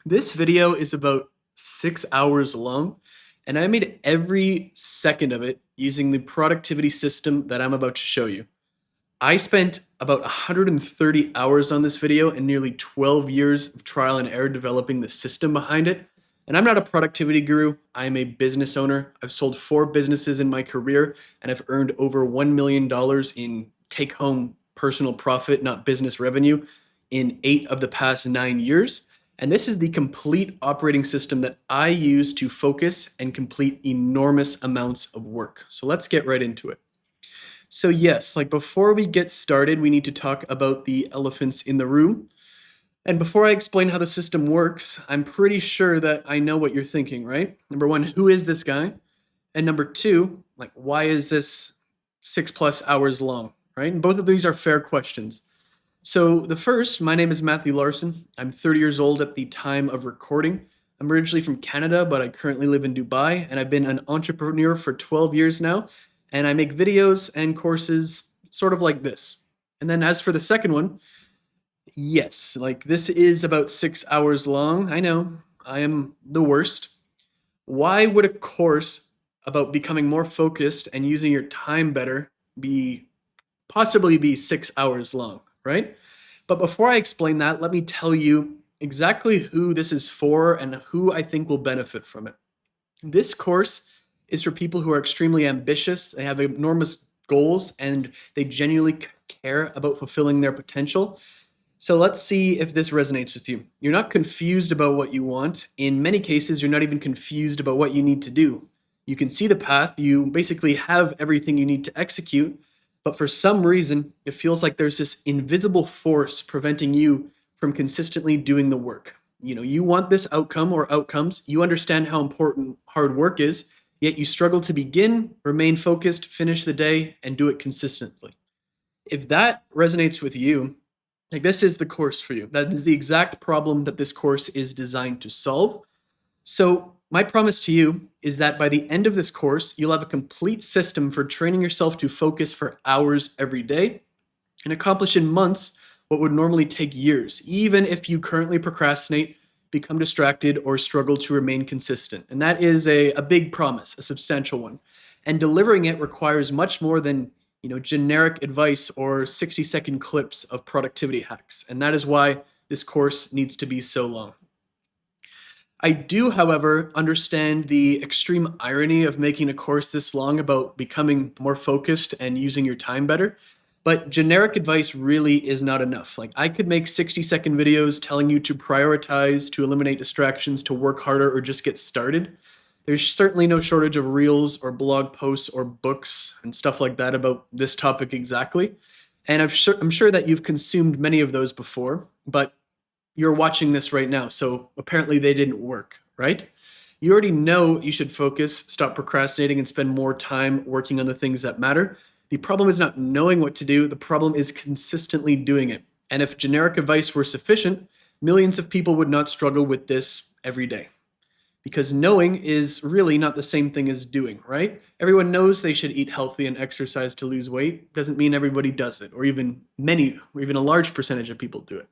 This video is about 6 hours long, and I made every second of it using the productivity system that I'm about to show you. I spent about 130 hours on this video and nearly 12 years of trial and error developing the system behind it. And I'm not a productivity guru, I'm a business owner. I've sold 4 businesses in my career, and I've earned over $1 million in take home personal profit, not business revenue, in 8 of the past 9 years. And this is the complete operating system that I use to focus and complete enormous amounts of work. So let's get right into it. So yes, like before we get started, we need to talk about the elephants in the room. And before I explain how the system works, I'm pretty sure that I know what you're thinking, right? Number one, who is this guy? And number two, like, why is this 6+ hours long, right? And both of these are fair questions. So the first, my name is Matthew Larson. I'm 30 years old at the time of recording. I'm originally from Canada, but I currently live in Dubai, and I've been an entrepreneur for 12 years now, and I make videos and courses sort of like this. And then as for the second one, yes, like this is about 6 hours long. I know, I am the worst. Why would a course about becoming more focused and using your time better possibly be 6 hours long, right? But before I explain that, let me tell you exactly who this is for and who I think will benefit from it. This course is for people who are extremely ambitious, they have enormous goals, and they genuinely care about fulfilling their potential. So let's see if this resonates with you. You're not confused about what you want. In many cases, you're not even confused about what you need to do. You can see the path, you basically have everything you need to execute, but for some reason, it feels like there's this invisible force preventing you from consistently doing the work. You want this outcome or outcomes, you understand how important hard work is, yet you struggle to begin, remain focused, finish the day, and do it consistently. If that resonates with you, like this is the course for you. That is the exact problem that this course is designed to solve. So my promise to you is that by the end of this course, you'll have a complete system for training yourself to focus for hours every day and accomplish in months what would normally take years, even if you currently procrastinate, become distracted, or struggle to remain consistent. And that is a big promise, a substantial one. And delivering it requires much more than generic advice or 60-second clips of productivity hacks. And that is why this course needs to be so long. I do, however, understand the extreme irony of making a course this long about becoming more focused and using your time better. But generic advice really is not enough. Like I could make 60-second videos telling you to prioritize, to eliminate distractions, to work harder, or just get started. There's certainly no shortage of reels or blog posts or books and stuff like that about this topic exactly. And I'm sure that you've consumed many of those before, but you're watching this right now, so apparently they didn't work, right? You already know you should focus, stop procrastinating, and spend more time working on the things that matter. The problem is not knowing what to do, the problem is consistently doing it. And if generic advice were sufficient, millions of people would not struggle with this every day. Because knowing is really not the same thing as doing, right? Everyone knows they should eat healthy and exercise to lose weight. Doesn't mean everybody does it, or even a large percentage of people do it.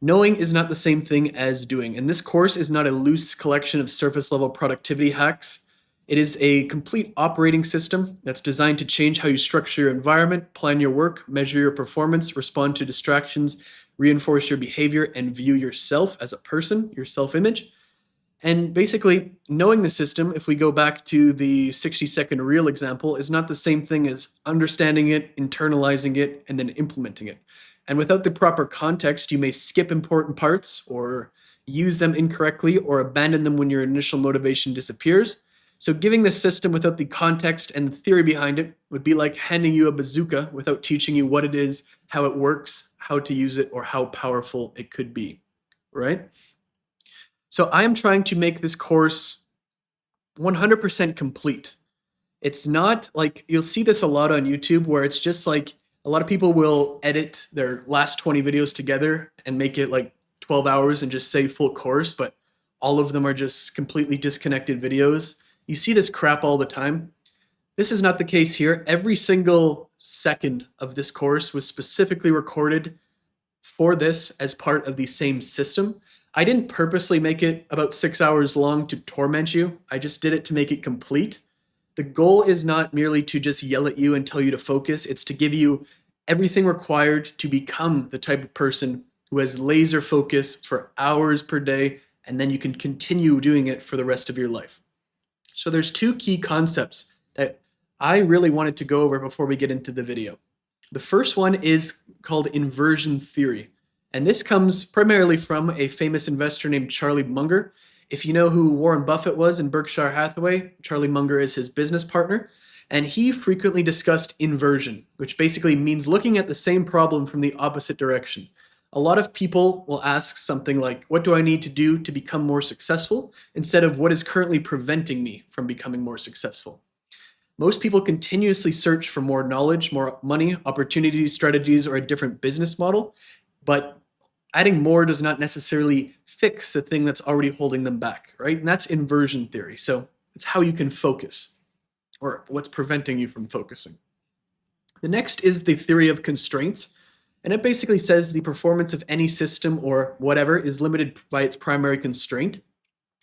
Knowing is not the same thing as doing, and this course is not a loose collection of surface-level productivity hacks. It is a complete operating system that's designed to change how you structure your environment, plan your work, measure your performance, respond to distractions, reinforce your behavior, and view yourself as a person, your self-image. And basically, knowing the system, if we go back to the 60-second reel example, is not the same thing as understanding it, internalizing it, and then implementing it. And without the proper context, you may skip important parts or use them incorrectly or abandon them when your initial motivation disappears. So giving the system without the context and the theory behind it would be like handing you a bazooka without teaching you what it is, how it works, how to use it, or how powerful it could be, right? So I am trying to make this course 100% complete. It's not like, you'll see this a lot on YouTube where it's just like, a lot of people will edit their last 20 videos together and make it like 12 hours and just say full course, but all of them are just completely disconnected videos. You see this crap all the time. This is not the case here. Every single second of this course was specifically recorded for this as part of the same system. I didn't purposely make it about 6 hours long to torment you. I just did it to make it complete. The goal is not merely to just yell at you and tell you to focus, it's to give you everything required to become the type of person who has laser focus for hours per day, and then you can continue doing it for the rest of your life. So there's two key concepts that I really wanted to go over before we get into the video. The first one is called inversion theory. And this comes primarily from a famous investor named Charlie Munger. If you know who Warren Buffett was in Berkshire Hathaway, Charlie Munger is his business partner. And he frequently discussed inversion, which basically means looking at the same problem from the opposite direction. A lot of people will ask something like, what do I need to do to become more successful? Instead of what is currently preventing me from becoming more successful. Most people continuously search for more knowledge, more money, opportunities, strategies, or a different business model, but adding more does not necessarily fix the thing that's already holding them back, right? And that's inversion theory. So it's how you can focus, or what's preventing you from focusing. The next is the theory of constraints, and it basically says the performance of any system or whatever is limited by its primary constraint.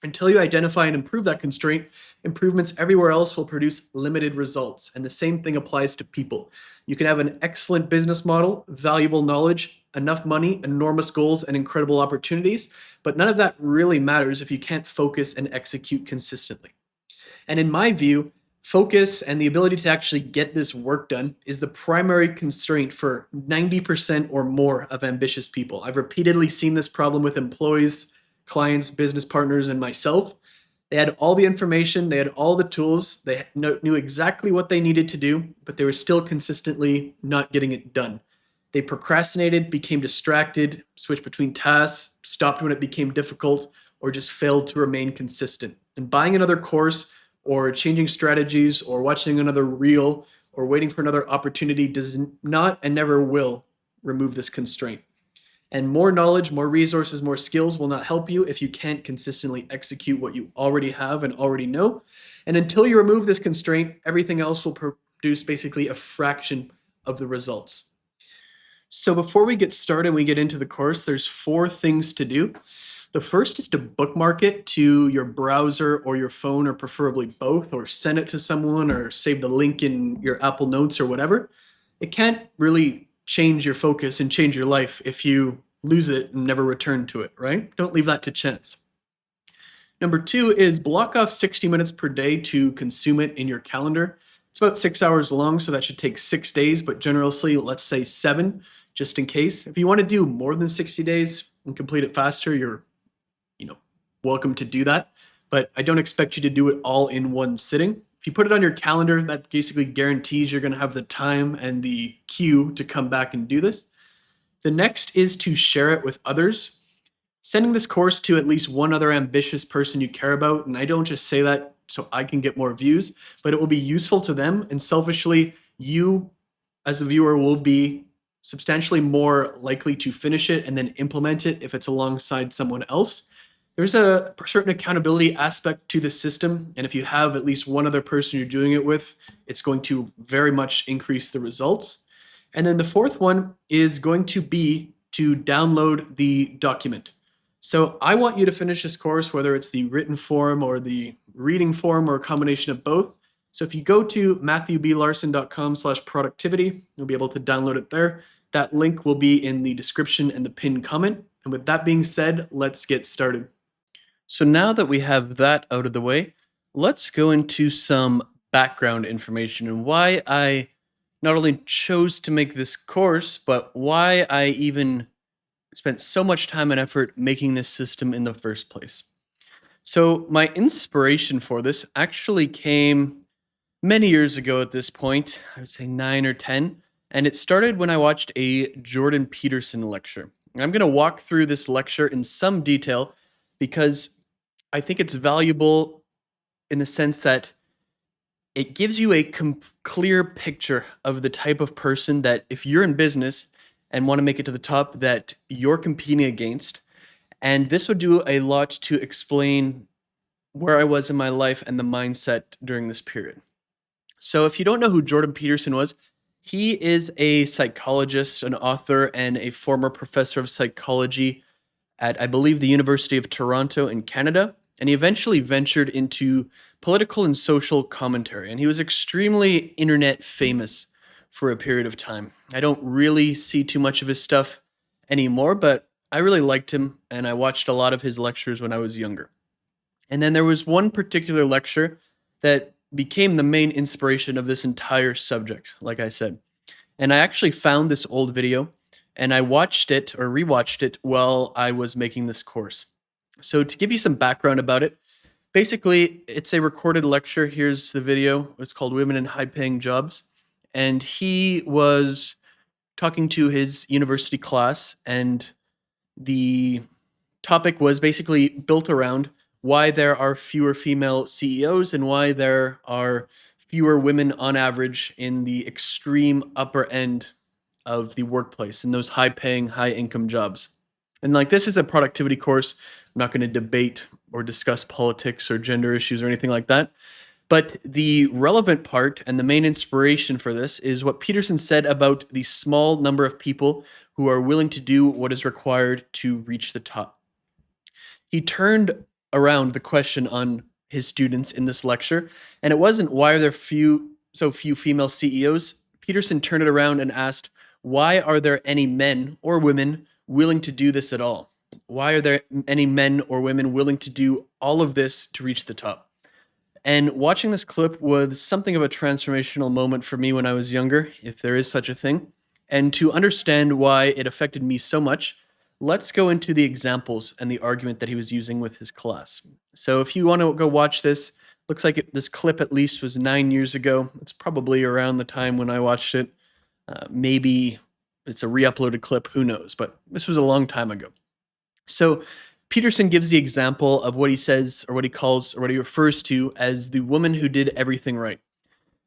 Until you identify and improve that constraint, improvements everywhere else will produce limited results. And the same thing applies to people. You can have an excellent business model, valuable knowledge, enough money, enormous goals, and incredible opportunities, but none of that really matters if you can't focus and execute consistently. And in my view, focus and the ability to actually get this work done is the primary constraint for 90% or more of ambitious people. I've repeatedly seen this problem with employees, clients, business partners, and myself. They had all the information, they had all the tools, they knew exactly what they needed to do, but they were still consistently not getting it done. They procrastinated, became distracted, switched between tasks, stopped when it became difficult, or just failed to remain consistent. And buying another course, or changing strategies, or watching another reel, or waiting for another opportunity does not and never will remove this constraint. And more knowledge, more resources, more skills will not help you if you can't consistently execute what you already have and already know. And until you remove this constraint, everything else will produce basically a fraction of the results. So before we get started and we get into the course, there's 4 things to do. The first is to bookmark it to your browser or your phone, or preferably both, or send it to someone, or save the link in your Apple Notes or whatever. It can't really change your focus and change your life if you lose it and never return to it, right? Don't leave that to chance. Number 2 is block off 60 minutes per day to consume it in your calendar. It's about 6 hours long, so that should take 6 days, but generously, let's say 7, just in case. If you want to do more than 60 days and complete it faster, you're welcome to do that, but I don't expect you to do it all in one sitting. If you put it on your calendar, that basically guarantees you're going to have the time and the cue to come back and do this. The next is to share it with others. Sending this course to at least one other ambitious person you care about, and I don't just say that so I can get more views, but it will be useful to them, and selfishly, you as a viewer will be substantially more likely to finish it and then implement it if it's alongside someone else. There's a certain accountability aspect to the system, and if you have at least one other person you're doing it with, it's going to very much increase the results. And then the fourth one is going to be to download the document. So I want you to finish this course, whether it's the written form or the reading form or a combination of both. So if you go to matthewblarson.com/productivity, you'll be able to download it there. That link will be in the description and the pinned comment. And with that being said, let's get started. So now that we have that out of the way, let's go into some background information and why I not only chose to make this course, but why I even spent so much time and effort making this system in the first place. So my inspiration for this actually came many years ago at this point, I would say 9 or 10, and it started when I watched a Jordan Peterson lecture. And I'm going to walk through this lecture in some detail because I think it's valuable in the sense that it gives you a clear picture of the type of person that if you're in business and want to make it to the top that you're competing against. And this would do a lot to explain where I was in my life and the mindset during this period. So if you don't know who Jordan Peterson was, he is a psychologist, an author, and a former professor of psychology at, I believe, the University of Toronto in Canada, and he eventually ventured into political and social commentary, and he was extremely internet famous for a period of time. I don't really see too much of his stuff anymore, but I really liked him, and I watched a lot of his lectures when I was younger. And then there was one particular lecture that became the main inspiration of this entire subject, like I said. And I actually found this old video and I watched it or rewatched it while I was making this course. So, to give you some background about it, basically, it's a recorded lecture. Here's the video. It's called Women in High Paying Jobs. And he was talking to his university class, and the topic was basically built around why there are fewer female CEOs and why there are fewer women on average in the extreme upper end of the workplace in those high paying, high income jobs. And like this is a productivity course. I'm not going to debate or discuss politics or gender issues or anything like that. But the relevant part and the main inspiration for this is what Peterson said about the small number of people who are willing to do what is required to reach the top. He turned around the question on his students in this lecture, and it wasn't why are there so few female CEOs. Peterson turned it around and asked, why are there any men or women willing to do this at all? Why are there any men or women willing to do all of this to reach the top? And watching this clip was something of a transformational moment for me when I was younger, if there is such a thing. And to understand why it affected me so much, let's go into the examples and the argument that he was using with his class. So if you want to go watch this, looks like this clip at least was 9 years ago. It's probably around the time when I watched it. Maybe it's a re-uploaded clip, who knows, but this was a long time ago. So Peterson gives the example of what he says or what he calls or what he refers to as the woman who did everything right.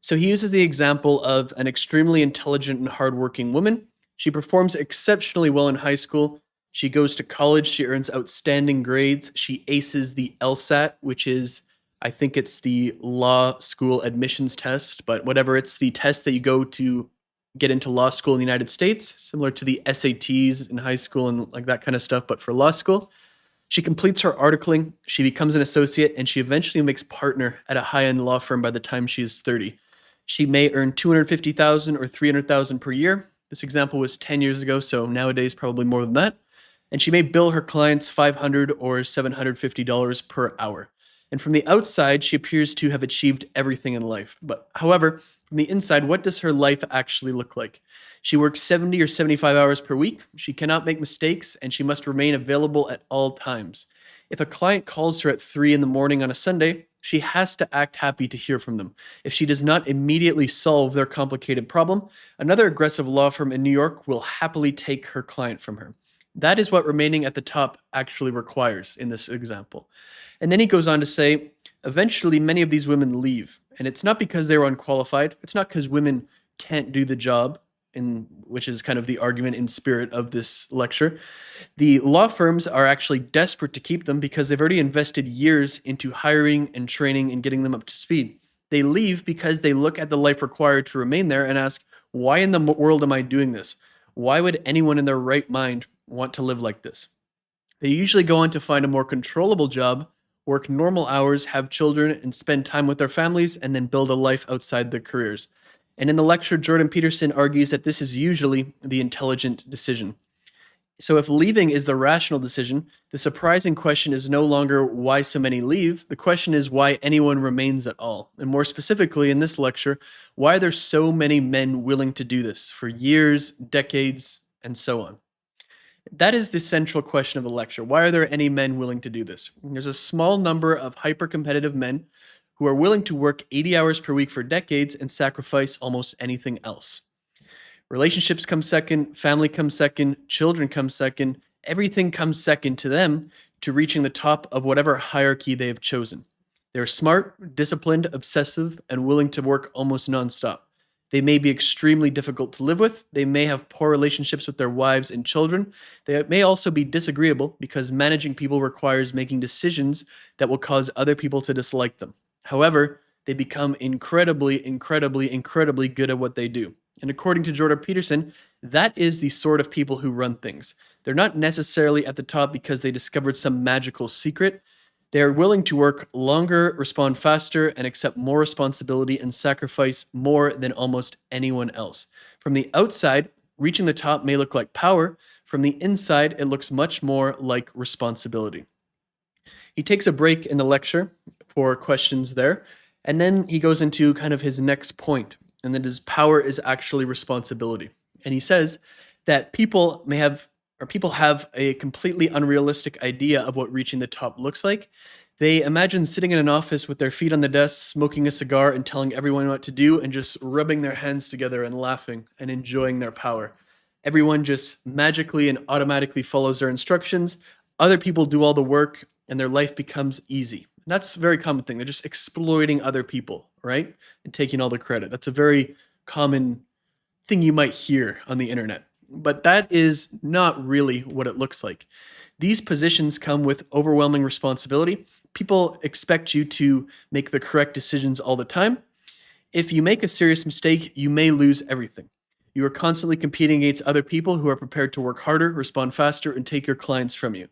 So he uses the example of an extremely intelligent and hardworking woman. She performs exceptionally well in high school. She goes to college. She earns outstanding grades. She aces the LSAT, which is, I think it's the law school admissions test, but whatever, it's the test that you go to get into law school in the United States, similar to the SATs in high school and like that kind of stuff, but for law school. She completes her articling, she becomes an associate, and she eventually makes partner at a high-end law firm by the time she is 30. She may earn $250,000 or $300,000 per year. This example was 10 years ago, so nowadays probably more than that. And she may bill her clients $500 or $750 per hour. And from the outside, she appears to have achieved everything in life. But however, from the inside, what does her life actually look like? She works 70 or 75 hours per week. She cannot make mistakes, and she must remain available at all times. If a client calls her at 3 in the morning on a Sunday, she has to act happy to hear from them. If she does not immediately solve their complicated problem, another aggressive law firm in New York will happily take her client from her. That is what remaining at the top actually requires in this example. And then he goes on to say, eventually many of these women leave. And it's not because they were unqualified. It's not because women can't do the job, which is kind of the argument in spirit of this lecture. The law firms are actually desperate to keep them because they've already invested years into hiring and training and getting them up to speed. They leave because they look at the life required to remain there and ask, why in the world am I doing this? Why would anyone in their right mind want to live like this? They usually go on to find a more controllable job, work normal hours, have children, and spend time with their families, and then build a life outside their careers. And in the lecture, Jordan Peterson argues that this is usually the intelligent decision. So if leaving is the rational decision, the surprising question is no longer why so many leave. The question is why anyone remains at all. And more specifically in this lecture, why are there so many men willing to do this for years, decades, and so on? That is the central question of the lecture. Why are there any men willing to do this? There's a small number of hyper-competitive men who are willing to work 80 hours per week for decades and sacrifice almost anything else. Relationships come second, family comes second, children come second, everything comes second to them to reaching the top of whatever hierarchy they have chosen. They're smart, disciplined, obsessive, and willing to work almost nonstop. They may be extremely difficult to live with. They may have poor relationships with their wives and children. They may also be disagreeable because managing people requires making decisions that will cause other people to dislike them. However, they become incredibly, incredibly, incredibly good at what they do. And according to Jordan Peterson, that is the sort of people who run things. They're not necessarily at the top because they discovered some magical secret. They are willing to work longer, respond faster, and accept more responsibility and sacrifice more than almost anyone else. From the outside, reaching the top may look like power. From the inside, it looks much more like responsibility. He takes a break in the lecture for questions there, and then he goes into kind of his next point, and that is power is actually responsibility. And he says that people have a completely unrealistic idea of what reaching the top looks like. They imagine sitting in an office with their feet on the desk, smoking a cigar and telling everyone what to do and just rubbing their hands together and laughing and enjoying their power. Everyone just magically and automatically follows their instructions. Other people do all the work and their life becomes easy. That's a very common thing. They're just exploiting other people, right? And taking all the credit. That's a very common thing you might hear on the internet. But that is not really what it looks like. These positions come with overwhelming responsibility. People expect you to make the correct decisions all the time. If you make a serious mistake, you may lose everything. You are constantly competing against other people who are prepared to work harder, respond faster, and take your clients from you.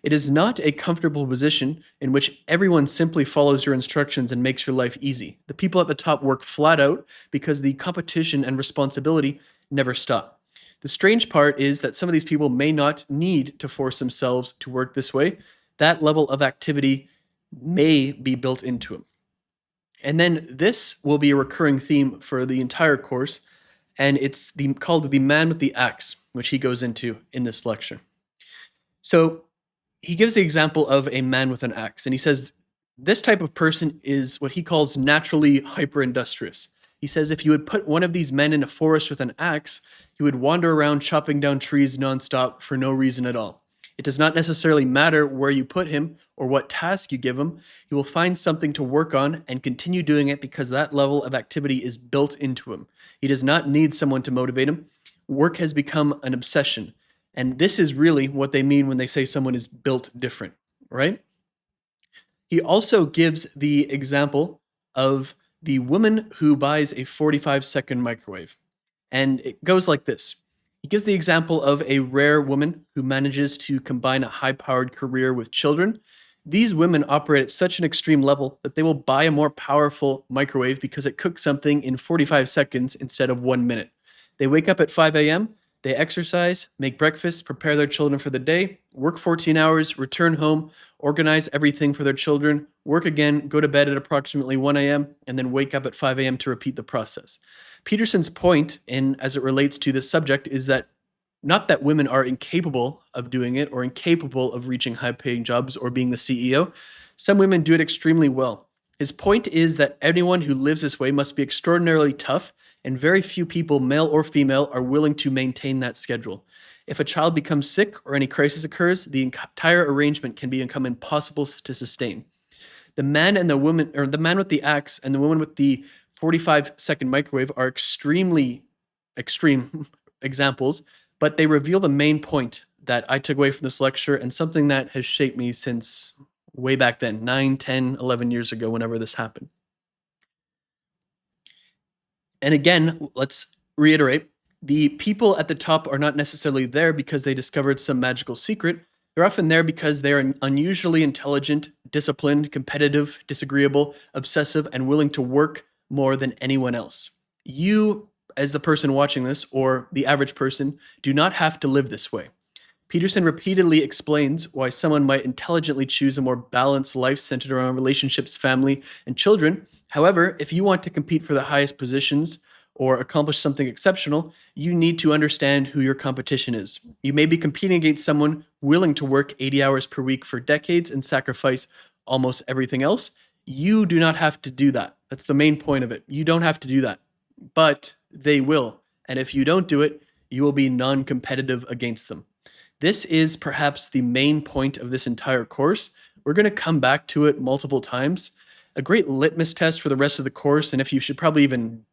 It is not a comfortable position in which everyone simply follows your instructions and makes your life easy. The people at the top work flat out because the competition and responsibility never stop. The strange part is that some of these people may not need to force themselves to work this way. That level of activity may be built into them. And then this will be a recurring theme for the entire course, and it's called the man with the axe, which he goes into in this lecture. So he gives the example of a man with an axe, and he says this type of person is what he calls naturally hyper-industrious. He says if you would put one of these men in a forest with an axe, he would wander around chopping down trees nonstop for no reason at all. It does not necessarily matter where you put him or what task you give him. He will find something to work on and continue doing it because that level of activity is built into him. He does not need someone to motivate him. Work has become an obsession. And this is really what they mean when they say someone is built different, right? He also gives the example of the woman who buys a 45-second microwave. And it goes like this. He gives the example of a rare woman who manages to combine a high-powered career with children. These women operate at such an extreme level that they will buy a more powerful microwave because it cooks something in 45 seconds instead of 1 minute. They wake up at 5 a.m., they exercise, make breakfast, prepare their children for the day, work 14 hours, return home, organize everything for their children, work again, go to bed at approximately 1 a.m., and then wake up at 5 a.m. to repeat the process. Peterson's point, as it relates to this subject, is that not that women are incapable of doing it or incapable of reaching high-paying jobs or being the CEO. Some women do it extremely well. His point is that anyone who lives this way must be extraordinarily tough, and very few people, male or female, are willing to maintain that schedule. If a child becomes sick or any crisis occurs, the entire arrangement can become impossible to sustain. The man and the woman, or the man with the axe and the woman with the 45-second microwave, are extremely extreme examples, but they reveal the main point that I took away from this lecture and something that has shaped me since way back then, 9, 10, 11 years ago, whenever this happened. And again, let's reiterate, the people at the top are not necessarily there because they discovered some magical secret. They're often there because they're unusually intelligent, disciplined, competitive, disagreeable, obsessive, and willing to work more than anyone else. You, as the person watching this, or the average person, do not have to live this way. Peterson repeatedly explains why someone might intelligently choose a more balanced life centered around relationships, family, and children. However, if you want to compete for the highest positions or accomplish something exceptional, you need to understand who your competition is. You may be competing against someone willing to work 80 hours per week for decades and sacrifice almost everything else. You do not have to do that. That's the main point of it. You don't have to do that, but they will. And if you don't do it, you will be non-competitive against them. This is perhaps the main point of this entire course. We're going to come back to it multiple times. A great litmus test for the rest of the course, and if you should probably even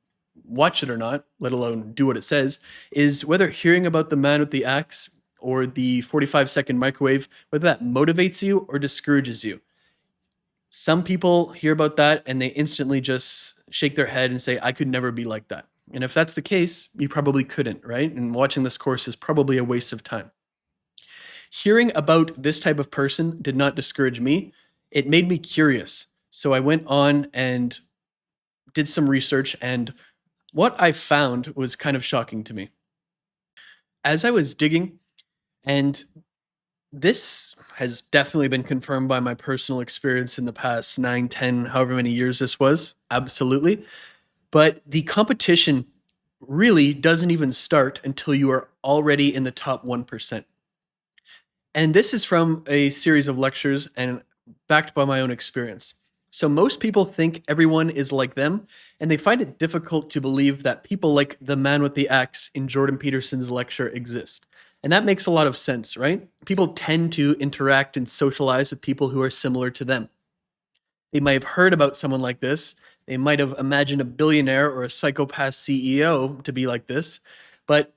watch it or not, let alone do what it says, is whether hearing about the man with the axe or the 45-second microwave, whether that motivates you or discourages you. Some people hear about that and they instantly just shake their head and say, I could never be like that. And if that's the case, you probably couldn't, right? And watching this course is probably a waste of time. Hearing about this type of person did not discourage me. It made me curious. So I went on and did some research, and what I found was kind of shocking to me. As I was digging, and this has definitely been confirmed by my personal experience in the past 9, 10, however many years this was, absolutely. But the competition really doesn't even start until you are already in the top 1%. And this is from a series of lectures and backed by my own experience. So most people think everyone is like them, and they find it difficult to believe that people like the man with the axe in Jordan Peterson's lecture exist. And that makes a lot of sense, right? People tend to interact and socialize with people who are similar to them. They might have heard about someone like this. They might have imagined a billionaire or a psychopath CEO to be like this, but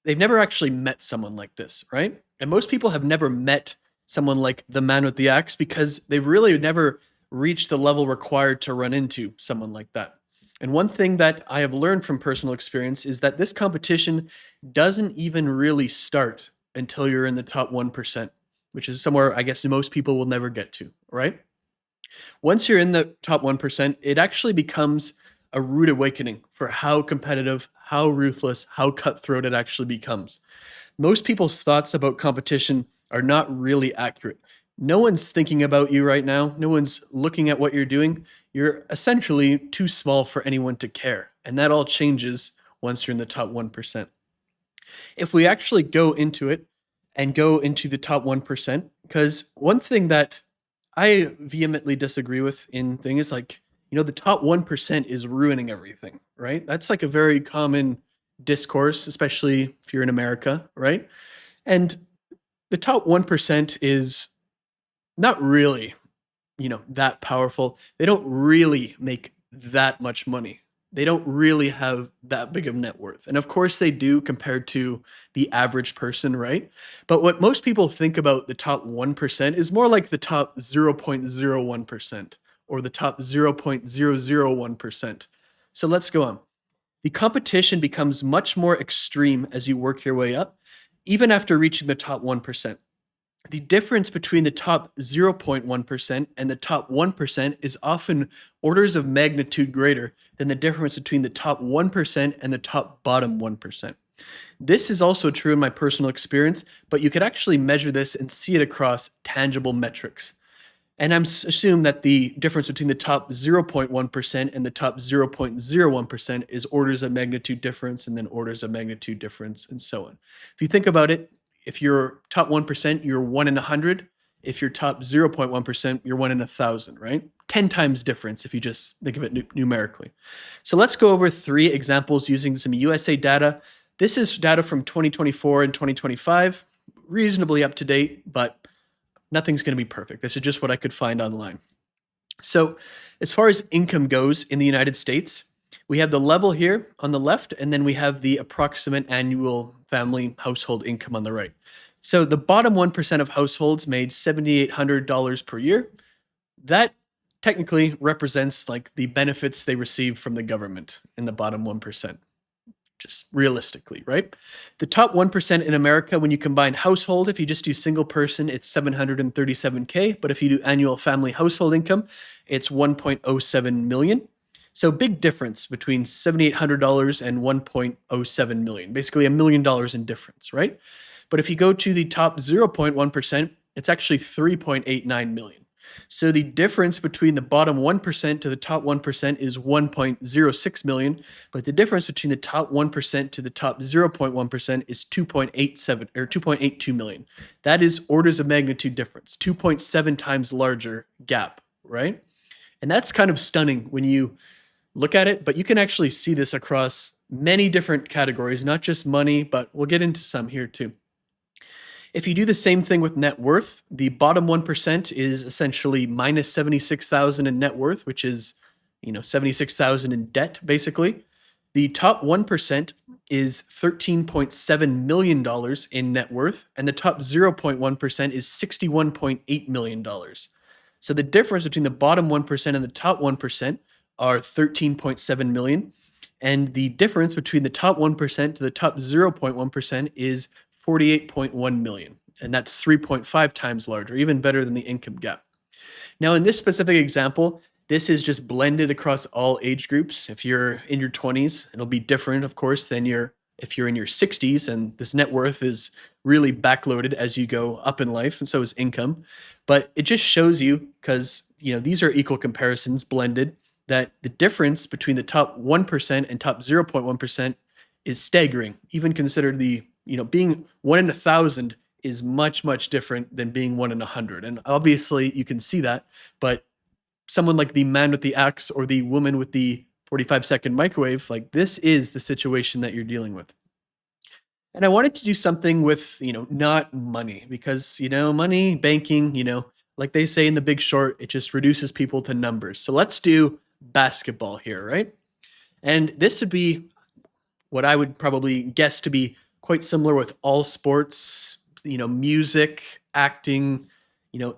they've never actually met someone like this, right? And most people have never met someone like the man with the axe because they've really never reached the level required to run into someone like that. And one thing that I have learned from personal experience is that this competition doesn't even really start until you're in the top 1%, which is somewhere I guess most people will never get to, right? Once you're in the top 1%, it actually becomes a rude awakening for how competitive, how ruthless, how cutthroat it actually becomes. Most people's thoughts about competition are not really accurate. No one's thinking about you right now. No one's looking at what you're doing. You're essentially too small for anyone to care. And that all changes once you're in the top 1%. If we actually go into it and go into the top 1%, because one thing that I vehemently disagree with in things like, the top 1% is ruining everything, right? That's like a very common discourse, especially if you're in America, right? And the top 1% is not really, that powerful. They don't really make that much money. They don't really have that big of net worth. And of course they do compared to the average person, right? But what most people think about the top 1% is more like the top 0.01% or the top 0.001%. So let's go on. The competition becomes much more extreme as you work your way up, even after reaching the top 1%. The difference between the top 0.1% and the top 1% is often orders of magnitude greater than the difference between the top 1% and the top bottom 1%. This is also true in my personal experience, but you could actually measure this and see it across tangible metrics. And assume that the difference between the top 0.1% and the top 0.01% is orders of magnitude difference, and then orders of magnitude difference, and so on. If you think about it, if you're top 1%, you're 1 in 100. If you're top 0.1%, you're 1 in 1,000, right? 10 times difference if you just think of it numerically. So let's go over 3 examples using some USA data. This is data from 2024 and 2025, reasonably up to date, but nothing's going to be perfect. This is just what I could find online. So as far as income goes in the United States, we have the level here on the left, and then we have the approximate annual family household income on the right. So the bottom 1% of households made $7,800 per year. That technically represents like the benefits they receive from the government in the bottom 1%. Just realistically, right? The top 1% in America, when you combine household, if you just do single person, it's $737K. But if you do annual family household income, it's $1.07 million. So big difference between $7,800 and $1.07 million, basically $1 million in difference, right? But if you go to the top 0.1%, it's actually $3.89 million. So the difference between the bottom 1% to the top 1% is $1.06 million, but the difference between the top 1% to the top 0.1% is 2.87 or $2.82 million. That is orders of magnitude difference, 2.7 times larger gap, right? And that's kind of stunning when you look at it, but you can actually see this across many different categories, not just money, but we'll get into some here too. If you do the same thing with net worth, the bottom 1% is essentially minus 76,000 in net worth, which is, 76,000 in debt, basically. The top 1% is $13.7 million in net worth, and the top 0.1% is $61.8 million. So the difference between the bottom 1% and the top 1% are $13.7 million. And the difference between the top 1% to the top 0.1% is 48.1 million. And that's 3.5 times larger, even better than the income gap. Now, in this specific example, this is just blended across all age groups. If you're in your 20s, it'll be different, of course, than if you're in your 60s, and this net worth is really backloaded as you go up in life, and so is income. But it just shows you, because these are equal comparisons blended, that the difference between the top 1% and top 0.1% is staggering. Even considered being 1 in 1,000 is much, much different than being 1 in 100. And obviously you can see that, but someone like the man with the axe or the woman with the 45-second microwave, like this is the situation that you're dealing with. And I wanted to do something with, not money, because, money, banking, like they say in The Big Short, it just reduces people to numbers. So let's do basketball here, right? And this would be what I would probably guess to be quite similar with all sports, music, acting,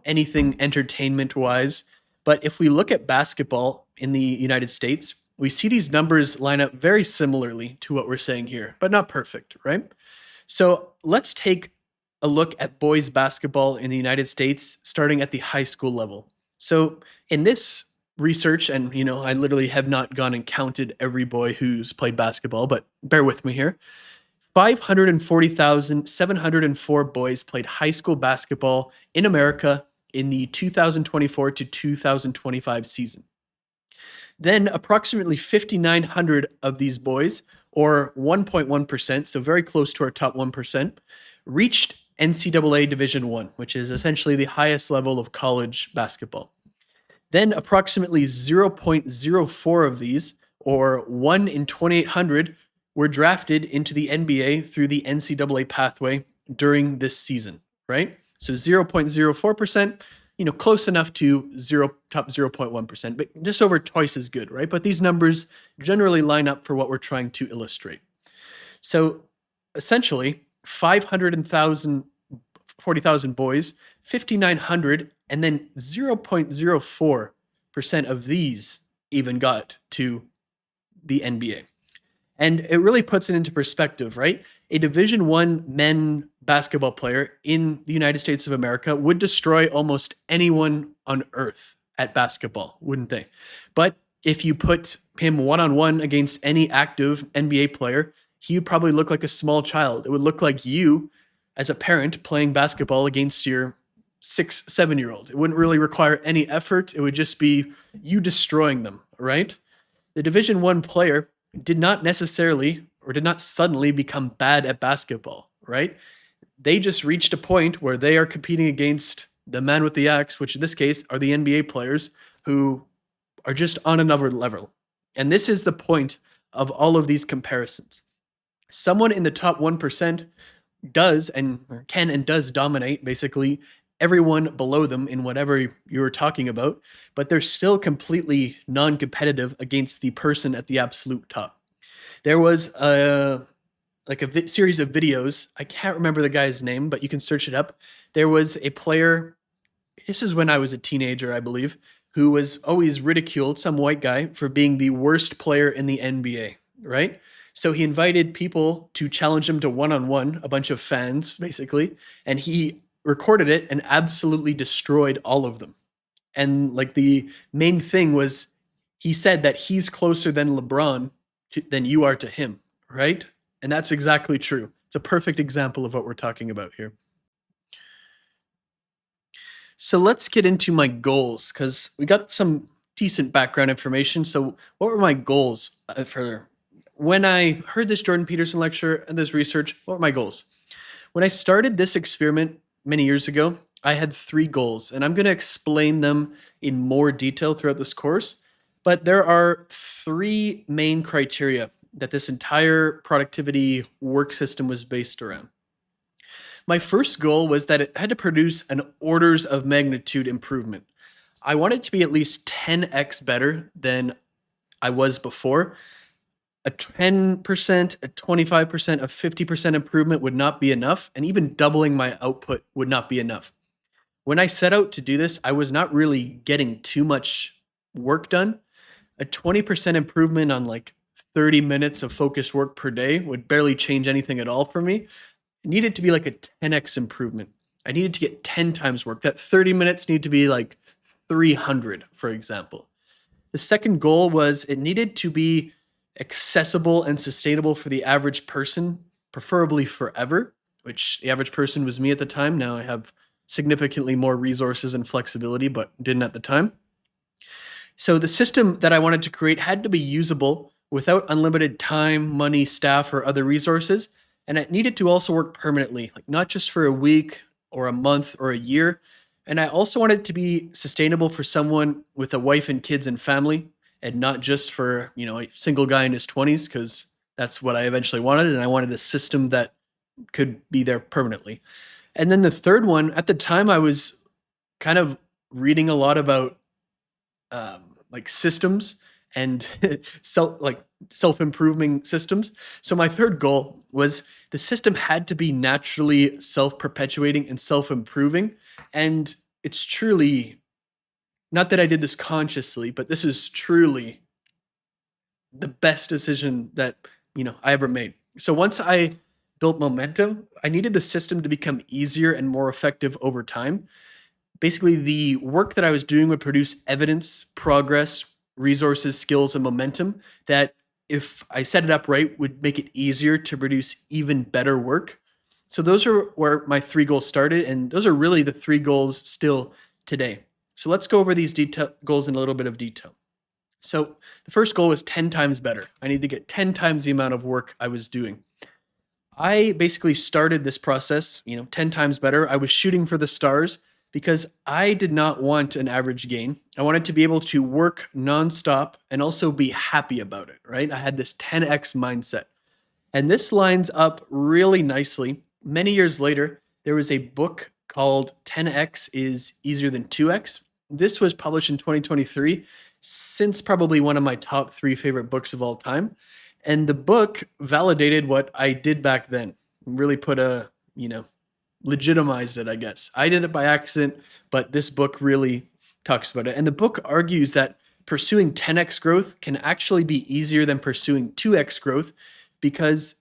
anything entertainment wise. But if we look at basketball in the United States, we see these numbers line up very similarly to what we're saying here, but not perfect, right? So let's take a look at boys basketball in the United States, starting at the high school level. So in this research, and I literally have not gone and counted every boy who's played basketball, but bear with me here. 540,704 boys played high school basketball in America in the 2024 to 2025 season. Then approximately 5,900 of these boys, or 1.1%, so very close to our top 1%, reached NCAA Division I, which is essentially the highest level of college basketball. Then approximately 0.04 of these, or 1 in 2,800, were drafted into the NBA through the NCAA pathway during this season, right? So 0.04%, close enough to top 0.1%, but just over twice as good, right? But these numbers generally line up for what we're trying to illustrate. So essentially, 540,000 boys, 5,900, and then 0.04% of these even got to the NBA. And it really puts it into perspective, right? A Division I men basketball player in the United States of America would destroy almost anyone on earth at basketball, wouldn't they? But if you put him one-on-one against any active NBA player, he would probably look like a small child. It would look like you as a parent playing basketball against your 6, 7-year-old. It wouldn't really require any effort. It would just be you destroying them, right? The Division I player did not necessarily or did not suddenly become bad at basketball, right? They just reached a point where they are competing against the man with the axe, which in this case are the NBA players who are just on another level. And this is the point of all of these comparisons. Someone in the top 1% does and can and does dominate basically everyone below them in whatever you're talking about, but they're still completely non-competitive against the person at the absolute top. There was a series of videos. I can't remember the guy's name, but you can search it up. There was a player, this is when I was a teenager, I believe, who was always ridiculed, some white guy, for being the worst player in the NBA, right? So he invited people to challenge him to one-on-one, a bunch of fans, basically, and he recorded it and absolutely destroyed all of them. And the main thing was he said that he's closer than LeBron than you are to him, right? And that's exactly true. It's a perfect example of what we're talking about here. So let's get into my goals, because we got some decent background information. So what were my goals for when I heard this Jordan Peterson lecture and this research? What were my goals? When I started this experiment many years ago, I had 3 goals, and I'm going to explain them in more detail throughout this course. But there are 3 main criteria that this entire productivity work system was based around. My first goal was that it had to produce an orders of magnitude improvement. I wanted to be at least 10x better than I was before. A 10%, a 25%, a 50% improvement would not be enough, and even doubling my output would not be enough. When I set out to do this, I was not really getting too much work done. A 20% improvement on 30 minutes of focused work per day would barely change anything at all for me. It needed to be like a 10x improvement. I needed to get 10 times work. That 30 minutes needed to be like 300, for example. The second goal was it needed to be accessible and sustainable for the average person, preferably forever, which the average person was me at the time. Now I have significantly more resources and flexibility, but didn't at the time. So the system that I wanted to create had to be usable without unlimited time, money, staff, or other resources. And it needed to also work permanently, like not just for a week or a month or a year. And I also wanted it to be sustainable for someone with a wife and kids and family, and not just for, a single guy in his 20s, because that's what I eventually wanted. And I wanted a system that could be there permanently. And then the third one, at the time, I was kind of reading a lot about like systems and self-improving systems. So my third goal was the system had to be naturally self-perpetuating and self-improving. And it's truly, not that I did this consciously, but this is truly the best decision that, I ever made. So once I built momentum, I needed the system to become easier and more effective over time. Basically, the work that I was doing would produce evidence, progress, resources, skills, and momentum that, if I set it up right, would make it easier to produce even better work. So those are where my three goals started, and those are really the three goals still today. So let's go over these goals in a little bit of detail. So the first goal was 10 times better. I need to get 10 times the amount of work I was doing. I basically started this process, 10 times better. I was shooting for the stars because I did not want an average gain. I wanted to be able to work nonstop and also be happy about it, right? I had this 10x mindset. And this lines up really nicely. Many years later, there was a book called 10x is Easier Than 2x. This was published in 2023, since probably one of my top 3 favorite books of all time. And the book validated what I did back then, really legitimized it, I guess. I did it by accident, but this book really talks about it. And the book argues that pursuing 10x growth can actually be easier than pursuing 2x growth, because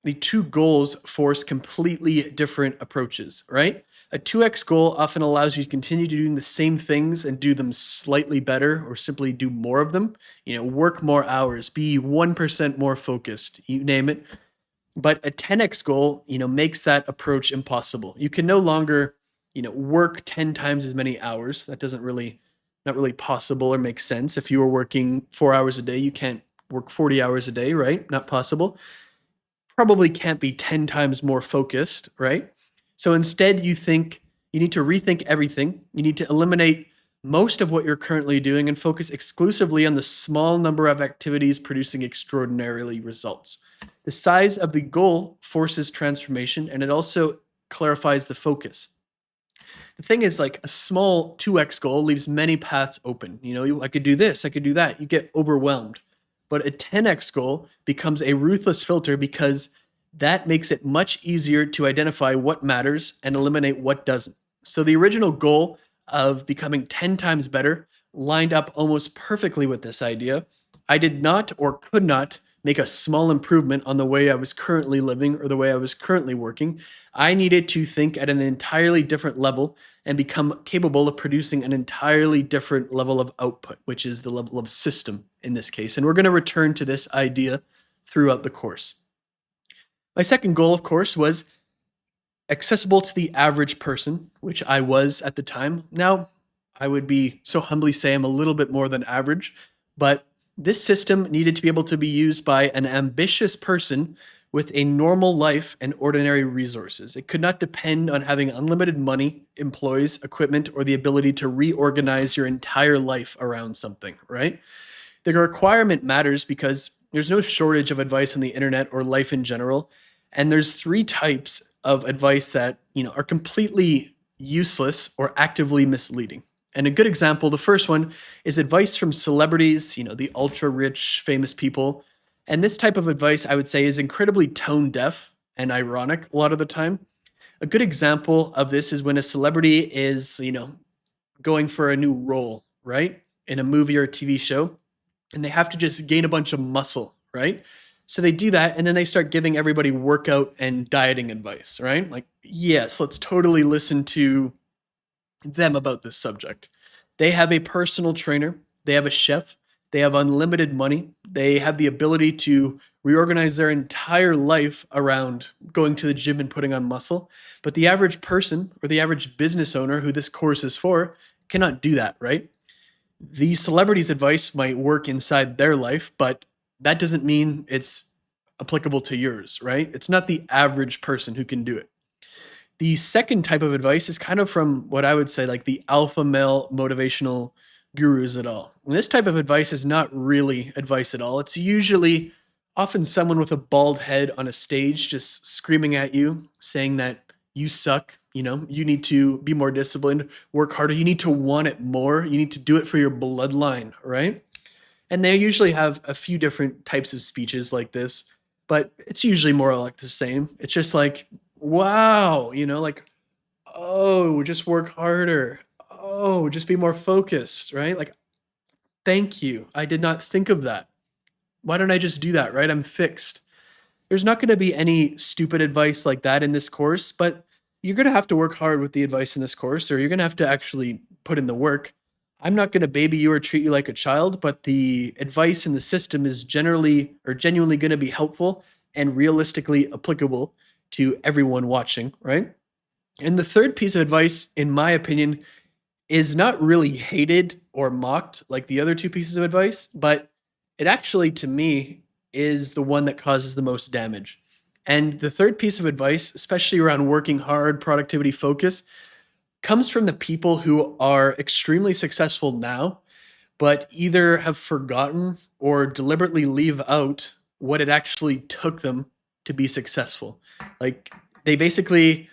the two goals force completely different approaches, right? A 2x goal often allows you to continue doing the same things and do them slightly better, or simply do more of them, work more hours, be 1% more focused, you name it. But a 10x goal, makes that approach impossible. You can no longer, work 10 times as many hours. That doesn't really, not really possible or make sense. If you were working 4 hours a day, you can't work 40 hours a day, right? Not possible. Probably can't be 10 times more focused, right? So instead, you need to rethink everything. You need to eliminate most of what you're currently doing and focus exclusively on the small number of activities producing extraordinarily results. The size of the goal forces transformation, and it also clarifies the focus. The thing is, like, a small 2x goal leaves many paths open. I could do this, I could do that. You get overwhelmed. But a 10x goal becomes a ruthless filter, because that makes it much easier to identify what matters and eliminate what doesn't. So the original goal of becoming 10 times better lined up almost perfectly with this idea. I did not, or could not, make a small improvement on the way I was currently living or the way I was currently working. I needed to think at an entirely different level and become capable of producing an entirely different level of output, which is the level of system in this case. And we're going to return to this idea throughout the course. My second goal, of course, was accessible to the average person, which I was at the time. Now, I would be so humbly say I'm a little bit more than average, but this system needed to be able to be used by an ambitious person with a normal life and ordinary resources. It could not depend on having unlimited money, employees, equipment, or the ability to reorganize your entire life around something, right? The requirement matters because there's no shortage of advice on the internet or life in general. And there's 3 types of advice that, are completely useless or actively misleading. And a good example, the first one, is advice from celebrities, the ultra rich, famous people. And this type of advice, I would say, is incredibly tone deaf and ironic a lot of the time. A good example of this is when a celebrity is, going for a new role, right? In a movie or a TV show, and they have to just gain a bunch of muscle, right? So they do that and then they start giving everybody workout and dieting advice, right? Like, yes, let's totally listen to them about this subject. They have a personal trainer, they have a chef, they have unlimited money, they have the ability to reorganize their entire life around going to the gym and putting on muscle. But the average person or the average business owner who this course is for cannot do that, right? The celebrity's advice might work inside their life, but that doesn't mean it's applicable to yours, right? It's not the average person who can do it. The second type of advice is kind of from what I would say like the alpha male motivational gurus at all. And this type of advice is not really advice at all. It's usually often someone with a bald head on a stage just screaming at you, saying that you suck, you need to be more disciplined, work harder, you need to want it more, you need to do it for your bloodline, right? And they usually have a few different types of speeches like this, but it's usually more like the same. It's just like, wow, like, oh, just work harder. Oh, just be more focused, right? Like, thank you. I did not think of that. Why don't I just do that, right? I'm fixed. There's not going to be any stupid advice like that in this course, but you're going to have to work hard with the advice in this course, or you're going to have to actually put in the work. I'm not going to baby you or treat you like a child, but the advice in the system is generally or genuinely going to be helpful and realistically applicable to everyone watching, right? And the third piece of advice, in my opinion, is not really hated or mocked like the other two pieces of advice, but it actually, to me, is the one that causes the most damage. And the third piece of advice, especially around working hard, productivity, focus, comes from the people who are extremely successful now, but either have forgotten or deliberately leave out what it actually took them to be successful. Like, they basically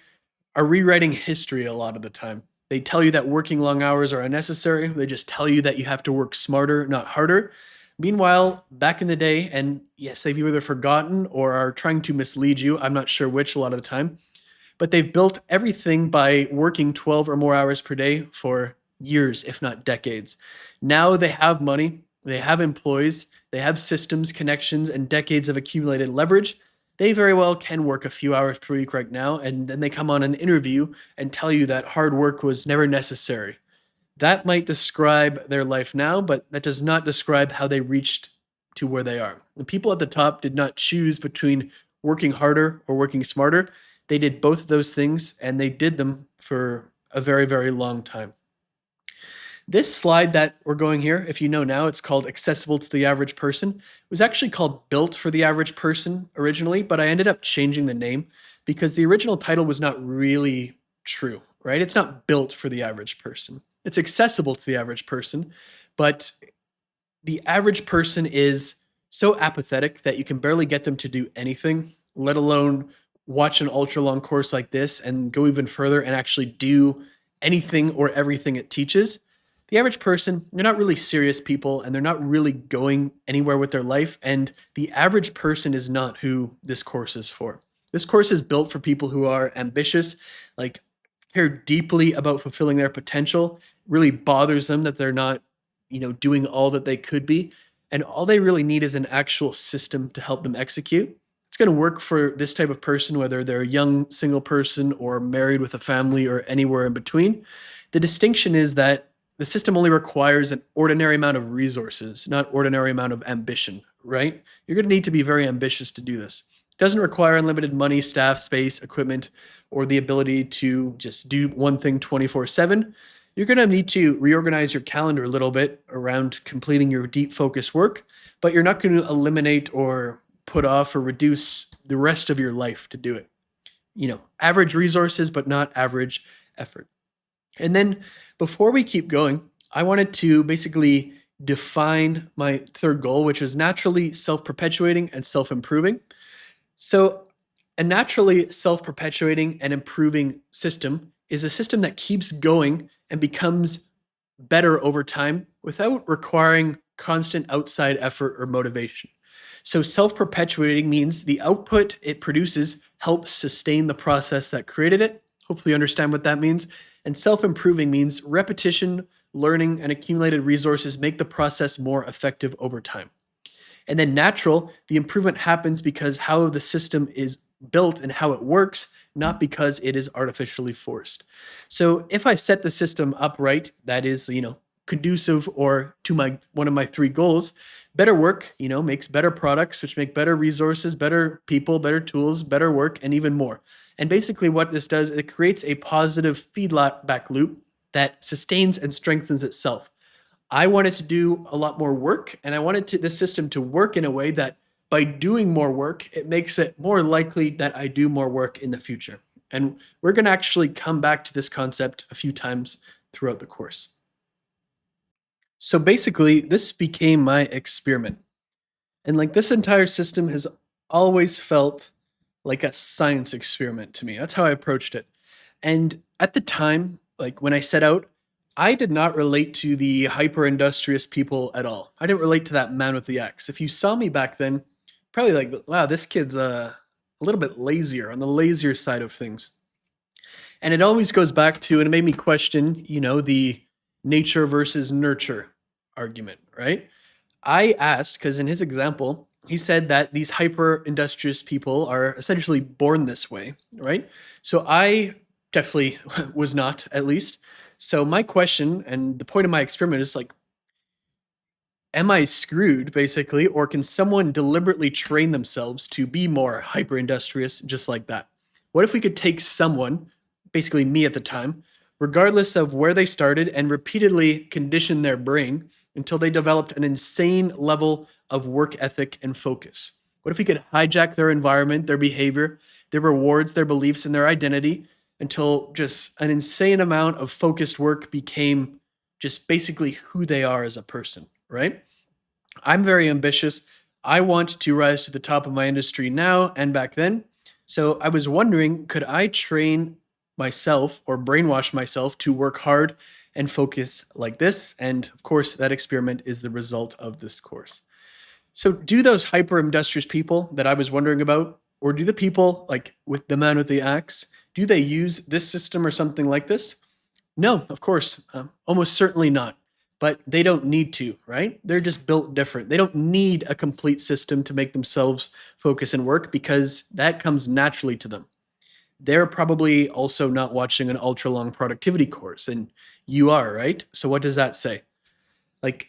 are rewriting history a lot of the time. They tell you that working long hours are unnecessary. They just tell you that you have to work smarter, not harder. Meanwhile, back in the day, and yes, they've either forgotten or are trying to mislead you. I'm not sure which a lot of the time, but they've built everything by working 12 or more hours per day for years, if not decades. Now they have money, they have employees, they have systems, connections, and decades of accumulated leverage. They very well can work a few hours per week right now, and then they come on an interview and tell you that hard work was never necessary. That might describe their life now, but that does not describe how they reached to where they are. The people at the top did not choose between working harder or working smarter. They did both of those things, and they did them for a very, very long time. This slide that we're going here, if you know now, it's called Accessible to the Average Person. It was actually called Built for the Average Person originally, but I ended up changing the name because the original title was not really true, right? It's not built for the average person. It's accessible to the average person, but the average person is so apathetic that you can barely get them to do anything, let alone watch an ultra long course like this and go even further and actually do anything or everything it teaches. The average person, they're not really serious people and they're not really going anywhere with their life. And the average person is not who this course is for. This course is built for people who are ambitious, like care deeply about fulfilling their potential, really bothers them that they're not, doing all that they could be. And all they really need is an actual system to help them execute. It's going to work for this type of person, whether they're a young single person or married with a family or anywhere in between. The distinction is that the system only requires an ordinary amount of resources, not ordinary amount of ambition, right? You're going to need to be very ambitious to do this. It doesn't require unlimited money, staff, space, equipment, or the ability to just do one thing 24/7. You're going to need to reorganize your calendar a little bit around completing your deep focus work, but you're not going to eliminate or put off or reduce the rest of your life to do it. Average resources, but not average effort. And then before we keep going, I wanted to basically define my third goal, which is naturally self-perpetuating and self-improving. So a naturally self-perpetuating and improving system is a system that keeps going and becomes better over time without requiring constant outside effort or motivation. So self-perpetuating means the output it produces helps sustain the process that created it. Hopefully you understand what that means. And self-improving means repetition, learning, and accumulated resources make the process more effective over time. And then natural, the improvement happens because how the system is built and how it works, not because it is artificially forced. So if I set the system up right, that is, conducive or to my one of my three goals, better work, makes better products, which make better resources, better people, better tools, better work, and even more. And basically what this does, it creates a positive feedback loop that sustains and strengthens itself. I wanted to do a lot more work, and I wanted this system to work in a way that by doing more work, it makes it more likely that I do more work in the future. And we're going to actually come back to this concept a few times throughout the course. So basically, this became my experiment. And like this entire system has always felt like a science experiment to me. That's how I approached it. And at the time, like when I set out, I did not relate to the hyper industrious people at all. I didn't relate to that man with the axe. If you saw me back then, probably like, wow, this kid's a little bit lazier, on the lazier side of things. And it always goes back to, and it made me question, the nature versus nurture argument, right? I asked, because in his example, he said that these hyper industrious people are essentially born this way, right? So I definitely was not, at least. So my question and the point of my experiment is like, am I screwed basically, or can someone deliberately train themselves to be more hyper industrious just like that? What if we could take someone, basically me at the time, regardless of where they started, and repeatedly condition their brain until they developed an insane level of work ethic and focus? What if we could hijack their environment, their behavior, their rewards, their beliefs, and their identity until just an insane amount of focused work became just basically who they are as a person, right? I'm very ambitious. I want to rise to the top of my industry now and back then. So I was wondering, could I train myself or brainwash myself to work hard and focus like this? And of course, that experiment is the result of this course. So do those hyper industrious people that I was wondering about, or do the people like with the man with the axe, do they use this system or something like this? No, of course, almost certainly not. But they don't need to, right? They're just built different. They don't need a complete system to make themselves focus and work because that comes naturally to them. They're probably also not watching an ultra long productivity course, and you are, right? So what does that say? Like,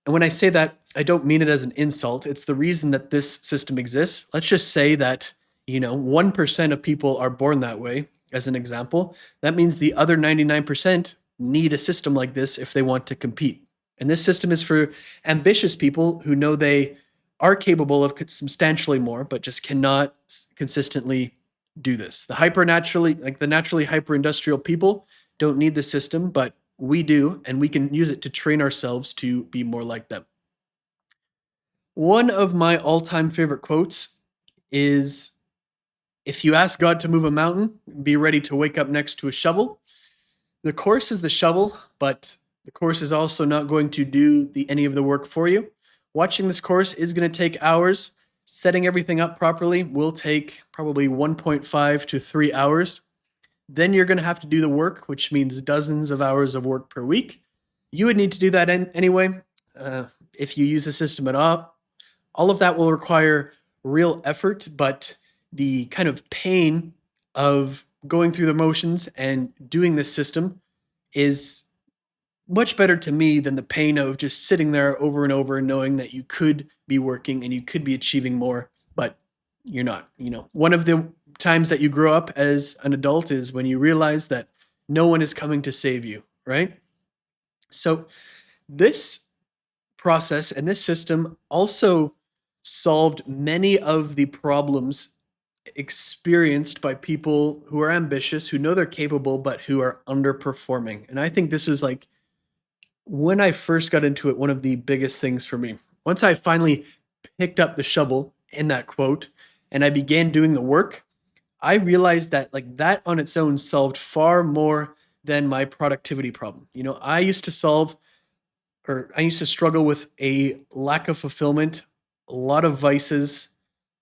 and when I say that, I don't mean it as an insult. It's the reason that this system exists. Let's just say that, 1% of people are born that way, as an example. That means the other 99% need a system like this if they want to compete. And this system is for ambitious people who know they are capable of substantially more, but just cannot consistently do this. The naturally hyper industrial people don't need the system, but we do, and we can use it to train ourselves to be more like them. One of my all-time favorite quotes is, if you ask God to move a mountain, be ready to wake up next to a shovel. The course is the shovel, but the course is also not going to do any of the work for you. Watching this course is going to take hours. Setting everything up properly will take probably 1.5 to 3 hours. Then you're going to have to do the work, which means dozens of hours of work per week. You would need to do that anyway. If you use the system at all of that will require real effort, but the kind of pain of going through the motions and doing this system is much better to me than the pain of just sitting there over and over knowing that you could be working and you could be achieving more, but you're not. One of the times that you grow up as an adult is when you realize that no one is coming to save you, right? So this process and this system also solved many of the problems experienced by people who are ambitious, who know they're capable, but who are underperforming. And I think this is like, when I first got into it, one of the biggest things for me. Once I finally picked up the shovel in that quote and I began doing the work, I realized that like that on its own solved far more than my productivity problem. I used to struggle with a lack of fulfillment, a lot of vices,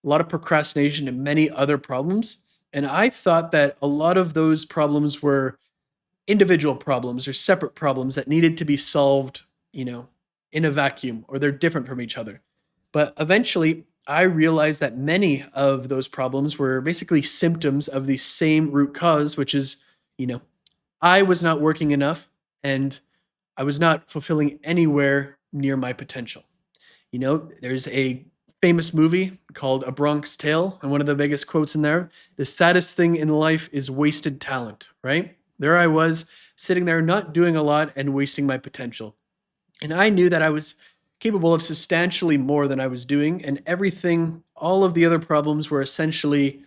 a lot of procrastination, and many other problems. And I thought that a lot of those problems were individual problems or separate problems that needed to be solved, in a vacuum, or they're different from each other. But eventually, I realized that many of those problems were basically symptoms of the same root cause, which is, you know, I was not working enough and I was not fulfilling anywhere near my potential. There's a famous movie called A Bronx Tale, and one of the biggest quotes in there, the saddest thing in life is wasted talent, right? There I was sitting there not doing a lot and wasting my potential. And I knew that I was capable of substantially more than I was doing, and everything, all of the other problems were essentially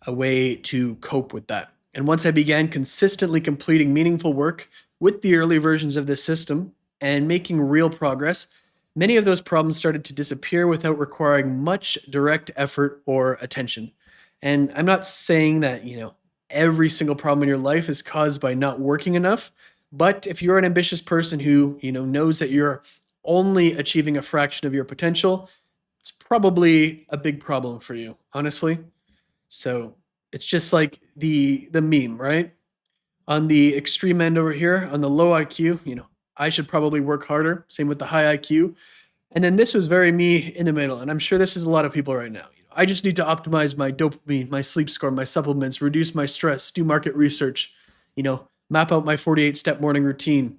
a way to cope with that. And once I began consistently completing meaningful work with the early versions of this system and making real progress, many of those problems started to disappear without requiring much direct effort or attention. And I'm not saying that, every single problem in your life is caused by not working enough. But if you're an ambitious person who, knows that you're only achieving a fraction of your potential, it's probably a big problem for you, honestly. So it's just like the meme, right? On the extreme end over here, on the low IQ, I should probably work harder. Same with the high IQ. And then this was very me in the middle. And I'm sure this is a lot of people right now. I just need to optimize my dopamine, my sleep score, my supplements, reduce my stress, do market research, map out my 48-step morning routine.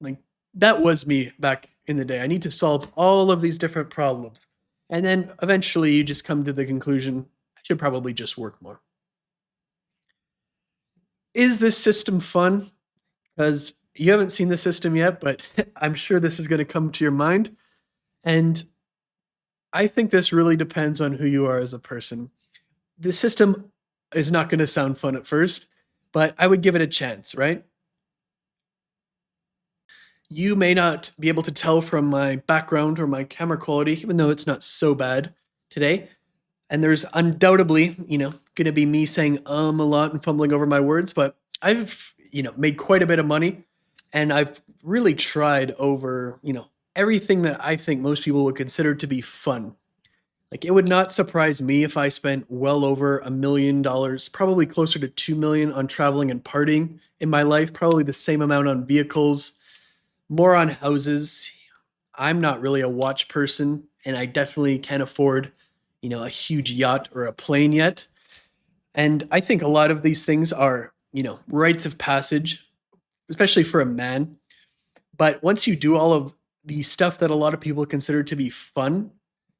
Like that was me back in the day. I need to solve all of these different problems. And then eventually you just come to the conclusion, I should probably just work more. Is this system fun? Because you haven't seen the system yet, but I'm sure this is going to come to your mind. And I think this really depends on who you are as a person. The system is not going to sound fun at first, but I would give it a chance, right? You may not be able to tell from my background or my camera quality, even though it's not so bad today. And there's undoubtedly, going to be me saying a lot and fumbling over my words, but I've, made quite a bit of money and I've really tried over, everything that I think most people would consider to be fun. Like it would not surprise me if I spent well over $1 million, probably closer to 2 million on traveling and partying in my life, probably the same amount on vehicles, more on houses. I'm not really a watch person and I definitely can't afford, a huge yacht or a plane yet. And I think a lot of these things are, rites of passage, especially for a man. But once you do all of the stuff that a lot of people consider to be fun,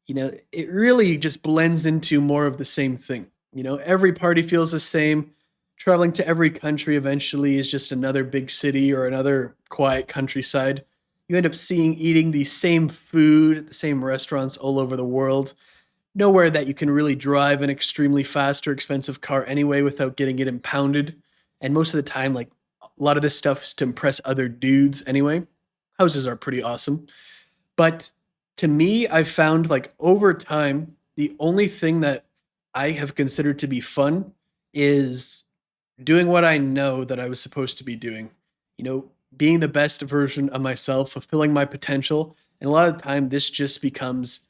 it really just blends into more of the same thing. Every party feels the same. Traveling to every country eventually is just another big city or another quiet countryside. You end up eating the same food at the same restaurants all over the world. Nowhere that you can really drive an extremely fast or expensive car anyway without getting it impounded. And most of the time, like a lot of this stuff is to impress other dudes anyway. Houses are pretty awesome. But to me, I've found like over time, the only thing that I have considered to be fun is doing what I know that I was supposed to be doing. Being the best version of myself, fulfilling my potential. And a lot of the time, this just becomes,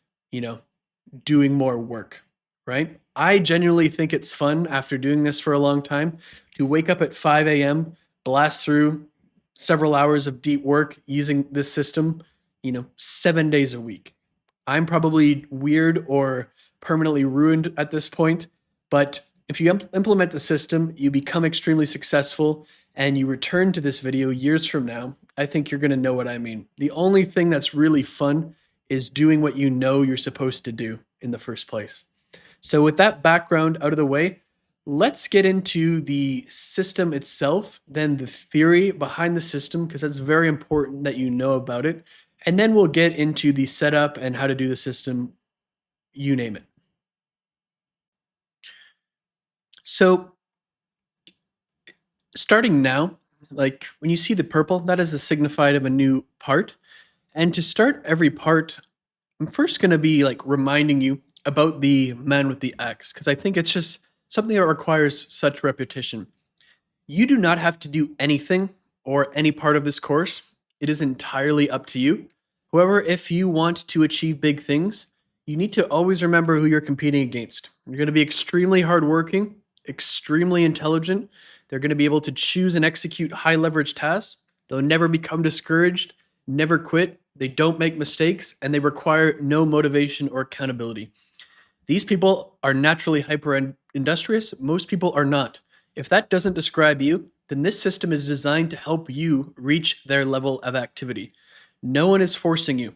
doing more work, right? I genuinely think it's fun after doing this for a long time to wake up at 5 a.m., blast through several hours of deep work using this system, 7 days a week. I'm probably weird or permanently ruined at this point, but if you implement the system, you become extremely successful and you return to this video years from now, I think you're going to know what I mean. The only thing that's really fun is doing what you know you're supposed to do in the first place. So with that background out of the way, let's get into the system itself, then the theory behind the system, because that's very important that you know about it. And then we'll get into the setup and how to do the system, you name it. So starting now, like when you see the purple, that is the signified of a new part. And to start every part, I'm first going to be like reminding you about the man with the axe, because I think it's just something that requires such repetition. You do not have to do anything or any part of this course. It is entirely up to you. However, if you want to achieve big things, you need to always remember who you're competing against. You're going to be extremely hardworking, extremely intelligent. They're going to be able to choose and execute high leverage tasks. They'll never become discouraged, never quit, they don't make mistakes, and they require no motivation or accountability. These people are naturally hyper industrious. Most people are not. If that doesn't describe you, then this system is designed to help you reach their level of activity. No one is forcing you.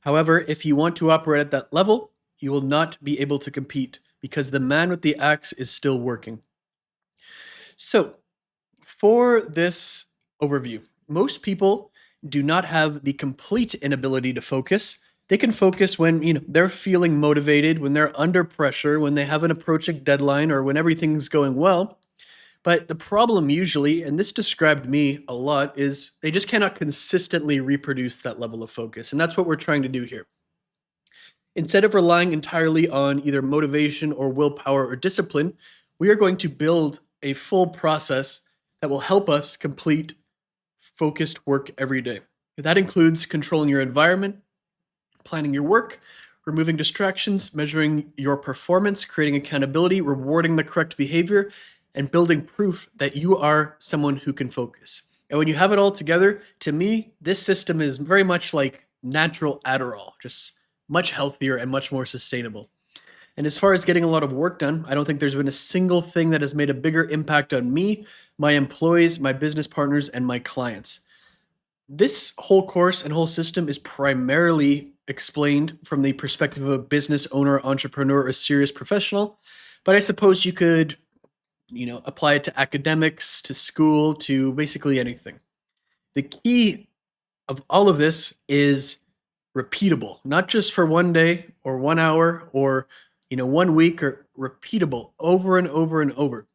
However, if you want to operate at that level, you will not be able to compete because the man with the axe is still working. So, for this overview, most people do not have the complete inability to focus. They can focus when, they're feeling motivated, when they're under pressure, when they have an approaching deadline, or when everything's going well. But the problem usually, and this described me a lot, is they just cannot consistently reproduce that level of focus. And that's what we're trying to do here. Instead of relying entirely on either motivation or willpower or discipline, we are going to build a full process that will help us complete focused work every day. That includes controlling your environment, planning your work, removing distractions, measuring your performance, creating accountability, rewarding the correct behavior, and building proof that you are someone who can focus. And when you have it all together, to me, this system is very much like natural Adderall, just much healthier and much more sustainable. And as far as getting a lot of work done, I don't think there's been a single thing that has made a bigger impact on me, my employees, my business partners, and my clients. This whole course and whole system is primarily explained from the perspective of a business owner, entrepreneur, or serious professional. But I suppose you could, apply it to academics, to school, to basically anything. The key of all of this is repeatable, not just for one day or 1 hour or 1 week, or repeatable over and over and over.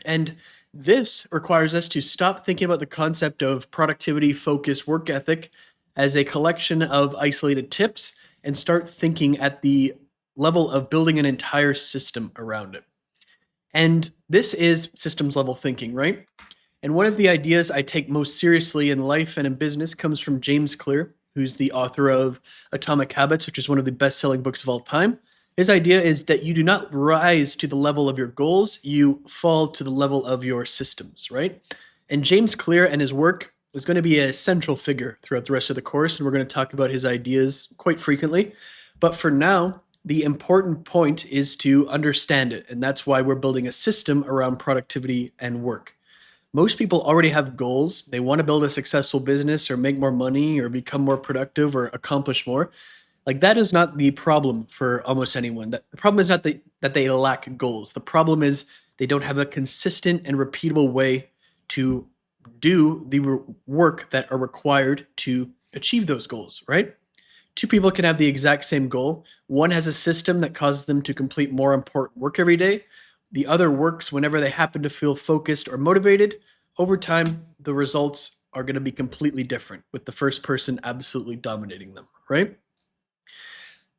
And this requires us to stop thinking about the concept of productivity, focus, work ethic as a collection of isolated tips and start thinking at the level of building an entire system around it. And this is systems level thinking, right? And one of the ideas I take most seriously in life and in business comes from James Clear, who's the author of Atomic Habits, which is one of the best-selling books of all time. His idea is that you do not rise to the level of your goals, you fall to the level of your systems, right? And James Clear and his work is going to be a central figure throughout the rest of the course, and we're going to talk about his ideas quite frequently. But for now, the important point is to understand it, and that's why we're building a system around productivity and work. Most people already have goals. They want to build a successful business or make more money or become more productive or accomplish more. Like, that is not the problem for almost anyone. The problem is not that they lack goals. The problem is they don't have a consistent and repeatable way to do the work that are required to achieve those goals, right? Two people can have the exact same goal. One has a system that causes them to complete more important work every day. The other works whenever they happen to feel focused or motivated. Over time, the results are going to be completely different, with the first person absolutely dominating them, right?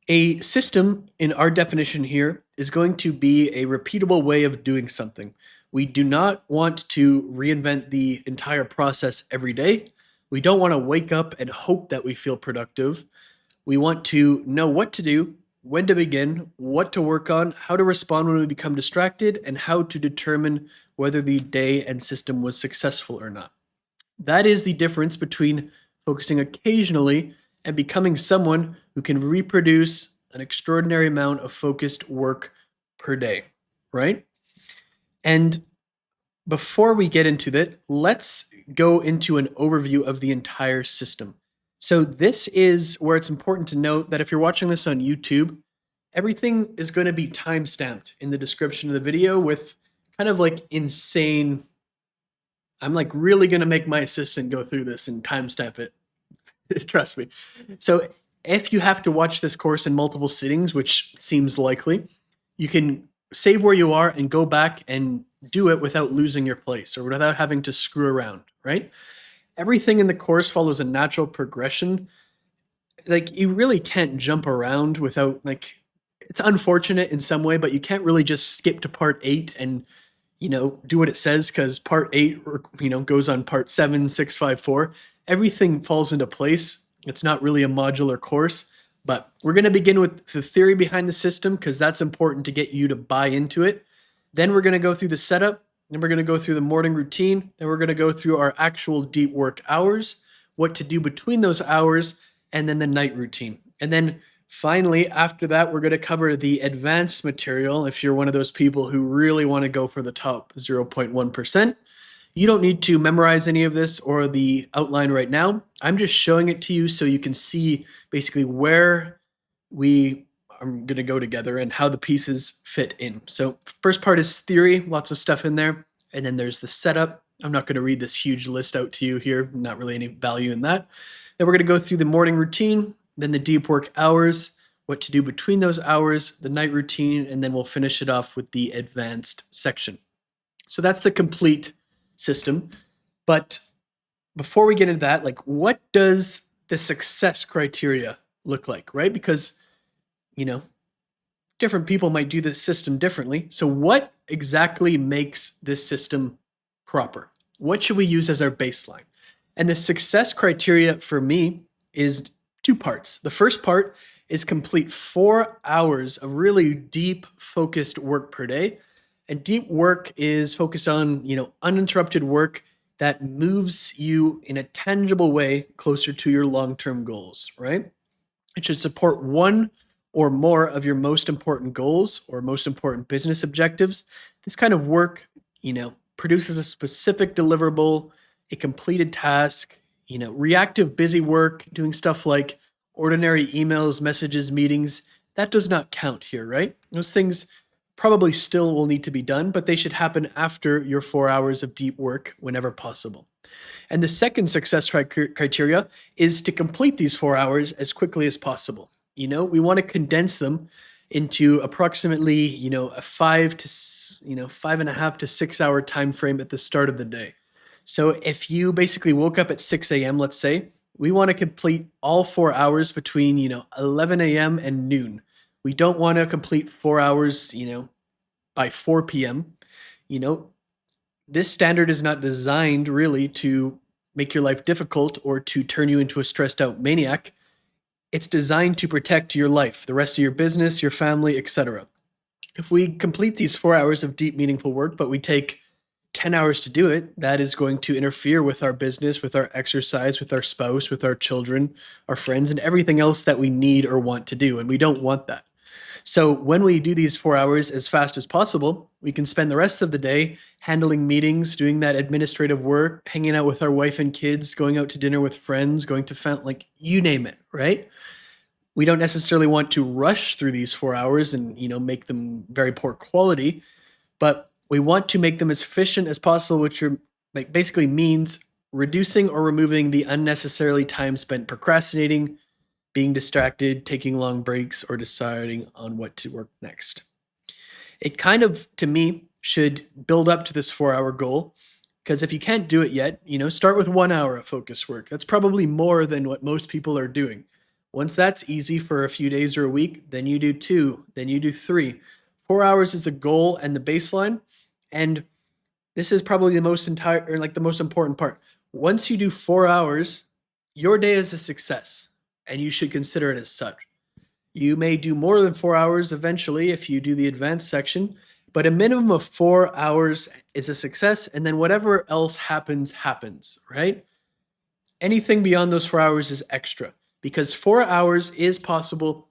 A system, in our definition here, is going to be a repeatable way of doing something. We do not want to reinvent the entire process every day. We don't want to wake up and hope that we feel productive. We want to know what to do, when to begin, what to work on, how to respond when we become distracted, and how to determine whether the day and system was successful or not. That is the difference between focusing occasionally and becoming someone who can reproduce an extraordinary amount of focused work per day, right? And before we get into that, let's go into an overview of the entire system. So this is where it's important to note that if you're watching this on YouTube, everything is going to be timestamped in the description of the video with kind of like insane. I'm like really going to make my assistant go through this and timestamp it. Trust me. So if you have to watch this course in multiple sittings, which seems likely, you can save where you are and go back and do it without losing your place or without having to screw around, right? Everything in the course follows a natural progression. Like, you really can't jump around without, like, it's unfortunate in some way, but you can't really just skip to part 8 and do what it says, because part 8 goes on part 7, 6, 5, 4. Everything falls into place. It's not really a modular course, but we're going to begin with the theory behind the system because that's important to get you to buy into it. Then we're going to go through the setup. Then we're going to go through the morning routine. Then we're going to go through our actual deep work hours, what to do between those hours, and then the night routine. And then finally, after that, we're going to cover the advanced material. If you're one of those people who really want to go for the top 0.1%, you don't need to memorize any of this or the outline right now. I'm just showing it to you so you can see basically where we are going to go together and how the pieces fit in. So first part is theory, lots of stuff in there. And then there's the setup. I'm not going to read this huge list out to you here. Not really any value in that. Then we're going to go through the morning routine, then the deep work hours, what to do between those hours, the night routine, and then we'll finish it off with the advanced section. So that's the complete system. But before we get into that, like, what does the success criteria look like, right? Because, different people might do this system differently. So what exactly makes this system proper? What should we use as our baseline? And the success criteria for me is two parts. The first part is complete 4 hours of really deep, focused work per day. And deep work is focused on, uninterrupted work that moves you in a tangible way closer to your long-term goals, right? It should support one or more of your most important goals or most important business objectives. This kind of work, produces a specific deliverable, a completed task, reactive busy work, doing stuff like ordinary emails, messages, meetings. That does not count here, right? Those things probably still will need to be done, but they should happen after your 4 hours of deep work whenever possible. And the second success criteria is to complete these 4 hours as quickly as possible. We want to condense them into approximately, a 5.5 to 6 hour time frame at the start of the day. So if you basically woke up at 6 a.m., let's say, we want to complete all 4 hours between, 11 a.m. and noon. We don't want to complete 4 hours, by 4 p.m. This standard is not designed really to make your life difficult or to turn you into a stressed out maniac. It's designed to protect your life, the rest of your business, your family, etc. If we complete these 4 hours of deep, meaningful work, but we take 10 hours to do it, that is going to interfere with our business, with our exercise, with our spouse, with our children, our friends, and everything else that we need or want to do. And we don't want that. So when we do these 4 hours as fast as possible, we can spend the rest of the day handling meetings, doing that administrative work, hanging out with our wife and kids, going out to dinner with friends, going to like you name it, right? We don't necessarily want to rush through these 4 hours and, make them very poor quality, but we want to make them as efficient as possible, which basically means reducing or removing the unnecessarily time spent procrastinating, being distracted, taking long breaks, or deciding on what to work next. It kind of, to me, should build up to this 4 hour goal, because if you can't do it yet, start with 1 hour of focus work. That's probably more than what most people are doing. Once that's easy for a few days or a week, then you do 2, then you do 3. 4 hours is the goal and the baseline. And this is probably the most important part. Once you do 4 hours, your day is a success, and you should consider it as such. You may do more than 4 hours eventually if you do the advanced section, but a minimum of 4 hours is a success, and then whatever else happens, right? Anything beyond those 4 hours is extra, because 4 hours is possible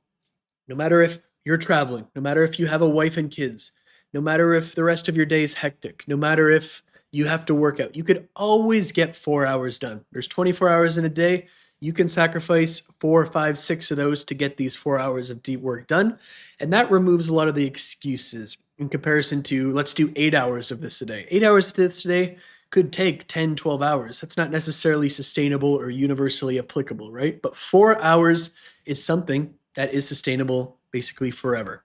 no matter if you're traveling, no matter if you have a wife and kids, no matter if the rest of your day is hectic, no matter if you have to work out. You could always get 4 hours done. There's 24 hours in a day. You can sacrifice 4, 5, 6 of those to get these 4 hours of deep work done. And that removes a lot of the excuses in comparison to, let's do 8 hours of this a day. 8 hours of this a day could take 10, 12 hours. That's not necessarily sustainable or universally applicable, right? But 4 hours is something that is sustainable basically forever.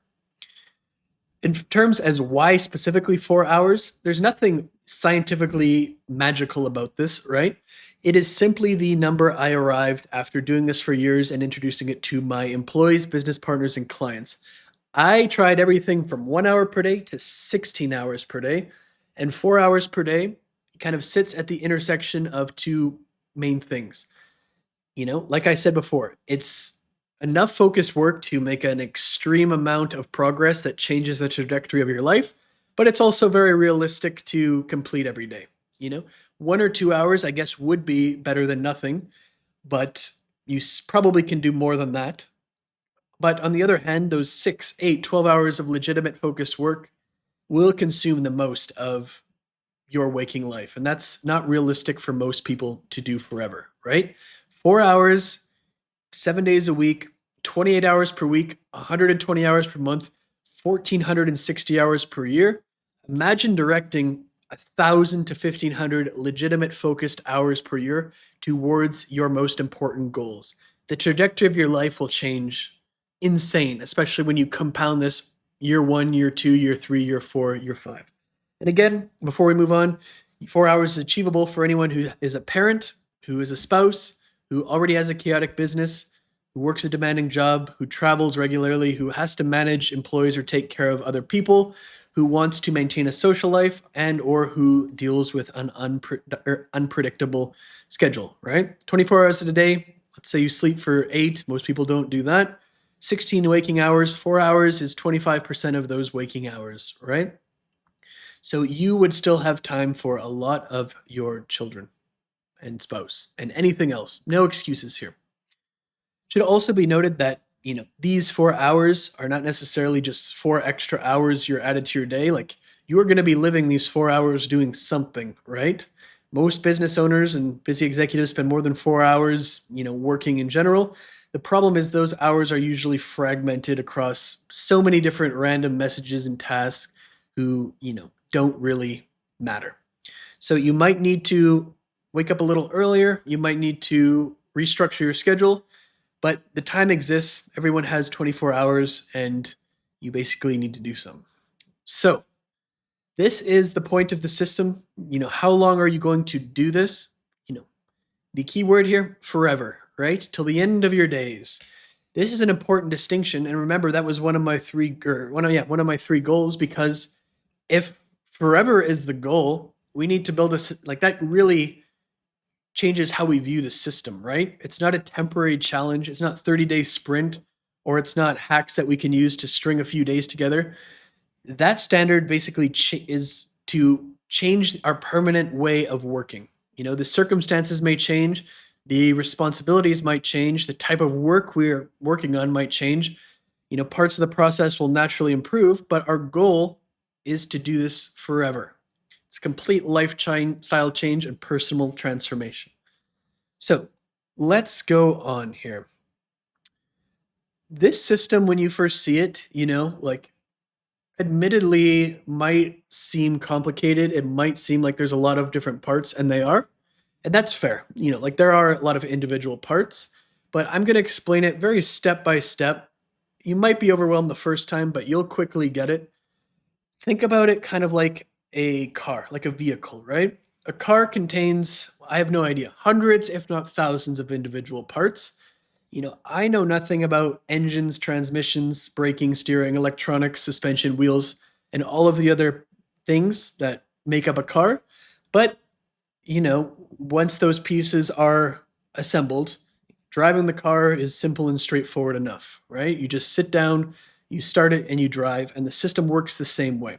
In terms as why specifically 4 hours, there's nothing scientifically magical about this, right? It is simply the number I arrived after doing this for years and introducing it to my employees, business partners, and clients. I tried everything from 1 hour per day to 16 hours per day, and 4 hours per day kind of sits at the intersection of two main things. Like I said before, it's enough focused work to make an extreme amount of progress that changes the trajectory of your life, but it's also very realistic to complete every day. 1 or 2 hours, I guess, would be better than nothing, but You probably can do more than that. But on the other hand, those 6, 8, 12 hours of legitimate focused work will consume the most of your waking life. And that's not realistic for most people to do forever, right? 4 hours, 7 days a week, 28 hours per week, 120 hours per month, 1,460 hours per year. Imagine directing 1,000 to 1,500 legitimate focused hours per year towards your most important goals. The trajectory of your life will change insane, especially when you compound this year 1, year 2, year 3, year 4, year 5. And again, before we move on, 4 hours is achievable for anyone who is a parent, who is a spouse, who already has a chaotic business, who works a demanding job, who travels regularly, who has to manage employees or take care of other people, who wants to maintain a social life, and or who deals with an unpredictable schedule, right? 24 hours a day, let's say you sleep for 8, most people don't do that. 16 waking hours, 4 hours is 25% of those waking hours, right? So you would still have time for a lot of your children and spouse and anything else. No excuses here. Should also be noted that, these 4 hours are not necessarily just 4 extra hours you're added to your day. Like, you are going to be living these 4 hours doing something, right? Most business owners and busy executives spend more than 4 hours, working in general. The problem is those hours are usually fragmented across so many different random messages and tasks who, don't really matter. So you might need to wake up a little earlier. You might need to restructure your schedule, but the time exists. Everyone has 24 hours and you basically need to do something. So this is the point of the system. How long are you going to do this? The key word here, forever, right? Till the end of your days. This is an important distinction. And remember, that was one of my three goals, because if forever is the goal, we need to build that really changes how we view the system, right? It's not a temporary challenge. It's not 30-day sprint, or it's not hacks that we can use to string a few days together. That standard basically is to change our permanent way of working. The circumstances may change, the responsibilities might change, the type of work we're working on might change. Parts of the process will naturally improve, but our goal is to do this forever. It's complete lifestyle change and personal transformation. So let's go on here. This system, when you first see it, admittedly might seem complicated. It might seem like there's a lot of different parts, and they are. And that's fair. There are a lot of individual parts, but I'm going to explain it very step by step. You might be overwhelmed the first time, but you'll quickly get it. Think about it kind of like a car, like a vehicle, right? A car contains, I have no idea, hundreds, if not thousands of individual parts. I know nothing about engines, transmissions, braking, steering, electronics, suspension, wheels, and all of the other things that make up a car. But, once those pieces are assembled, driving the car is simple and straightforward enough, right? You just sit down, you start it, and you drive, and the system works the same way.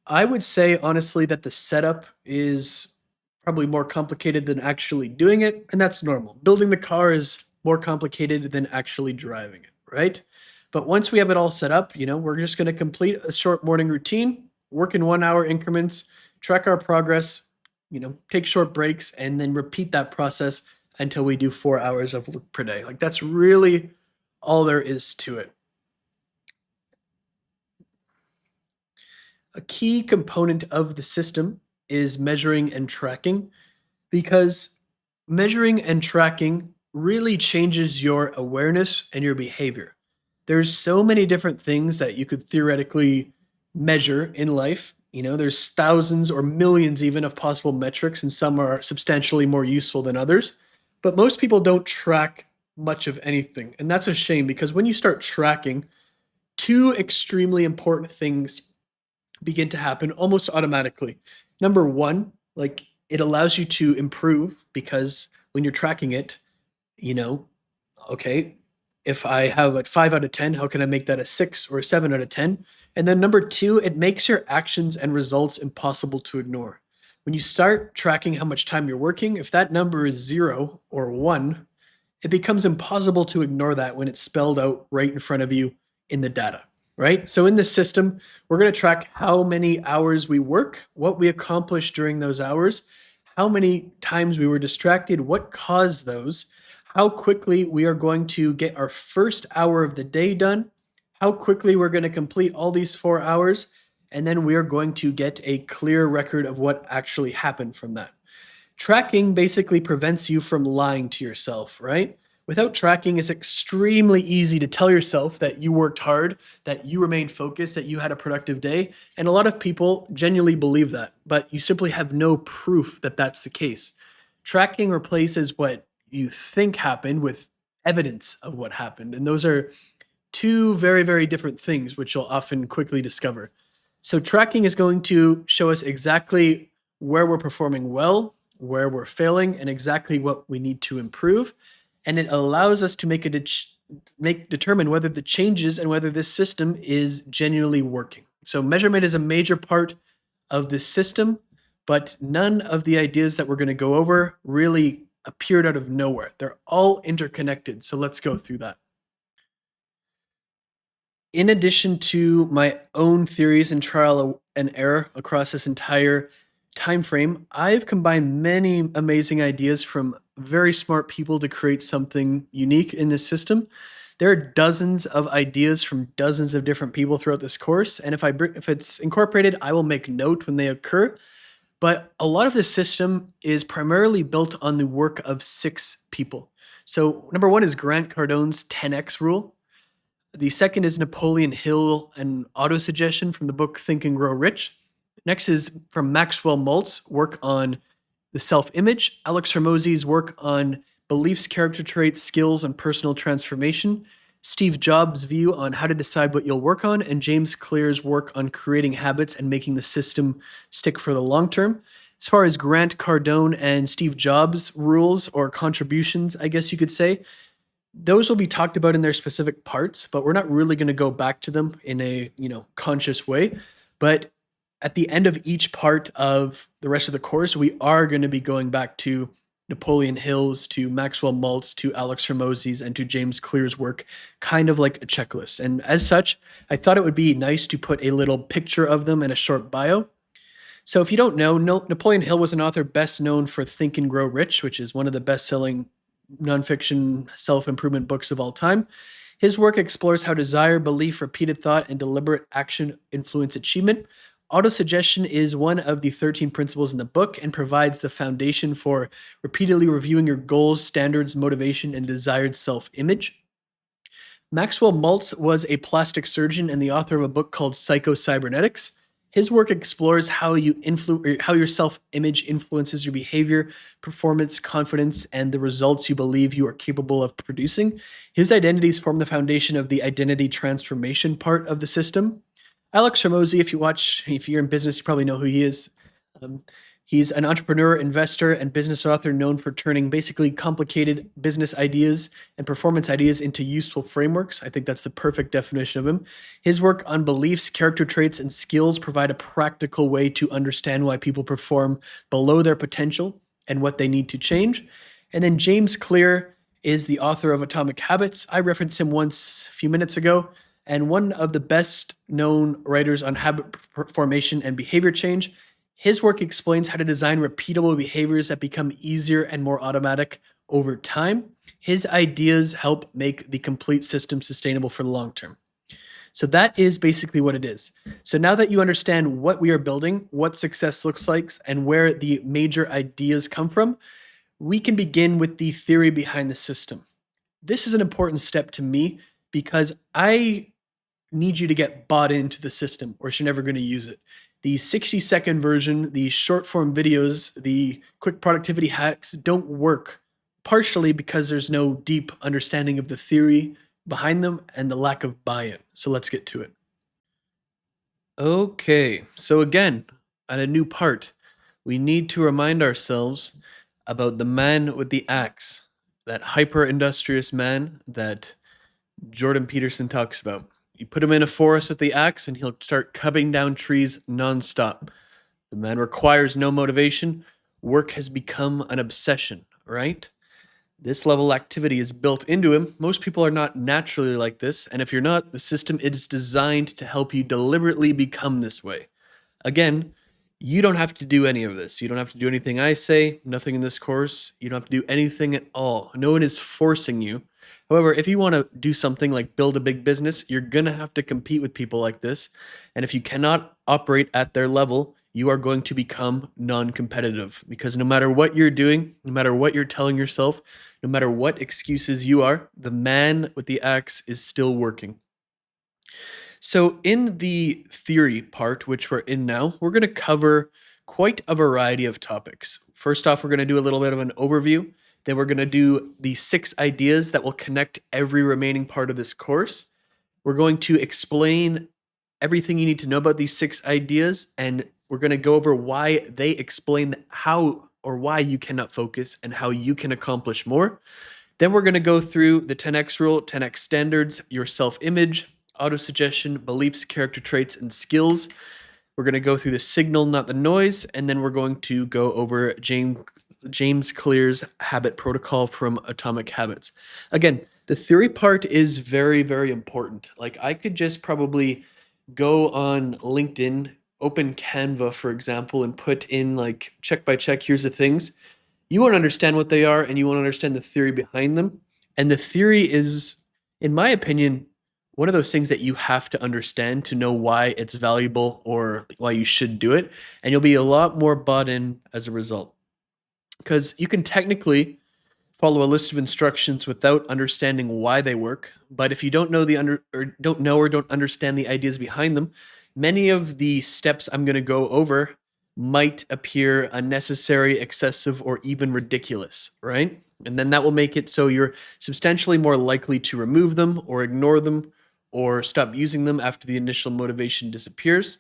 I would say, honestly, that the setup is probably more complicated than actually doing it, and that's normal. Building the car is more complicated than actually driving it, right? But once we have it all set up, we're just going to complete a short morning routine, work in 1 hour increments, track our progress, take short breaks, and then repeat that process until we do 4 hours of work per day. That's really all there is to it. A key component of the system is measuring and tracking, because measuring and tracking really changes your awareness and your behavior. There's so many different things that you could theoretically measure in life. There's thousands or millions even of possible metrics, and some are substantially more useful than others. But most people don't track much of anything. And that's a shame, because when you start tracking, two extremely important things begin to happen almost automatically. Number one, it allows you to improve, because when you're tracking it, okay, if I have a 5 out of 10, how can I make that a 6 or a 7 out of 10? And then number two, it makes your actions and results impossible to ignore. When you start tracking how much time you're working, if that number is 0 or 1, it becomes impossible to ignore that when it's spelled out right in front of you in the data, right? So in this system, we're going to track how many hours we work, what we accomplished during those hours, how many times we were distracted, what caused those, how quickly we are going to get our first hour of the day done, how quickly we're going to complete all these 4 hours, and then we are going to get a clear record of what actually happened from that. Tracking basically prevents you from lying to yourself, right? Without tracking, it's extremely easy to tell yourself that you worked hard, that you remained focused, that you had a productive day. And a lot of people genuinely believe that, but you simply have no proof that that's the case. Tracking replaces what you think happened with evidence of what happened. And those are two very, very different things, which you'll often quickly discover. So, tracking is going to show us exactly where we're performing well, where we're failing, and exactly what we need to improve. And it allows us to determine whether the changes and whether this system is genuinely working. So, measurement is a major part of this system, but none of the ideas that we're going to go over really appeared out of nowhere. They're all interconnected. So, let's go through that. In addition to my own theories and trial and error across this entire time frame, I've combined many amazing ideas from very smart people to create something unique in this system. There are dozens of ideas from dozens of different people throughout this course, and if it's incorporated, I will make note when they occur. But a lot of this system is primarily built on the work of 6 people. So number 1 is Grant Cardone's 10x rule. The second is Napoleon Hill and Autosuggestion from the book Think and Grow Rich. Next is from Maxwell Maltz's work on the self-image, Alex Hormozi's work on beliefs, character traits, skills, and personal transformation, Steve Jobs' view on how to decide what you'll work on, and James Clear's work on creating habits and making the system stick for the long term. As far as Grant Cardone and Steve Jobs' rules or contributions, I guess you could say, those will be talked about in their specific parts, but we're not really going to go back to them in a, conscious way. But at the end of each part of the rest of the course, we are going to be going back to Napoleon Hill's, to Maxwell Maltz, to Alex Hormozi's, and to James Clear's work, kind of like a checklist. And as such, I thought it would be nice to put a little picture of them and a short bio. So if you don't know, Napoleon Hill was an author best known for Think and Grow Rich, which is one of the best-selling nonfiction self-improvement books of all time. His work explores how desire, belief, repeated thought, and deliberate action influence achievement. Autosuggestion is one of the 13 principles in the book and provides the foundation for repeatedly reviewing your goals, standards, motivation, and desired self-image. Maxwell Maltz was a plastic surgeon and the author of a book called Psycho-Cybernetics. His work explores how your self-image influences your behavior, performance, confidence, and the results you believe you are capable of producing. His identities form the foundation of the identity transformation part of the system. Alex Hormozi, if you're in business, you probably know who he is. He's an entrepreneur, investor, and business author known for turning basically complicated business ideas and performance ideas into useful frameworks. I think that's the perfect definition of him. His work on beliefs, character traits, and skills provide a practical way to understand why people perform below their potential and what they need to change. And then James Clear is the author of Atomic Habits. I referenced him once a few minutes ago, and one of the best known writers on habit formation and behavior change. His work explains how to design repeatable behaviors that become easier and more automatic over time. His ideas help make the complete system sustainable for the long term. So that is basically what it is. So now that you understand what we are building, what success looks like, and where the major ideas come from, we can begin with the theory behind the system. This is an important step to me because I need you to get bought into the system or you're never going to use it. The 60-second version, the short form videos, the quick productivity hacks don't work, partially because there's no deep understanding of the theory behind them and the lack of buy-in. So let's get to it. Okay, so again, at a new part, we need to remind ourselves about the man with the axe, that hyper-industrious man that Jordan Peterson talks about. You put him in a forest with the axe and he'll start cutting down trees nonstop. The man requires no motivation. Work has become an obsession, right? This level activity is built into him. Most people are not naturally like this, and if you're not, the system is designed to help you deliberately become this way. Again, you don't have to do any of this. You don't have to do anything I say, nothing in this course. You don't have to do anything at all. No one is forcing you. However, if you want to do something like build a big business, you're going to have to compete with people like this. And if you cannot operate at their level, you are going to become non competitive because no matter what you're doing, no matter what you're telling yourself, no matter what excuses you are, the man with the axe is still working. So, in the theory part, which we're in now, we're going to cover quite a variety of topics. First off, we're going to do a little bit of an overview. Then, we're going to do the 6 ideas that will connect every remaining part of this course. We're going to explain everything you need to know about these 6 ideas, and we're going to go over why they explain how or why you cannot focus and how you can accomplish more. Then we're going to go through the 10x rule, 10x standards, your self-image, autosuggestion, beliefs, character traits, and skills. We're going to go through the signal, not the noise, and then we're going to go over James Clear's habit protocol from Atomic Habits. Again, the theory part is very, very important. Like I could just probably go on LinkedIn, open Canva, for example, and put in like check by check, here's the things. You won't understand what they are and you won't understand the theory behind them. And the theory is, in my opinion, one of those things that you have to understand to know why it's valuable or why you should do it. And you'll be a lot more bought in as a result. Because you can technically follow a list of instructions without understanding why they work. But if you don't know or don't understand the ideas behind them, many of the steps I'm going to go over might appear unnecessary, excessive, or even ridiculous, right? And then that will make it so you're substantially more likely to remove them or ignore them or stop using them after the initial motivation disappears.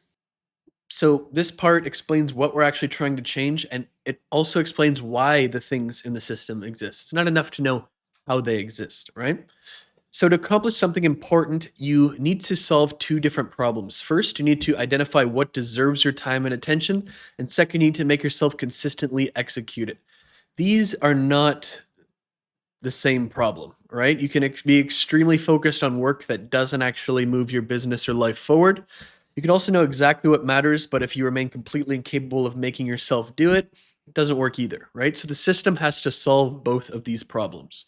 So this part explains what we're actually trying to change, and it also explains why the things in the system exist. It's not enough to know how they exist, right? So to accomplish something important, you need to solve 2 different problems. First, you need to identify what deserves your time and attention, and second, you need to make yourself consistently execute it. These are not the same problem, right? You can be extremely focused on work that doesn't actually move your business or life forward. You can also know exactly what matters, but if you remain completely incapable of making yourself do it, it doesn't work either, right? So the system has to solve both of these problems.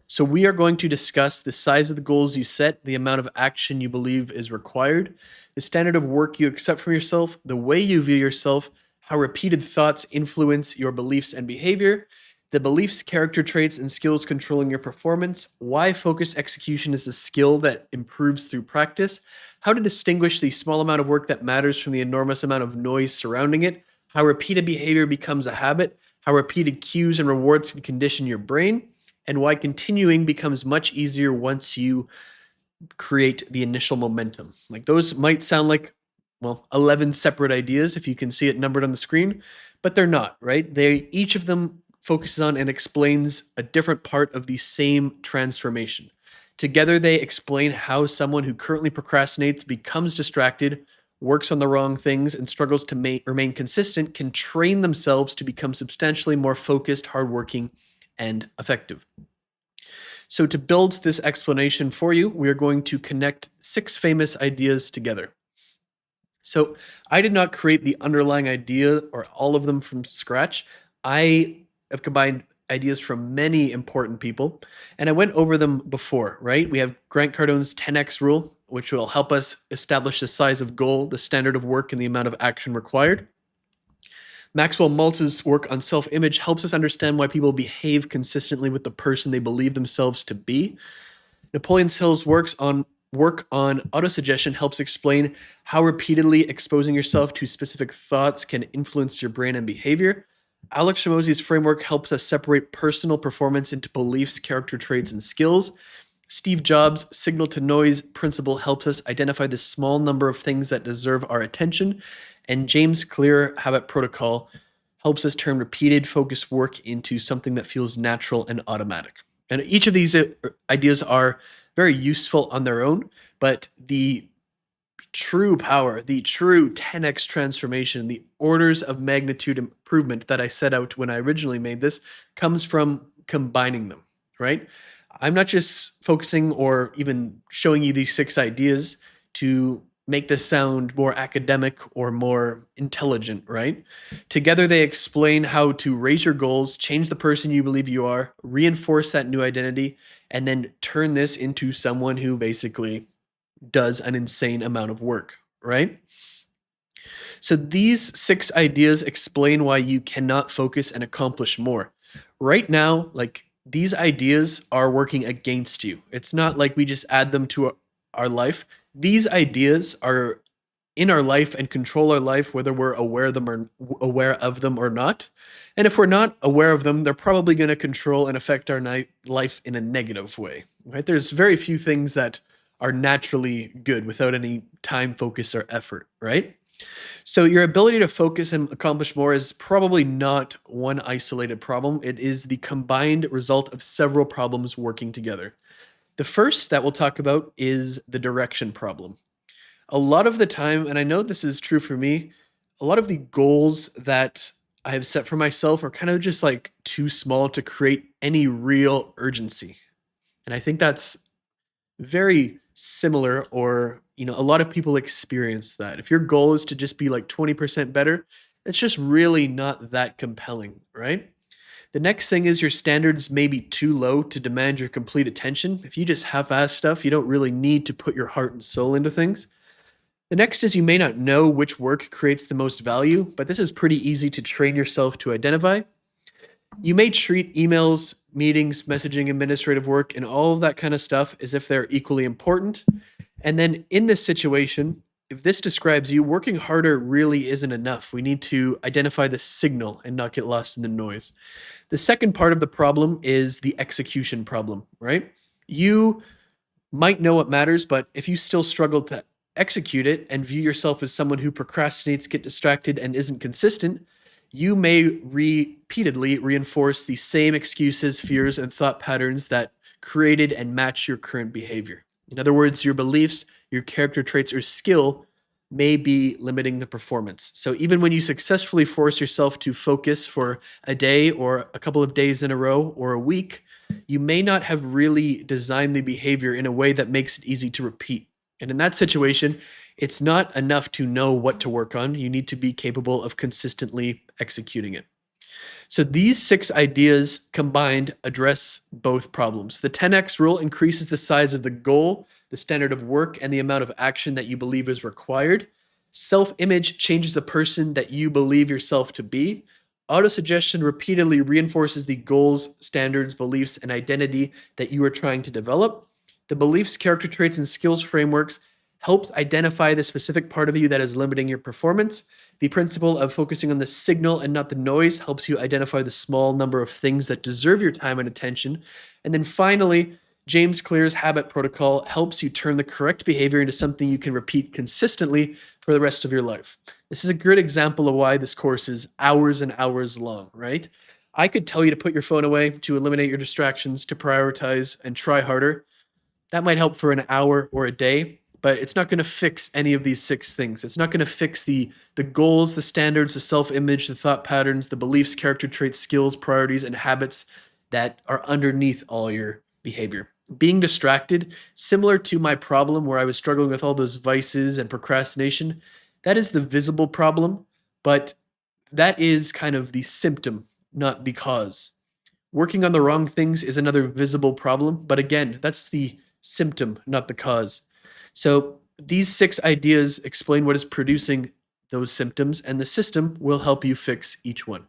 So we are going to discuss the size of the goals you set, the amount of action you believe is required, the standard of work you accept from yourself, the way you view yourself, how repeated thoughts influence your beliefs and behavior, the beliefs, character traits, and skills controlling your performance, why focused execution is a skill that improves through practice, how to distinguish the small amount of work that matters from the enormous amount of noise surrounding it, how repeated behavior becomes a habit, how repeated cues and rewards can condition your brain, and why continuing becomes much easier once you create the initial momentum. Like those might sound like, well, 11 separate ideas if you can see it numbered on the screen, but they're not, right? Each of them focuses on and explains a different part of the same transformation. Together, they explain how someone who currently procrastinates, becomes distracted, works on the wrong things, and struggles to remain consistent can train themselves to become substantially more focused, hardworking, and effective. So, to build this explanation for you, we are going to connect 6 famous ideas together. So, I did not create the underlying idea or all of them from scratch. I have combined ideas from many important people, and I went over them before, right? We have Grant Cardone's 10x rule, which will help us establish the size of goal, the standard of work, and the amount of action required. Maxwell Maltz's work on self-image helps us understand why people behave consistently with the person they believe themselves to be. Napoleon Hill's work on autosuggestion helps explain how repeatedly exposing yourself to specific thoughts can influence your brain and behavior. Alex Hormozi's framework helps us separate personal performance into beliefs, character traits, and skills. Steve Jobs' signal to noise principle helps us identify the small number of things that deserve our attention. And James Clear habit protocol helps us turn repeated, focused work into something that feels natural and automatic. And each of these ideas are very useful on their own, but the true power, the true 10x transformation, the orders of magnitude improvement that I set out when I originally made this comes from combining them. right? I'm not just focusing or even showing you these 6 ideas to make this sound more academic or more intelligent, right? Together, they explain how to raise your goals, change the person you believe you are, reinforce that new identity, and then turn this into someone who basically does an insane amount of work, right? So these 6 ideas explain why you cannot focus and accomplish more. Right now, like these ideas are working against you. It's not like we just add them to our life. These ideas are in our life and control our life whether we're aware of them or not. And if we're not aware of them, they're probably going to control and affect our life in a negative way, right? There's very few things that are naturally good without any time, focus, or effort, right? So your ability to focus and accomplish more is probably not one isolated problem. It is the combined result of several problems working together. The first that we'll talk about is the direction problem. A lot of the time, and I know this is true for me, a lot of the goals that I have set for myself are kind of just like too small to create any real urgency. And I think that's very similar, or a lot of people experience that. If your goal is to just be like 20% better, it's just really not that compelling, right? The next thing is your standards may be too low to demand your complete attention. If you just half-ass stuff, you don't really need to put your heart and soul into things. The next is you may not know which work creates the most value, but this is pretty easy to train yourself to identify. You may treat emails, meetings, messaging, administrative work, and all of that kind of stuff as if they're equally important. And then in this situation, if this describes you, working harder really isn't enough. We need to identify the signal and not get lost in the noise. The second part of the problem is the execution problem, right? You might know what matters, but if you still struggle to execute it and view yourself as someone who procrastinates, get distracted, and isn't consistent, you may repeatedly reinforce the same excuses, fears, and thought patterns that created and match your current behavior. In other words, your beliefs, your character traits, or skill may be limiting the performance. So even when you successfully force yourself to focus for a day or a couple of days in a row or a week, you may not have really designed the behavior in a way that makes it easy to repeat. And in that situation, it's not enough to know what to work on. You need to be capable of consistently executing it. So these 6 ideas combined address both problems. The 10x rule increases the size of the goal, the standard of work, and the amount of action that you believe is required. Self-image changes the person that you believe yourself to be. Autosuggestion repeatedly reinforces the goals, standards, beliefs, and identity that you are trying to develop. The beliefs, character traits, and skills frameworks helps identify the specific part of you that is limiting your performance. The principle of focusing on the signal and not the noise helps you identify the small number of things that deserve your time and attention. And then finally, James Clear's habit protocol helps you turn the correct behavior into something you can repeat consistently for the rest of your life. This is a good example of why this course is hours and hours long, right? I could tell you to put your phone away, to eliminate your distractions, to prioritize and try harder. That might help for an hour or a day, but it's not going to fix any of these 6 things. It's not going to fix the goals, the standards, the self-image, the thought patterns, the beliefs, character traits, skills, priorities, and habits that are underneath all your behavior. Being distracted, similar to my problem where I was struggling with all those vices and procrastination, that is the visible problem, but that is kind of the symptom, not the cause. Working on the wrong things is another visible problem, but again, that's the symptom, not the cause. So these 6 ideas explain what is producing those symptoms, and the system will help you fix each one.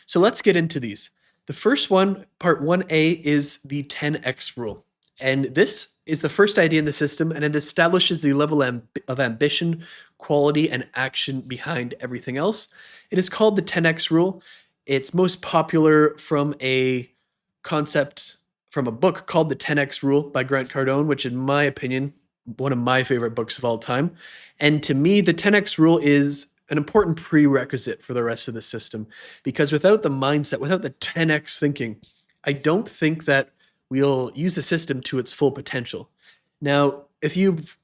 So let's get into these. The first one, part 1A, is the 10x rule. And this is the first idea in the system, and it establishes the level of ambition, quality, and action behind everything else. It is called the 10x rule. It's most popular from a concept from a book called The 10x Rule by Grant Cardone, which in my opinion, one of my favorite books of all time. And to me, the 10x rule is an important prerequisite for the rest of the system, because without the mindset, without the 10x thinking, I don't think that we'll use the system to its full potential. Now, if you've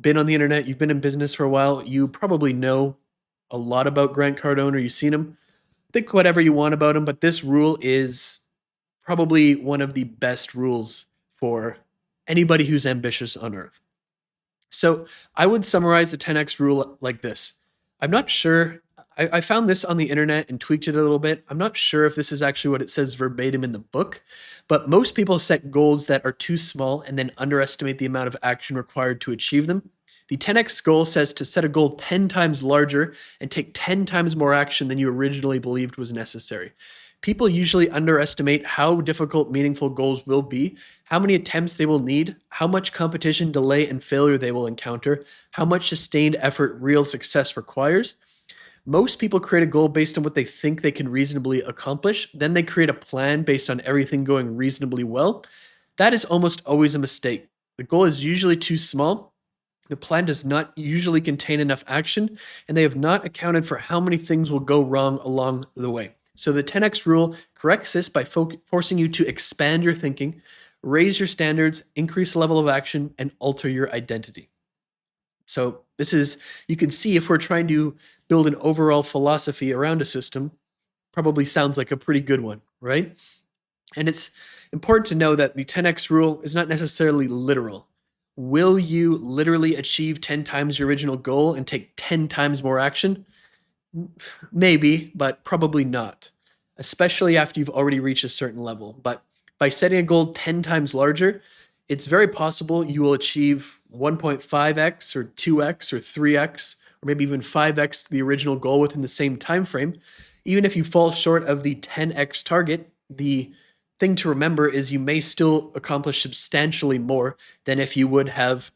been on the internet, you've been in business for a while, you probably know a lot about Grant Cardone, or you've seen him. Think whatever you want about him, but this rule is probably one of the best rules for anybody who's ambitious on earth. So I would summarize the 10x rule like this. I'm not sure. I found this on the internet and tweaked it a little bit. I'm not sure if this is actually what it says verbatim in the book, but most people set goals that are too small and then underestimate the amount of action required to achieve them. The 10x goal says to set a goal 10 times larger and take 10 times more action than you originally believed was necessary. People usually underestimate how difficult meaningful goals will be, how many attempts they will need, how much competition, delay, and failure they will encounter, how much sustained effort real success requires. Most people create a goal based on what they think they can reasonably accomplish. Then they create a plan based on everything going reasonably well. That is almost always a mistake. The goal is usually too small. The plan does not usually contain enough action, and they have not accounted for how many things will go wrong along the way. So the 10x rule corrects this by forcing you to expand your thinking, raise your standards, increase the level of action, and alter your identity. So this is, you can see if we're trying to build an overall philosophy around a system, probably sounds like a pretty good one, right? And it's important to know that the 10x rule is not necessarily literal. Will you literally achieve 10 times your original goal and take 10 times more action? Maybe, but probably not, especially after you've already reached a certain level. But by setting a goal 10 times larger, it's very possible you will achieve 1.5x or 2x or 3x or maybe even 5x the original goal within the same time frame. Even if you fall short of the 10x target, the thing to remember is you may still accomplish substantially more than if you would have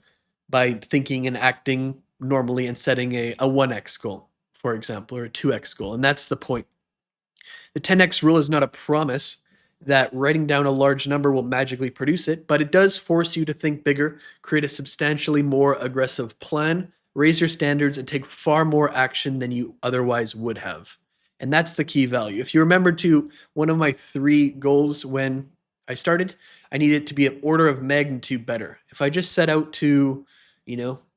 by thinking and acting normally and setting a 1x goal, for example, or a 2x goal. And that's the point. The 10x rule is not a promise that writing down a large number will magically produce it, but it does force you to think bigger, create a substantially more aggressive plan, raise your standards, and take far more action than you otherwise would have. And that's the key value. If you remember to one of my 3 goals when I started, I needed to be an order of magnitude better. If I just set out to,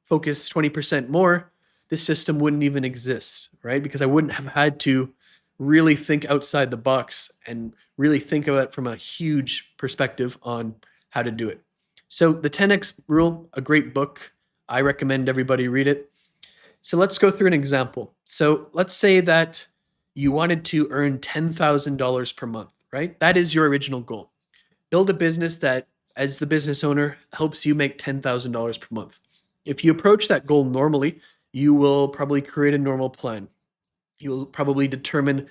focus 20% more, this system wouldn't even exist, right? Because I wouldn't have had to really think outside the box and really think of it from a huge perspective on how to do it. So the 10x rule, a great book. I recommend everybody read it. So let's go through an example. So let's say that you wanted to earn $10,000 per month, right? That is your original goal. Build a business that, as the business owner, helps you make $10,000 per month. If you approach that goal normally, you will probably create a normal plan. You'll probably determine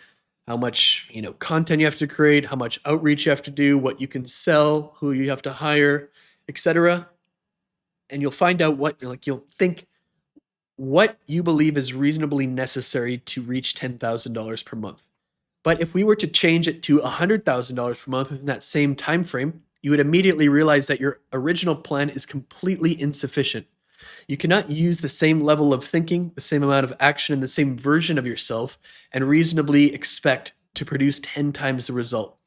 how much, content you have to create, how much outreach you have to do, what you can sell, who you have to hire, etc. And you'll find out you'll think what you believe is reasonably necessary to reach $10,000 per month. But if we were to change it to $100,000 per month within that same time frame, you would immediately realize that your original plan is completely insufficient. You cannot use the same level of thinking, the same amount of action, and the same version of yourself and reasonably expect to produce 10 times the result.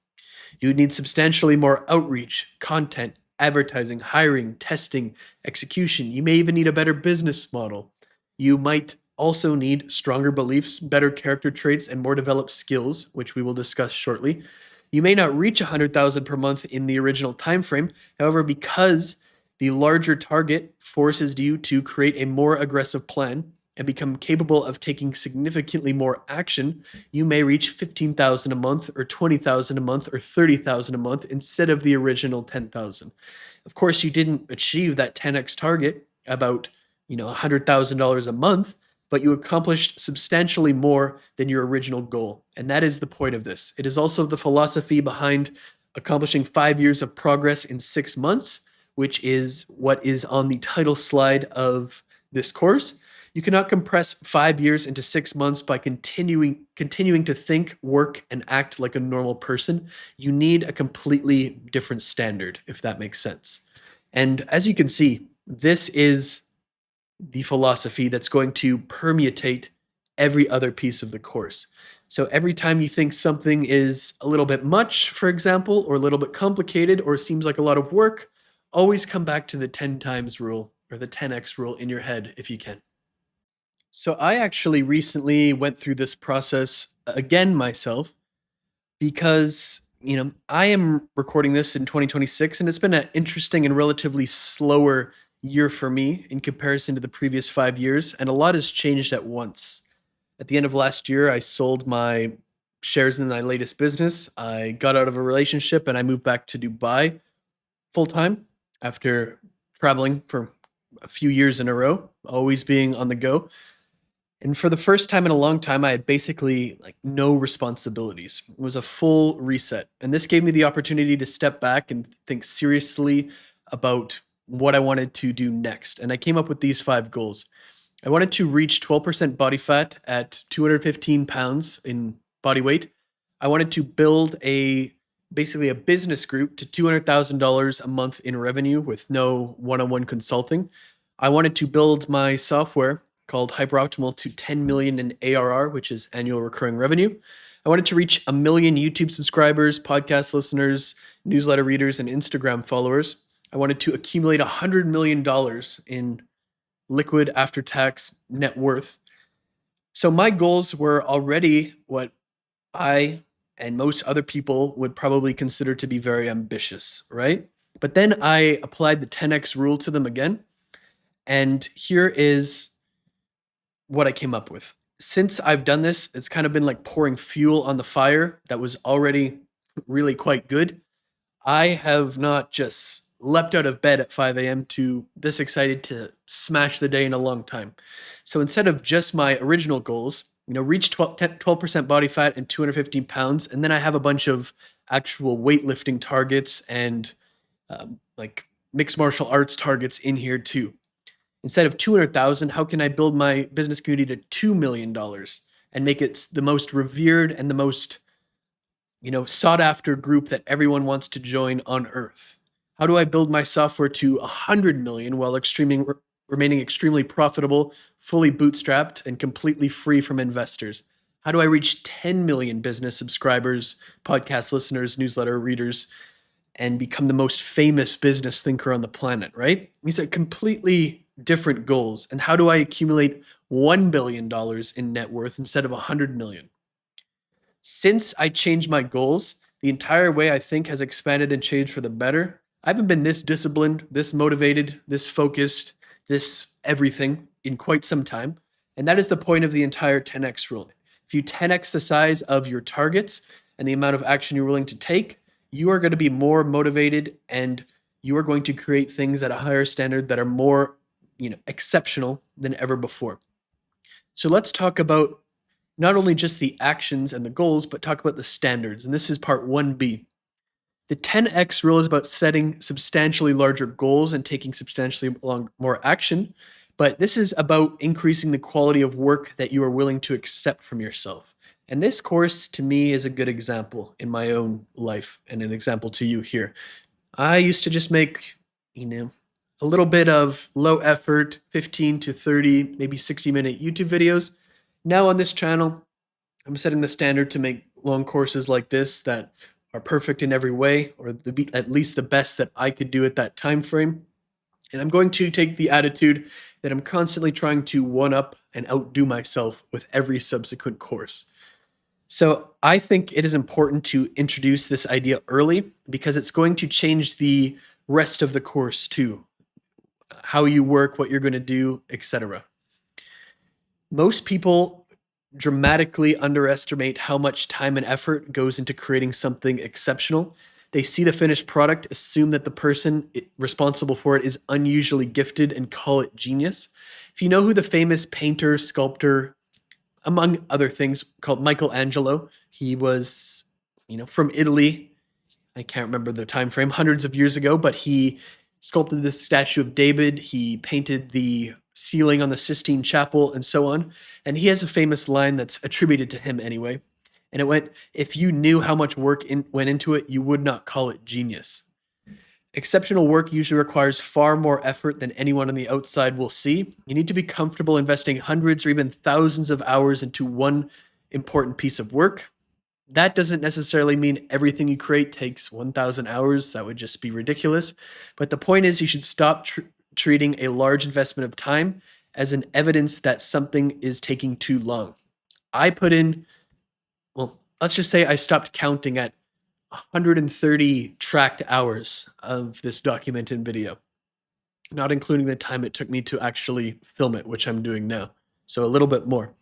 You would need substantially more outreach, content, advertising, hiring, testing, execution. You may even need a better business model. You might also need stronger beliefs, better character traits, and more developed skills, which we will discuss shortly. You may not reach 100,000 per month in the original time frame. However, because the larger target forces you to create a more aggressive plan and become capable of taking significantly more action, you may reach 15,000 a month or 20,000 a month or 30,000 a month instead of the original 10,000. Of course, you didn't achieve that 10x target about, $100,000 a month, but you accomplished substantially more than your original goal. And that is the point of this. It is also the philosophy behind accomplishing 5 years of progress in 6 months, which is what is on the title slide of this course. You cannot compress 5 years into 6 months by continuing to think, work, and act like a normal person. You need a completely different standard, if that makes sense. And as you can see, this is the philosophy that's going to permeate every other piece of the course. So every time you think something is a little bit much, for example, or a little bit complicated, or seems like a lot of work, always come back to the 10 times rule or the 10x rule in your head if you can. So I actually recently went through this process again myself because I am recording this in 2026, and it's been an interesting and relatively slower year for me in comparison to the previous 5 years, and a lot has changed at once. At the end of last year, I sold my shares in my latest business. I got out of a relationship and I moved back to Dubai full time after traveling for a few years in a row, always being on the go. And for the first time in a long time, I had basically like no responsibilities. It was a full reset. And this gave me the opportunity to step back and think seriously about what I wanted to do next. And I came up with these 5 goals. I wanted to reach 12% body fat at 215 pounds in body weight. I wanted to build basically a business group to $200,000 a month in revenue with no one-on-one consulting. I wanted to build my software called Hyperoptimal to 10 million in ARR, which is annual recurring revenue. I wanted to reach 1 million YouTube subscribers, podcast listeners, newsletter readers, and Instagram followers. I wanted to accumulate $100 million in liquid after tax net worth. So my goals were already what I and most other people would probably consider to be very ambitious, right? But then I applied the 10x rule to them again. And here is what I came up with. Since I've done this, it's kind of been like pouring fuel on the fire that was already really quite good. I have not just leapt out of bed at 5 a.m. to this excited to smash the day in a long time. So instead of just my original goals, reach 12% body fat and 215 pounds, and then I have a bunch of actual weightlifting targets and like mixed martial arts targets in here too. Instead of 200,000, how can I build my business community to $2 million and make it the most revered and the most sought after group that everyone wants to join on earth? How do I build my software to 100 million while remaining extremely profitable, fully bootstrapped, and completely free from investors? How do I reach 10 million business subscribers, podcast listeners, newsletter readers, and become the most famous business thinker on the planet, right? These are completely different goals. And how do I accumulate $1 billion in net worth instead of 100 million? Since I changed my goals, the entire way I think has expanded and changed for the better. I haven't been this disciplined, this motivated, this focused, this everything in quite some time. And that is the point of the entire 10x rule. If you 10x the size of your targets and the amount of action you're willing to take, you are going to be more motivated and you are going to create things at a higher standard that are more, exceptional than ever before. So let's talk about not only just the actions and the goals, but talk about the standards. And this is part 1B. The 10x rule is about setting substantially larger goals and taking substantially more action. But this is about increasing the quality of work that you are willing to accept from yourself. And this course, to me, is a good example in my own life and an example to you here. I used to just make, a little bit of low effort, 15 to 30, maybe 60-minute YouTube videos. Now on this channel, I'm setting the standard to make long courses like this that are perfect in every way, or at least the best that I could do at that time frame. And I'm going to take the attitude that I'm constantly trying to one-up and outdo myself with every subsequent course. So I think it is important to introduce this idea early because it's going to change the rest of the course too. How you work, what you're going to do, etc. Most people dramatically underestimate how much time and effort goes into creating something exceptional. They see the finished product, assume that the person responsible for it is unusually gifted, and call it genius. If you know who the famous painter, sculptor, among other things, called Michelangelo, he was, from Italy. I can't remember the time frame, hundreds of years ago, but he sculpted this statue of David. He painted the ceiling on the Sistine Chapel and so on. And he has a famous line that's attributed to him anyway. And it went, if you knew how much work went into it, you would not call it genius. Exceptional work usually requires far more effort than anyone on the outside will see. You need to be comfortable investing hundreds or even thousands of hours into one important piece of work. That doesn't necessarily mean everything you create takes 1,000 hours. That would just be ridiculous. But the point is, you should stop treating a large investment of time as an evidence that something is taking too long. I put in, let's just say I stopped counting at 130 tracked hours of this documented video, not including the time it took me to actually film it, which I'm doing now. So a little bit more.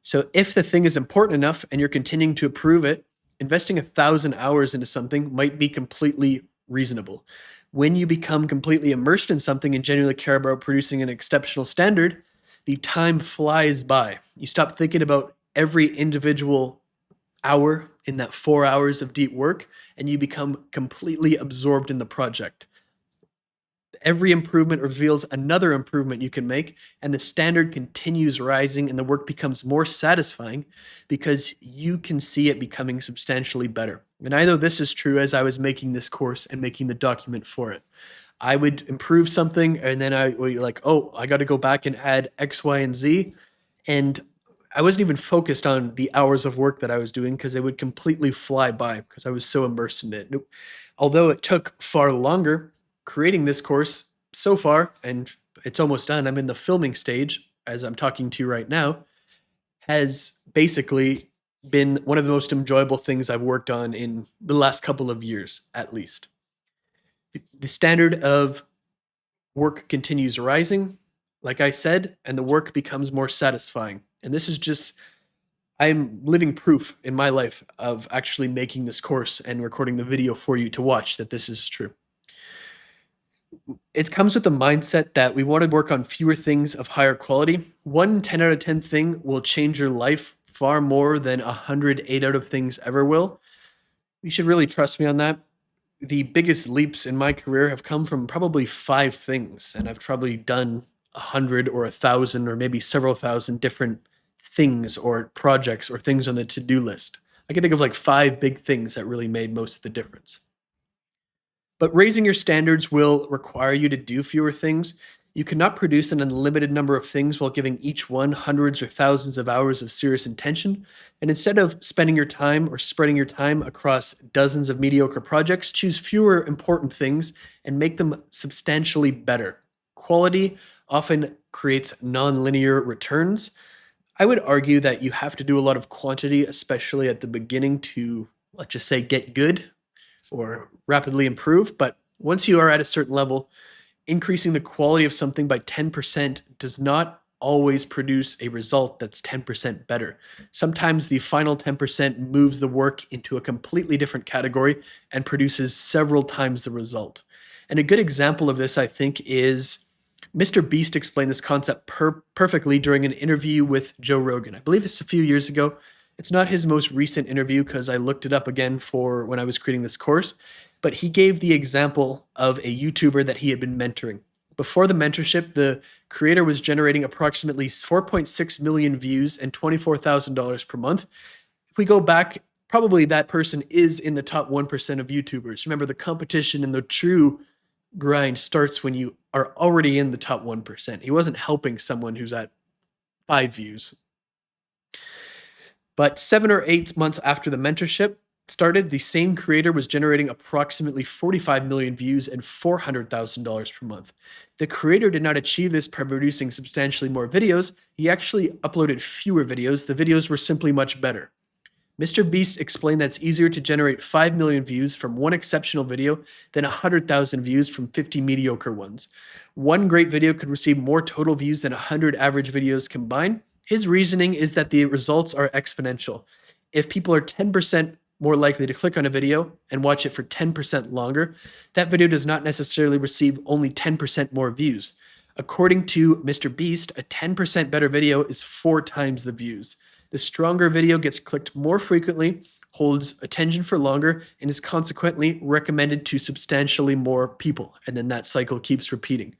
So if the thing is important enough and you're continuing to improve it, investing 1,000 hours into something might be completely reasonable. When you become completely immersed in something and genuinely care about producing an exceptional standard, the time flies by. You stop thinking about every individual hour in that 4 hours of deep work, and you become completely absorbed in the project. Every improvement reveals another improvement you can make, and the standard continues rising, and the work becomes more satisfying because you can see it becoming substantially better. And I know this is true as I was making this course and making the document for it. I would improve something, and then I would like, oh, I got to go back and add X, Y, and Z. And I wasn't even focused on the hours of work that I was doing because it would completely fly by because I was so immersed in it. Nope. Although it took far longer, creating this course so far, and it's almost done, I'm in the filming stage as I'm talking to you right now, has basically been one of the most enjoyable things I've worked on in the last couple of years, at least. The standard of work continues rising, like I said, and the work becomes more satisfying. And this is just, I'm living proof in my life of actually making this course and recording the video for you to watch that this is true. It comes with the mindset that we want to work on fewer things of higher quality. One 10 out of 10 thing will change your life far more than 100 8 out of things ever will. You should really trust me on that. The biggest leaps in my career have come from probably 5 things, and I've probably done 100 or 1,000 or maybe several thousand different things or projects or things on the to-do list. I can think of like 5 big things that really made most of the difference. But raising your standards will require you to do fewer things. You cannot produce an unlimited number of things while giving each one hundreds or thousands of hours of serious intention. And instead of spending your time or spreading your time across dozens of mediocre projects, choose fewer important things and make them substantially better. Quality often creates nonlinear returns. I would argue that you have to do a lot of quantity, especially at the beginning, to, let's just say, get good or rapidly improve. But once you are at a certain level, increasing the quality of something by 10% does not always produce a result that's 10% better. Sometimes the final 10% moves the work into a completely different category and produces several times the result. And a good example of this, I think, is Mr. Beast explained this concept perfectly during an interview with Joe Rogan. I believe it's a few years ago. It's not his most recent interview because I looked it up again for when I was creating this course, but he gave the example of a YouTuber that he had been mentoring. Before the mentorship, the creator was generating approximately 4.6 million views and $24,000 per month. If we go back, probably that person is in the top 1% of YouTubers. Remember, the competition and the true grind starts when you are already in the top 1%. He wasn't helping someone who's at 5 views. But 7 or 8 months after the mentorship started, the same creator was generating approximately 45 million views and $400,000 per month. The creator did not achieve this by producing substantially more videos. He actually uploaded fewer videos. The videos were simply much better. Mr. Beast explained that it's easier to generate 5 million views from one exceptional video than 100,000 views from 50 mediocre ones. One great video could receive more total views than 100 average videos combined. His reasoning is that the results are exponential. If people are 10% more likely to click on a video and watch it for 10% longer, that video does not necessarily receive only 10% more views. According to Mr. Beast, a 10% better video is 4 times the views. The stronger video gets clicked more frequently, holds attention for longer, and is consequently recommended to substantially more people. And then that cycle keeps repeating.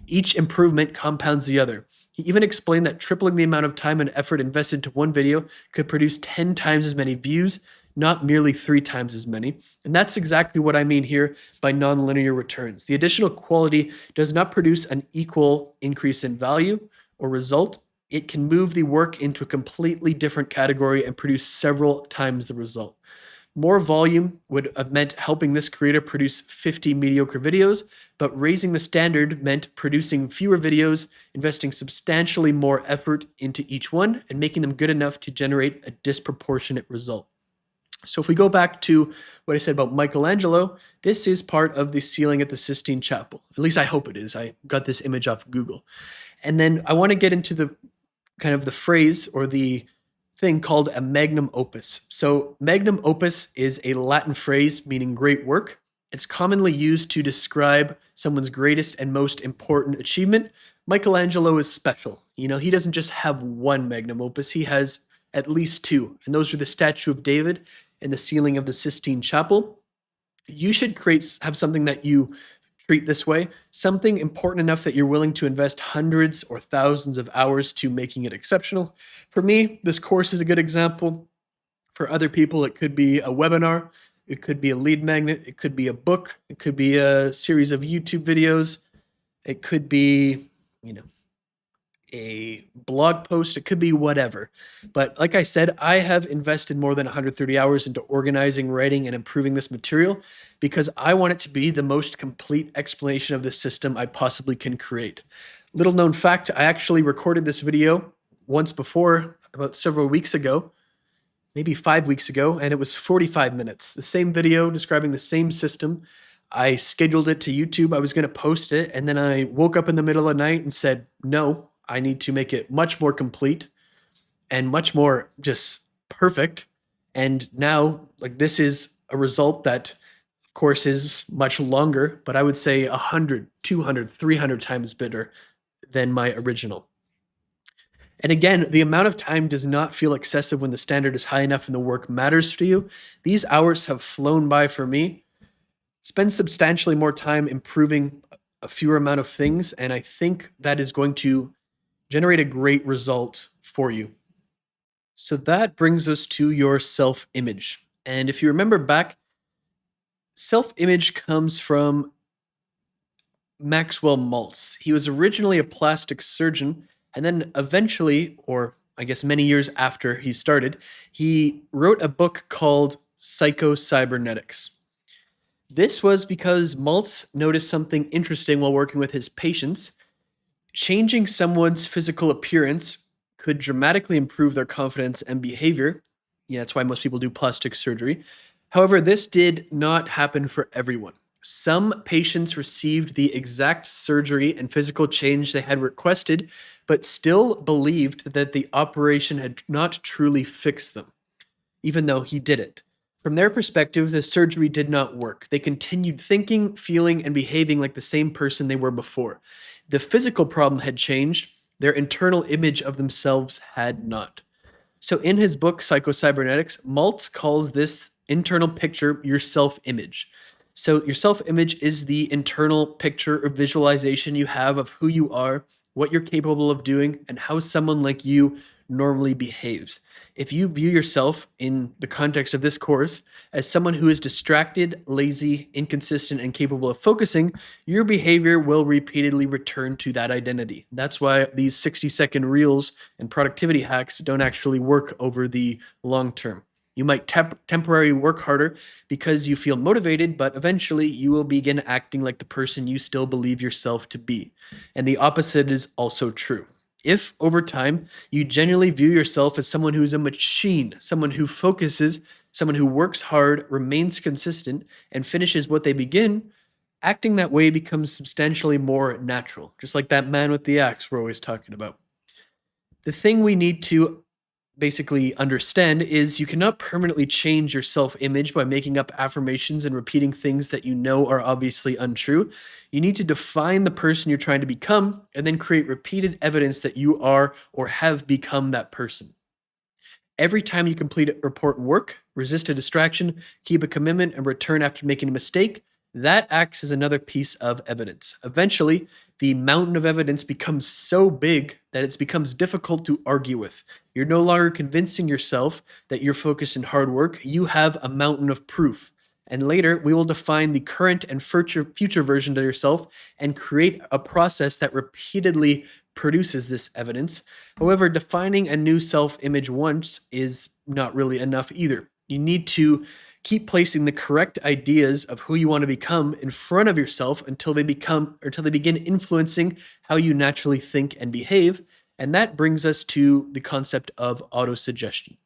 Each improvement compounds the other. He even explained that tripling the amount of time and effort invested into one video could produce 10 times as many views, not merely 3 times as many. And that's exactly what I mean here by nonlinear returns. The additional quality does not produce an equal increase in value or result. It can move the work into a completely different category and produce several times the result. More volume would have meant helping this creator produce 50 mediocre videos, but raising the standard meant producing fewer videos, investing substantially more effort into each one, and making them good enough to generate a disproportionate result. So if we go back to what I said about Michelangelo, this is part of the ceiling at the Sistine Chapel. At least I hope it is. I got this image off Google. And then I want to get into the kind of the phrase or the thing called a magnum opus. So magnum opus is a Latin phrase meaning great work. It's commonly used to describe someone's greatest and most important achievement. Michelangelo is special. You know, he doesn't just have one magnum opus, he has at least two. And those are the Statue of David and the ceiling of the Sistine Chapel. You should have something that you treat this way, something important enough that you're willing to invest hundreds or thousands of hours to making it exceptional. For me, this course is a good example. For other people, it could be a webinar, it could be a lead magnet, it could be a book, it could be a series of YouTube videos, it could be, a blog post, it could be whatever. But like I said, I have invested more than 130 hours into organizing, writing, and improving this material because I want it to be the most complete explanation of this system I possibly can create. Little known fact, I actually recorded this video once before, about several weeks ago, maybe 5 weeks ago, and it was 45 minutes. The same video describing the same system. I scheduled it to YouTube. I was going to post it, and then I woke up in the middle of the night and said, no, I need to make it much more complete and much more just perfect. And now, like, this is a result that, of course, is much longer, but I would say 100, 200, 300 times better than my original. And again, the amount of time does not feel excessive when the standard is high enough and the work matters to you. These hours have flown by for me. Spend substantially more time improving a fewer amount of things, and I think that is going to generate a great result for you. So that brings us to your self-image. And if you remember back, self-image comes from Maxwell Maltz. He was originally a plastic surgeon, and then eventually, or I guess many years after he started, he wrote a book called Psycho-Cybernetics. This was because Maltz noticed something interesting while working with his patients. Changing someone's physical appearance could dramatically improve their confidence and behavior. Yeah, that's why most people do plastic surgery. However, this did not happen for everyone. Some patients received the exact surgery and physical change they had requested, but still believed that the operation had not truly fixed them, even though he did it. From their perspective, the surgery did not work. They continued thinking, feeling, and behaving like the same person they were before. The physical problem had changed, their internal image of themselves had not. So in his book, Psycho-Cybernetics, Maltz calls this internal picture your self-image. So your self-image is the internal picture or visualization you have of who you are, what you're capable of doing, and how someone like you normally behaves. If you view yourself in the context of this course as someone who is distracted, lazy, inconsistent, and capable of focusing, your behavior will repeatedly return to that identity. That's why these 60-second reels and productivity hacks don't actually work over the long term. You might temporarily work harder because you feel motivated, but eventually you will begin acting like the person you still believe yourself to be. And the opposite is also true. If over time you genuinely view yourself as someone who's a machine, someone who focuses, someone who works hard, remains consistent, and finishes what they begin, acting that way becomes substantially more natural, just like that man with the axe we're always talking about. The thing we need to basically understand is you cannot permanently change your self-image by making up affirmations and repeating things that you know are obviously untrue. You need to define the person you're trying to become and then create repeated evidence that you are or have become that person. Every time you complete important work, resist a distraction, keep a commitment, and return after making a mistake, that acts as another piece of evidence. Eventually, the mountain of evidence becomes so big that it becomes difficult to argue with. You're no longer convincing yourself that you're focused in hard work. You have a mountain of proof. And later, we will define the current and future version of yourself and create a process that repeatedly produces this evidence. However, defining a new self-image once is not really enough either. You need to keep placing the correct ideas of who you want to become in front of yourself until they begin influencing how you naturally think and behave. And that brings us to the concept of autosuggestion.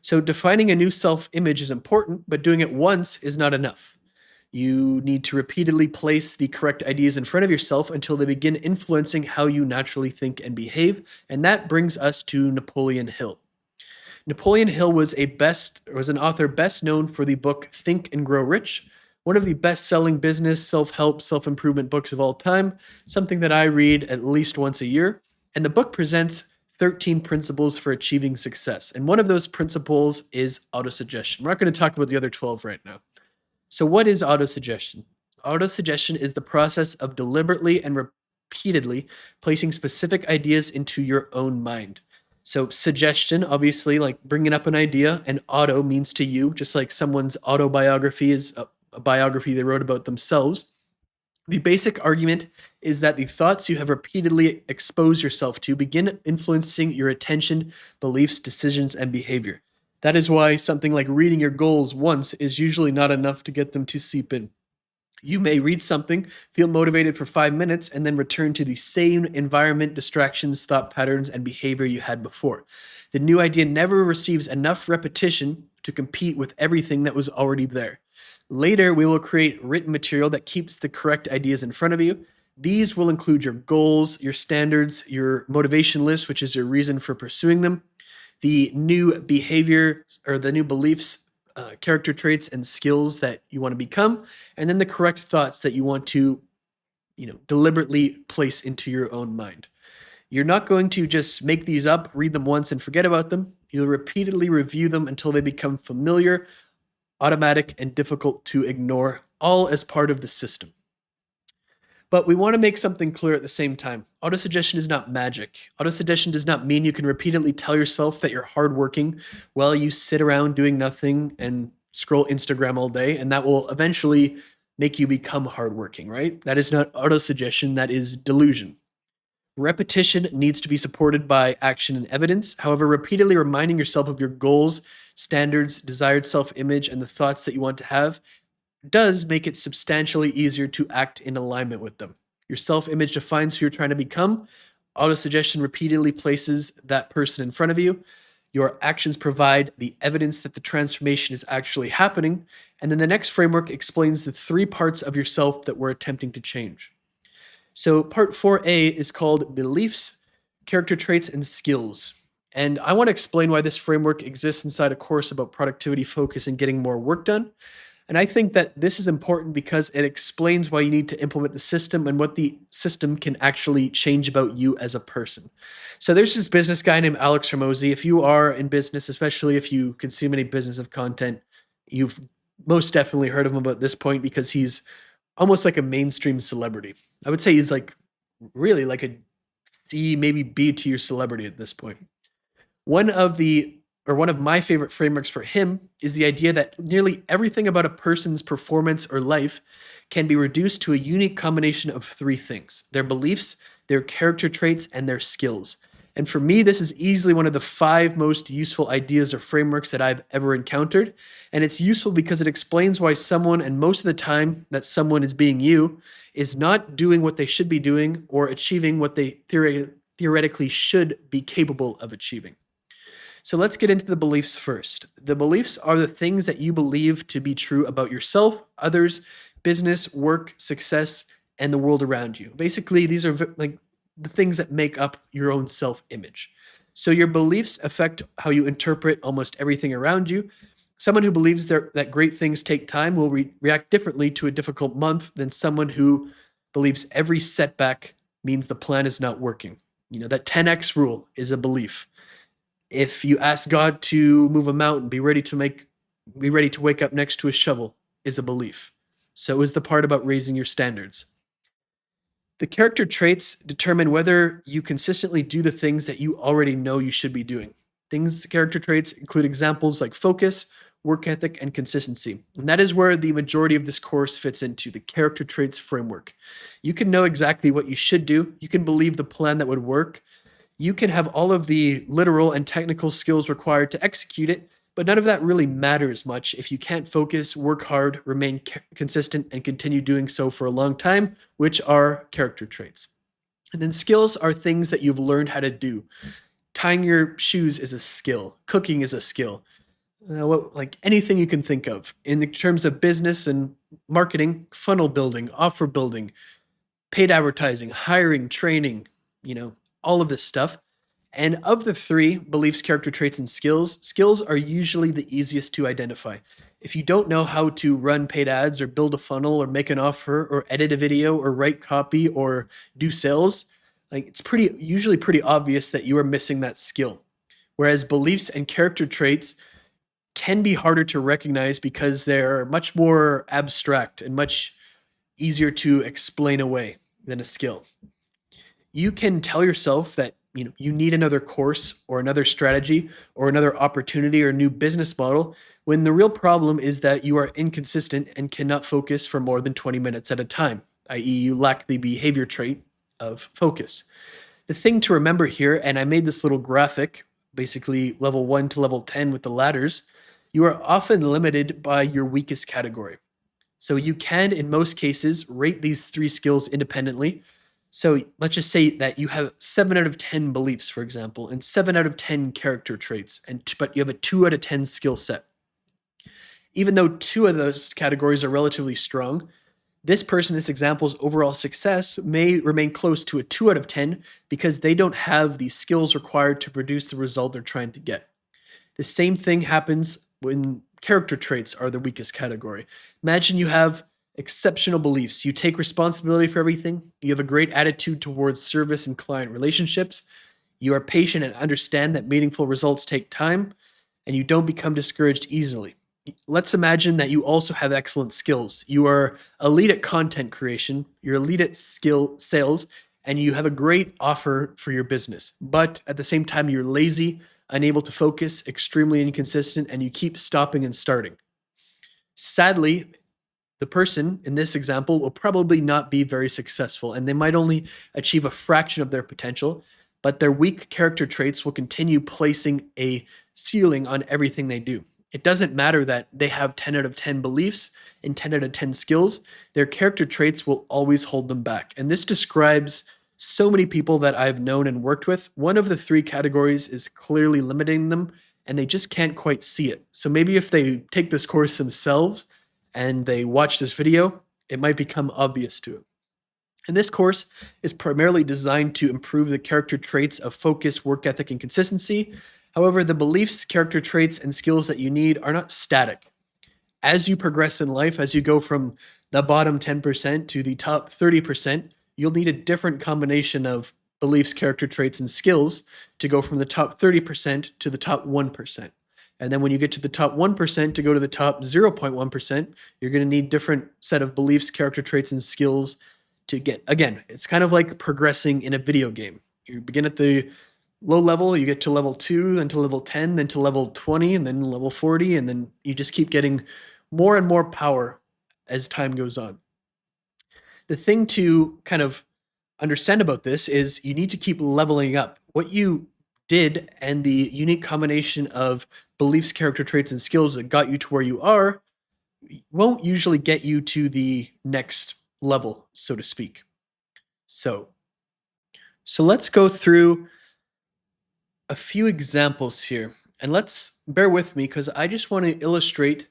So defining a new self-image is important, but doing it once is not enough. You need to repeatedly place the correct ideas in front of yourself until they begin influencing how you naturally think and behave, and that brings us to Napoleon Hill. Napoleon Hill was an author best known for the book Think and Grow Rich, one of the best-selling business, self-help, self-improvement books of all time, something that I read at least once a year. And the book presents 13 principles for achieving success. And one of those principles is autosuggestion. We're not going to talk about the other 12 right now. So what is autosuggestion? Autosuggestion is the process of deliberately and repeatedly placing specific ideas into your own mind. So suggestion, obviously, like bringing up an idea, and auto means to you, just like someone's autobiography is a biography they wrote about themselves. The basic argument is that the thoughts you have repeatedly exposed yourself to begin influencing your attention, beliefs, decisions, and behavior. That is why something like reading your goals once is usually not enough to get them to seep in. You may read something, feel motivated for 5 minutes, and then return to the same environment, distractions, thought patterns, and behavior you had before. The new idea never receives enough repetition to compete with everything that was already there. Later, we will create written material that keeps the correct ideas in front of you. These will include your goals, your standards, your motivation list, which is your reason for pursuing them, the new behavior or the new beliefs, character traits, and skills that you want to become, and then the correct thoughts that you want to, deliberately place into your own mind. You're not going to just make these up, read them once, and forget about them. You'll repeatedly review them until they become familiar, automatic, and difficult to ignore, all as part of the system. But we want to make something clear at the same time. Autosuggestion is not magic. Autosuggestion does not mean you can repeatedly tell yourself that you're hardworking while you sit around doing nothing and scroll Instagram all day, and that will eventually make you become hardworking, right? That is not autosuggestion, that is delusion. Repetition needs to be supported by action and evidence. However, repeatedly reminding yourself of your goals, standards, desired self-image, and the thoughts that you want to have does make it substantially easier to act in alignment with them. Your self-image defines who you're trying to become. Autosuggestion repeatedly places that person in front of you. Your actions provide the evidence that the transformation is actually happening. And then the next framework explains the 3 parts of yourself that we're attempting to change. So part 4A is called beliefs, character traits, and skills. And I want to explain why this framework exists inside a course about productivity, focus, and getting more work done. And I think that this is important because it explains why you need to implement the system and what the system can actually change about you as a person. So there's this business guy named Alex Hormozi. If you are in business, especially if you consume any business of content, you've most definitely heard of him at this point because he's almost like a mainstream celebrity. I would say he's like really like a C, maybe B tier celebrity at this point. One of my favorite frameworks for him is the idea that nearly everything about a person's performance or life can be reduced to a unique combination of 3 things: their beliefs, their character traits, and their skills. And for me, this is easily one of the 5 most useful ideas or frameworks that I've ever encountered. And it's useful because it explains why someone, and most of the time that someone is being you, is not doing what they should be doing or achieving what they theoretically should be capable of achieving. So let's get into the beliefs first. The beliefs are the things that you believe to be true about yourself, others, business, work, success, and the world around you. Basically, these are like the things that make up your own self-image. So your beliefs affect how you interpret almost everything around you. Someone who believes that great things take time will react differently to a difficult month than someone who believes every setback means the plan is not working. That 10x rule is a belief. If you ask God to move a mountain, be ready to wake up next to a shovel is a belief. So is the part about raising your standards. The character traits determine whether you consistently do the things that you already know you should be doing. Character traits include examples like focus, work ethic, and consistency. And that is where the majority of this course fits into, the character traits framework. You can know exactly what you should do. You can believe the plan that would work. You can have all of the literal and technical skills required to execute it, but none of that really matters much if you can't focus, work hard, remain consistent, and continue doing so for a long time, which are character traits. And then skills are things that you've learned how to do. Tying your shoes is a skill. Cooking is a skill. like anything you can think of in the terms of business and marketing, funnel building, offer building, paid advertising, hiring, training, you know, all of this stuff. And of the three, beliefs, character traits, and skills, skills are usually the easiest to identify. If you don't know how to run paid ads or build a funnel or make an offer or edit a video or write copy or do sales, like it's usually pretty obvious that you are missing that skill. Whereas beliefs and character traits can be harder to recognize because they're much more abstract and much easier to explain away than a skill. You can tell yourself that you need another course or another strategy or another opportunity or new business model when the real problem is that you are inconsistent and cannot focus for more than 20 minutes at a time, i.e. you lack the behavior trait of focus. The thing to remember here, and I made this little graphic, basically level 1 to level 10 with the ladders, you are often limited by your weakest category. So you can, in most cases, rate these three skills independently. So let's just say that you have 7 out of 10 beliefs, for example, and 7 out of 10 character traits, but you have a 2 out of 10 skill set. Even though 2 of those categories are relatively strong, this person, this example's overall success may remain close to a 2 out of 10 because they don't have the skills required to produce the result they're trying to get. The same thing happens when character traits are the weakest category. Imagine you have exceptional beliefs. You take responsibility for everything. You have a great attitude towards service and client relationships. You are patient and understand that meaningful results take time, and you don't become discouraged easily. Let's imagine that you also have excellent skills. You are elite at content creation, you're elite at skill sales, and you have a great offer for your business. But at the same time, you're lazy, unable to focus, extremely inconsistent, and you keep stopping and starting. Sadly, the person in this example will probably not be very successful, and they might only achieve a fraction of their potential, but their weak character traits will continue placing a ceiling on everything they do. It doesn't matter that they have 10 out of 10 beliefs and 10 out of 10 skills, their character traits will always hold them back. And this describes so many people that I've known and worked with. One of the three categories is clearly limiting them, and they just can't quite see it. So maybe if they take this course themselves and they watch this video, it might become obvious to them. And this course is primarily designed to improve the character traits of focus, work ethic, and consistency. However, the beliefs, character traits, and skills that you need are not static. As you progress in life, as you go from the bottom 10% to the top 30%, you'll need a different combination of beliefs, character traits, and skills to go from the top 30% to the top 1%. And then when you get to the top 1% to go to the top 0.1%, you're going to need different set of beliefs, character traits, and skills to get. Again, it's kind of like progressing in a video game. You begin at the low level, you get to level 2, then to level 10, then to level 20, and then level 40, and then you just keep getting more and more power as time goes on. The thing to kind of understand about this is you need to keep leveling up. What you did and the unique combination of beliefs, character traits, and skills that got you to where you are won't usually get you to the next level, so to speak. So let's go through a few examples here, and let's bear with me because I just want to illustrate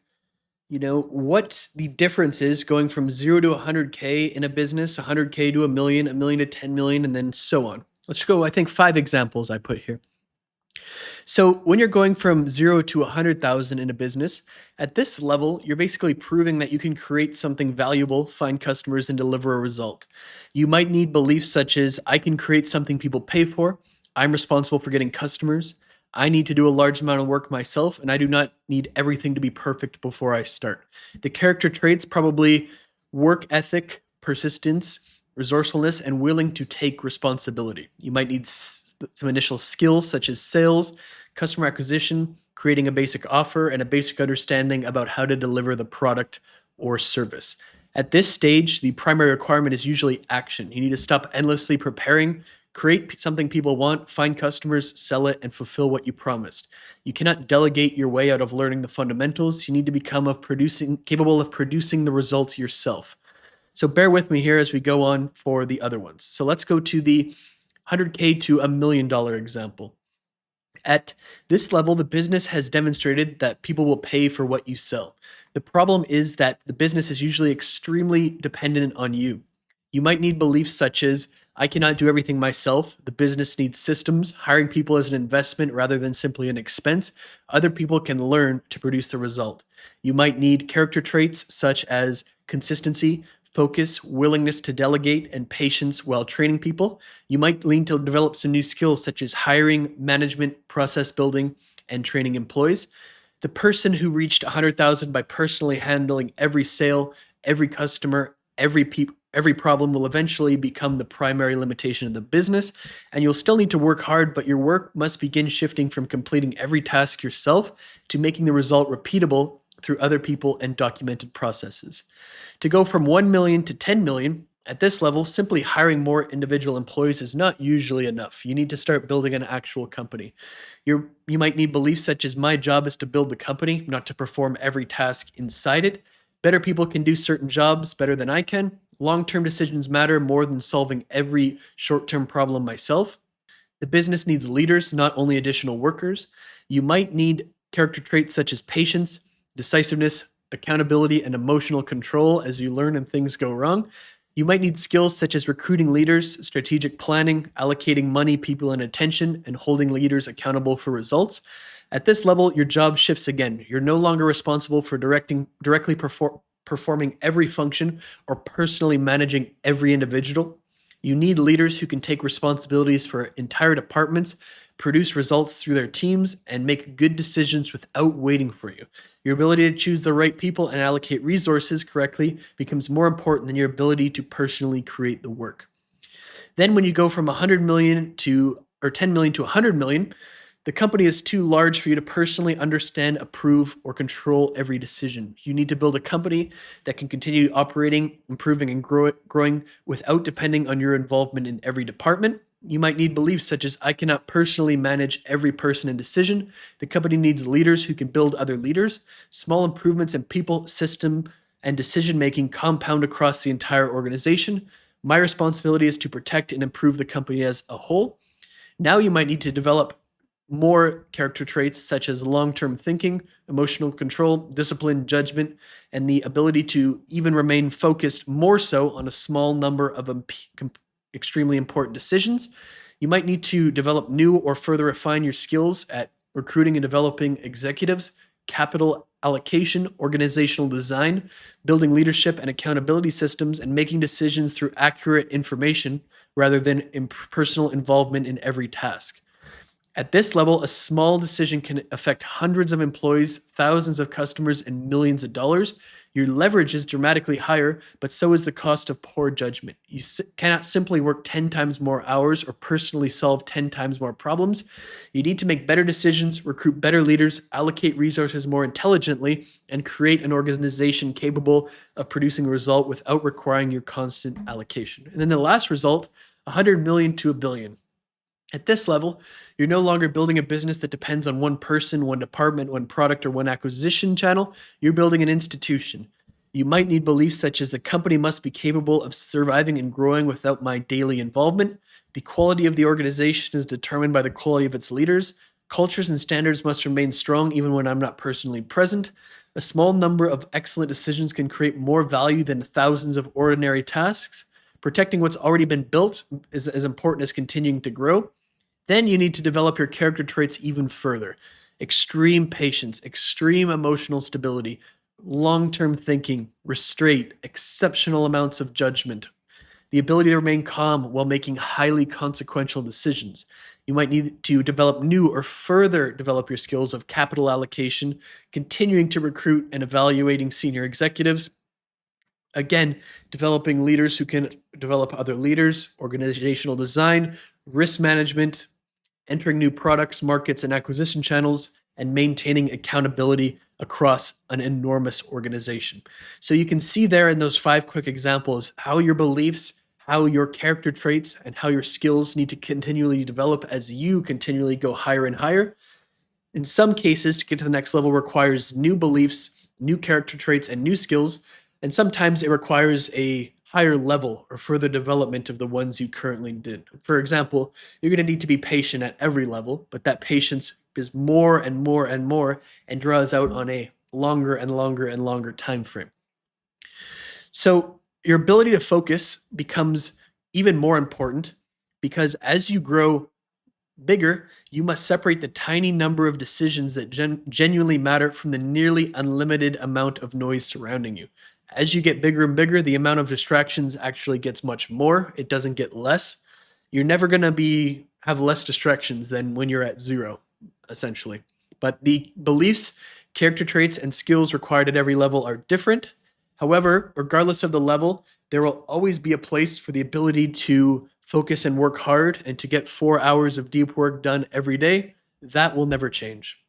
what the difference is going from 0 to 100K in a business, 100K to a million to 10 million, and then so on. Let's go, I think 5 examples I put here. So when you're going from 0 to 100,000 in a business, at this level, you're basically proving that you can create something valuable, find customers, and deliver a result. You might need beliefs such as, I can create something people pay for, I'm responsible for getting customers, I need to do a large amount of work myself, and I do not need everything to be perfect before I start. The character traits, probably work ethic, persistence, resourcefulness, and willing to take responsibility. You might need some initial skills such as sales, customer acquisition, creating a basic offer, and a basic understanding about how to deliver the product or service. At this stage, the primary requirement is usually action. You need to stop endlessly preparing, create something people want, find customers, sell it, and fulfill what you promised. You cannot delegate your way out of learning the fundamentals. You need to become capable of producing the result yourself. So bear with me here as we go on for the other ones. So let's go to the 100K to $1 million example. At this level, the business has demonstrated that people will pay for what you sell. The problem is that the business is usually extremely dependent on you. You might need beliefs such as, I cannot do everything myself. The business needs systems. Hiring people is an investment rather than simply an expense. Other people can learn to produce the result. You might need character traits such as consistency, focus, willingness to delegate, and patience while training people. You might lean to develop some new skills such as hiring, management, process building, and training employees. The person who reached 100,000 by personally handling every sale, every customer, every problem will eventually become the primary limitation of the business, and you'll still need to work hard, but your work must begin shifting from completing every task yourself to making the result repeatable through other people and documented processes. To go from 1 million to 10 million, at this level, simply hiring more individual employees is not usually enough. You need to start building an actual company. You might need beliefs such as, my job is to build the company, not to perform every task inside it. Better people can do certain jobs better than I can. Long-term decisions matter more than solving every short-term problem myself. The business needs leaders, not only additional workers. You might need character traits such as patience, decisiveness, accountability, and emotional control as you learn and things go wrong. You might need skills such as recruiting leaders, strategic planning, allocating money, people, and attention, and holding leaders accountable for results. At this level, your job shifts again. You're no longer responsible for directly performing every function or personally managing every individual. You need leaders who can take responsibilities for entire departments, produce results through their teams, and make good decisions without waiting for you. Your ability to choose the right people and allocate resources correctly becomes more important than your ability to personally create the work. Then when you go from 100 million to or 10 million to 100 million, the company is too large for you to personally understand, approve, or control every decision. You need to build a company that can continue operating, improving, and growing without depending on your involvement in every department. You might need beliefs such as, I cannot personally manage every person and decision. The company needs leaders who can build other leaders. Small improvements in people, system, and decision-making compound across the entire organization. My responsibility is to protect and improve the company as a whole. Now you might need to develop more character traits such as long-term thinking, emotional control, discipline, judgment, and the ability to even remain focused more so on a small number of extremely important decisions. You might need to develop new or further refine your skills at recruiting and developing executives, capital allocation, organizational design, building leadership and accountability systems, and making decisions through accurate information rather than personal involvement in every task. At this level, a small decision can affect hundreds of employees, thousands of customers, and millions of dollars. Your leverage is dramatically higher, but so is the cost of poor judgment. You cannot simply work 10 times more hours or personally solve 10 times more problems. You need to make better decisions, recruit better leaders, allocate resources more intelligently, and create an organization capable of producing a result without requiring your constant allocation. And then the last result, 100 million to a billion. At this level, you're no longer building a business that depends on one person, one department, one product, or one acquisition channel. You're building an institution. You might need beliefs such as, the company must be capable of surviving and growing without my daily involvement. The quality of the organization is determined by the quality of its leaders. Cultures and standards must remain strong even when I'm not personally present. A small number of excellent decisions can create more value than thousands of ordinary tasks. Protecting what's already been built is as important as continuing to grow. Then you need to develop your character traits even further. Extreme patience, extreme emotional stability, long-term thinking, restraint, exceptional amounts of judgment, the ability to remain calm while making highly consequential decisions. You might need to develop new or further develop your skills of capital allocation, continuing to recruit and evaluating senior executives. Again, developing leaders who can develop other leaders, organizational design, risk management, entering new products, markets, and acquisition channels, and maintaining accountability across an enormous organization. So you can see there in those 5 quick examples how your beliefs, how your character traits, and how your skills need to continually develop as you continually go higher and higher. In some cases, to get to the next level requires new beliefs, new character traits, and new skills. And sometimes it requires a higher level or further development of the ones you currently did. For example, you're going to need to be patient at every level, but that patience is more and more and more and draws out on a longer and longer and longer time frame. So your ability to focus becomes even more important because as you grow bigger, you must separate the tiny number of decisions that genuinely matter from the nearly unlimited amount of noise surrounding you. As you get bigger and bigger, the amount of distractions actually gets much more. It doesn't get less. You're never going to have less distractions than when you're at zero, essentially. But the beliefs, character traits, and skills required at every level are different. However, regardless of the level, there will always be a place for the ability to focus and work hard and to get 4 hours of deep work done every day. That will never change.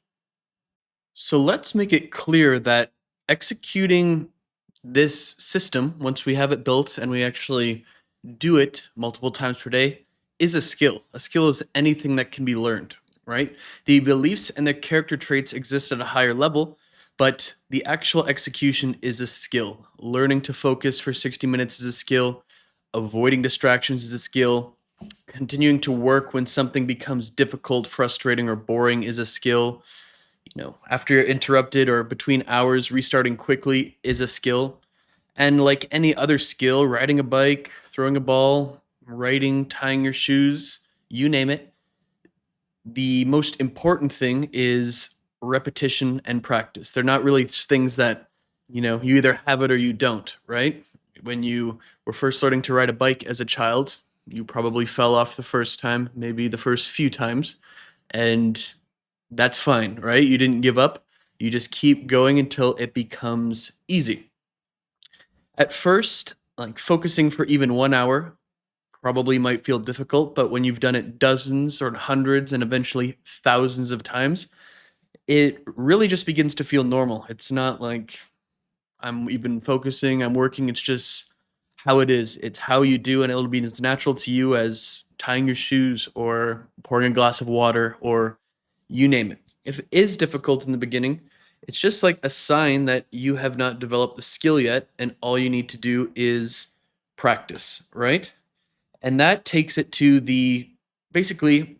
So let's make it clear that executing this system, once we have it built and we actually do it multiple times per day, is a skill. A skill is anything that can be learned, right? The beliefs and the character traits exist at a higher level, but the actual execution is a skill. Learning to focus for 60 minutes is a skill. Avoiding distractions is a skill. Continuing to work when something becomes difficult, frustrating, or boring is a skill. After you're interrupted or between hours, restarting quickly is a skill. And like any other skill, riding a bike, throwing a ball, writing, tying your shoes, you name it, the most important thing is repetition and practice. They're not really things that, you either have it or you don't, right? When you were first learning to ride a bike as a child, you probably fell off the first time, maybe the first few times, and that's fine, right? You didn't give up. You just keep going until it becomes easy. At first, like focusing for even 1 hour probably might feel difficult, but when you've done it dozens or hundreds and eventually thousands of times, it really just begins to feel normal. It's not like I'm even focusing, I'm working. It's just how it is. It's how you do, and it'll be as natural to you as tying your shoes or pouring a glass of water or you name it. If it is difficult in the beginning, it's just like a sign that you have not developed the skill yet, and all you need to do is practice, right? And that takes it to basically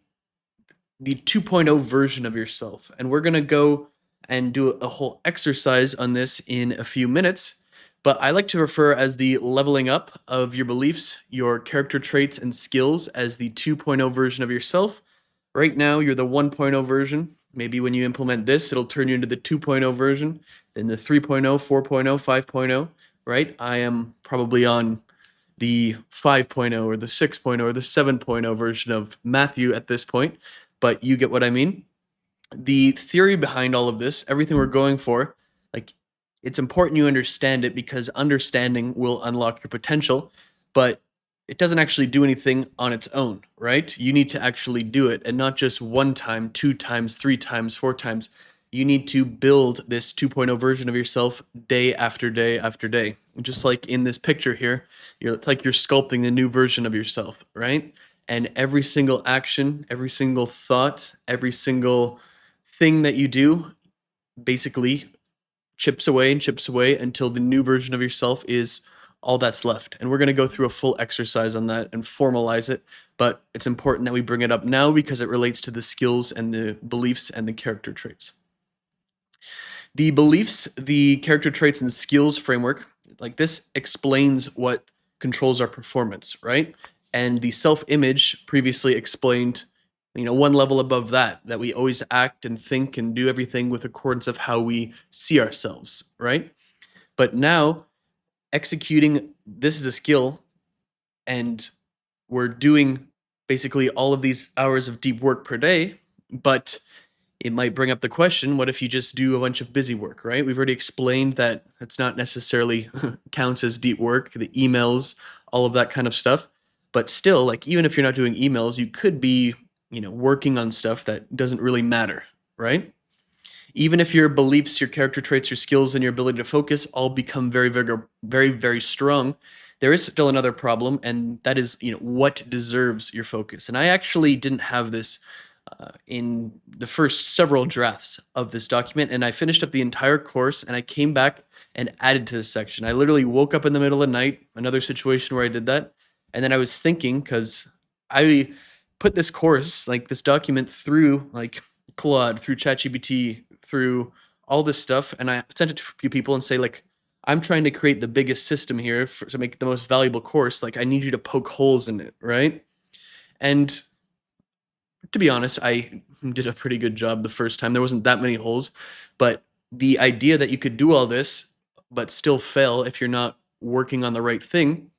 the 2.0 version of yourself. And we're going to go and do a whole exercise on this in a few minutes. But I like to refer as the leveling up of your beliefs, your character traits, and skills as the 2.0 version of yourself. Right now, you're the 1.0 version. Maybe when you implement this, it'll turn you into the 2.0 version, then the 3.0, 4.0, 5.0, right? I am probably on the 5.0 or the 6.0 or the 7.0 version of Matthew at this point, but you get what I mean. The theory behind all of this, everything we're going for, like it's important you understand it because understanding will unlock your potential, but it doesn't actually do anything on its own, right? You need to actually do it, and not just one time, two times, three times, four times. You need to build this 2.0 version of yourself day after day after day. Just like in this picture here, it's like you're sculpting the new version of yourself, right? And every single action, every single thought, every single thing that you do basically chips away until the new version of yourself is all that's left. And we're going to go through a full exercise on that and formalize it. But it's important that we bring it up now because it relates to the skills and the beliefs and the character traits. The beliefs, the character traits, and skills framework, like this explains what controls our performance, right? And the self-image previously explained, one level above that we always act and think and do everything with accordance of how we see ourselves, right? But now executing this is a skill, and we're doing basically all of these hours of deep work per day, but it might bring up the question, what if you just do a bunch of busy work, right? We've already explained that it's not necessarily counts as deep work, the emails, all of that kind of stuff. But still, like even if you're not doing emails, you could be, working on stuff that doesn't really matter, right? Even if your beliefs, your character traits, your skills, and your ability to focus all become very, very, very, very strong, there is still another problem, and that is, what deserves your focus. And I actually didn't have this in the first several drafts of this document, and I finished up the entire course, and I came back and added to this section. I literally woke up in the middle of the night, another situation where I did that, and then I was thinking, because I put this course, like this document, through like Claude, through ChatGPT, through all this stuff, and I sent it to a few people and say, like, I'm trying to create the biggest system here to make the most valuable course. Like, I need you to poke holes in it, right? And to be honest, I did a pretty good job the first time. There wasn't that many holes, but the idea that you could do all this but still fail if you're not working on the right thing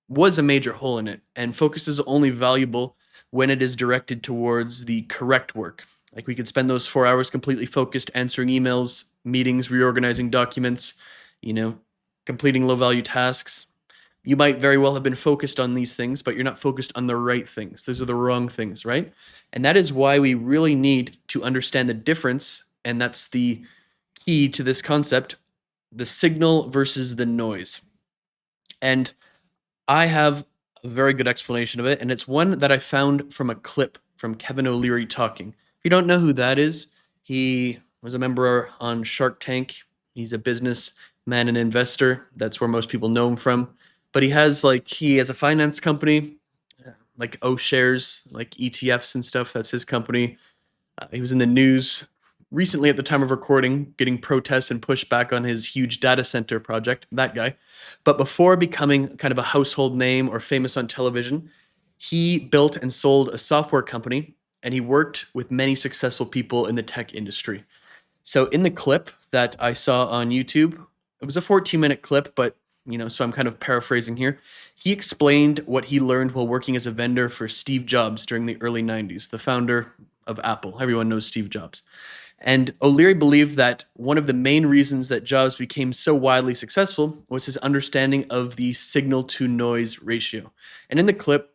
was a major hole in it. And focus is only valuable when it is directed towards the correct work. Like, we could spend those 4 hours completely focused, answering emails, meetings, reorganizing documents, you know, completing low value tasks. You might very well have been focused on these things, but you're not focused on the right things. Those are the wrong things, right? And that is why we really need to understand the difference. And that's the key to this concept, the signal versus the noise. And I have a very good explanation of it. And it's one that I found from a clip from Kevin O'Leary talking. If you don't know who that is, he was a member on Shark Tank. He's a businessman and investor. That's where most people know him from. But he has a finance company, like O shares, like ETFs and stuff. That's his company. He was in the news recently at the time of recording, getting protests and pushback on his huge data center project, that guy. But before becoming kind of a household name or famous on television, he built and sold a software company, and he worked with many successful people in the tech industry. So in the clip that I saw on YouTube, it was a 14-minute clip, but so I'm kind of paraphrasing here. He explained what he learned while working as a vendor for Steve Jobs during the early 90s, the founder of Apple. Everyone knows Steve Jobs. And O'Leary believed that one of the main reasons that Jobs became so widely successful was his understanding of the signal to noise ratio. And in the clip,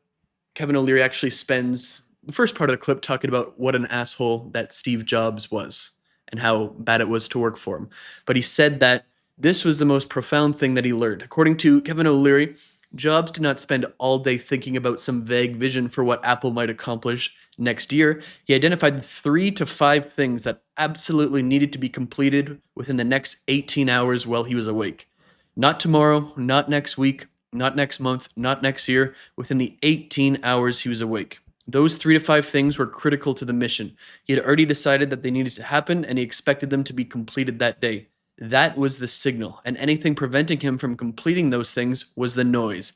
Kevin O'Leary actually spends the first part of the clip talking about what an asshole that Steve Jobs was and how bad it was to work for him. But he said that this was the most profound thing that he learned. According to Kevin O'Leary, Jobs did not spend all day thinking about some vague vision for what Apple might accomplish next year. He identified 3 to 5 things that absolutely needed to be completed within the next 18 hours while he was awake. Not tomorrow, not next week, not next month, not next year, within the 18 hours he was awake. Those 3 to 5 things were critical to the mission. He had already decided that they needed to happen, and he expected them to be completed that day. That was the signal, and anything preventing him from completing those things was the noise.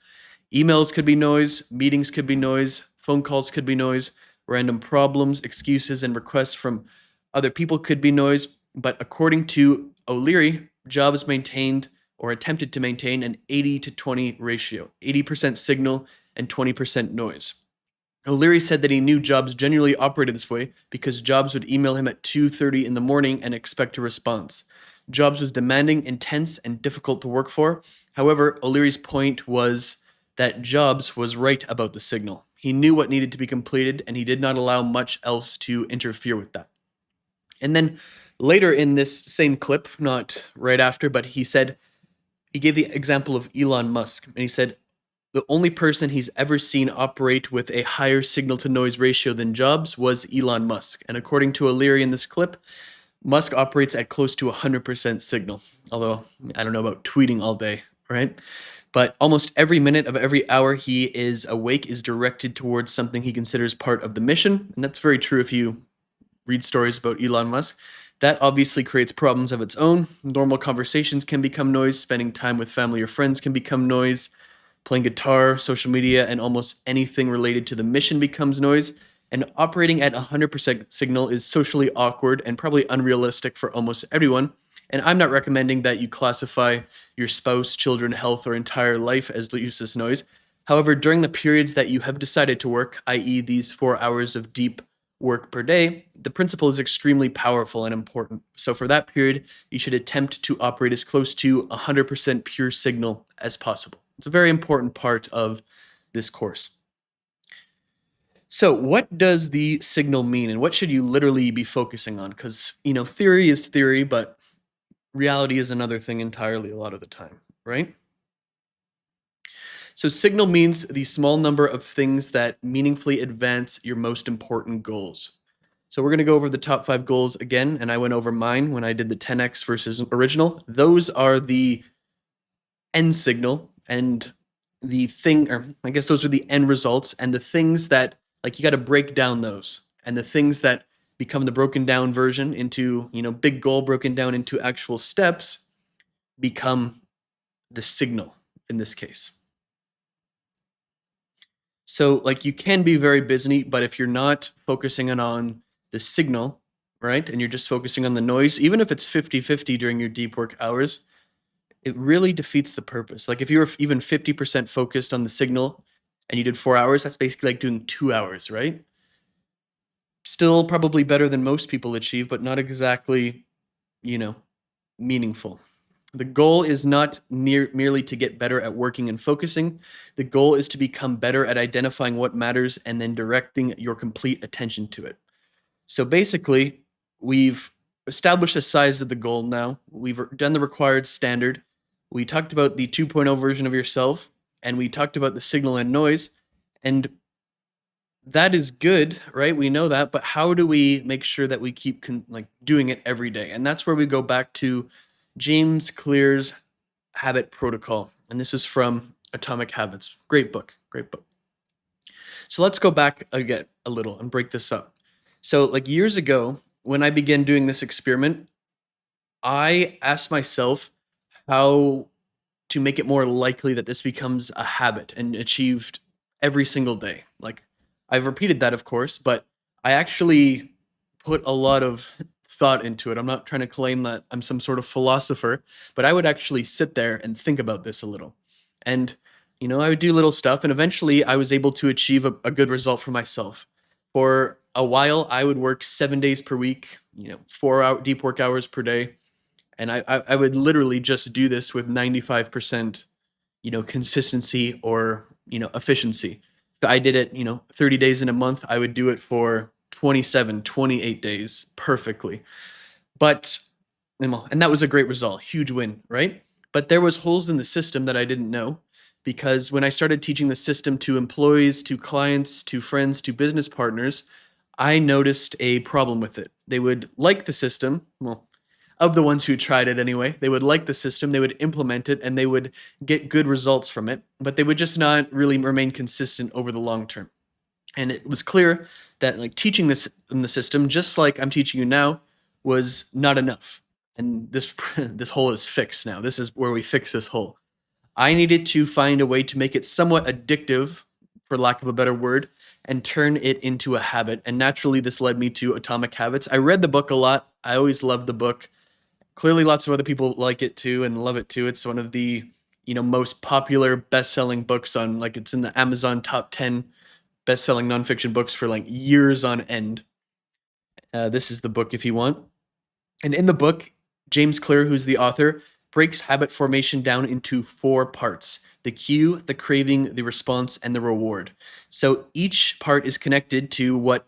Emails could be noise, meetings could be noise, phone calls could be noise, random problems, excuses, and requests from other people could be noise. But according to O'Leary, Jobs maintained or attempted to maintain an 80 to 20 ratio, 80% signal and 20% noise. O'Leary said that he knew Jobs genuinely operated this way because Jobs would email him at 2:30 in the morning and expect a response. Jobs was demanding, intense, and difficult to work for. However, O'Leary's point was that Jobs was right about the signal. He knew what needed to be completed, and he did not allow much else to interfere with that. And then later in this same clip, not right after, but he gave the example of Elon Musk, and he said, the only person he's ever seen operate with a higher signal to noise ratio than Jobs was Elon Musk. And according to O'Leary in this clip, Musk operates at close to 100% signal. Although, I don't know about tweeting all day, right? But almost every minute of every hour he is awake is directed towards something he considers part of the mission. And that's very true if you read stories about Elon Musk. That obviously creates problems of its own. Normal conversations can become noise. Spending time with family or friends can become noise. Playing guitar, social media, and almost anything related to the mission becomes noise. And operating at 100% signal is socially awkward and probably unrealistic for almost everyone. And I'm not recommending that you classify your spouse, children, health, or entire life as useless noise. However, during the periods that you have decided to work, i.e., these 4 hours of deep work per day, the principle is extremely powerful and important. So for that period, you should attempt to operate as close to 100% pure signal as possible. It's a very important part of this course. So what does the signal mean, and what should you literally be focusing on? Because, theory is theory, but reality is another thing entirely a lot of the time, right? So signal means the small number of things that meaningfully advance your most important goals. So we're going to go over the top 5 goals again, and I went over mine when I did the 10x versus original. Those are the end signal and the thing, or I guess those are the end results, and the things that, like, you got to break down those, and the things that become the broken down version into, big goal broken down into actual steps become the signal in this case. So, like, you can be very busy, but if you're not focusing on the signal, right, and you're just focusing on the noise, even if it's 50-50 during your deep work hours, it really defeats the purpose. Like, if you were even 50% focused on the signal and you did 4 hours, that's basically like doing 2 hours, right? Still probably better than most people achieve, but not exactly, you know, meaningful. The goal is not merely to get better at working and focusing. The goal is to become better at identifying what matters and then directing your complete attention to it. So basically, we've established the size of the goal now. We've done the required standard. We talked about the 2.0 version of yourself, and we talked about the signal and noise. And that is good, right? We know that, but how do we make sure that we keep doing it every day? And that's where we go back to James Clear's Habit Protocol. And this is from Atomic Habits. Great book, great book. So let's go back again a little and break this up. So, like, years ago, when I began doing this experiment, I asked myself how to make it more likely that this becomes a habit and achieved every single day. Like, I've repeated that, of course, but I actually put a lot of thought into it. I'm not trying to claim that I'm some sort of philosopher, but I would actually sit there and think about this a little. And, I would do little stuff, and eventually I was able to achieve a good result for myself. For a while, I would work 7 days per week, 4 hour deep work hours per day. And I would literally just do this with 95%, consistency or, efficiency. If I did it, 30 days in a month, I would do it for 27, 28 days perfectly. But, and that was a great result, huge win, right? But there was holes in the system that I didn't know, because when I started teaching the system to employees, to clients, to friends, to business partners, I noticed a problem with it. They would like the system, well, of the ones who tried it anyway, they would like the system, they would implement it, and they would get good results from it, but they would just not really remain consistent over the long term. And it was clear that, like, teaching this in the system, just like I'm teaching you now, was not enough. And this this hole is fixed now. This is where we fix this hole. I needed to find a way to make it somewhat addictive, for lack of a better word, and turn it into a habit. And naturally, this led me to Atomic Habits. I read the book a lot. I always loved the book. Clearly, lots of other people like it too and love it too. It's one of the, most popular best-selling books on, like, it's in the Amazon top 10 best-selling nonfiction books for like years on end. This is the book if you want. And in the book, James Clear, who's the author, breaks habit formation down into 4 parts: the cue, the craving, the response, and the reward. So each part is connected to what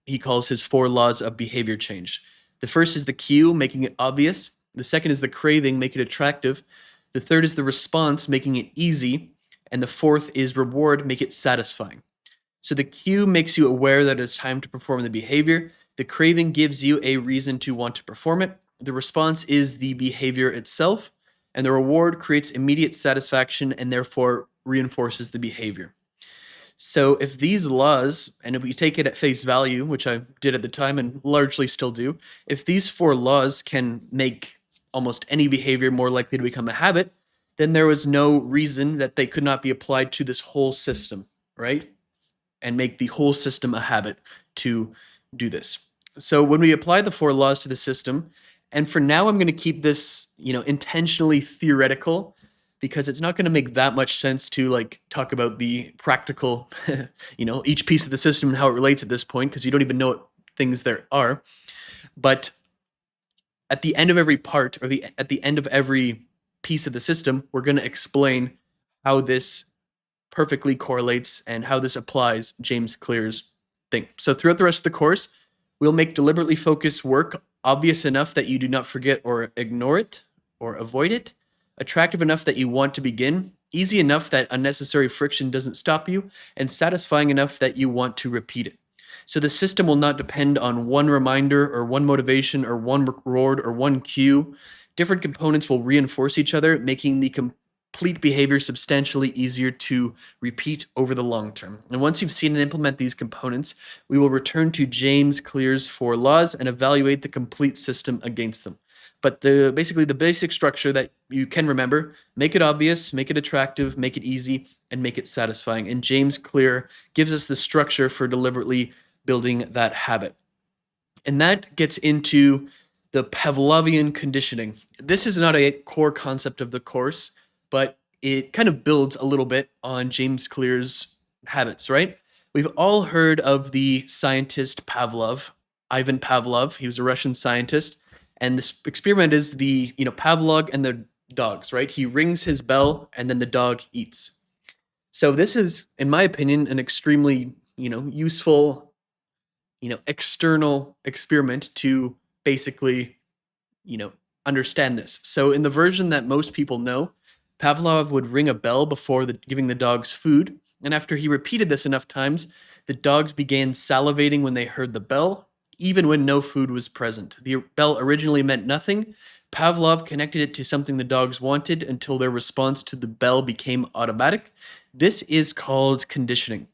he calls his 4 laws of behavior change. The first is the cue, making it obvious. The second is the craving, make it attractive. The third is the response, making it easy. And the fourth is reward, make it satisfying. So the cue makes you aware that it's time to perform the behavior. The craving gives you a reason to want to perform it. The response is the behavior itself. And the reward creates immediate satisfaction and therefore reinforces the behavior. So if these laws, and if we take it at face value, which I did at the time and largely still do, if these 4 laws can make almost any behavior more likely to become a habit, then there was no reason that they could not be applied to this whole system, right? And make the whole system a habit to do this. So when we apply the 4 laws to the system, and for now I'm going to keep this, intentionally theoretical, because it's not going to make that much sense to, like, talk about the practical, each piece of the system and how it relates at this point, because you don't even know what things there are. But at the end of every part, or at the end of every piece of the system, we're going to explain how this perfectly correlates and how this applies James Clear's thing. So throughout the rest of the course, we'll make deliberately focused work obvious enough that you do not forget or ignore it or avoid it, attractive enough that you want to begin, easy enough that unnecessary friction doesn't stop you, and satisfying enough that you want to repeat it. So the system will not depend on one reminder or one motivation or one reward or one cue. Different components will reinforce each other, making the complete behavior substantially easier to repeat over the long term. And once you've seen and implement these components, we will return to James Clear's 4 laws and evaluate the complete system against them. But basically the basic structure that you can remember: make it obvious, make it attractive, make it easy, and make it satisfying. And James Clear gives us the structure for deliberately building that habit. And that gets into the Pavlovian conditioning. This is not a core concept of the course, but it kind of builds a little bit on James Clear's habits, right? We've all heard of the scientist Pavlov, Ivan Pavlov. He was a Russian scientist. And this experiment is the, Pavlov and the dogs, right? He rings his bell and then the dog eats. So this is, in my opinion, an extremely, useful, external experiment to basically, you know, understand this. So in the version that most people know, Pavlov would ring a bell before giving the dogs food, and after he repeated this enough times, the dogs began salivating when they heard the bell, even when no food was present. The bell originally meant nothing. Pavlov connected it to something the dogs wanted until their response to the bell became automatic. This is called conditioning.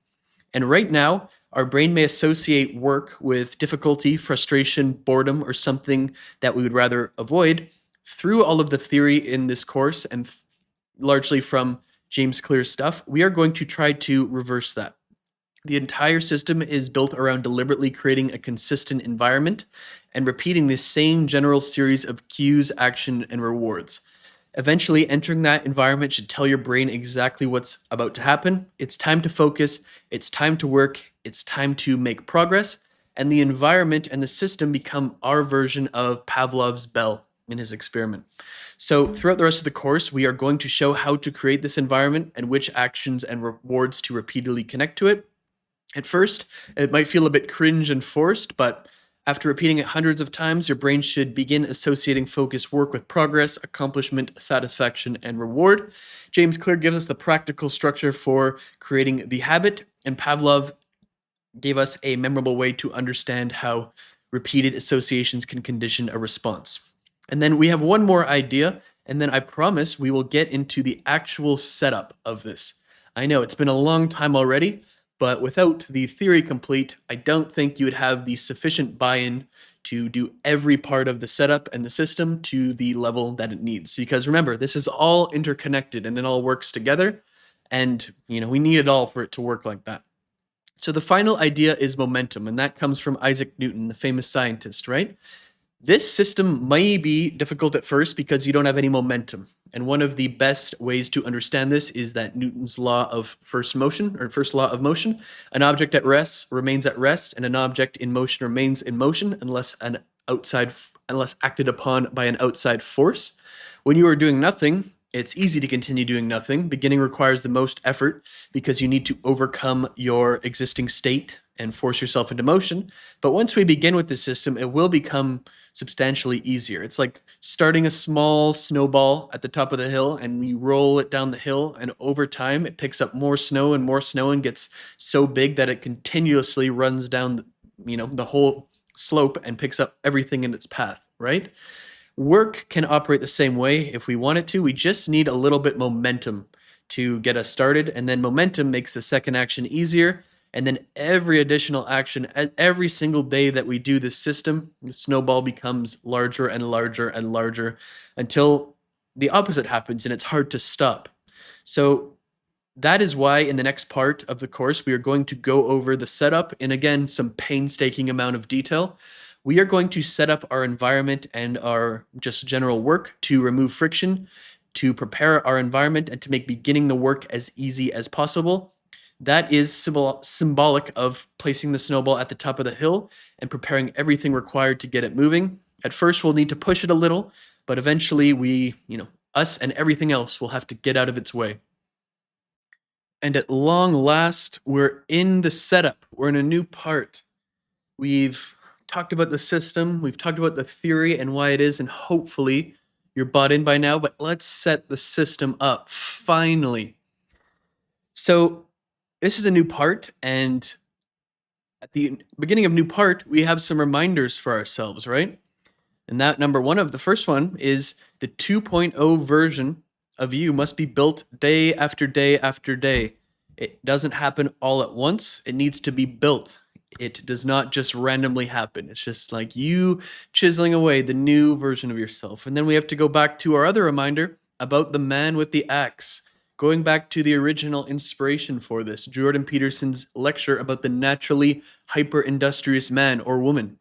And right now, our brain may associate work with difficulty, frustration, boredom, or something that we would rather avoid. Through all of the theory in this course, and largely from James Clear's stuff, we are going to try to reverse that. The entire system is built around deliberately creating a consistent environment and repeating the same general series of cues, action, and rewards. Eventually, entering that environment should tell your brain exactly what's about to happen. It's time to focus, it's time to work, it's time to make progress, and the environment and the system become our version of Pavlov's bell in his experiment. So throughout the rest of the course, we are going to show how to create this environment and which actions and rewards to repeatedly connect to it. At first, it might feel a bit cringe and forced, but after repeating it hundreds of times, your brain should begin associating focused work with progress, accomplishment, satisfaction, and reward. James Clear gives us the practical structure for creating the habit, and Pavlov gave us a memorable way to understand how repeated associations can condition a response. And then we have one more idea, and then I promise we will get into the actual setup of this. I know it's been a long time already, but without the theory complete, I don't think you would have the sufficient buy-in to do every part of the setup and the system to the level that it needs. Because remember, this is all interconnected and it all works together. And, we need it all for it to work like that. So the final idea is momentum, and that comes from Isaac Newton, the famous scientist, right? This system may be difficult at first because you don't have any momentum. And one of the best ways to understand this is that Newton's law of first motion, or first law of motion: an object at rest remains at rest, and an object in motion remains in motion unless acted upon by an outside force. When you are doing nothing, it's easy to continue doing nothing. Beginning requires the most effort because you need to overcome your existing state and force yourself into motion. But once we begin with this system, it will become substantially easier. It's like starting a small snowball at the top of the hill, and you roll it down the hill, and over time it picks up more snow and gets so big that it continuously runs down the whole slope and picks up everything in its path, right? Work can operate the same way if we want it to. We just need a little bit momentum to get us started, and then momentum makes the second action easier. And then every additional action, every single day that we do this system, the snowball becomes larger and larger and larger until the opposite happens and it's hard to stop. So that is why in the next part of the course, we are going to go over the setup in, again, some painstaking amount of detail. We are going to set up our environment and our just general work to remove friction, to prepare our environment, and to make beginning the work as easy as possible. That is symbolic of placing the snowball at the top of the hill and preparing everything required to get it moving. At first, we'll need to push it a little, but eventually us and everything else will have to get out of its way. And at long last, we're in the setup. We're in a new part. We've talked about the system, we've talked about the theory and why it is, and hopefully you're bought in by now, but let's set the system up, finally. So this is a new part, and At the beginning of new part, we have some reminders for ourselves, right? And that number one of the first one is the 2.0 version of you must be built day after day after day. It doesn't happen all at once. It needs to be built. It does not just randomly happen. It's just like you chiseling away the new version of yourself. And then we have to go back to our other reminder about the man with the axe. Going back to the original inspiration for this, Jordan Peterson's lecture about the naturally hyper industrious man or woman.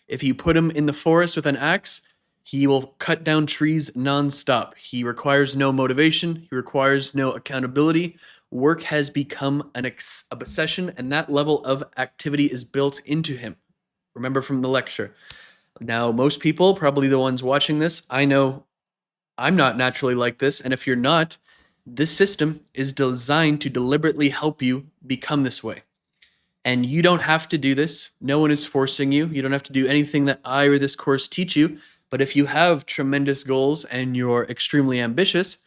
If you put him in the forest with an axe, he will cut down trees nonstop. He requires no motivation. He requires no accountability. Work has become an obsession, and that level of activity is built into him. Remember from the lecture. Now, most people, probably the ones watching this, I know I'm not naturally like this, and if you're not, this system is designed to deliberately help you become this way. And you don't have to do this. No one is forcing you. You don't have to do anything that I or this course teach you. But if you have tremendous goals and you're extremely ambitious,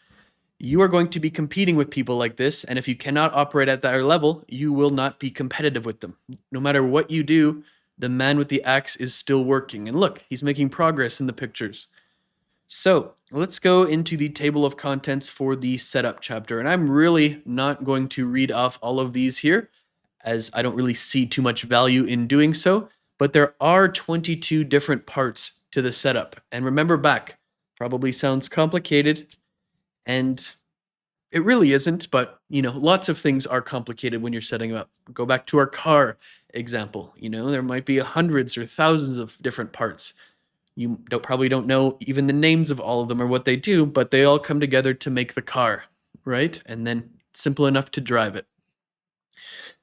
you are going to be competing with people like this. And if you cannot operate at that level, you will not be competitive with them. No matter what you do, the man with the axe is still working. And look, he's making progress in the pictures. So let's go into the table of contents for the setup chapter. And I'm really not going to read off all of these here, as I don't really see too much value in doing so, but there are 22 different parts to the setup. And remember back, probably sounds complicated, and it really isn't, but lots of things are complicated when you're setting up. Go back to our car example. There might be hundreds or thousands of different parts. You probably don't know even the names of all of them or what they do, but they all come together to make the car, right? And then simple enough to drive it.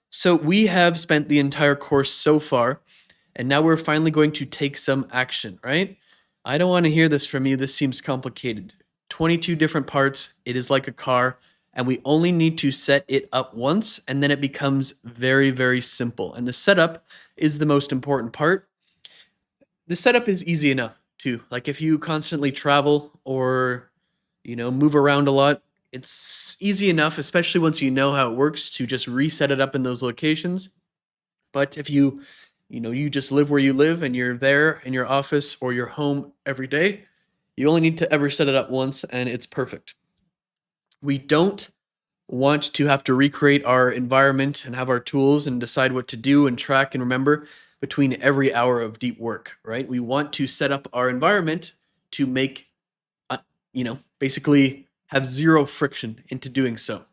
So we have spent the entire course so far, and now we're finally going to take some action, right? I don't want to hear this from you. This seems complicated. 22 different parts. It is like a car, and we only need to set it up once, and then it becomes very, very simple. And the setup is the most important part. The setup is easy enough too. Like if you constantly travel or, move around a lot, it's easy enough, especially once you know how it works, to just reset it up in those locations. But if you just live where you live and you're there in your office or your home every day, you only need to ever set it up once and it's perfect. We don't want to have to recreate our environment and have our tools and decide what to do and track and remember between every hour of deep work, right? We want to set up our environment to make, basically have zero friction into doing so.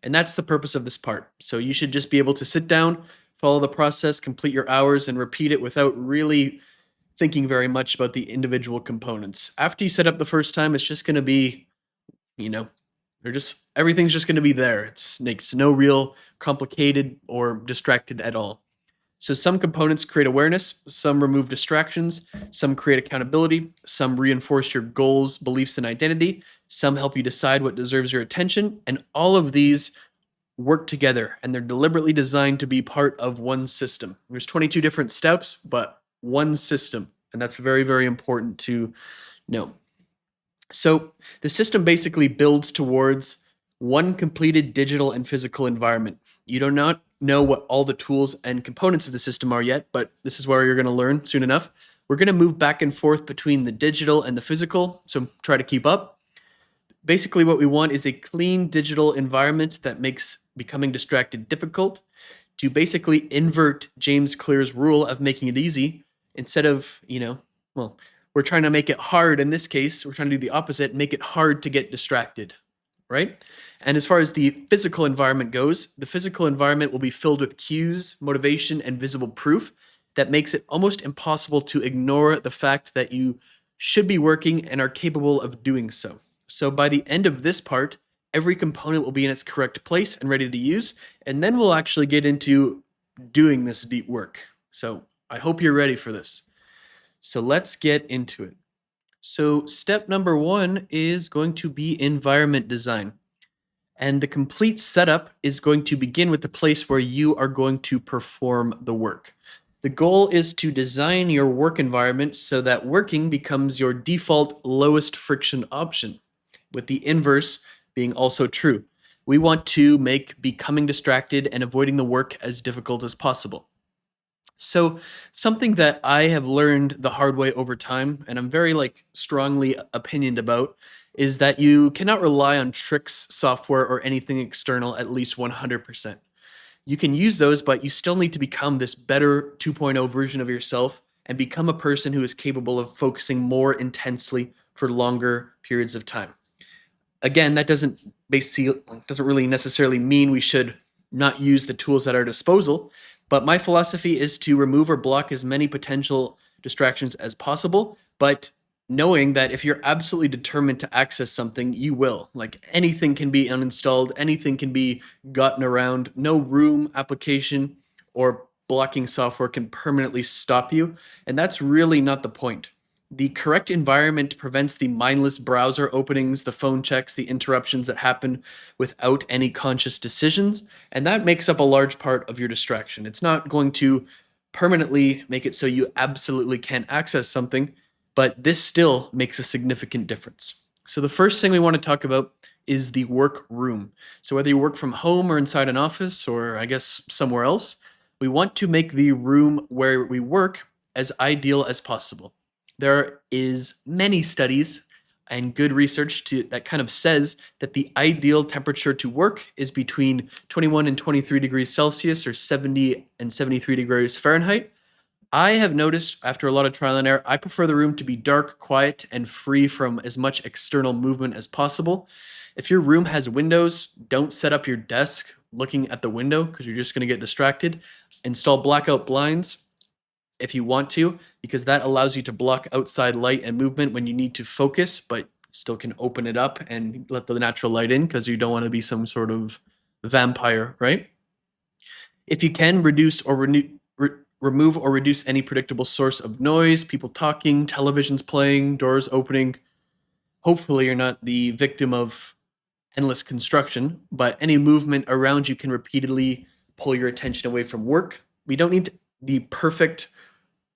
And that's the purpose of this part. So you should just be able to sit down, follow the process, complete your hours, and repeat it without really thinking very much about the individual components. After you set up the first time, it's just going to be, everything's just going to be there. It's no real complicated or distracted at all. So some components create awareness, some remove distractions, some create accountability, some reinforce your goals, beliefs, and identity, some help you decide what deserves your attention, and all of these work together, and they're deliberately designed to be part of one system. There's 22 different steps, but one system, and that's very, very important to know. So the system basically builds towards one completed digital and physical environment. You do not know what all the tools and components of the system are yet, but this is where you're going to learn soon enough. We're going to move back and forth between the digital and the physical, so try to keep up. Basically, what we want is a clean digital environment that makes becoming distracted difficult, to basically invert James Clear's rule of making it easy. Instead of, we're trying to make it hard. In this case, we're trying to do the opposite, make it hard to get distracted, right? And as far as the physical environment goes, the physical environment will be filled with cues, motivation, and visible proof that makes it almost impossible to ignore the fact that you should be working and are capable of doing so. So by the end of this part, every component will be in its correct place and ready to use, and then we'll actually get into doing this deep work. So I hope you're ready for this. So let's get into it. So step number one is going to be environment design. And the complete setup is going to begin with the place where you are going to perform the work. The goal is to design your work environment so that working becomes your default lowest friction option, with the inverse being also true. We want to make becoming distracted and avoiding the work as difficult as possible. So something that I have learned the hard way over time, and I'm very strongly opinioned about, is that you cannot rely on tricks, software, or anything external at least 100%. You can use those, but you still need to become this better 2.0 version of yourself and become a person who is capable of focusing more intensely for longer periods of time. Again, that doesn't really necessarily mean we should not use the tools at our disposal, but my philosophy is to remove or block as many potential distractions as possible, but knowing that if you're absolutely determined to access something, you will. Like anything can be uninstalled, anything can be gotten around. No room, application, or blocking software can permanently stop you, and that's really not the point. The correct environment prevents the mindless browser openings, the phone checks, the interruptions that happen without any conscious decisions, and that makes up a large part of your distraction. It's not going to permanently make it so you absolutely can't access something, but this still makes a significant difference. So the first thing we want to talk about is the work room. So whether you work from home or inside an office or I guess somewhere else, we want to make the room where we work as ideal as possible. There is many studies and good research that kind of says that the ideal temperature to work is between 21 and 23 degrees Celsius or 70 and 73 degrees Fahrenheit. I have noticed after a lot of trial and error, I prefer the room to be dark, quiet, and free from as much external movement as possible. If your room has windows, don't set up your desk looking at the window because you're just going to get distracted. Install blackout blinds if you want to, because that allows you to block outside light and movement when you need to focus, but still can open it up and let the natural light in because you don't want to be some sort of vampire, right? If you can remove or reduce any predictable source of noise, people talking, televisions playing, doors opening. Hopefully you're not the victim of endless construction, but any movement around you can repeatedly pull your attention away from work. We don't need the perfect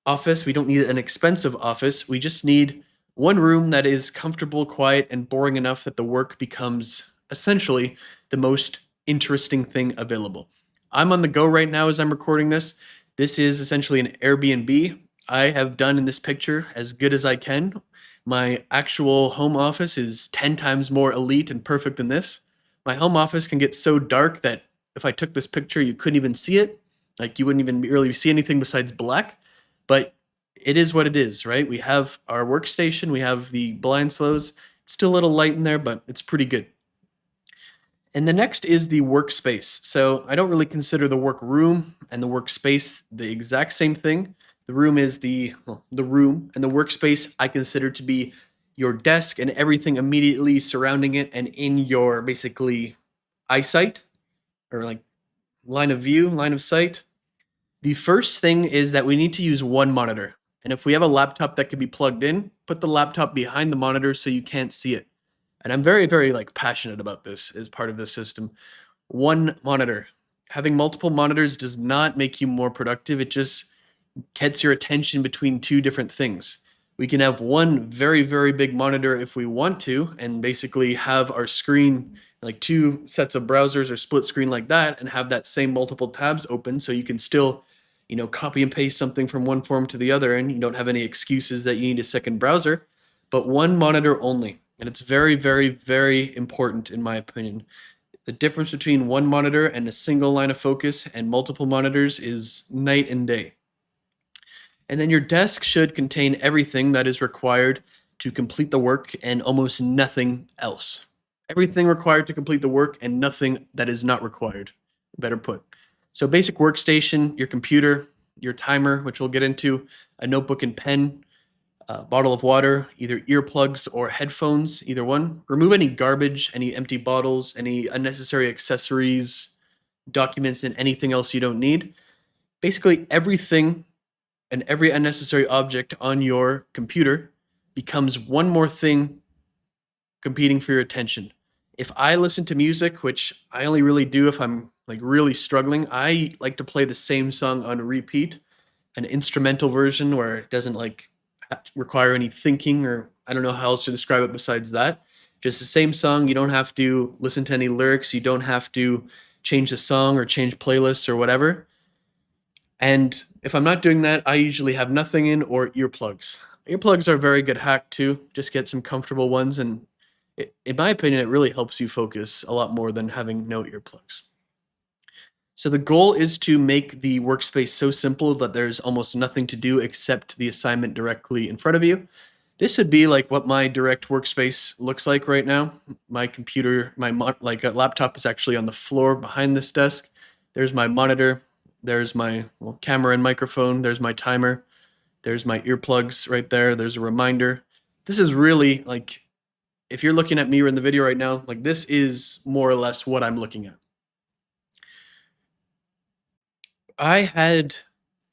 office. We don't need an expensive office. We just need one room that is comfortable, quiet, and boring enough that the work becomes essentially the most interesting thing available. I'm on the go right now as I'm recording this. This is essentially an Airbnb. I have done in this picture as good as I can. My actual home office is 10 times more elite and perfect than this. My home office can get so dark that if I took this picture, you couldn't even see it. Like you wouldn't even really see anything besides black. But it is what it is, right? We have our workstation, we have the blinds closed. It's still a little light in there, but it's pretty good. And the next is the workspace. So I don't really consider the work room and the workspace the exact same thing. The room is the room, and the workspace I consider to be your desk and everything immediately surrounding it and in your basically eyesight or like line of view, line of sight. The first thing is that we need to use one monitor. And if we have a laptop that can be plugged in, put the laptop behind the monitor so you can't see it. And I'm very, very passionate about this as part of this system. One monitor. Having multiple monitors does not make you more productive. It just gets your attention between two different things. We can have one very, very big monitor if we want to, and basically have our screen like two sets of browsers or split screen like that, and have that same multiple tabs open so you can still, copy and paste something from one form to the other, and you don't have any excuses that you need a second browser, but one monitor only. And it's very, very, very important in my opinion. The difference between one monitor and a single line of focus and multiple monitors is night and day. And then your desk should contain everything that is required to complete the work and almost nothing else. Everything required to complete the work and nothing that is not required, better put. So basic workstation, your computer, your timer, which we'll get into, a notebook and pen, a bottle of water, either earplugs or headphones, either one. Remove any garbage, any empty bottles, any unnecessary accessories, documents, and anything else you don't need. Basically everything and every unnecessary object on your computer becomes one more thing competing for your attention. If I listen to music, which I only really do if I'm really struggling, I like to play the same song on repeat, an instrumental version where it doesn't require any thinking, or I don't know how else to describe it besides that. Just the same song. You don't have to listen to any lyrics. You don't have to change the song or change playlists or whatever. And If I'm not doing that, I usually have nothing in or earplugs. Earplugs are a very good hack too. Just get some comfortable ones, and in my opinion, it really helps you focus a lot more than having no earplugs. So the goal is to make the workspace so simple that there's almost nothing to do except the assignment directly in front of you. This would be like what my direct workspace looks like right now. My computer, like a laptop is actually on the floor behind this desk. There's my monitor. There's my camera and microphone. There's my timer. There's my earplugs right there. There's a reminder. This is really like, if you're looking at me in the video right now, like this is more or less what I'm looking at. I had,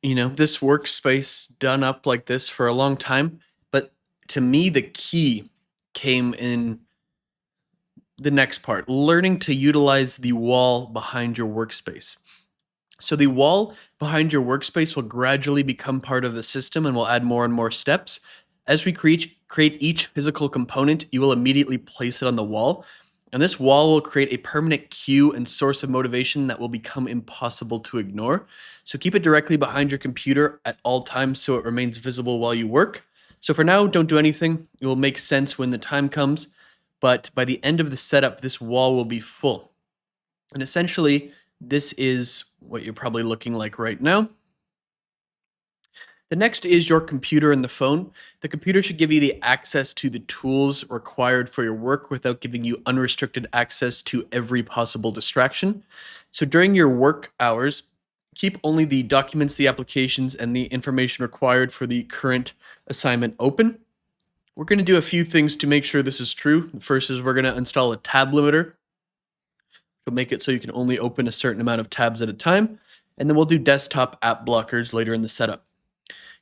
this workspace done up like this for a long time, but to me, the key came in the next part, learning to utilize the wall behind your workspace. So the wall behind your workspace will gradually become part of the system and will add more and more steps. As we create each physical component, you will immediately place it on the wall. And this wall will create a permanent cue and source of motivation that will become impossible to ignore. So keep it directly behind your computer at all times so it remains visible while you work. So for now, don't do anything. It will make sense when the time comes. But by the end of the setup, this wall will be full. And essentially, this is what you're probably looking like right now. The next is your computer and the phone. The computer should give you the access to the tools required for your work without giving you unrestricted access to every possible distraction. So during your work hours, keep only the documents, the applications, and the information required for the current assignment open. We're going to do a few things to make sure this is true. The first is we're going to install a tab limiter. We'll make it so you can only open a certain amount of tabs at a time. And then we'll do desktop app blockers later in the setup.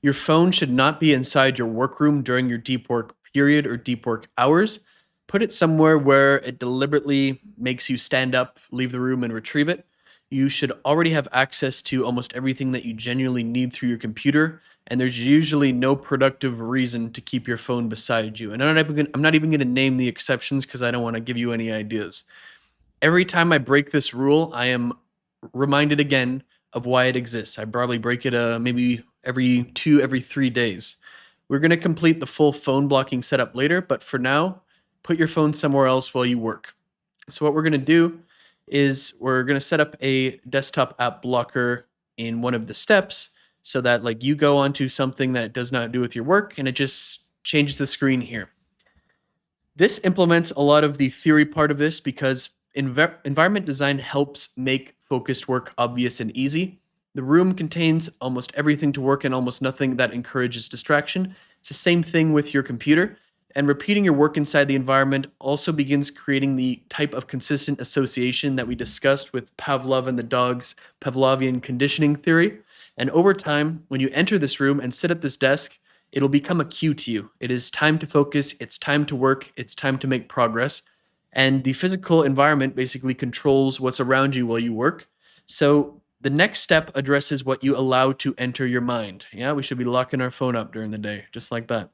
Your phone should not be inside your workroom during your deep work period or deep work hours. Put it somewhere where it deliberately makes you stand up, leave the room, and retrieve it. You should already have access to almost everything that you genuinely need through your computer, and there's usually no productive reason to keep your phone beside you. And I'm not even going to name the exceptions because I don't want to give you any ideas. Every time I break this rule, I am reminded again of why it exists. I probably break it maybe every 3 days. We're going to complete the full phone blocking setup later, but for now, put your phone somewhere else while you work. So what we're going to do is we're going to set up a desktop app blocker in one of the steps so that like you go onto something that does not do with your work and it just changes the screen here. This implements a lot of the theory part of this because environment design helps make focused work obvious and easy. The room contains almost everything to work and almost nothing that encourages distraction. It's the same thing with your computer. And repeating your work inside the environment also begins creating the type of consistent association that we discussed with Pavlov and the dog's Pavlovian conditioning theory. And over time, when you enter this room and sit at this desk, it'll become a cue to you. It is time to focus, it's time to work, it's time to make progress. And the physical environment basically controls what's around you while you work. So the next step addresses what you allow to enter your mind. Yeah, we should be locking our phone up during the day, just like that.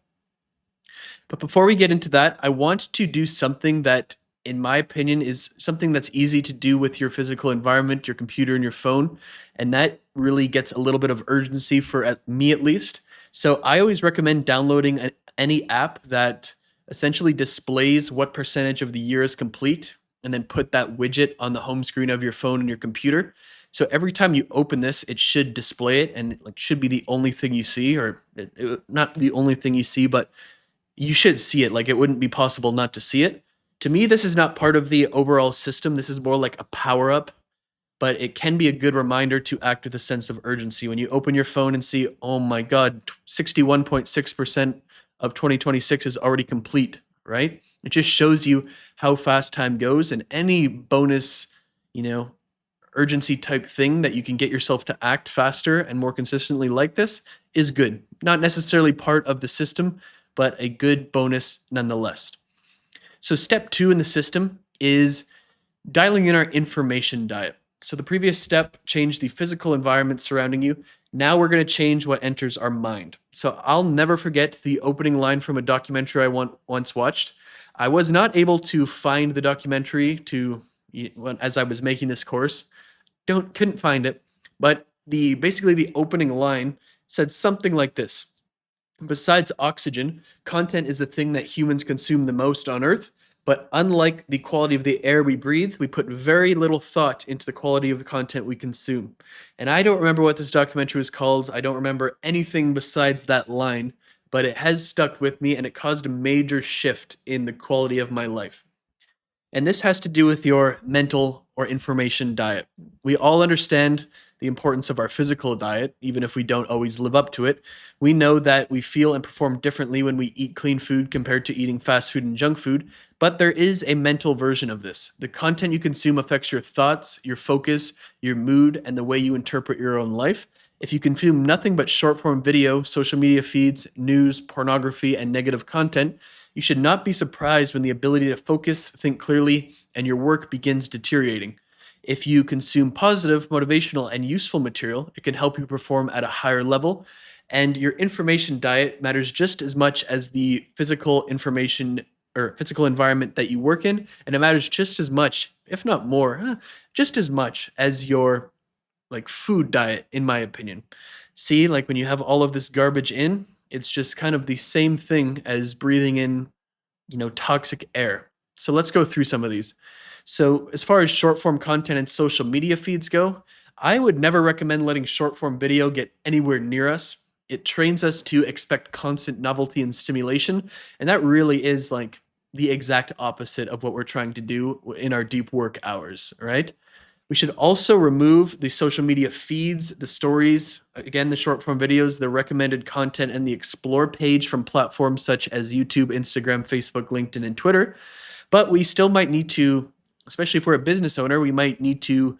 But before we get into that, I want to do something that, in my opinion, is something that's easy to do with your physical environment, your computer, and your phone. And that really gets a little bit of urgency for me, at least. So I always recommend downloading any app that essentially displays what percentage of the year is complete, and then put that widget on the home screen of your phone and your computer. So every time you open this, it should display it, and it should be the only thing you see, or not the only thing you see, but you should see it. Like, it wouldn't be possible not to see it. To me, this is not part of the overall system. This is more like a power up, but it can be a good reminder to act with a sense of urgency. When you open your phone and see, oh my God, 61.6% of 2026 is already complete, right? It just shows you how fast time goes, and any bonus, urgency type thing that you can get yourself to act faster and more consistently like this is good. Not necessarily part of the system, but a good bonus nonetheless. So step 2 in the system is dialing in our information diet. So the previous step changed the physical environment surrounding you. Now we're going to change what enters our mind. So I'll never forget the opening line from a documentary I once watched. I was not able to find the documentary as I was making this course. Couldn't find it, but The opening line said something like this: besides oxygen, content is the thing that humans consume the most on Earth. But unlike the quality of the air we breathe, we put very little thought into the quality of the content we consume. And I don't remember what this documentary was called. I don't remember anything besides that line, but it has stuck with me and it caused a major shift in the quality of my life. And this has to do with your mental or information diet. We all understand the importance of our physical diet, even if we don't always live up to it. We know that we feel and perform differently when we eat clean food compared to eating fast food and junk food, but there is a mental version of this. The content you consume affects your thoughts, your focus, your mood, and the way you interpret your own life. If you consume nothing but short form video, social media feeds, news, pornography, and negative content, you should not be surprised when the ability to focus, think clearly, and your work begins deteriorating. If you consume positive, motivational, and useful material, it can help you perform at a higher level. And your information diet matters just as much as the physical information or physical environment that you work in. And it matters just as much, if not more, just as much as your food diet, in my opinion. See, like when you have all of this garbage in, it's just kind of the same thing as breathing in, toxic air. So let's go through some of these. So as far as short form content and social media feeds go, I would never recommend letting short form video get anywhere near us. It trains us to expect constant novelty and stimulation, and that really is like the exact opposite of what we're trying to do in our deep work hours, right? We should also remove the social media feeds, the stories, again, the short form videos, the recommended content, and the explore page from platforms such as YouTube, Instagram, Facebook, LinkedIn, and Twitter. But we still might need to, especially if we're a business owner, we might need to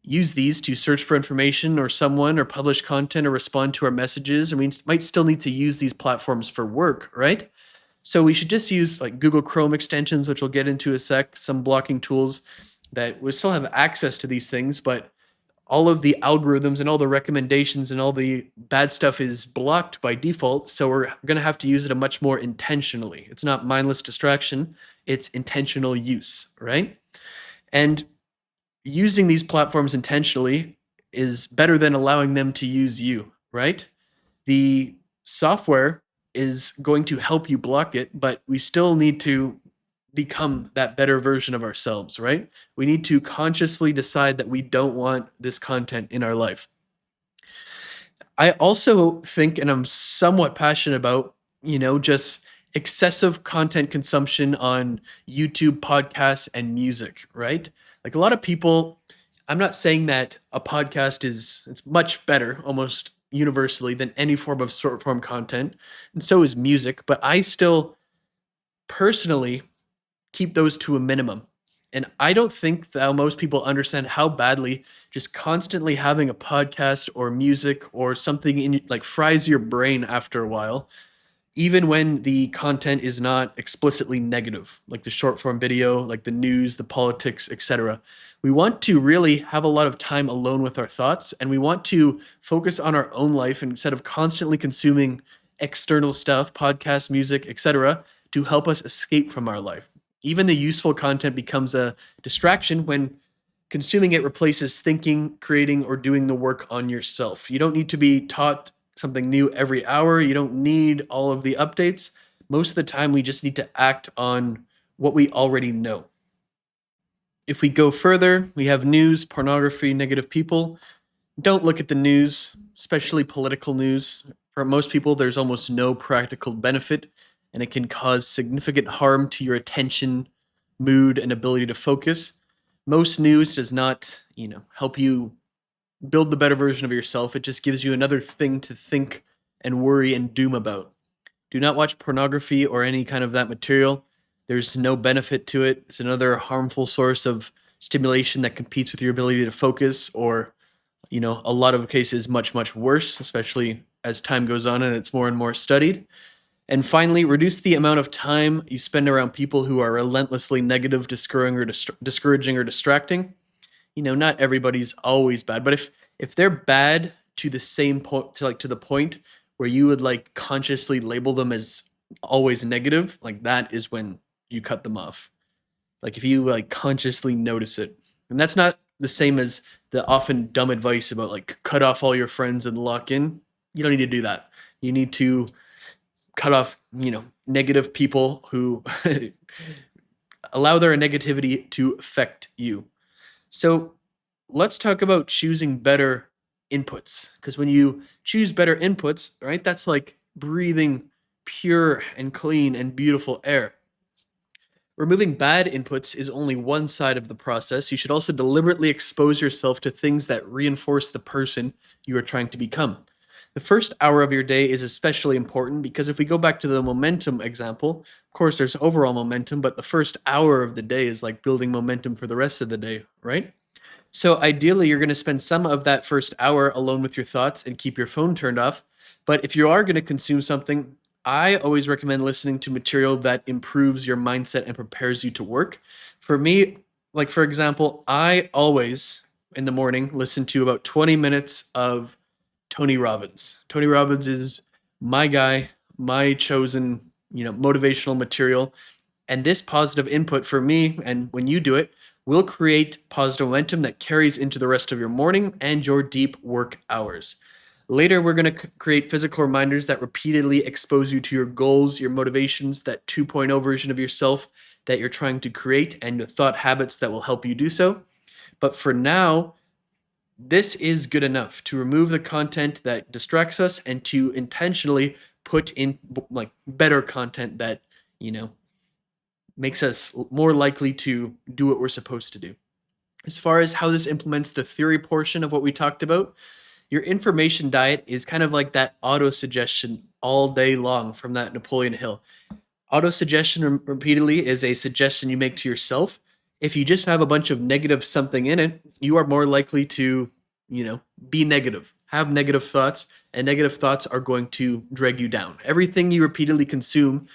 use these to search for information or someone or publish content or respond to our messages. And we might still need to use these platforms for work, right? So we should just use like Google Chrome extensions, which we'll get into a sec, some blocking tools that we still have access to these things, but all of the algorithms and all the recommendations and all the bad stuff is blocked by default. So we're going to have to use it much more intentionally. It's not mindless distraction, it's intentional use, right? And using these platforms intentionally is better than allowing them to use you, right? The software is going to help you block it, but we still need to become that better version of ourselves, right? We need to consciously decide that we don't want this content in our life. I also think, and I'm somewhat passionate about, just excessive content consumption on YouTube, podcasts, and music, right? Like a lot of people, I'm not saying that a podcast it's much better almost universally than any form of short form content, and so is music, but I still personally keep those to a minimum. And I don't think that most people understand how badly just constantly having a podcast or music or something in like fries your brain after a while, even when the content is not explicitly negative, like the short form video, like the news, the politics, etc. We want to really have a lot of time alone with our thoughts, and we want to focus on our own life instead of constantly consuming external stuff, podcasts, music, etc., to help us escape from our life. Even the useful content becomes a distraction when consuming it replaces thinking, creating, or doing the work on yourself. You don't need to be taught something new every hour. You don't need all of the updates. Most of the time, we just need to act on what we already know. If we go further, we have news, pornography, negative people. Don't look at the news, especially political news. For most people, there's almost no practical benefit, and it can cause significant harm to your attention, mood, and ability to focus. Most news does not, help you build the better version of yourself. It just gives you another thing to think and worry and doom about. Do not watch pornography or any kind of that material. There's no benefit to it. It's another harmful source of stimulation that competes with your ability to focus, or, a lot of cases much, much worse, especially as time goes on and it's more and more studied. And finally, reduce the amount of time you spend around people who are relentlessly negative, discouraging, or distracting. Not everybody's always bad, but if they're bad to the same point, to the point where you would like consciously label them as always negative, like that is when you cut them off. Like if you like consciously notice it. And that's not the same as the often dumb advice about like cut off all your friends and lock in. You don't need to do that. You need to cut off, negative people who allow their negativity to affect you. So let's talk about choosing better inputs. Because when you choose better inputs, right, that's like breathing pure and clean and beautiful air. Removing bad inputs is only one side of the process. You should also deliberately expose yourself to things that reinforce the person you are trying to become. The first hour of your day is especially important because if we go back to the momentum example, of course, there's overall momentum, but the first hour of the day is like building momentum for the rest of the day, right? So ideally, you're going to spend some of that first hour alone with your thoughts and keep your phone turned off. But if you are going to consume something, I always recommend listening to material that improves your mindset and prepares you to work. For me, like for example, I always in the morning listen to about 20 minutes of Tony Robbins. Tony Robbins is my guy, my chosen, motivational material. And this positive input for me, and when you do it, will create positive momentum that carries into the rest of your morning and your deep work hours. Later, we're going to create physical reminders that repeatedly expose you to your goals, your motivations, that 2.0 version of yourself that you're trying to create, and the thought habits that will help you do so. But for now, this is good enough to remove the content that distracts us and to intentionally put in like better content that, makes us more likely to do what we're supposed to do. As far as how this implements the theory portion of what we talked about, your information diet is kind of like that auto-suggestion all day long from that Napoleon Hill. Auto-suggestion repeatedly is a suggestion you make to yourself. If you just have a bunch of negative something in it, you are more likely to, be negative, have negative thoughts, and negative thoughts are going to drag you down. Everything you repeatedly consume,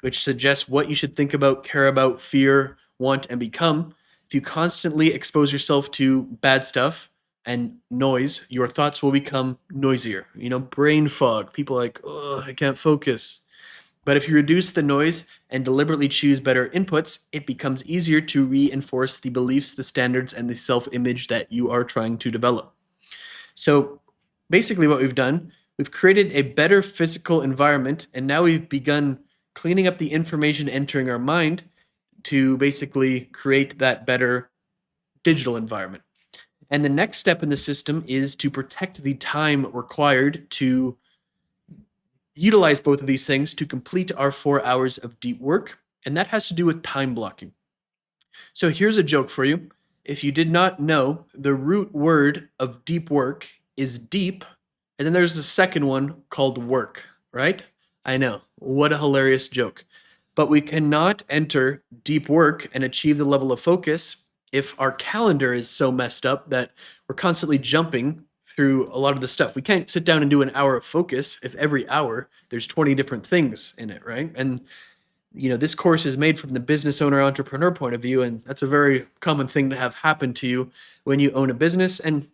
which suggests what you should think about, care about, fear, want, and become, if you constantly expose yourself to bad stuff and noise, your thoughts will become noisier. Brain fog. People are like, oh, I can't focus. But if you reduce the noise and deliberately choose better inputs, it becomes easier to reinforce the beliefs, the standards, and the self-image that you are trying to develop. So basically what we've done, we've created a better physical environment, and now we've begun cleaning up the information entering our mind to basically create that better digital environment. And the next step in the system is to protect the time required to utilize both of these things to complete our 4 hours of deep work. And that has to do with time blocking. So here's a joke for you. If you did not know, the root word of deep work is deep. And then there's the second one called work, right? I know. What a hilarious joke. But we cannot enter deep work and achieve the level of focus if our calendar is so messed up that we're constantly jumping through a lot of the stuff. We can't sit down and do an hour of focus if every hour there's 20 different things in it, right? And this course is made from the business owner entrepreneur point of view, and that's a very common thing to have happen to you when you own a business and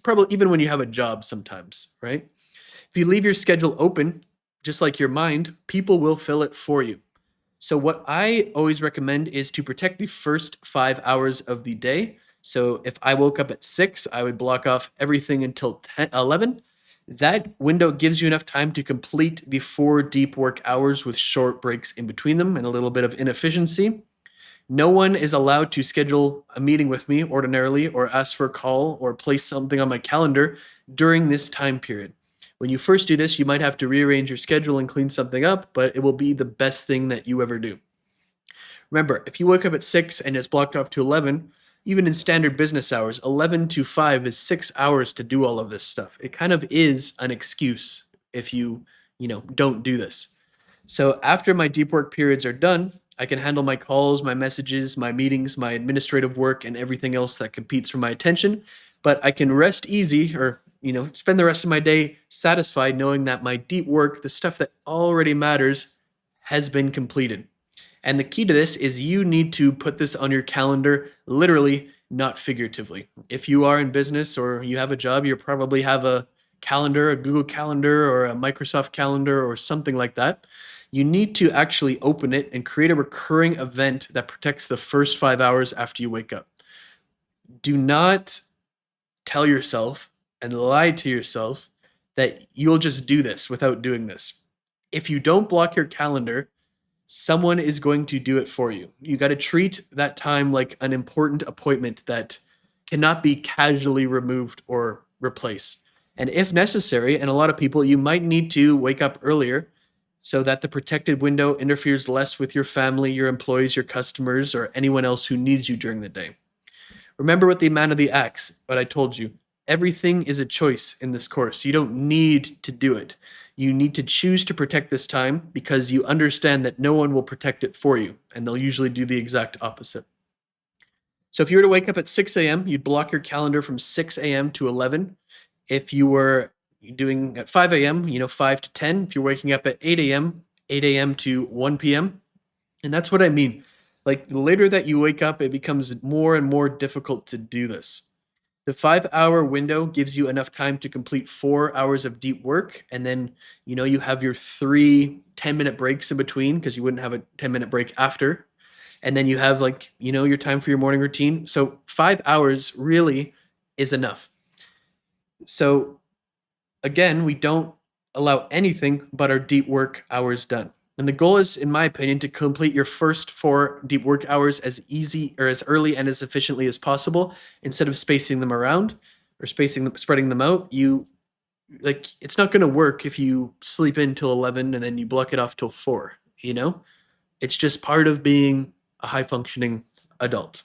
probably even when you have a job sometimes, right? If you leave your schedule open, just like your mind, people will fill it for you. So what I always recommend is to protect the first 5 hours of the day. So if I woke up at 6, I would block off everything until 11. That window gives you enough time to complete the 4 deep work hours with short breaks in between them and a little bit of inefficiency. No one is allowed to schedule a meeting with me ordinarily or ask for a call or place something on my calendar during this time period. When you first do this, you might have to rearrange your schedule and clean something up, but it will be the best thing that you ever do. Remember, if you wake up at 6 and it's blocked off to 11, even in standard business hours, 11 to 5 is 6 hours to do all of this stuff. It kind of is an excuse if you don't do this. So after my deep work periods are done, I can handle my calls, my messages, my meetings, my administrative work, and everything else that competes for my attention. But I can rest easy or spend the rest of my day satisfied knowing that my deep work, the stuff that already matters, has been completed. And the key to this is you need to put this on your calendar, literally, not figuratively. If you are in business or you have a job, you probably have a calendar, a Google Calendar or a Microsoft Calendar or something like that. You need to actually open it and create a recurring event that protects the first 5 hours after you wake up. Do not tell yourself and lie to yourself that you'll just do this without doing this. If you don't block your calendar, someone is going to do it for you. You got to treat that time like an important appointment that cannot be casually removed or replaced. And if necessary, and a lot of people, you might need to wake up earlier so that the protected window interferes less with your family, your employees, your customers, or anyone else who needs you during the day. Remember what the man of the axe, what I told you. Everything is a choice in this course. You don't need to do it. You need to choose to protect this time because you understand that no one will protect it for you, and they'll usually do the exact opposite. So if you were to wake up at 6 a.m., you'd block your calendar from 6 a.m. to 11. If you were doing at 5 a.m., 5 to 10. If you're waking up at 8 a.m., 8 a.m. to 1 p.m. And that's what I mean. Like the later that you wake up, it becomes more and more difficult to do this. The 5 hour window gives you enough time to complete 4 hours of deep work. And then, you have your 3 10-minute breaks in between because you wouldn't have a 10-minute break after. And then you have your time for your morning routine. So 5 hours really is enough. So again, we don't allow anything but our deep work hours done. And the goal is, in my opinion, to complete your first 4 deep work hours as easy or as early and as efficiently as possible instead of spacing them around or spreading them out. It's not going to work if you sleep in till 11 and then you block it off till 4, It's just part of being a high functioning adult.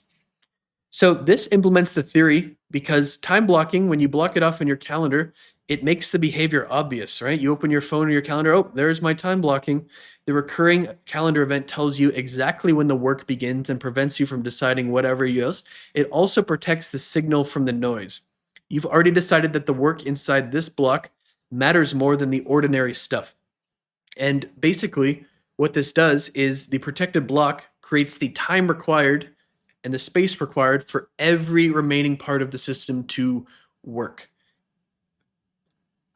So this implements the theory because time blocking, when you block it off in your calendar, it makes the behavior obvious, right? You open your phone or your calendar, oh, there's my time blocking. The recurring calendar event tells you exactly when the work begins and prevents you from deciding whatever else. It also protects the signal from the noise. You've already decided that the work inside this block matters more than the ordinary stuff. And basically, what this does is the protected block creates the time required and the space required for every remaining part of the system to work.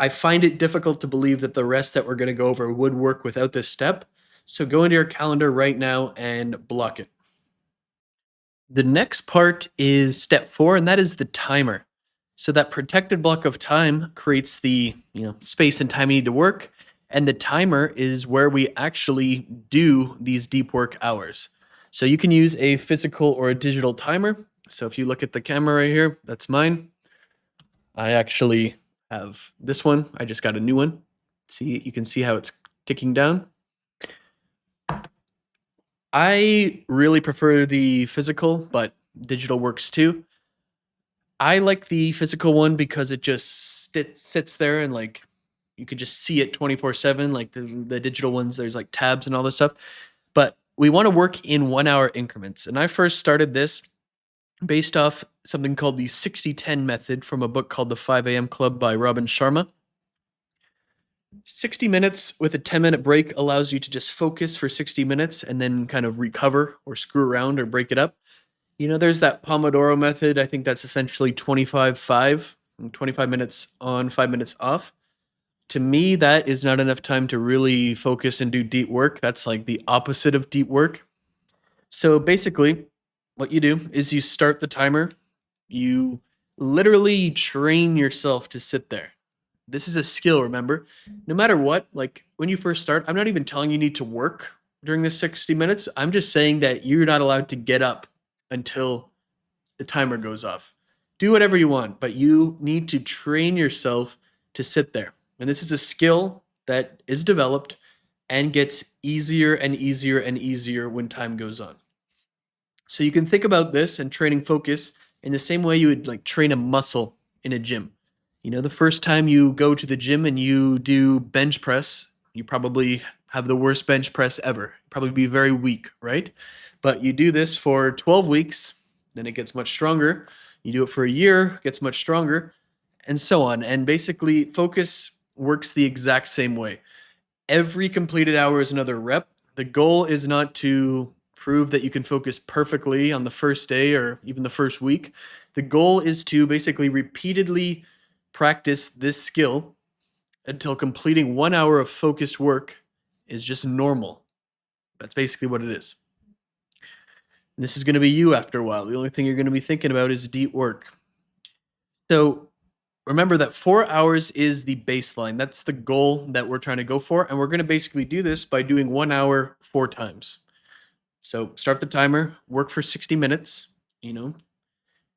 I find it difficult to believe that the rest that we're going to go over would work without this step. So go into your calendar right now and block it. The next part is step 4, and that is the timer. So that protected block of time creates the space and time you need to work, and the timer is where we actually do these deep work hours. So you can use a physical or a digital timer. So if you look at the camera right here, that's mine. I actually have this one. I just got a new one. You can see how it's ticking down. I really prefer the physical, but digital works too. I like the physical one because it just sits there and you can just see it 24/7. Like the digital ones, there's tabs and all this stuff. But we want to work in 1 hour increments. And I first started this based off something called the 60-10 method from a book called The 5 a.m. Club by Robin Sharma. 60 minutes with a 10-minute break allows you to just focus for 60 minutes and then kind of recover or screw around or break it up. There's that Pomodoro method. I think that's essentially 25-5, 25 minutes on, 5 minutes off. To me, that is not enough time to really focus and do deep work. That's like the opposite of deep work. So basically, what you do is you start the timer. You literally train yourself to sit there. This is a skill, remember? No matter what, when you first start, I'm not even telling you need to work during the 60 minutes. I'm just saying that you're not allowed to get up until the timer goes off. Do whatever you want, but you need to train yourself to sit there. And this is a skill that is developed and gets easier and easier and easier when time goes on. So you can think about this and training focus in the same way you would train a muscle in a gym. The first time you go to the gym and you do bench press, you probably have the worst bench press ever. Probably be very weak, right? But you do this for 12 weeks, then it gets much stronger. You do it for a year, it gets much stronger, and so on. And basically, focus works the exact same way. Every completed hour is another rep. The goal is not to prove that you can focus perfectly on the first day or even the first week. The goal is to basically repeatedly practice this skill until completing 1 hour of focused work is just normal. That's basically what it is. And this is going to be you after a while. The only thing you're going to be thinking about is deep work. So remember that 4 hours is the baseline. That's the goal that we're trying to go for. And we're going to basically do this by doing 1 hour 4 times. So start the timer, work for 60 minutes.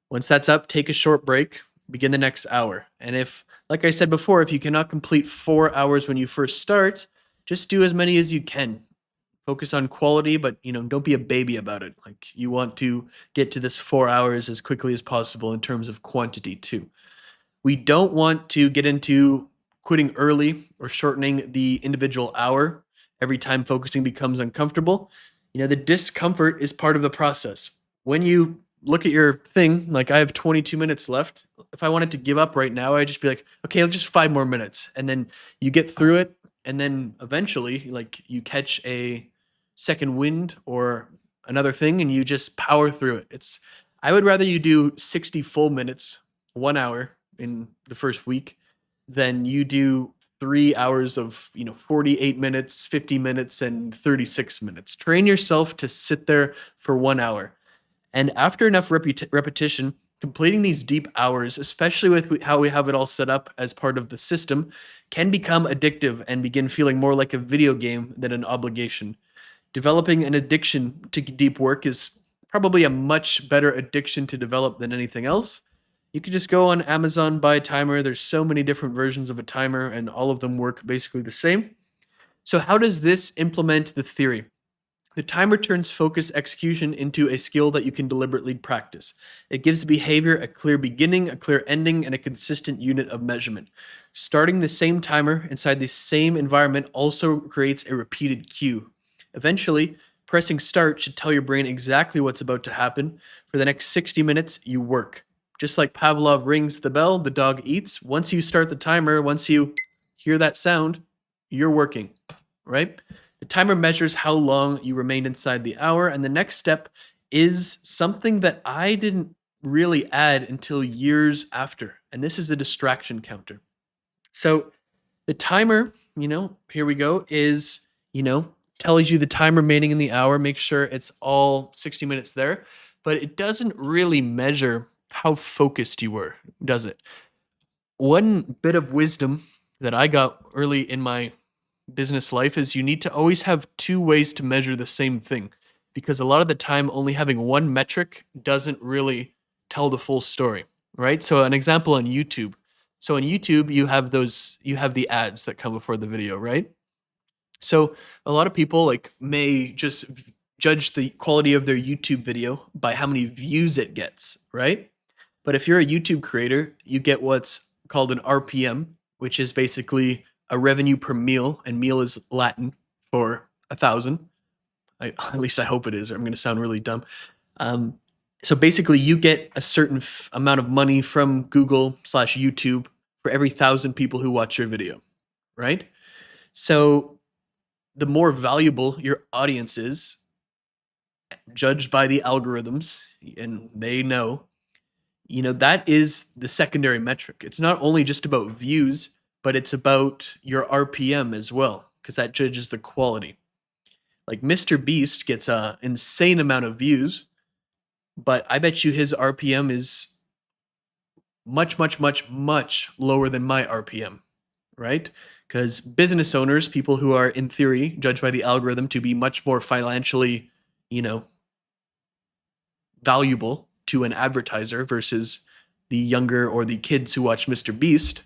Once that's up, take a short break, begin the next hour. And if, like I said before, if you cannot complete 4 hours when you first start, just do as many as you can. Focus on quality, but don't be a baby about it. Like, you want to get to this 4 hours as quickly as possible in terms of quantity too. We don't want to get into quitting early or shortening the individual hour every time focusing becomes uncomfortable. The discomfort is part of the process. When you look at your thing, like, I have 22 minutes left. If I wanted to give up right now, I'd just be like, okay, just 5 more minutes. And then you get through it. And then eventually, like, you catch a second wind or another thing and you just power through it. I would rather you do 60 full minutes, 1 hour in the first week, than you do 3 hours of 48 minutes, 50 minutes, and 36 minutes. Train yourself to sit there for 1 hour. And after enough repetition, completing these deep hours, especially with how we have it all set up as part of the system, can become addictive and begin feeling more like a video game than an obligation. Developing an addiction to deep work is probably a much better addiction to develop than anything else. You could just go on Amazon, buy a timer. There's so many different versions of a timer, and all of them work basically the same. So how does this implement the theory? The timer turns focused execution into a skill that you can deliberately practice. It gives behavior a clear beginning, a clear ending, and a consistent unit of measurement. Starting the same timer inside the same environment also creates a repeated cue. Eventually, pressing start should tell your brain exactly what's about to happen. For the next 60 minutes, you work. Just like Pavlov rings the bell, the dog eats. Once you start the timer, once you hear that sound, you're working, right? The timer measures how long you remained inside the hour, and the next step is something that I didn't really add until years after, and this is a distraction counter. So the timer, here we go, is, tells you the time remaining in the hour, make sure it's all 60 minutes there, but it doesn't really measure how focused you were, does it? One bit of wisdom that I got early in my business life is you need to always have two ways to measure the same thing, because a lot of the time only having one metric doesn't really tell the full story, right? So an example on YouTube. So on YouTube, you have the ads that come before the video, right? So a lot of people may just judge the quality of their YouTube video by how many views it gets, right? But if you're a YouTube creator, you get what's called an RPM, which is basically a revenue per meal, and meal is Latin for 1,000. At least I hope it is, or I'm going to sound really dumb. So basically, you get a certain amount of money from Google/YouTube for every 1,000 people who watch your video, right? So the more valuable your audience is, judged by the algorithms, and they know, that is the secondary metric. It's not only just about views, but it's about your RPM as well, because that judges the quality. Like, Mr. Beast gets an insane amount of views, but I bet you his RPM is much, much, much, much lower than my RPM, right? Because business owners, people who are in theory judged by the algorithm to be much more financially, valuable to an advertiser versus the younger or the kids who watch Mr. Beast,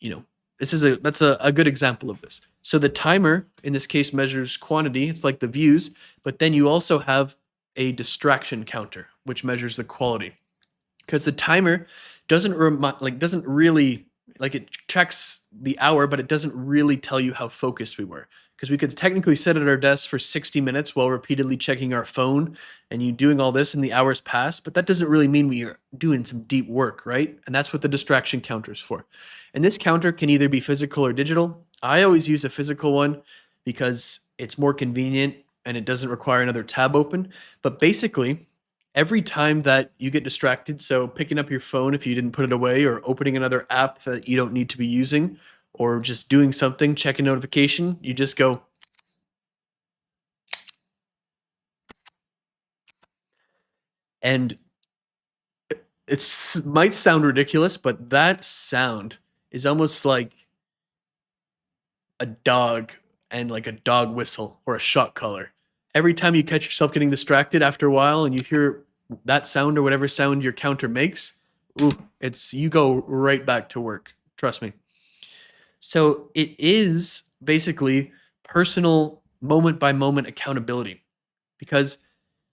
that's a good example of this. So the timer in this case measures quantity. It's like the views, but then you also have a distraction counter, which measures the quality. Because the timer doesn't really, it tracks the hour, but it doesn't really tell you how focused we were. Because we could technically sit at our desk for 60 minutes while repeatedly checking our phone and you doing all this and the hours pass, but that doesn't really mean we are doing some deep work, right? And that's what the distraction counter is for. And this counter can either be physical or digital. I always use a physical one because it's more convenient and it doesn't require another tab open. But basically, every time that you get distracted, so picking up your phone if you didn't put it away, or opening another app that you don't need to be using, or just doing something, check a notification, you just go. And it might sound ridiculous, but that sound is almost like a dog and like a dog whistle or a shot collar. Every time you catch yourself getting distracted after a while and you hear that sound or whatever sound your counter makes, ooh, it's you go right back to work. Trust me. So it is basically personal moment by moment accountability because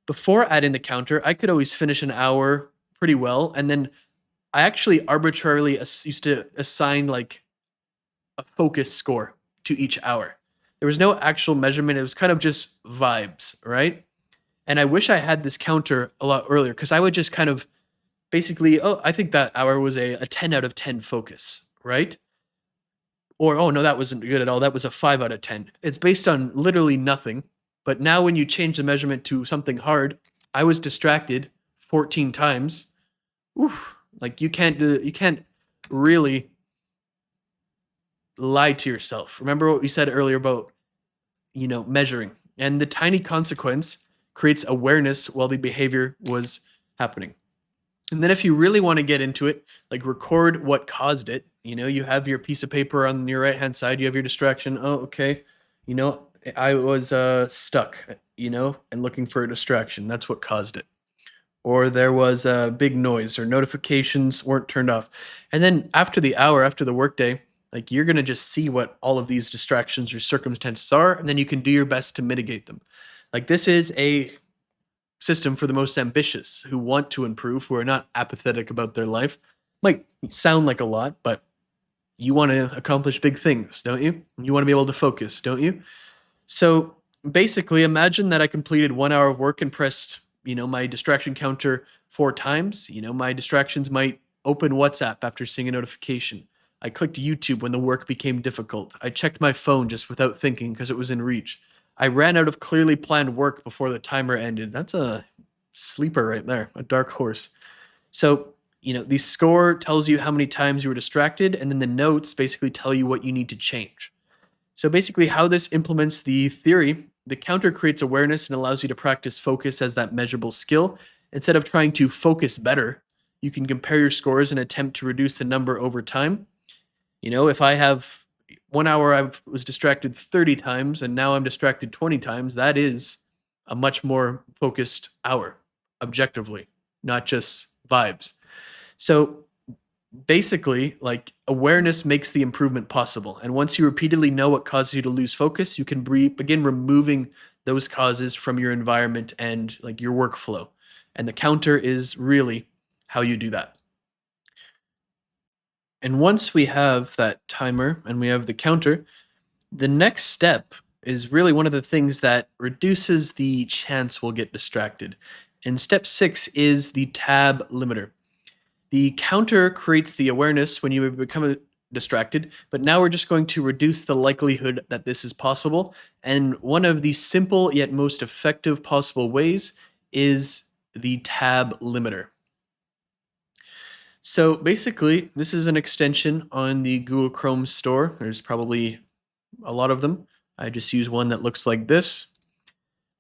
before adding the counter, I could always finish an hour pretty well. And then I actually arbitrarily used to assign like a focus score to each hour. There was no actual measurement. It was kind of just vibes, right? And I wish I had this counter a lot earlier because I would just kind of basically, oh, I think that hour was a 10 out of 10 focus, right? Or, oh, no, that wasn't good at all. That was a 5 out of 10. It's based on literally nothing. But now when you change the measurement to something hard, I was distracted 14 times. Oof, like you can't really lie to yourself. Remember what we said earlier about, measuring. And the tiny consequence creates awareness while the behavior was happening. And then if you really want to get into it, like record what caused it. You have your piece of paper on your right-hand side, you have your distraction. Oh, okay. I was stuck, and looking for a distraction. That's what caused it. Or there was a big noise or notifications weren't turned off. And then after the hour, after the workday, like you're going to just see what all of these distractions or circumstances are, and then you can do your best to mitigate them. Like this is a system for the most ambitious who want to improve, who are not apathetic about their life. Might sound like a lot, but you want to accomplish big things, don't you? You want to be able to focus, don't you? So basically, imagine that I completed 1 hour of work and pressed, my distraction counter 4 times. My distractions might open WhatsApp after seeing a notification. I clicked YouTube when the work became difficult. I checked my phone just without thinking because it was in reach. I ran out of clearly planned work before the timer ended. That's a sleeper right there, a dark horse. So, the score tells you how many times you were distracted, and then the notes basically tell you what you need to change. So basically, how this implements the theory, the counter creates awareness and allows you to practice focus as that measurable skill. Instead of trying to focus better, you can compare your scores and attempt to reduce the number over time. If I have 1 hour, I was distracted 30 times, and now I'm distracted 20 times, that is a much more focused hour, objectively, not just vibes. So basically, like awareness makes the improvement possible. And once you repeatedly know what causes you to lose focus, you can begin removing those causes from your environment and like your workflow. And the counter is really how you do that. And once we have that timer and we have the counter, the next step is really one of the things that reduces the chance we'll get distracted. And step 6 is the tab limiter. The counter creates the awareness when you become distracted, but now we're just going to reduce the likelihood that this is possible. And one of the simple yet most effective possible ways is the tab limiter. So basically, this is an extension on the Google Chrome store. There's probably a lot of them. I just use one that looks like this.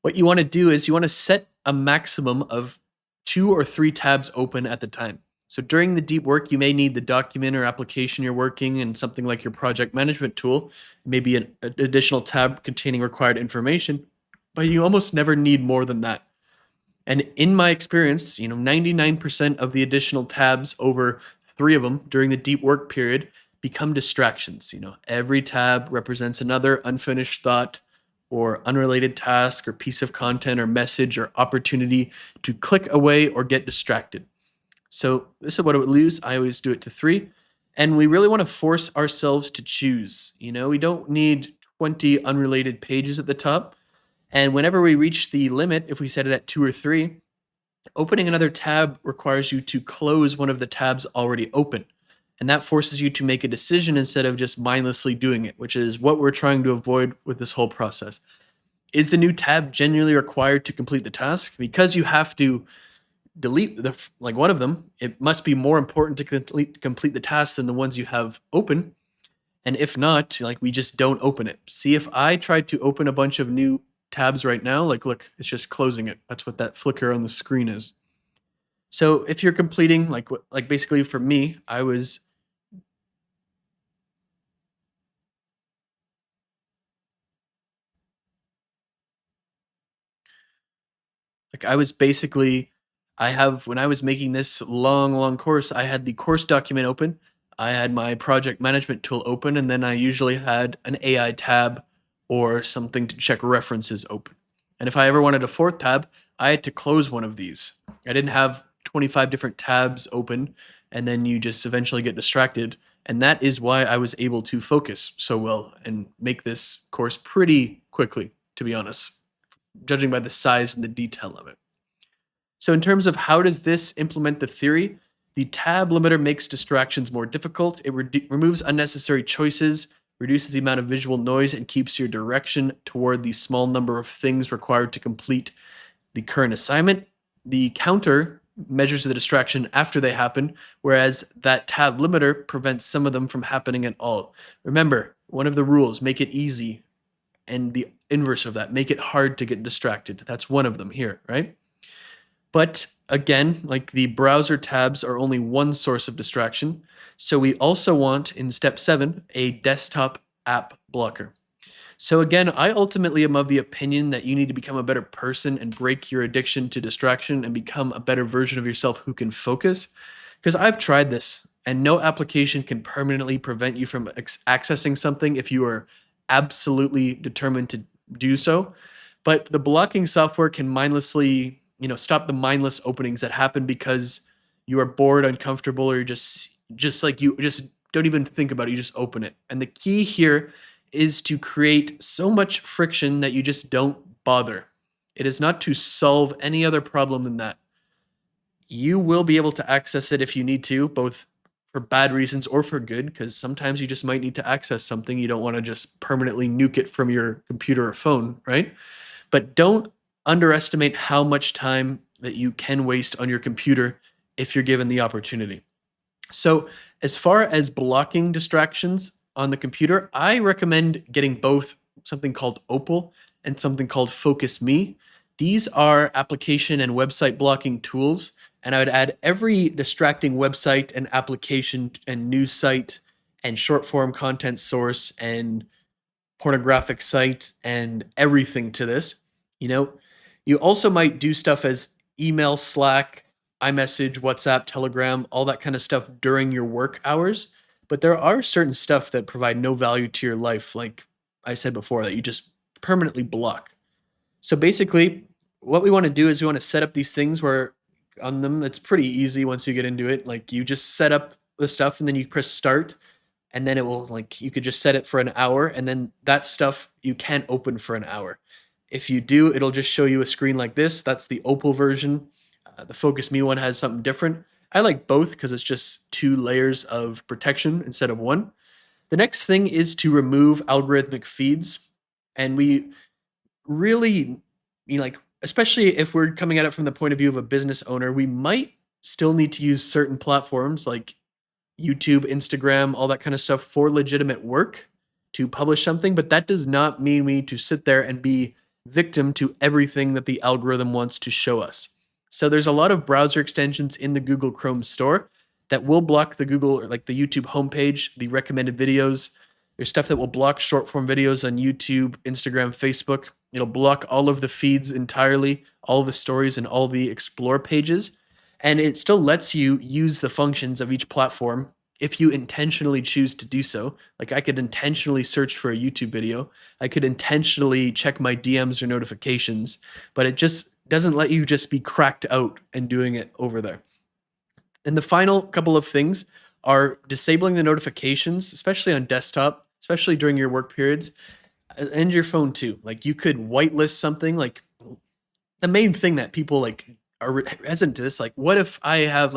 What you want to do is you want to set a maximum of 2 or 3 tabs open at the time. So during the deep work, you may need the document or application you're working in, something like your project management tool, maybe an additional tab containing required information, but you almost never need more than that. And in my experience, 99% of the additional tabs over 3 of them during the deep work period become distractions. Every tab represents another unfinished thought or unrelated task or piece of content or message or opportunity to click away or get distracted. So this is what I would lose. I always do it to 3. And we really want to force ourselves to choose. We don't need 20 unrelated pages at the top. And whenever we reach the limit, if we set it at 2 or 3, opening another tab requires you to close one of the tabs already open. And that forces you to make a decision instead of just mindlessly doing it, which is what we're trying to avoid with this whole process. Is the new tab genuinely required to complete the task? Because you have to delete one of them, it must be more important to complete the task than the ones you have open. And if not, we just don't open it. See, if I tried to open a bunch of new tabs right now, look, it's just closing it. That's what that flicker on the screen is. So if you're completing like basically for me, I was basically I have when I was making this long course, I had the course document open, I had my project management tool open, and then I usually had an AI tab or something to check references open. And if I ever wanted a fourth tab, I had to close one of these. I didn't have 25 different tabs open, and then you just eventually get distracted. And that is why I was able to focus so well and make this course pretty quickly, to be honest, judging by the size and the detail of it. So, in terms of how does this implement the theory, the tab limiter makes distractions more difficult. It removes unnecessary choices, reduces the amount of visual noise, and keeps your direction toward the small number of things required to complete the current assignment. The counter measures the distraction after they happen, whereas that tab limiter prevents some of them from happening at all. Remember, one of the rules, make it easy, and the inverse of that, make it hard to get distracted. That's one of them here, right? But again, like the browser tabs are only one source of distraction. So we also want, in step 7, a desktop app blocker. So again, I ultimately am of the opinion that you need to become a better person and break your addiction to distraction and become a better version of yourself who can focus. Because I've tried this, and no application can permanently prevent you from accessing something if you are absolutely determined to do so. But the blocking software can mindlessly, stop the mindless openings that happen because you are bored, uncomfortable, or you're just like you just don't even think about it. You just open it. And the key here is to create so much friction that you just don't bother. It is not to solve any other problem than that. You will be able to access it if you need to, both for bad reasons or for good, because sometimes you just might need to access something. You don't want to just permanently nuke it from your computer or phone, right? But don't underestimate how much time that you can waste on your computer if you're given the opportunity. So, as far as blocking distractions on the computer, I recommend getting both something called Opal and something called Focus Me. These are application and website blocking tools, and I would add every distracting website and application and news site and short form content source and pornographic site and everything to this. You know, you also might do stuff as email, Slack, iMessage, WhatsApp, Telegram, all that kind of stuff during your work hours. But there are certain stuff that provide no value to your life, like I said before, that you just permanently block. So basically, what we want to do is we want to set up these things where on them, it's pretty easy once you get into it. Like you just set up the stuff and then you press start and then it will like you could just set it for an hour and then that stuff you can't open for an hour. If you do, it'll just show you a screen like this. That's the Opal version. The Focus Me one has something different. I like both because it's just two layers of protection instead of one. The next thing is to remove algorithmic feeds. And we really, like, especially if we're coming at it from the point of view of a business owner, we might still need to use certain platforms like YouTube, Instagram, all that kind of stuff for legitimate work to publish something, but that does not mean we need to sit there and be victim to everything that the algorithm wants to show us. So there's a lot of browser extensions in the Google Chrome store that will block the Google or like the YouTube homepage, the recommended videos. There's stuff that will block short form videos on YouTube, Instagram, Facebook. It'll block all of the feeds entirely, all the stories and all the explore pages. And it still lets you use the functions of each platform if you intentionally choose to do so. Like I could intentionally search for a YouTube video. I could intentionally check my DMs or notifications, but it just doesn't let you just be cracked out and doing it over there. And the final couple of things are disabling the notifications, especially on desktop, especially during your work periods, and your phone too. Like you could whitelist something. Like the main thing that people like are hesitant to this, like, what if I have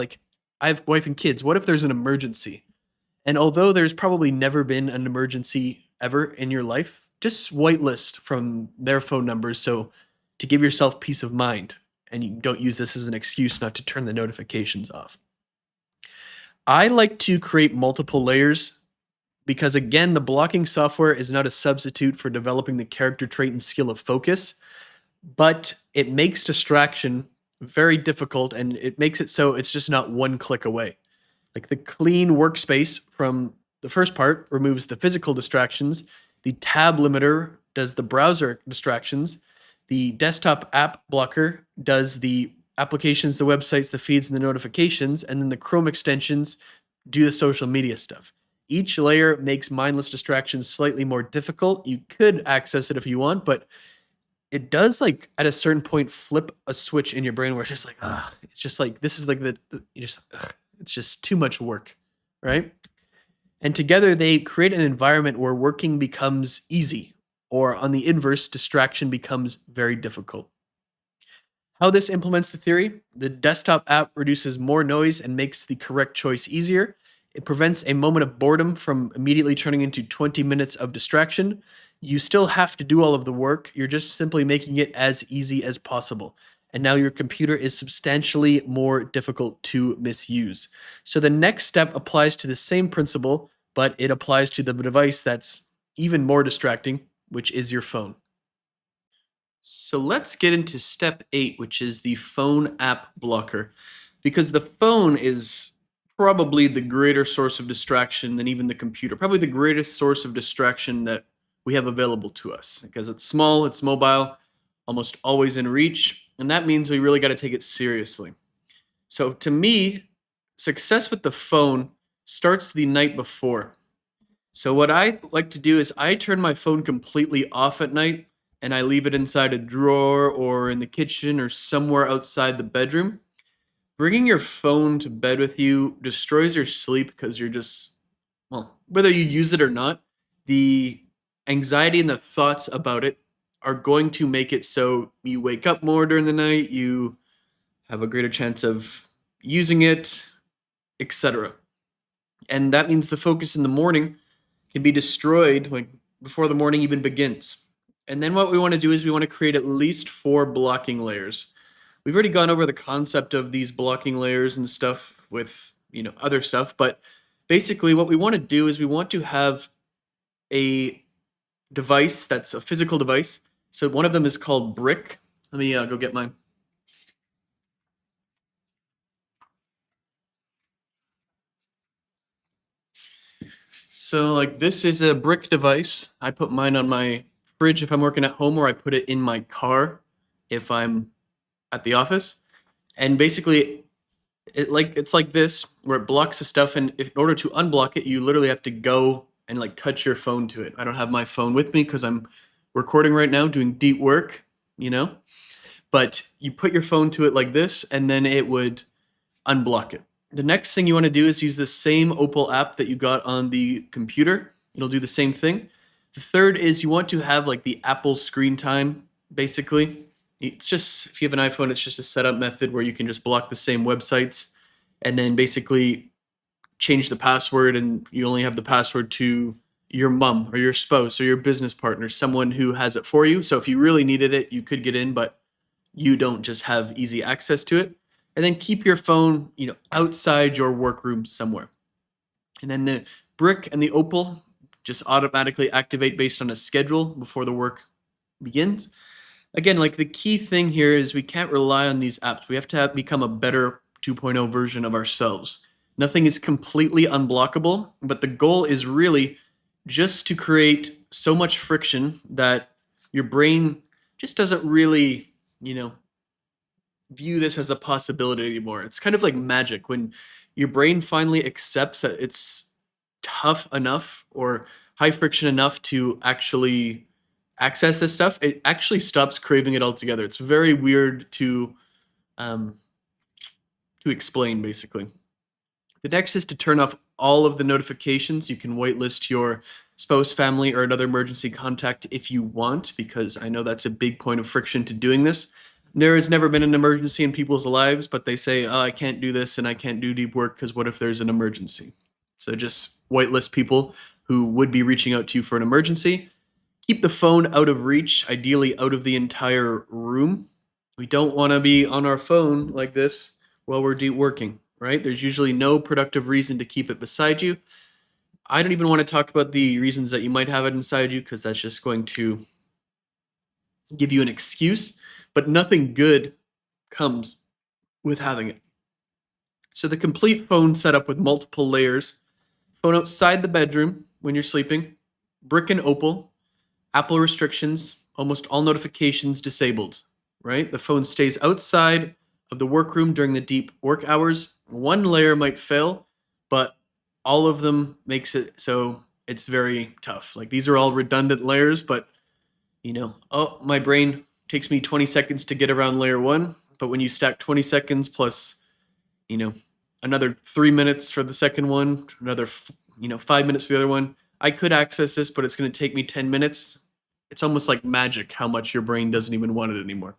wife and kids? What if there's an emergency? And although there's probably never been an emergency ever in your life, just whitelist from their phone numbers so to give yourself peace of mind and you don't use this as an excuse not to turn the notifications off. I like to create multiple layers because again, the blocking software is not a substitute for developing the character trait and skill of focus, but it makes distraction very difficult, and it makes it so it's just not one click away. Like the clean workspace from the first part removes the physical distractions. The tab limiter does the browser distractions. The desktop app blocker does the applications, the websites, the feeds, and the notifications. And then the Chrome extensions do the social media stuff. Each layer makes mindless distractions slightly more difficult. You could access it if you want, but it does like at a certain point flip a switch in your brain where it's just like, ugh, it's just like this is like you just it's just too much work, right? And together they create an environment where working becomes easy, or on the inverse, distraction becomes very difficult. How this implements the theory: the desktop app reduces more noise and makes the correct choice easier. It prevents a moment of boredom from immediately turning into 20 minutes of distraction. You still have to do all of the work, you're just simply making it as easy as possible. And now your computer is substantially more difficult to misuse. So the next step applies to the same principle, but it applies to the device that's even more distracting, which is your phone. So let's get into step 8, which is the phone app blocker. Because the phone is probably the greater source of distraction than even the computer, probably the greatest source of distraction that we have available to us. Because it's small, it's mobile, almost always in reach, and that means we really got to take it seriously. So to me, success with the phone starts the night before. So what I like to do is I turn my phone completely off at night and I leave it inside a drawer or in the kitchen or somewhere outside the bedroom. Bringing your phone to bed with you destroys your sleep because you're just, well, whether you use it or not, the anxiety and the thoughts about it are going to make it so you wake up more during the night, you have a greater chance of using it, etc. And that means the focus in the morning can be destroyed like before the morning even begins. And then what we want to do is we want to create at least 4 blocking layers. We've already gone over the concept of these blocking layers and stuff with, other stuff, but basically what we want to do is we want to have a device that's a physical device. So one of them is called Brick. Let me go get mine. So like this is a Brick device. I put mine on my fridge if I'm working at home, or I put it in my car if I'm at the office. And basically it's like this where it blocks the stuff, and if, in order to unblock it, you literally have to go and like touch your phone to it. I don't have my phone with me because I'm recording right now doing deep work, you know? But you put your phone to it like this and then it would unblock it. The next thing you want to do is use the same Opal app that you got on the computer. It'll do the same thing. The third is you want to have like the Apple screen time, basically. It's just, if you have an iPhone, it's just a setup method where you can just block the same websites and then basically change the password, and you only have the password to your mom or your spouse or your business partner, someone who has it for you. So if you really needed it, you could get in, but you don't just have easy access to it. And then keep your phone, outside your workroom somewhere. And then the Brick and the Opal just automatically activate based on a schedule before the work begins. Again, like the key thing here is we can't rely on these apps. We have to become a better 2.0 version of ourselves. Nothing is completely unblockable, but the goal is really just to create so much friction that your brain just doesn't really, view this as a possibility anymore. It's kind of like magic when your brain finally accepts that it's tough enough or high friction enough to actually access this stuff. It actually stops craving it altogether. It's very weird um, to explain, basically. The next is to turn off all of the notifications. You can whitelist your spouse, family, or another emergency contact if you want, because I know that's a big point of friction to doing this. There has never been an emergency in people's lives, but they say, oh, I can't do this and I can't do deep work because what if there's an emergency? So just whitelist people who would be reaching out to you for an emergency. Keep the phone out of reach, ideally out of the entire room. We don't want to be on our phone like this while we're deep working, right? There's usually no productive reason to keep it beside you. I don't even want to talk about the reasons that you might have it inside you because that's just going to give you an excuse, but nothing good comes with having it. So the complete phone setup with multiple layers, phone outside the bedroom when you're sleeping, brick and opal, Apple restrictions, almost all notifications disabled, right? The phone stays outside of the workroom during the deep work hours. One layer might fail, but all of them makes it so it's very tough. Like these are all redundant layers, but oh, my brain takes me 20 seconds to get around layer one, but when you stack 20 seconds plus, you know, another 3 minutes for the second one, another 5 minutes for the other one, I could access this, but it's going to take me 10 minutes. It's almost like magic how much your brain doesn't even want it anymore.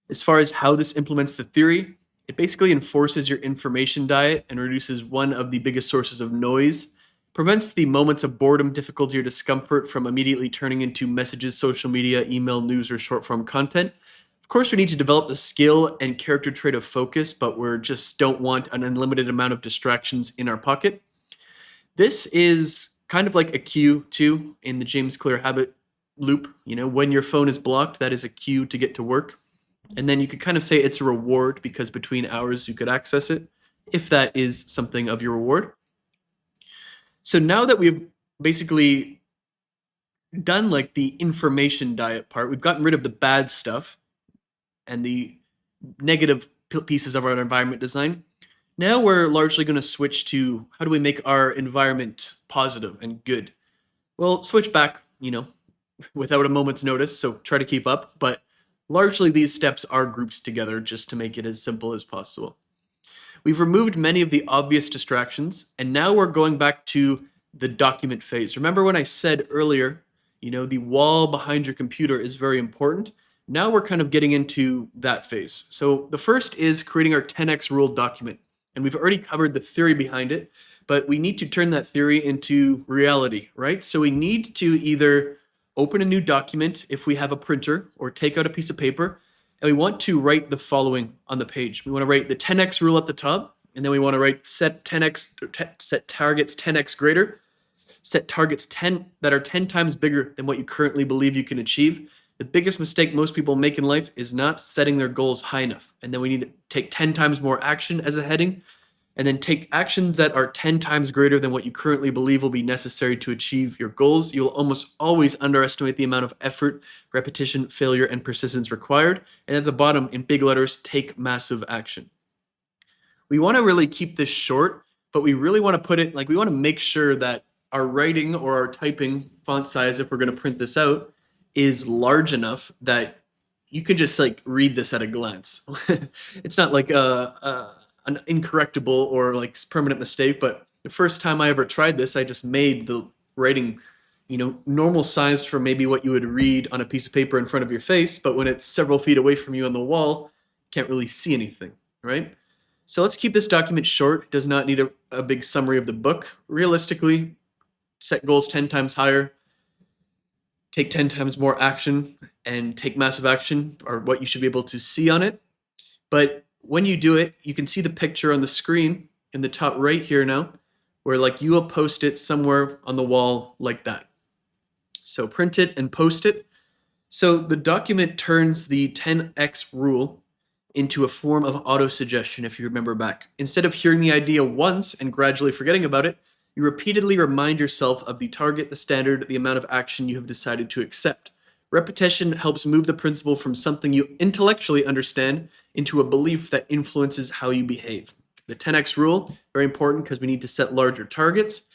As far as how this implements the theory, it basically enforces your information diet and reduces one of the biggest sources of noise, prevents the moments of boredom, difficulty, or discomfort from immediately turning into messages, social media, email, news, or short form content. Of course, we need to develop the skill and character trait of focus, but we just don't want an unlimited amount of distractions in our pocket. This is kind of like a cue too in the James Clear habit loop. When your phone is blocked, that is a cue to get to work. And then you could kind of say it's a reward because between hours you could access it if that is something of your reward. So now that we've basically done like the information diet part, we've gotten rid of the bad stuff and the negative pieces of our environment design. Now we're largely going to switch to how do we make our environment positive and good? Well, switch back, without a moment's notice, so try to keep up, but largely these steps are grouped together just to make it as simple as possible. We've removed many of the obvious distractions, and now we're going back to the document phase. Remember when I said earlier, the wall behind your computer is very important? Now we're kind of getting into that phase. So the first is creating our 10x rule document. And we've already covered the theory behind it, but we need to turn that theory into reality, right? So we need to either open a new document if we have a printer or take out a piece of paper, and we want to write the following on the page. We want to write the 10x rule at the top, and then we want to write set targets 10x greater, set targets 10 that are 10 times bigger than what you currently believe you can achieve. The biggest mistake most people make in life is not setting their goals high enough. And then we need to take 10 times more action as a heading, and then take actions that are 10 times greater than what you currently believe will be necessary to achieve your goals. You'll almost always underestimate the amount of effort, repetition, failure, and persistence required. And at the bottom, in big letters, take massive action. We want to really keep this short, but we really want to put it, we want to make sure that our writing or our typing font size, if we're going to print this out, is large enough that you can just read this at a glance. It's not like an incorrectable or permanent mistake, but the first time I ever tried this, I just made the writing, normal size for maybe what you would read on a piece of paper in front of your face, but when it's several feet away from you on the wall, you can't really see anything, right? So let's keep this document short. It does not need a big summary of the book. Realistically, set goals 10 times higher, take 10 times more action, and take massive action are what you should be able to see on it. But when you do it, you can see the picture on the screen in the top right here now, where you will post it somewhere on the wall like that. So print it and post it. So the document turns the 10x rule into a form of autosuggestion, if you remember back. Instead of hearing the idea once and gradually forgetting about it, you repeatedly remind yourself of the target, the standard, the amount of action you have decided to accept. Repetition helps move the principle from something you intellectually understand into a belief that influences how you behave. The 10x rule, very important because we need to set larger targets.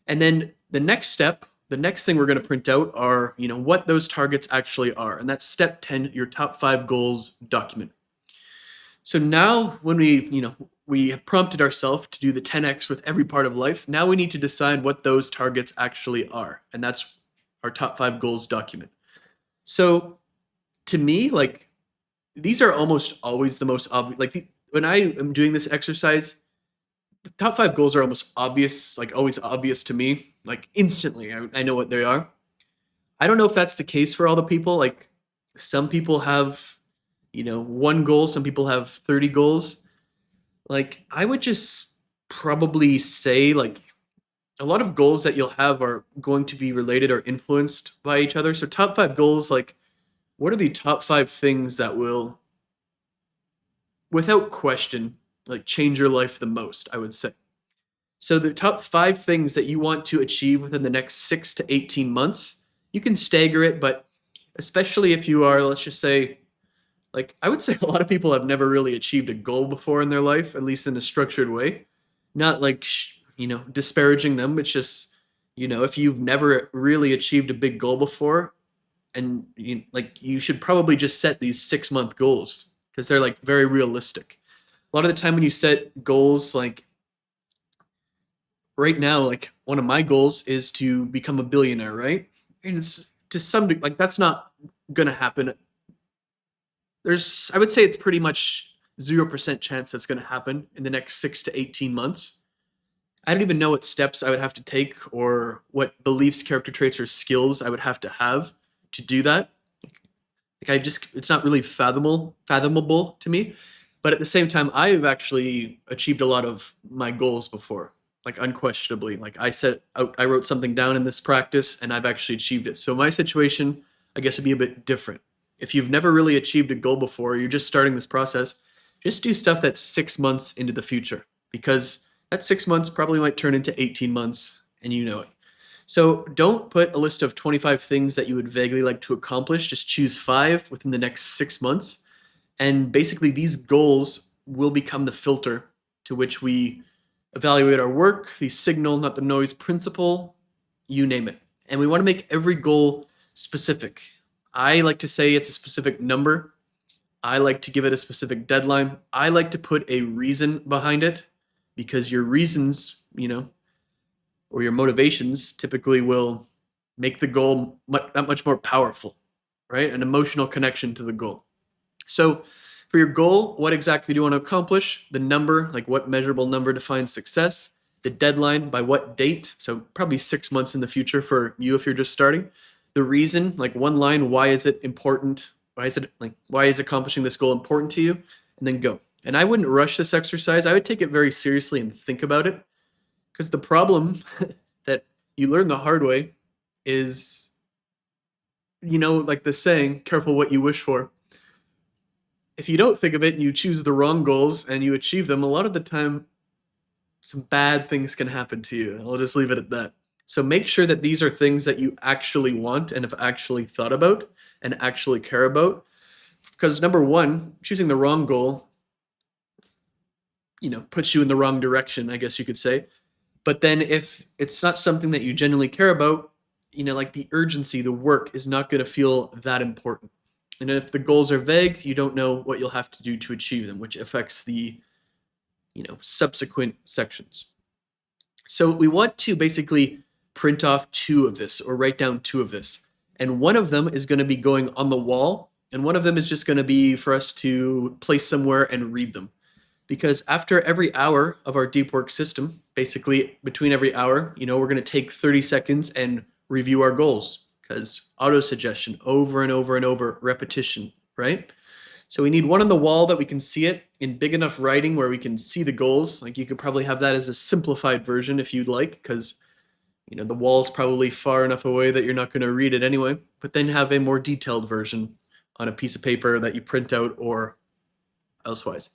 And then the next step, the next thing we're going to print out are, what those targets actually are. And that's step 10, your top 5 goals document. So now when we have prompted ourselves to do the 10x with every part of life, now we need to decide what those targets actually are. And that's our top 5 goals document. So to me, these are almost always the most obvious. When I am doing this exercise, the top 5 goals are almost obvious, always obvious to me, instantly. I know what they are. I don't know if that's the case for all the people. Some people have, 1 goal, some people have 30 goals. I would just probably say a lot of goals that you'll have are going to be related or influenced by each other. So top 5 goals, what are the top 5 things that will without question, like change your life the most, I would say. So the top 5 things that you want to achieve within the next 6 to 18 months, you can stagger it, but especially if you are, let's just say, like I would say a lot of people have never really achieved a goal before in their life, at least in a structured way. Not like, disparaging them, but just, if you've never really achieved a big goal before, and you should probably just set these 6-month goals because they're like very realistic. A lot of the time when you set goals, like right now, like one of my goals is to become a billionaire, right? And it's to some degree, like that's not gonna happen. I would say it's pretty much 0% chance that's gonna happen in the next 6 to 18 months. I don't even know what steps I would have to take or what beliefs, character traits, or skills I would have to do that. It's not really fathomable to me. But at the same time, I've actually achieved a lot of my goals before, like unquestionably. Like I wrote something down in this practice and I've actually achieved it. So my situation, I guess, would be a bit different. If you've never really achieved a goal before, you're just starting this process, just do stuff that's 6 months into the future, because that 6 months probably might turn into 18 months and you know it. So don't put a list of 25 things that you would vaguely like to accomplish. Just choose 5 within the next 6 months. And basically these goals will become the filter to which we evaluate our work, the signal, not the noise principle, you name it. And we want to make every goal specific. I like to say it's a specific number. I like to give it a specific deadline. I like to put a reason behind it, because your reasons, or your motivations typically will make the goal that much more powerful, right? An emotional connection to the goal. So for your goal, what exactly do you want to accomplish? The number, like what measurable number defines success? The deadline, by what date? So probably 6 months in the future for you if you're just starting. The reason, like one line, why is it important? Why is accomplishing this goal important to you? And then go. And I wouldn't rush this exercise. I would take it very seriously and think about it. Because the problem that you learn the hard way is, like the saying, careful what you wish for. If you don't think of it and you choose the wrong goals and you achieve them, a lot of the time, some bad things can happen to you. I'll just leave it at that. So make sure that these are things that you actually want and have actually thought about and actually care about. Because number one, choosing the wrong goal, puts you in the wrong direction, I guess you could say. But then if it's not something that you genuinely care about, like the urgency, the work is not going to feel that important. And if the goals are vague, you don't know what you'll have to do to achieve them, which affects the, subsequent sections. So we want to basically print off 2 of this or write down 2 of this. And one of them is going to be going on the wall. And one of them is just going to be for us to place somewhere and read them. Because after every hour of our deep work system, basically between every hour, we're going to take 30 seconds and review our goals. Because autosuggestion, over and over and over, repetition, right? So we need one on the wall that we can see it in big enough writing where we can see the goals. Like you could probably have that as a simplified version if you'd like, because the wall's probably far enough away that you're not going to read it anyway. But then have a more detailed version on a piece of paper that you print out or elsewise.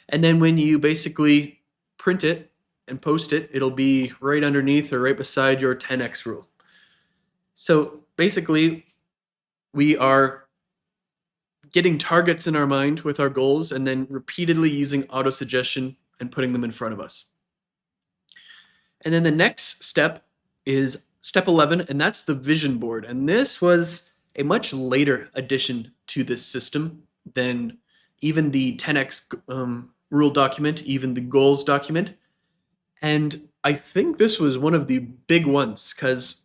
And then when you basically print it and post it, it'll be right underneath or right beside your 10x rule. So basically, we are getting targets in our mind with our goals and then repeatedly using autosuggestion and putting them in front of us. And then the next step is step 11, and that's the vision board. And this was a much later addition to this system than even the 10x rule document, even the goals document. And I think this was one of the big ones, because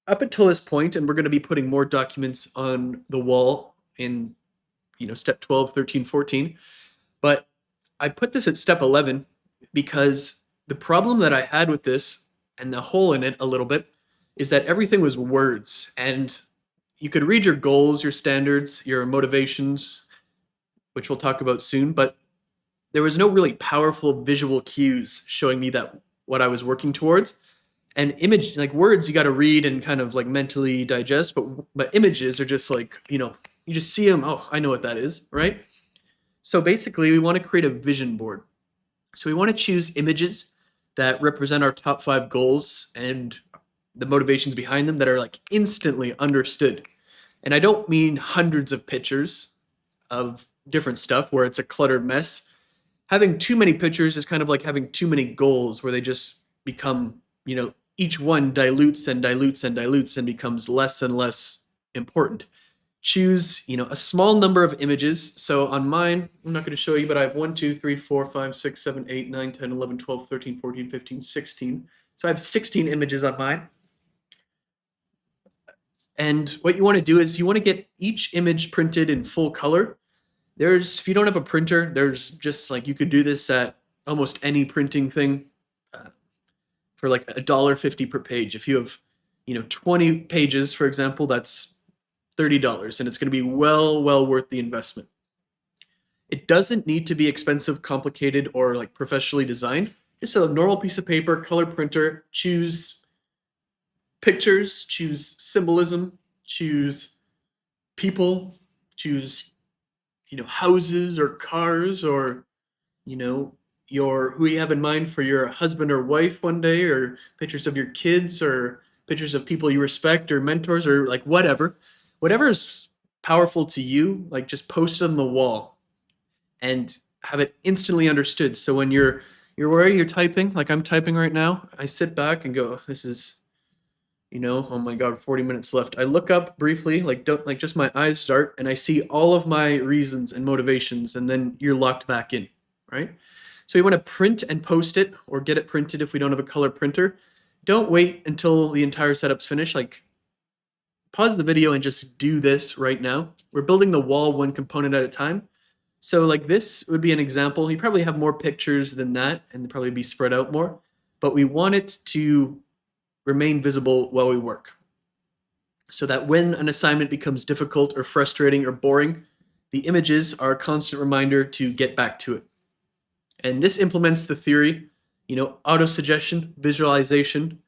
up until this point, and we're going to be putting more documents on the wall in step 12, 13, 14, but I put this at step 11 because the problem that I had with this, and the hole in it a little bit, is that everything was words, and you could read your goals, your standards, your motivations, which we'll talk about soon, but there was no really powerful visual cues showing me that what I was working towards. And image, like words, you got to read and kind of like mentally digest, but images are just like, you just see them. Oh, I know what that is, right? So basically, we want to create a vision board. So we want to choose images that represent our top 5 goals and the motivations behind them that are like instantly understood. And I don't mean hundreds of pictures of different stuff where it's a cluttered mess. Having too many pictures is kind of like having too many goals where they just become, each one dilutes and dilutes and dilutes and becomes less and less important. Choose, a small number of images. So on mine, I'm not going to show you, but I have 1, 2, 3, 4, 5, 6, 7, 8, 9, 10, 11, 12, 13, 14, 15, 16. So I have 16 images on mine. And what you want to do is you want to get each image printed in full color. If you don't have a printer, there's just like, you could do this at almost any printing thing for like $1.50 per page. If you have, 20 pages, for example, that's $30, and it's going to be well worth the investment. It doesn't need to be expensive, complicated, or like professionally designed. Just a normal piece of paper, color printer, choose pictures, choose symbolism, choose people, choose, houses or cars, or, who you have in mind for your husband or wife one day, or pictures of your kids, or pictures of people you respect, or mentors, or like whatever is powerful to you. Like, just post it on the wall and have it instantly understood. So when you're typing, like I'm typing right now, I sit back and go, this is, oh my God, 40 minutes left. I look up briefly, just my eyes start, and I see all of my reasons and motivations, and then you're locked back in, right? So you want to print and post it, or get it printed if we don't have a color printer. Don't wait until the entire setup's finished. Like, pause the video and just do this right now. We're building the wall one component at a time. So like this would be an example. You probably have more pictures than that, and they'd probably be spread out more, but we want it to remain visible while we work, so that when an assignment becomes difficult or frustrating or boring, the images are a constant reminder to get back to it. And this implements the theory, autosuggestion, visualization,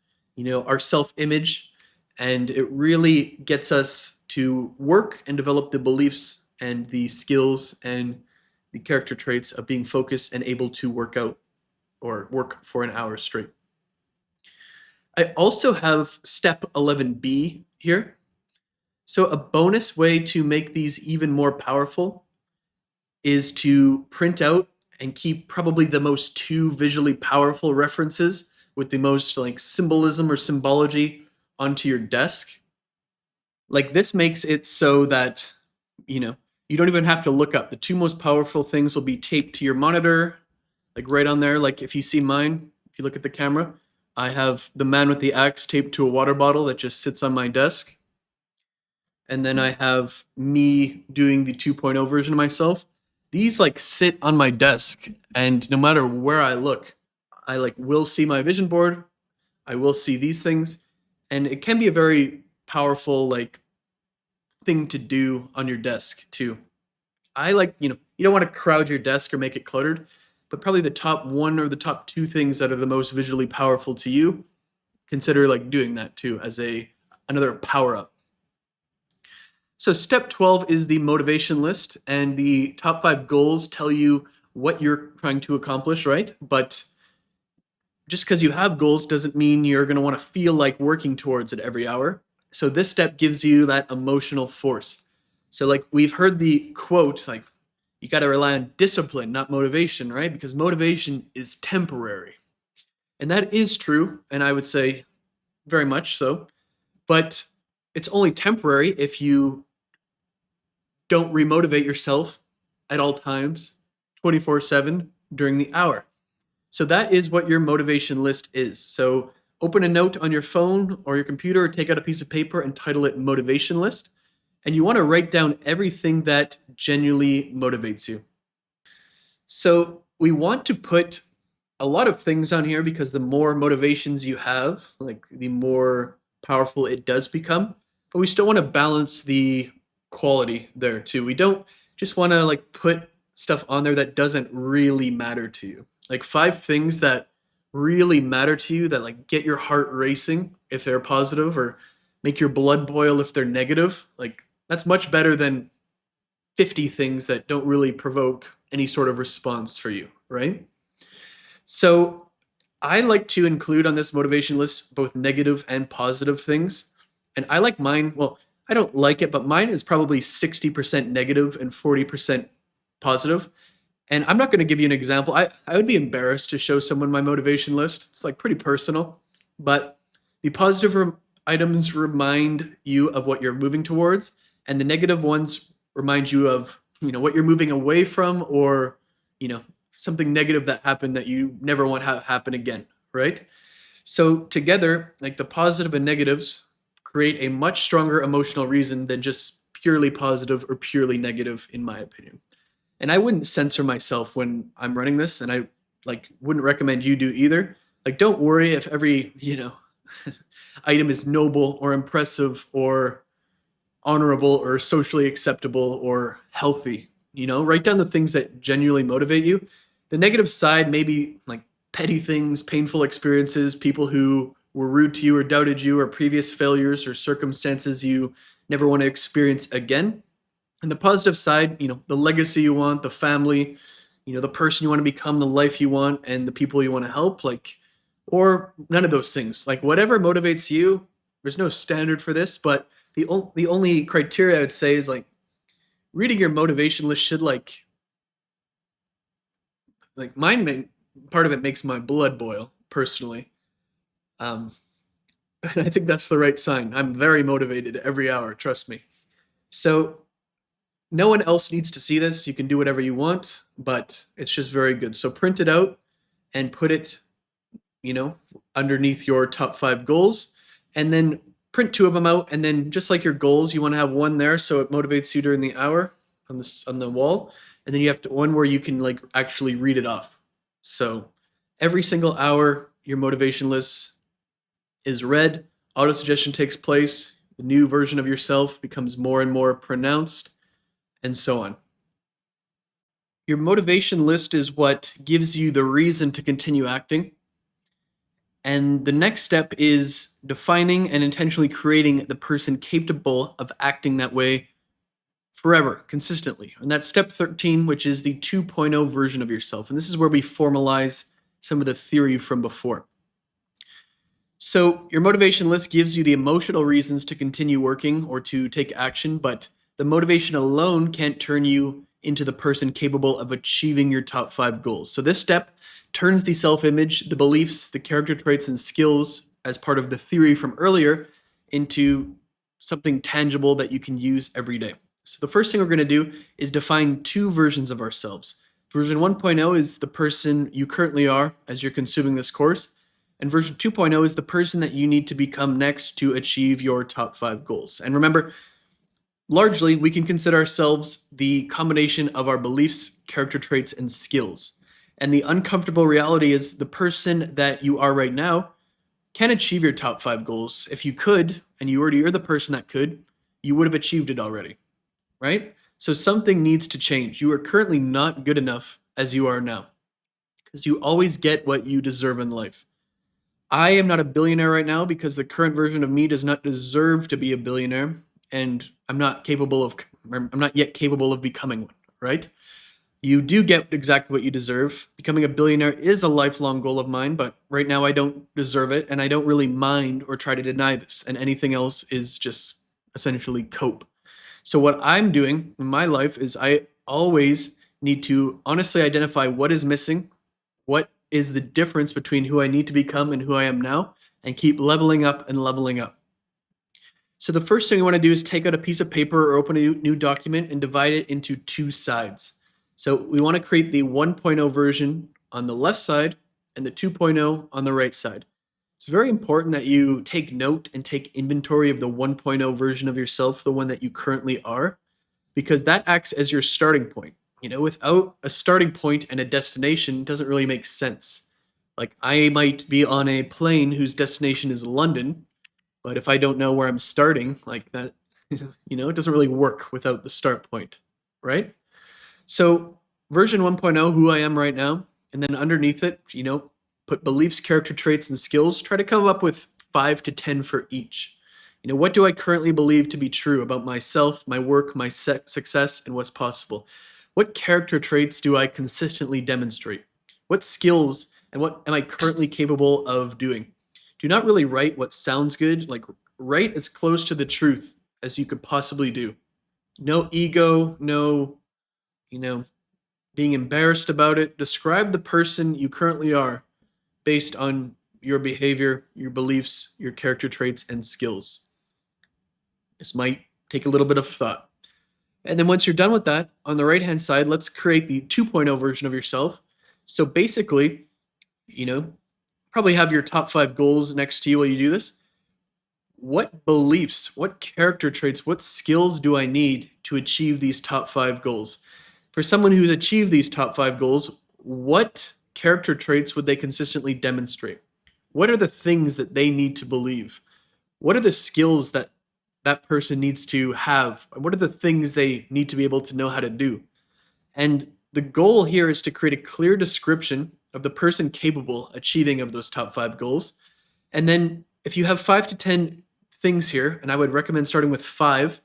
our self-image, and it really gets us to work and develop the beliefs and the skills and the character traits of being focused and able to work out or work for an hour straight. I also have step 11B here. So a bonus way to make these even more powerful is to print out and keep probably the most 2 visually powerful references with the most like symbolism or symbology onto your desk. Like, this makes it so that, you don't even have to look up. The 2 most powerful things will be taped to your monitor, like right on there. Like, if you see mine, if you look at the camera, I have the man with the axe taped to a water bottle that just sits on my desk. And then I have me doing the 2.0 version of myself. These like sit on my desk, and no matter where I look, I like will see my vision board. I will see these things, and it can be a very powerful like thing to do on your desk too. I like, you don't want to crowd your desk or make it cluttered, but probably the top 1 or the top 2 things that are the most visually powerful to you, consider like doing that too as another power up. So step 12 is the motivation list, and the top 5 goals tell you what you're trying to accomplish, right? But just because you have goals doesn't mean you're going to want to feel like working towards it every hour. So this step gives you that emotional force. So like we've heard the quote, like, you got to rely on discipline, not motivation, right? Because motivation is temporary. And that is true, and I would say very much so. But it's only temporary if you don't remotivate yourself at all times, 24/7 during the hour. So that is what your motivation list is. So open a note on your phone or your computer, or take out a piece of paper and title it motivation list. And you want to write down everything that genuinely motivates you. So we want to put a lot of things on here because the more motivations you have, like the more powerful it does become. But we still want to balance the quality there too. We don't just want to like put stuff on there that doesn't really matter to you. Like 5 things that really matter to you, that like get your heart racing if they're positive, or make your blood boil if they're negative. Like, that's much better than 50 things that don't really provoke any sort of response for you, right? So I like to include on this motivation list both negative and positive things. And I like mine, well, I don't like it, but mine is probably 60% negative and 40% positive. And I'm not going to give you an example. I would be embarrassed to show someone my motivation list. It's like pretty personal. But the positive items remind you of what you're moving towards, and the negative ones remind you of, what you're moving away from, or, you know, something negative that happened that you never want to happen again, right? So together, like the positive and negatives create a much stronger emotional reason than just purely positive or purely negative, in my opinion. And I wouldn't censor myself when I'm running this, and I wouldn't recommend you do either. Like, don't worry if every, item is noble or impressive or honorable or socially acceptable or healthy. Write down the things that genuinely motivate you. The negative side may be like petty things, painful experiences, people who were rude to you or doubted you, or previous failures or circumstances you never want to experience again. And the positive side, the legacy you want, the family, the person you want to become, the life you want, and the people you want to help, or none of those things. Like, whatever motivates you, there's no standard for this, but the only criteria I would say is like reading your motivation list should part of it makes my blood boil personally. And I think that's the right sign. I'm very motivated every hour, trust me. So no one else needs to see this. You can do whatever you want, but it's just very good. So print it out and put it, underneath your top 5 goals, and then print 2 of them out. And then just like your goals, you want to have one there so it motivates you during the hour on the wall. And then you have one where you can actually read it off. So every single hour, your motivation list is read. Autosuggestion takes place. The new version of yourself becomes more and more pronounced, and so on. Your motivation list is what gives you the reason to continue acting. And the next step is defining and intentionally creating the person capable of acting that way forever, consistently. And that's step 13, which is the 2.0 version of yourself. And this is where we formalize some of the theory from before. So your motivation list gives you the emotional reasons to continue working or to take action, but the motivation alone can't turn you into the person capable of achieving your top 5 goals. So this step turns the self-image, the beliefs, the character traits, and skills as part of the theory from earlier into something tangible that you can use every day. So the first thing we're going to do is define 2 versions of ourselves. Version 1.0 is the person you currently are as you're consuming this course. And version 2.0 is the person that you need to become next to achieve your top 5 goals. And remember, largely, we can consider ourselves the combination of our beliefs, character traits, and skills. And the uncomfortable reality is the person that you are right now can achieve your top 5 goals. If you could, and you already are the person that could, you would have achieved it already, right? So something needs to change. You are currently not good enough as you are now, because you always get what you deserve in life. I am not a billionaire right now because the current version of me does not deserve to be a billionaire, and I'm not yet capable of becoming one, right? You do get exactly what you deserve. Becoming a billionaire is a lifelong goal of mine, but right now I don't deserve it, and I don't really mind or try to deny this, and anything else is just essentially cope. So what I'm doing in my life is I always need to honestly identify what is missing, what is the difference between who I need to become and who I am now, and keep leveling up and leveling up. So the first thing you want to do is take out a piece of paper or open a new document and divide it into 2 sides. So we want to create the 1.0 version on the left side and the 2.0 on the right side. It's very important that you take note and take inventory of the 1.0 version of yourself, the one that you currently are, because that acts as your starting point. Without a starting point and a destination, it doesn't really make sense. Like, I might be on a plane whose destination is London, but if I don't know where I'm starting, like that, it doesn't really work without the start point, right? So version 1.0, who I am right now, and then underneath it, put beliefs, character traits, and skills. Try to come up with 5 to 10 for each. What do I currently believe to be true about myself, my work, my success, and what's possible? What character traits do I consistently demonstrate? What skills and what am I currently capable of doing? Do not really write what sounds good, like write as close to the truth as you could possibly do. No ego, no, you know, being embarrassed about it. Describe the person you currently are based on your behavior, your beliefs, your character traits, and skills. This might take a little bit of thought. And then once you're done with that, on the right-hand side, let's create the 2.0 version of yourself. So basically, you know, probably have your top 5 goals next to you while you do this. What beliefs, what character traits, what skills do I need to achieve these top 5 goals? For someone who's achieved these top 5 goals, what character traits would they consistently demonstrate? What are the things that they need to believe? What are the skills that that person needs to have? What are the things they need to be able to know how to do? And the goal here is to create a clear description of the person capable achieving of those top 5 goals. And then if you have 5 to 10 things here, and I would recommend starting with 5,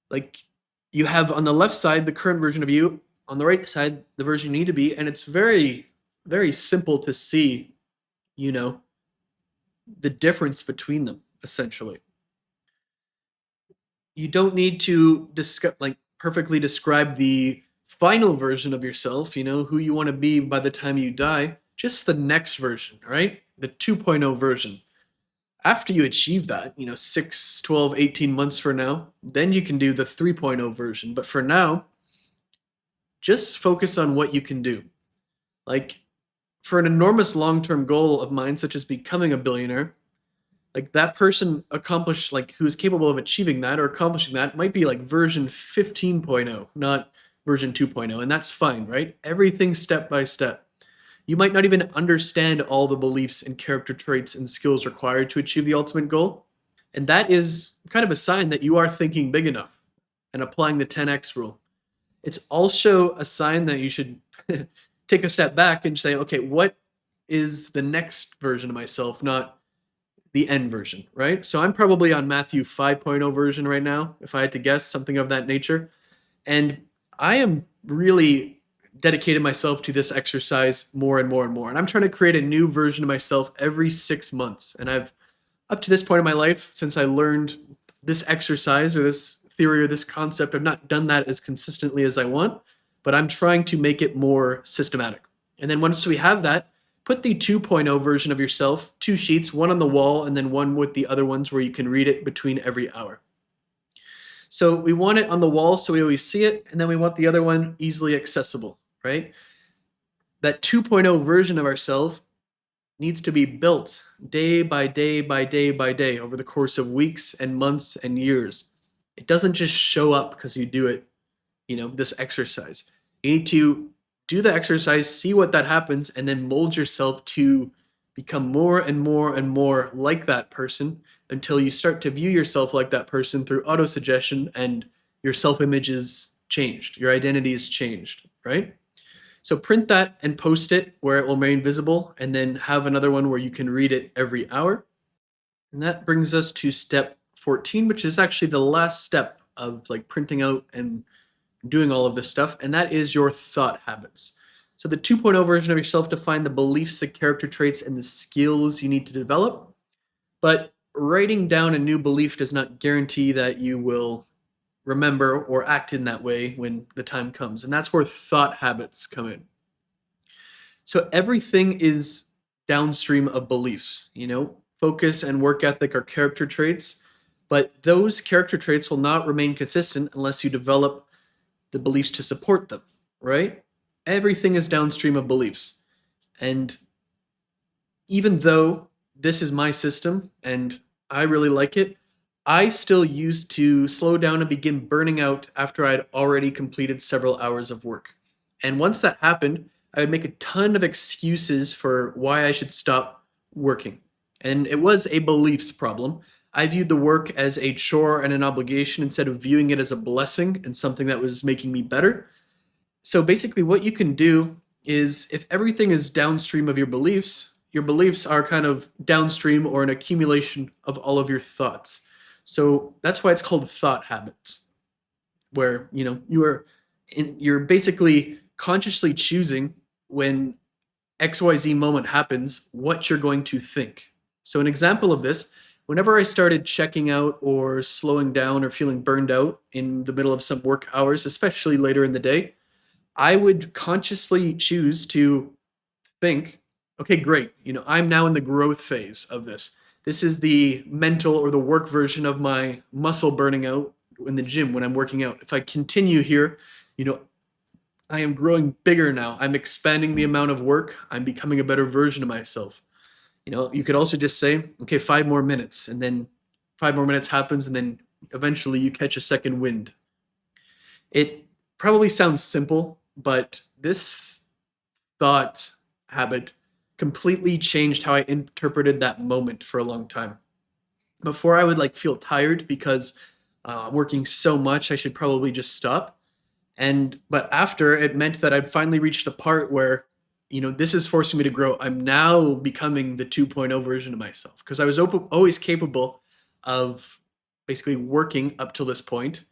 like you have on the left side the current version of you, on the right side the version you need to be, and it's very, very simple to see, the difference between them, essentially. You don't need to perfectly describe the final version of yourself, who you want to be by the time you die, just the next version, right? The 2.0 version. After you achieve that, 6, 12, 18 months from now, then you can do the 3.0 version. But for now, just focus on what you can do. Like for an enormous long-term goal of mine, such as becoming a billionaire, like that person accomplished, like who's capable of achieving that or accomplishing that might be like version 15.0, not version 2.0. And that's fine, right? Everything step by step. You might not even understand all the beliefs and character traits and skills required to achieve the ultimate goal. And that is kind of a sign that you are thinking big enough and applying the 10x rule. It's also a sign that you should take a step back and say, okay, what is the next version of myself, not the end version, right? So I'm probably on Matthew 5.0 version right now, if I had to guess, something of that nature. And I am really dedicated myself to this exercise more and more and more. And I'm trying to create a new version of myself every 6 months. And I've, up to this point in my life, since I learned this exercise or this theory or this concept, I've not done that as consistently as I want, but I'm trying to make it more systematic. And then once we have that, put the 2.0 version of yourself, 2 sheets, one on the wall and then one with the other ones where you can read it between every hour. So we want it on the wall so we always see it, and then we want the other one easily accessible, right? That 2.0 version of ourselves needs to be built day by day by day by day over the course of weeks and months and years. It doesn't just show up because you do it, this exercise. You need to do the exercise, see what that happens, and then mold yourself to become more and more and more like that person until you start to view yourself like that person through autosuggestion and your self-image is changed, your identity is changed, right? So print that and post it where it will remain visible, and then have another one where you can read it every hour. And that brings us to step 14, which is actually the last step of like printing out and doing all of this stuff, and that is your thought habits. So the 2.0 version of yourself define the beliefs, the character traits, and the skills you need to develop. But writing down a new belief does not guarantee that you will remember or act in that way when the time comes. And that's where thought habits come in. So everything is downstream of beliefs, focus and work ethic are character traits, but those character traits will not remain consistent unless you develop the beliefs to support them, right? Everything is downstream of beliefs. And even though this is my system and I really like it, I still used to slow down and begin burning out after I'd already completed several hours of work. And once that happened, I would make a ton of excuses for why I should stop working. And it was a beliefs problem. I viewed the work as a chore and an obligation instead of viewing it as a blessing and something that was making me better. So basically what you can do is, if everything is downstream of your beliefs are kind of downstream or an accumulation of all of your thoughts. So that's why it's called thought habits, where you're basically consciously choosing when XYZ moment happens, what you're going to think. So, an example of this, whenever I started checking out or slowing down or feeling burned out in the middle of some work hours, especially later in the day, I would consciously choose to think, okay, great. I'm now in the growth phase of this. This is the mental or the work version of my muscle burning out in the gym when I'm working out. If I continue here, you know, I am growing bigger now. I'm expanding the amount of work. I'm becoming a better version of myself. You could also just say, okay, 5 more minutes, and then 5 more minutes happens, and then eventually you catch a second wind. It probably sounds simple, but this thought habit completely changed how I interpreted that moment for a long time. Before, I would feel tired because I'm working so much, I should probably just stop. But after, it meant that I'd finally reached the part where, this is forcing me to grow. I'm now becoming the 2.0 version of myself, because I was always capable of basically working up till this point.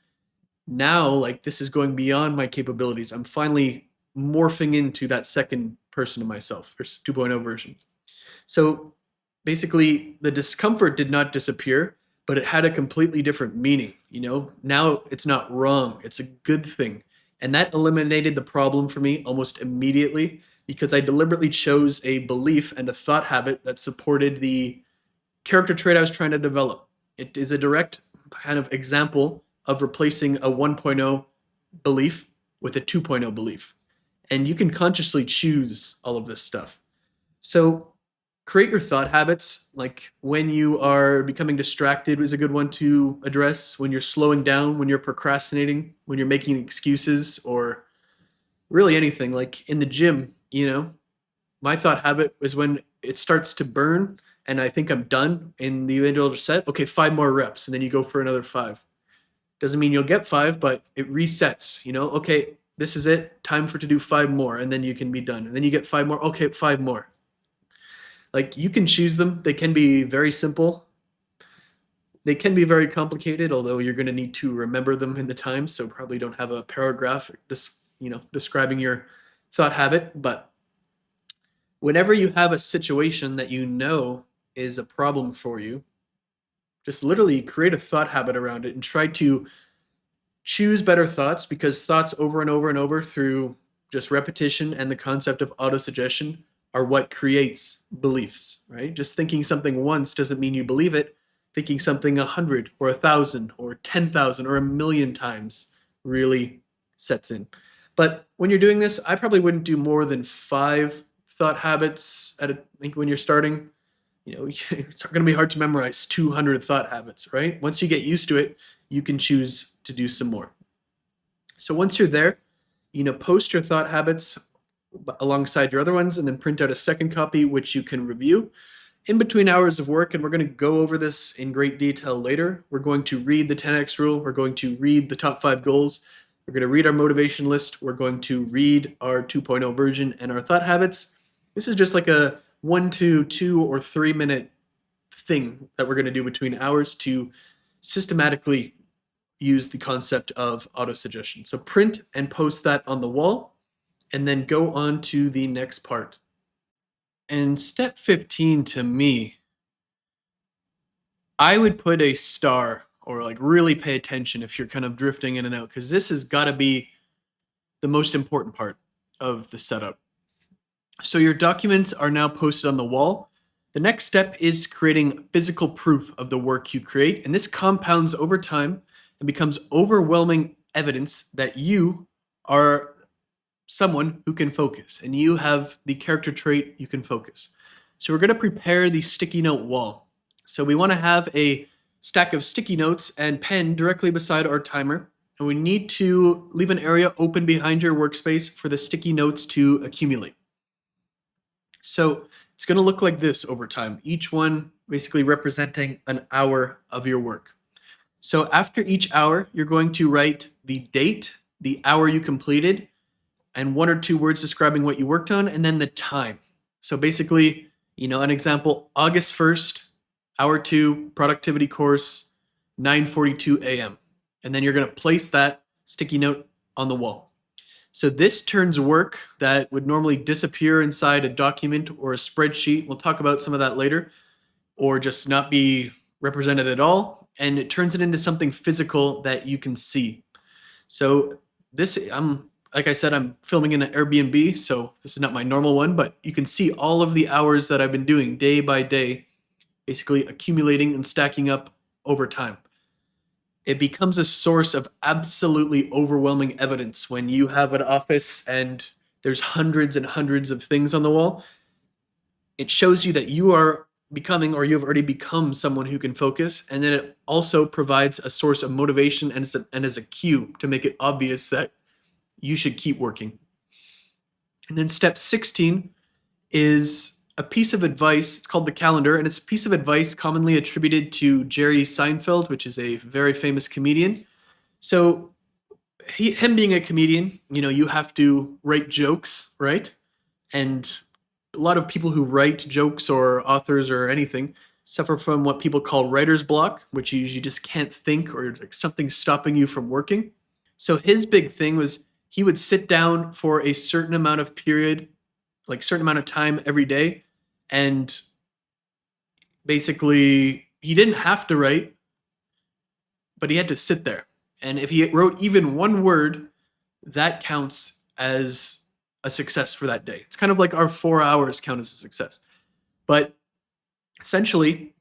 Now, this is going beyond my capabilities. I'm finally morphing into that second person of myself, or 2.0 version. So basically, the discomfort did not disappear, but it had a completely different meaning. Now it's not wrong, it's a good thing. And that eliminated the problem for me almost immediately, because I deliberately chose a belief and a thought habit that supported the character trait I was trying to develop. It is a direct kind of example of replacing a 1.0 belief with a 2.0 belief. And you can consciously choose all of this stuff. So create your thought habits. Like when you are becoming distracted is a good one to address. When you're slowing down, when you're procrastinating, when you're making excuses, or really anything. Like in the gym, my thought habit is when it starts to burn and I think I'm done in the individual set. Okay, 5 more reps, and then you go for another 5. Doesn't mean you'll get 5, but it resets. Okay, this is it. Time for to do 5 more, and then you can be done. And then you get 5 more. Okay, 5 more. You can choose them. They can be very simple. They can be very complicated, although you're going to need to remember them in the time. So probably don't have a paragraph describing your thought habit. But whenever you have a situation that is a problem for you, just literally create a thought habit around it and try to choose better thoughts, because thoughts over and over and over through just repetition and the concept of autosuggestion are what creates beliefs, right? Just thinking something once doesn't mean you believe it. Thinking something 100 or 1,000 or 10,000 or 1,000,000 times really sets in. But when you're doing this, I probably wouldn't do more than 5 thought habits when you're starting. It's going to be hard to memorize 200 thought habits, right? Once you get used to it, you can choose to do some more. So once you're there, post your thought habits alongside your other ones, and then print out a second copy, which you can review in between hours of work. And we're going to go over this in great detail later. We're going to read the 10X rule. We're going to read the top 5 goals. We're going to read our motivation list. We're going to read our 2.0 version and our thought habits. This is just like a 1 to 2 or 3 minute thing that we're going to do between hours to systematically use the concept of autosuggestion. So print and post that on the wall, and then go on to the next part. And step 15, to me, I would put a star, or really pay attention if you're kind of drifting in and out, because this has got to be the most important part of the setup. So your documents are now posted on the wall. The next step is creating physical proof of the work you create, and this compounds over time and becomes overwhelming evidence that you are someone who can focus, and you have the character trait you can focus. So we're going to prepare the sticky note wall. So we want to have a stack of sticky notes and pen directly beside our timer, and we need to leave an area open behind your workspace for the sticky notes to accumulate. So it's going to look like this over time, each one basically representing an hour of your work. So after each hour, you're going to write the date, the hour you completed, and 1 or 2 words describing what you worked on, and then the time. So basically, an example, August 1st, hour 2, productivity course, 9:42 a.m. And then you're going to place that sticky note on the wall. So this turns work that would normally disappear inside a document or a spreadsheet, we'll talk about some of that later, or just not be represented at all, and it turns it into something physical that you can see. So this, like I said, I'm filming in an Airbnb, so this is not my normal one, but you can see all of the hours that I've been doing day by day, basically accumulating and stacking up over time. It becomes a source of absolutely overwhelming evidence when you have an office and there's hundreds and hundreds of things on the wall. It shows you that you are becoming, or you have already become, someone who can focus. And then it also provides a source of motivation and as a cue to make it obvious that you should keep working. And then step 16 is a piece of advice. It's called the calendar, and it's a piece of advice commonly attributed to Jerry Seinfeld, which is a very famous comedian. So him being a comedian, you have to write jokes, right? And a lot of people who write jokes or authors or anything suffer from what people call writer's block, which you just can't think, or like something's stopping you from working. So his big thing was he would sit down for a certain amount of period, like certain amount of time every day, and basically he didn't have to write, but he had to sit there. And if he wrote even one word, that counts as a success for that day. It's kind of like our 4 hours count as a success. But essentially,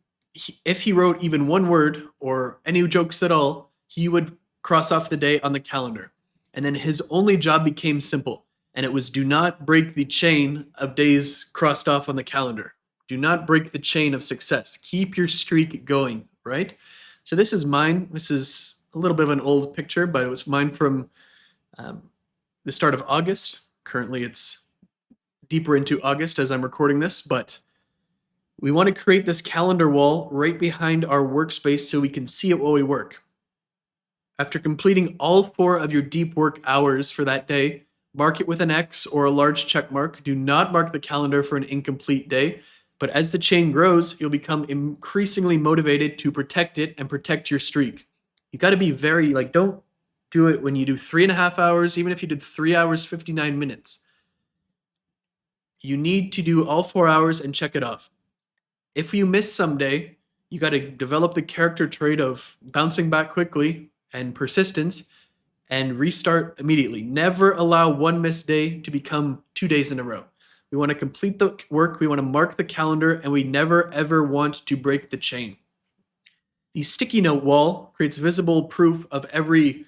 if he wrote even one word or any jokes at all, he would cross off the day on the calendar. And then his only job became simple. And it was, do not break the chain of days crossed off on the calendar. Do not break the chain of success. Keep your streak going, right? So this is mine. This is a little bit of an old picture, but it was mine from the start of August. Currently, it's deeper into August as I'm recording this, but we want to create this calendar wall right behind our workspace so we can see it while we work. After completing all 4 of your deep work hours for that day, mark it with an X or a large check mark. Do not mark the calendar for an incomplete day. But as the chain grows, you'll become increasingly motivated to protect it and protect your streak. You got to be very, don't do it when you do 3.5 hours, even if you did 3 hours, 59 minutes. You need to do all 4 hours and check it off. If you miss someday, you got to develop the character trait of bouncing back quickly and persistence and restart immediately. Never allow one missed day to become 2 days in a row. We want to complete the work, we want to mark the calendar, and we never ever want to break the chain. The sticky note wall creates visible proof of every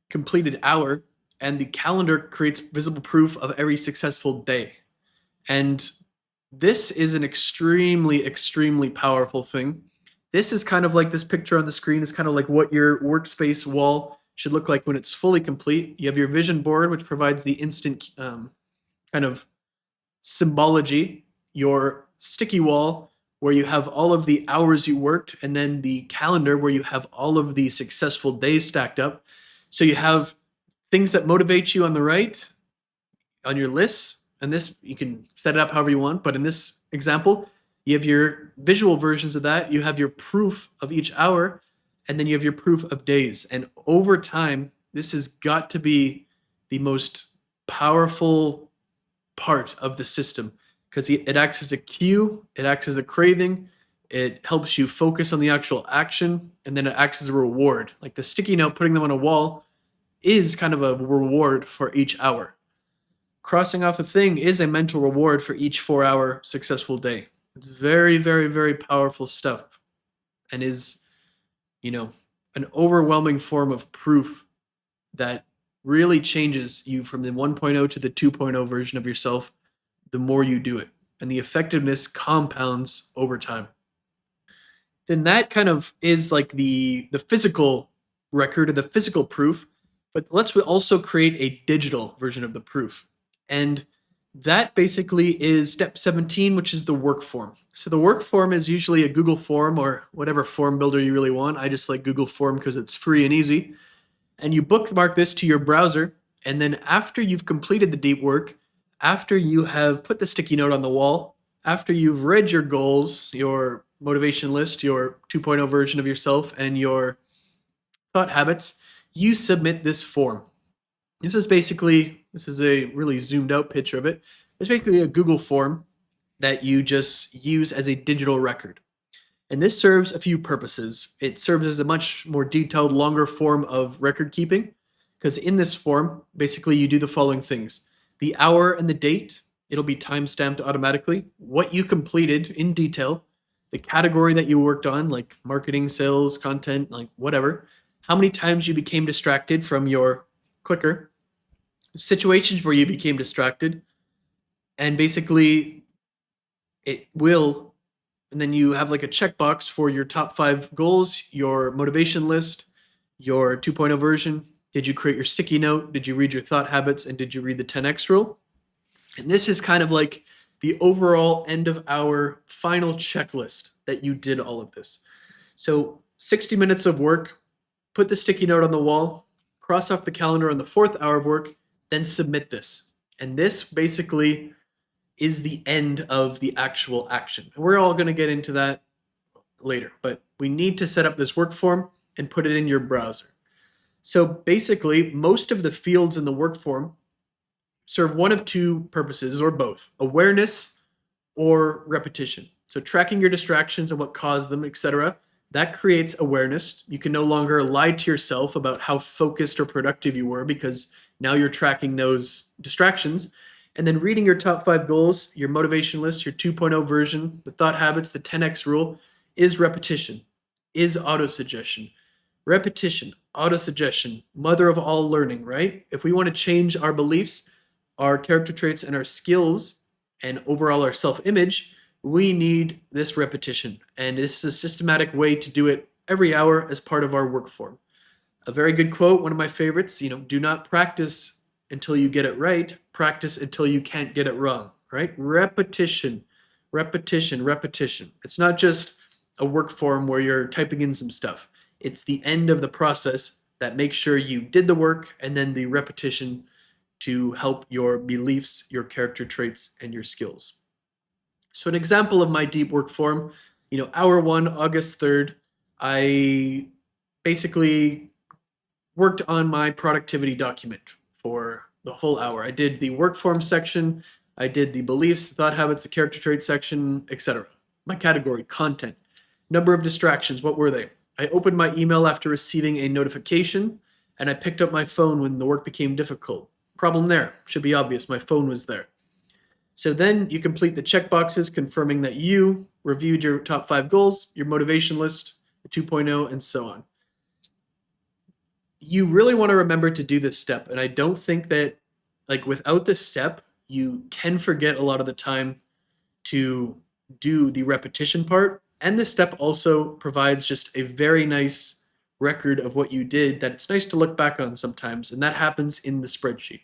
completed hour, and the calendar creates visible proof of every successful day. And this is an extremely, extremely powerful thing. This is kind of like this picture on the screen is kind of like what your workspace wall should look like when it's fully complete. You have your vision board, which provides the instant kind of symbology, your sticky wall, where you have all of the hours you worked, and then the calendar where you have all of the successful days stacked up. So you have things that motivate you on the right, on your lists, and this, you can set it up however you want, but in this example, you have your visual versions of that, you have your proof of each hour, and then you have your proof of days. And over time, this has got to be the most powerful part of the system, because it acts as a cue, it acts as a craving, it helps you focus on the actual action, and then it acts as a reward. Like the sticky note, putting them on a wall is kind of a reward for each hour. Crossing off a thing is a mental reward for each 4-hour successful day. It's very, very, very powerful stuff, and is, an overwhelming form of proof that really changes you from the 1.0 to the 2.0 version of yourself the more you do it. And the effectiveness compounds over time. Then that kind of is like the physical record or the physical proof, but let's also create a digital version of the proof. And that basically is step 17, which is the work form. So the work form is usually a Google form or whatever form builder you really want. I just like Google form because it's free and easy. And you bookmark this to your browser. And then after you've completed the deep work, after you have put the sticky note on the wall, after you've read your goals, your motivation list, your 2.0 version of yourself, and your thought habits, you submit this form. This is a really zoomed out picture of it. It's basically a Google form that you just use as a digital record. And this serves a few purposes. It serves as a much more detailed, longer form of record keeping, because in this form, basically you do the following things. The hour and the date, it'll be time-stamped automatically. What you completed in detail, the category that you worked on, like marketing, sales, content, like whatever, how many times you became distracted from your clicker, situations where you became distracted, and basically it will, and then you have like a checkbox for your top 5 goals, your motivation list, your 2.0 version. Did you create your sticky note? Did you read your thought habits? And did you read the 10x rule? And this is kind of like the overall end of our final checklist that you did all of this. So 60 minutes of work, put the sticky note on the wall, cross off the calendar on the 4th hour of work, then submit this. And this basically is the end of the actual action. And we're all going to get into that later, but we need to set up this work form and put it in your browser. So basically, most of the fields in the work form serve one of two purposes, or both: awareness or repetition. So tracking your distractions and what caused them, etc. That creates awareness. You can no longer lie to yourself about how focused or productive you were, because now you're tracking those distractions. And then reading your top 5 goals, your motivation list, your 2.0 version, the thought habits, the 10x rule is repetition, is autosuggestion. Repetition, autosuggestion, mother of all learning, right? If we want to change our beliefs, our character traits, and our skills, and overall our self-image, we need this repetition. And this is a systematic way to do it every hour as part of our work form. A very good quote, one of my favorites, do not practice until you get it right, practice until you can't get it wrong, right? Repetition, repetition, repetition. It's not just a work form where you're typing in some stuff. It's the end of the process that makes sure you did the work, and then the repetition to help your beliefs, your character traits, and your skills. So an example of my deep work form, hour 1, August 3rd, I basically worked on my productivity document for the whole hour. I did the work form section, I did the beliefs, the thought habits, the character traits section, etc. My category, content. Number of distractions, what were they? I opened my email after receiving a notification, and I picked up my phone when the work became difficult. Problem there, should be obvious, my phone was there. So then you complete the checkboxes confirming that you reviewed your top 5 goals, your motivation list, the 2.0, and so on. You really want to remember to do this step, and I don't think that, without this step, you can forget a lot of the time to do the repetition part. And this step also provides just a very nice record of what you did that it's nice to look back on sometimes, and that happens in the spreadsheet.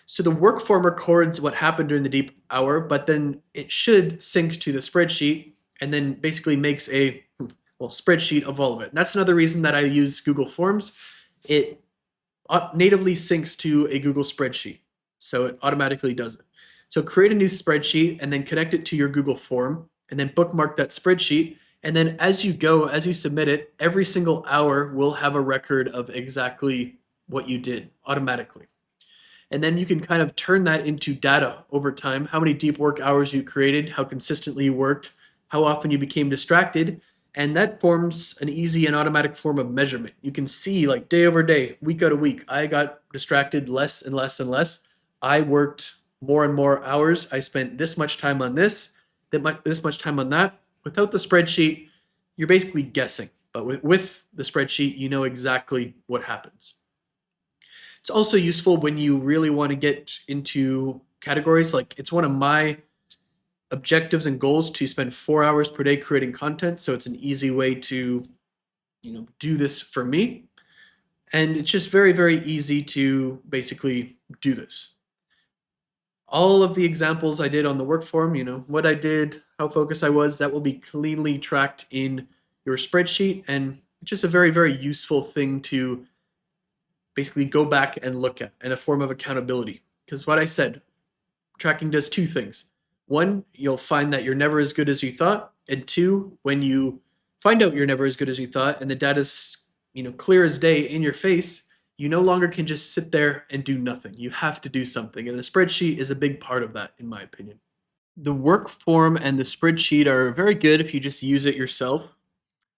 So the work form records what happened during the deep hour, but then it should sync to the spreadsheet and then basically makes a spreadsheet of all of it. And that's another reason that I use Google Forms. It natively syncs to a Google spreadsheet, so it automatically does it. So create a new spreadsheet and then connect it to your Google form, and then bookmark that spreadsheet. And then as you go, as you submit it, every single hour will have a record of exactly what you did automatically. And then you can kind of turn that into data over time, how many deep work hours you created, how consistently you worked, how often you became distracted. And that forms an easy and automatic form of measurement. You can see, like, day over day, week out of week, I got distracted less and less and less. I worked more and more hours. I spent this much time on this much time on that. Without the spreadsheet, you're basically guessing. But with the spreadsheet, you know exactly what happens. It's also useful when you really want to get into categories. Like, it's one of my objectives and goals to spend 4 hours per day creating content. So it's an easy way to, do this for me. And it's just very, very easy to basically do this. All of the examples I did on the work form, what I did, how focused I was, that will be cleanly tracked in your spreadsheet. And it's just a very, very useful thing to basically go back and look at, and a form of accountability. Because what I said, tracking does 2 things. 1, you'll find that you're never as good as you thought. And 2, when you find out you're never as good as you thought and the data's clear as day in your face, you no longer can just sit there and do nothing. You have to do something. And the spreadsheet is a big part of that, in my opinion. The work form and the spreadsheet are very good if you just use it yourself.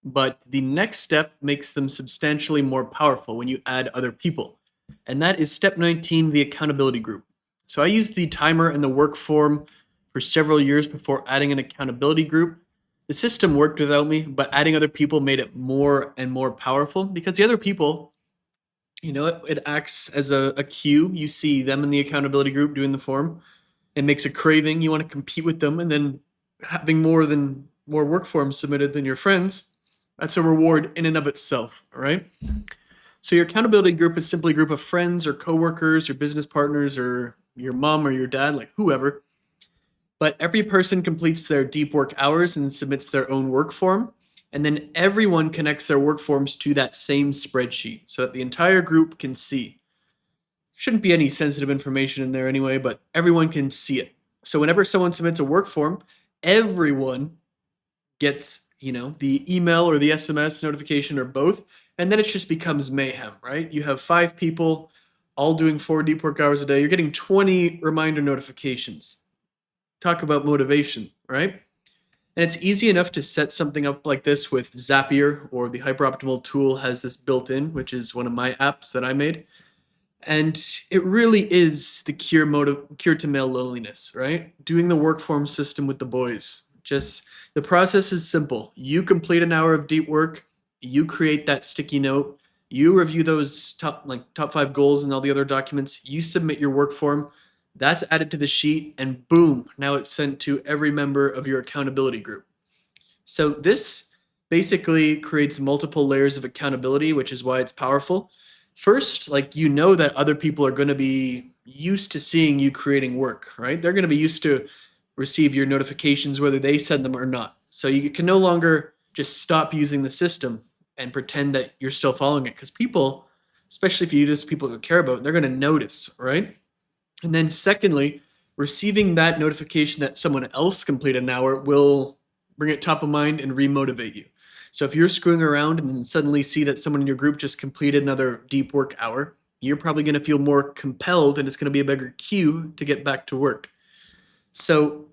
But the next step makes them substantially more powerful when you add other people. And that is step 19, the accountability group. So I used the timer and the work form for several years before adding an accountability group. The system worked without me, but adding other people made it more and more powerful because the other people, it acts as a cue. You see them in the accountability group doing the form. It makes a craving. You want to compete with them, and then having more work forms submitted than your friends, that's a reward in and of itself, all right? So your accountability group is simply a group of friends or coworkers or business partners or your mom or your dad, like whoever. But every person completes their deep work hours and submits their own work form. And then everyone connects their work forms to that same spreadsheet so that the entire group can see. Shouldn't be any sensitive information in there anyway, but everyone can see it. So whenever someone submits a work form, everyone gets, the email or the SMS notification or both, and then it just becomes mayhem, right? You have 5 people all doing 4 deep work hours a day. You're getting 20 reminder notifications. Talk about motivation, right? And it's easy enough to set something up like this with Zapier, or the Hyperoptimal tool has this built in, which is one of my apps that I made. And it really is the cure to male loneliness, right? Doing the work form system with the boys. Just the process is simple. You complete an hour of deep work, you create that sticky note, you review those top 5 goals and all the other documents, you submit your work form, that's added to the sheet, and boom, now it's sent to every member of your accountability group. So this basically creates multiple layers of accountability, which is why it's powerful. First, that other people are going to be used to seeing you creating work, right? They're going to be used to receive your notifications whether they send them or not. So you can no longer just stop using the system and pretend that you're still following it, because people, especially if you use people who care about it, they're going to notice, right? And then secondly, receiving that notification that someone else completed an hour will bring it top of mind and remotivate you. So if you're screwing around and then suddenly see that someone in your group just completed another deep work hour, you're probably going to feel more compelled, and it's going to be a bigger cue to get back to work. So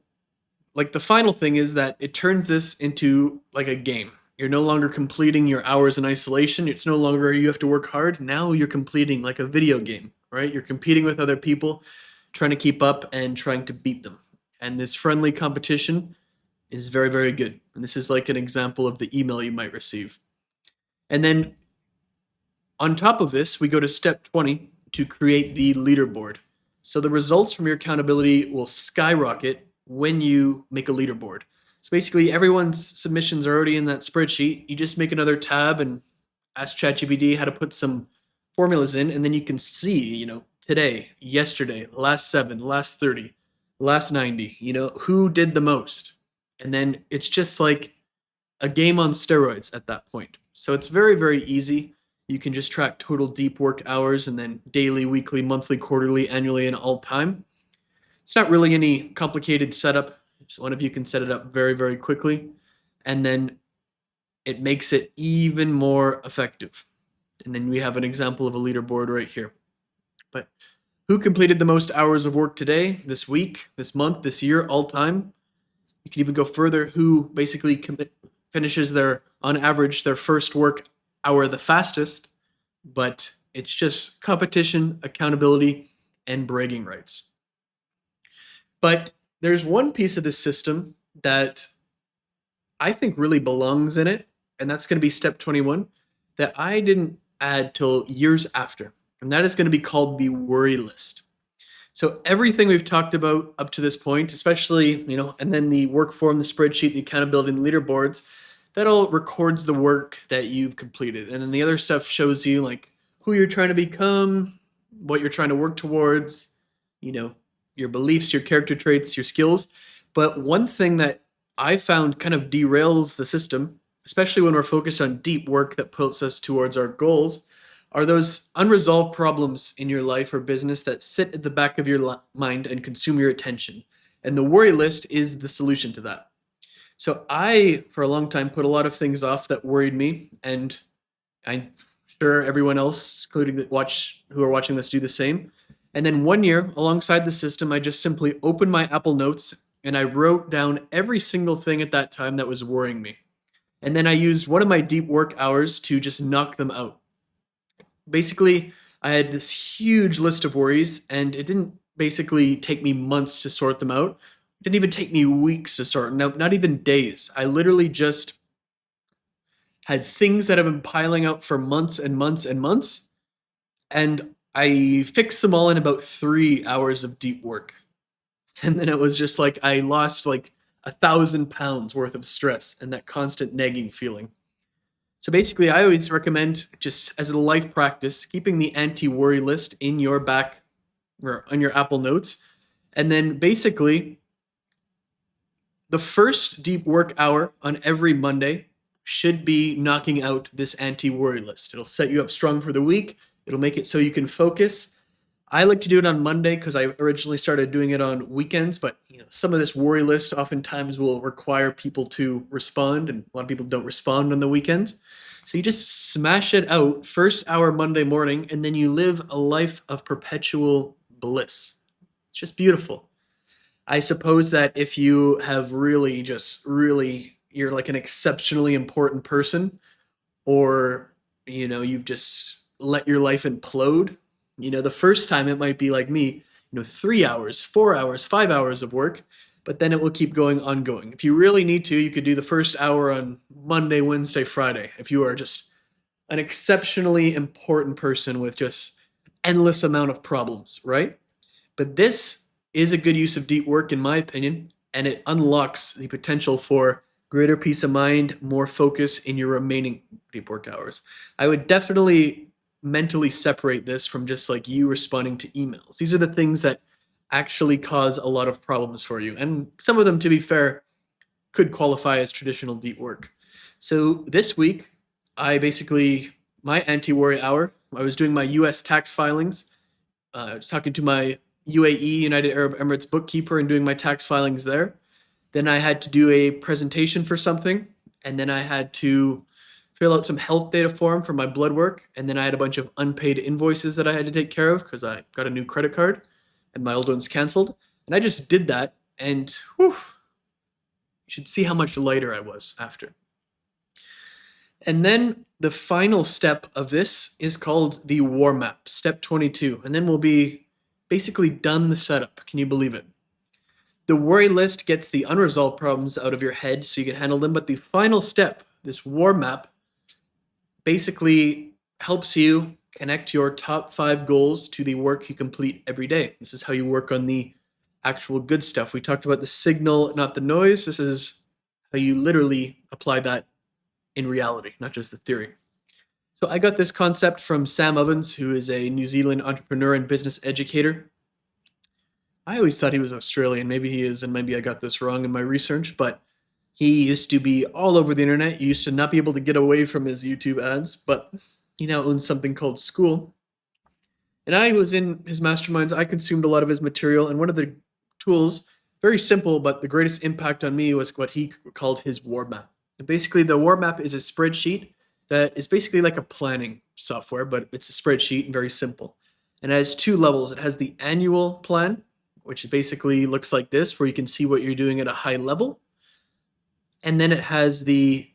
the final thing is that it turns this into like a game. You're no longer completing your hours in isolation. It's no longer you have to work hard. Now you're completing like a video game, right? You're competing with other people, trying to keep up and trying to beat them. And this friendly competition is very, very good. And this is like an example of the email you might receive. And then on top of this, we go to step 20 to create the leaderboard. So the results from your accountability will skyrocket when you make a leaderboard. So basically everyone's submissions are already in that spreadsheet. You just make another tab and ask ChatGPT how to put some formulas in, and then you can see, today, yesterday, last 7, last 30, last 90, who did the most. And then it's just like a game on steroids at that point. So it's very, very easy. You can just track total deep work hours and then daily, weekly, monthly, quarterly, annually, and all time. It's not really any complicated setup. So one of you can set it up very, very quickly. And then it makes it even more effective. And then we have an example of a leaderboard right here. But who completed the most hours of work today, this week, this month, this year, all time? You can even go further. Who basically finishes on average, their first work hour the fastest? But it's just competition, accountability, and bragging rights. But there's one piece of this system that I think really belongs in it, and that's going to be step 21, that I didn't add till years after. And that is going to be called the worry list. So everything we've talked about up to this point, especially, and then the work form, the spreadsheet, the accountability, and the leaderboards, that all records the work that you've completed. And then the other stuff shows you who you're trying to become, what you're trying to work towards, your beliefs, your character traits, your skills. But one thing that I found kind of derails the system, especially when we're focused on deep work that puts us towards our goals, are those unresolved problems in your life or business that sit at the back of your mind and consume your attention. And the worry list is the solution to that. So I, for a long time, put a lot of things off that worried me, and I sure everyone else, including who are watching this, do the same. And then 1 year, alongside the system, I just simply opened my Apple Notes and I wrote down every single thing at that time that was worrying me. And then I used one of my deep work hours to just knock them out. Basically, I had this huge list of worries, and it didn't basically take me months to sort them out. It didn't even take me weeks to sort, no, not even days. I literally just had things that have been piling up for months and months and months, and I fixed them all in about 3 hours of deep work. And then it was just like I lost like 1,000 pounds worth of stress and that constant nagging feeling. So basically, I always recommend, just as a life practice, keeping the anti-worry list in your back or on your Apple Notes. And then basically, the first deep work hour on every Monday should be knocking out this anti-worry list. It'll set you up strong for the week. It'll make it so you can focus. I like to do it on Monday because I originally started doing it on weekends, but some of this worry list oftentimes will require people to respond, and a lot of people don't respond on the weekends. So you just smash it out first hour Monday morning, and then you live a life of perpetual bliss. It's just beautiful. I suppose that if you have you're like an exceptionally important person, or you've just let your life implode, the first time it might be like me, 3 hours, 4 hours, 5 hours of work, but then it will keep going ongoing. If you really need to, you could do the first hour on Monday, Wednesday, Friday, if you are just an exceptionally important person with just endless amount of problems, right? But this is a good use of deep work, in my opinion, and it unlocks the potential for greater peace of mind, more focus in your remaining deep work hours. I would definitely mentally separate this from just like you responding to emails. These are the things that actually cause a lot of problems for you. And some of them, to be fair, could qualify as traditional deep work. So this week, my anti-worry hour, I was doing my US tax filings. I was talking to my UAE, United Arab Emirates bookkeeper, and doing my tax filings there. Then I had to do a presentation for something, and then I had to fill out some health data form for my blood work, and then I had a bunch of unpaid invoices that I had to take care of because I got a new credit card and my old one's canceled. And I just did that, and whew, you should see how much lighter I was after. And then the final step of this is called the warm up, step 22, and then we'll be basically done the setup. Can you believe it? The worry list gets the unresolved problems out of your head so you can handle them, but the final step, this warm up, basically helps you connect your top 5 goals to the work you complete every day. This is how you work on the actual good stuff. We talked about the signal, not the noise. This is how you literally apply that in reality, not just the theory. So I got this concept from Sam Ovens, who is a New Zealand entrepreneur and business educator. I always thought he was Australian. Maybe he is, and maybe I got this wrong in my research, but he used to be all over the internet. He used to not be able to get away from his YouTube ads, but he now owns something called School. And I was in his masterminds. I consumed a lot of his material, and one of the tools, very simple, but the greatest impact on me was what he called his war map. And basically, the war map is a spreadsheet that is basically like a planning software, but it's a spreadsheet and very simple. And it has 2 levels. It has the annual plan, which basically looks like this, where you can see what you're doing at a high level. And then it has the,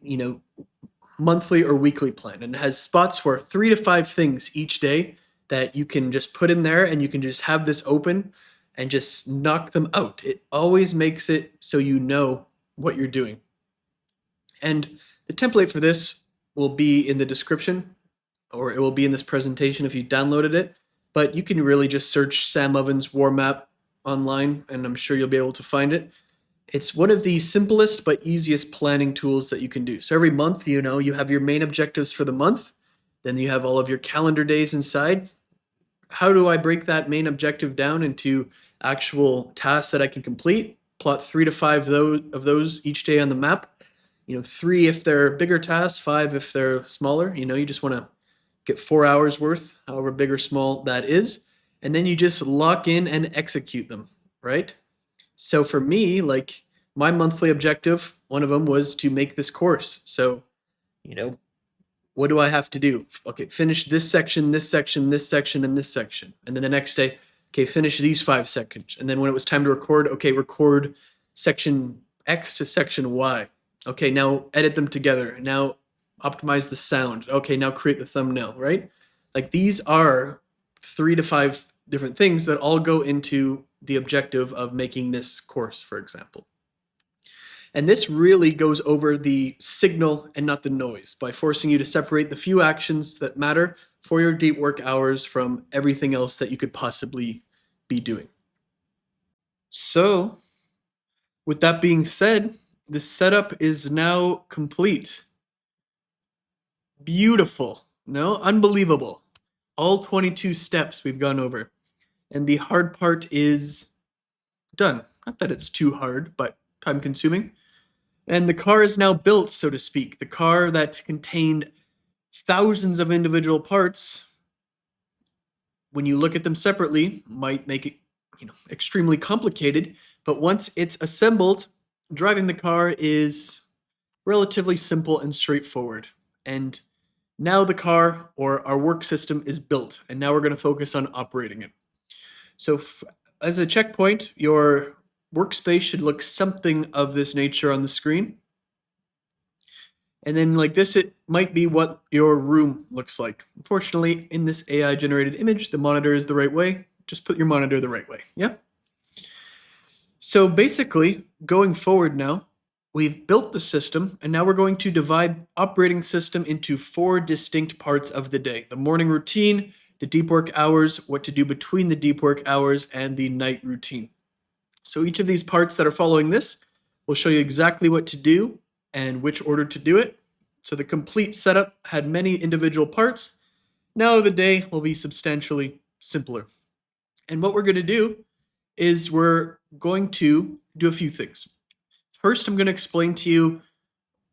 monthly or weekly plan, and it has spots for 3 to 5 things each day that you can just put in there, and you can just have this open and just knock them out. It always makes it so you know what you're doing. And the template for this will be in the description, or it will be in this presentation if you downloaded it. But you can really just search Sam Ovens War Map online, and I'm sure you'll be able to find it. It's one of the simplest but easiest planning tools that you can do. So every month, you have your main objectives for the month. Then you have all of your calendar days inside. How do I break that main objective down into actual tasks that I can complete? Plot 3 to 5 of those each day on the map. 3 if they're bigger tasks, 5 if they're smaller. You just want to get 4 hours worth, however big or small that is. And then you just lock in and execute them, right? So for me, like my monthly objective, one of them was to make this course. So, what do I have to do? Okay, finish this section, this section, this section, and this section. And then the next day, okay, finish these 5 seconds. And then when it was time to record, okay, record section X to section Y. Okay, now edit them together. Now optimize the sound. Okay, now create the thumbnail, right? Like these are 3 to 5 different things that all go into the objective of making this course, for example. And this really goes over the signal and not the noise by forcing you to separate the few actions that matter for your deep work hours from everything else that you could possibly be doing. So, with that being said, the setup is now complete. Beautiful. No? Unbelievable. All 22 steps we've gone over. And the hard part is done. Not that it's too hard, but time consuming. And the car is now built, so to speak. The car that contained thousands of individual parts, when you look at them separately, might make it, extremely complicated. But once it's assembled, driving the car is relatively simple and straightforward. And now the car, or our work system, is built. And now we're going to focus on operating it. So as a checkpoint, your workspace should look something of this nature on the screen. And then like this, it might be what your room looks like. Unfortunately, in this AI generated image, the monitor is the right way. Just put your monitor the right way. Yeah. So basically, going forward now, we've built the system, and now we're going to divide operating system into 4 distinct parts of the day: the morning routine, the deep work hours, what to do between the deep work hours, and the night routine. So each of these parts that are following this will show you exactly what to do and which order to do it. So the complete setup had many individual parts. Now the day will be substantially simpler. And what we're going to do is we're going to do a few things. First, I'm going to explain to you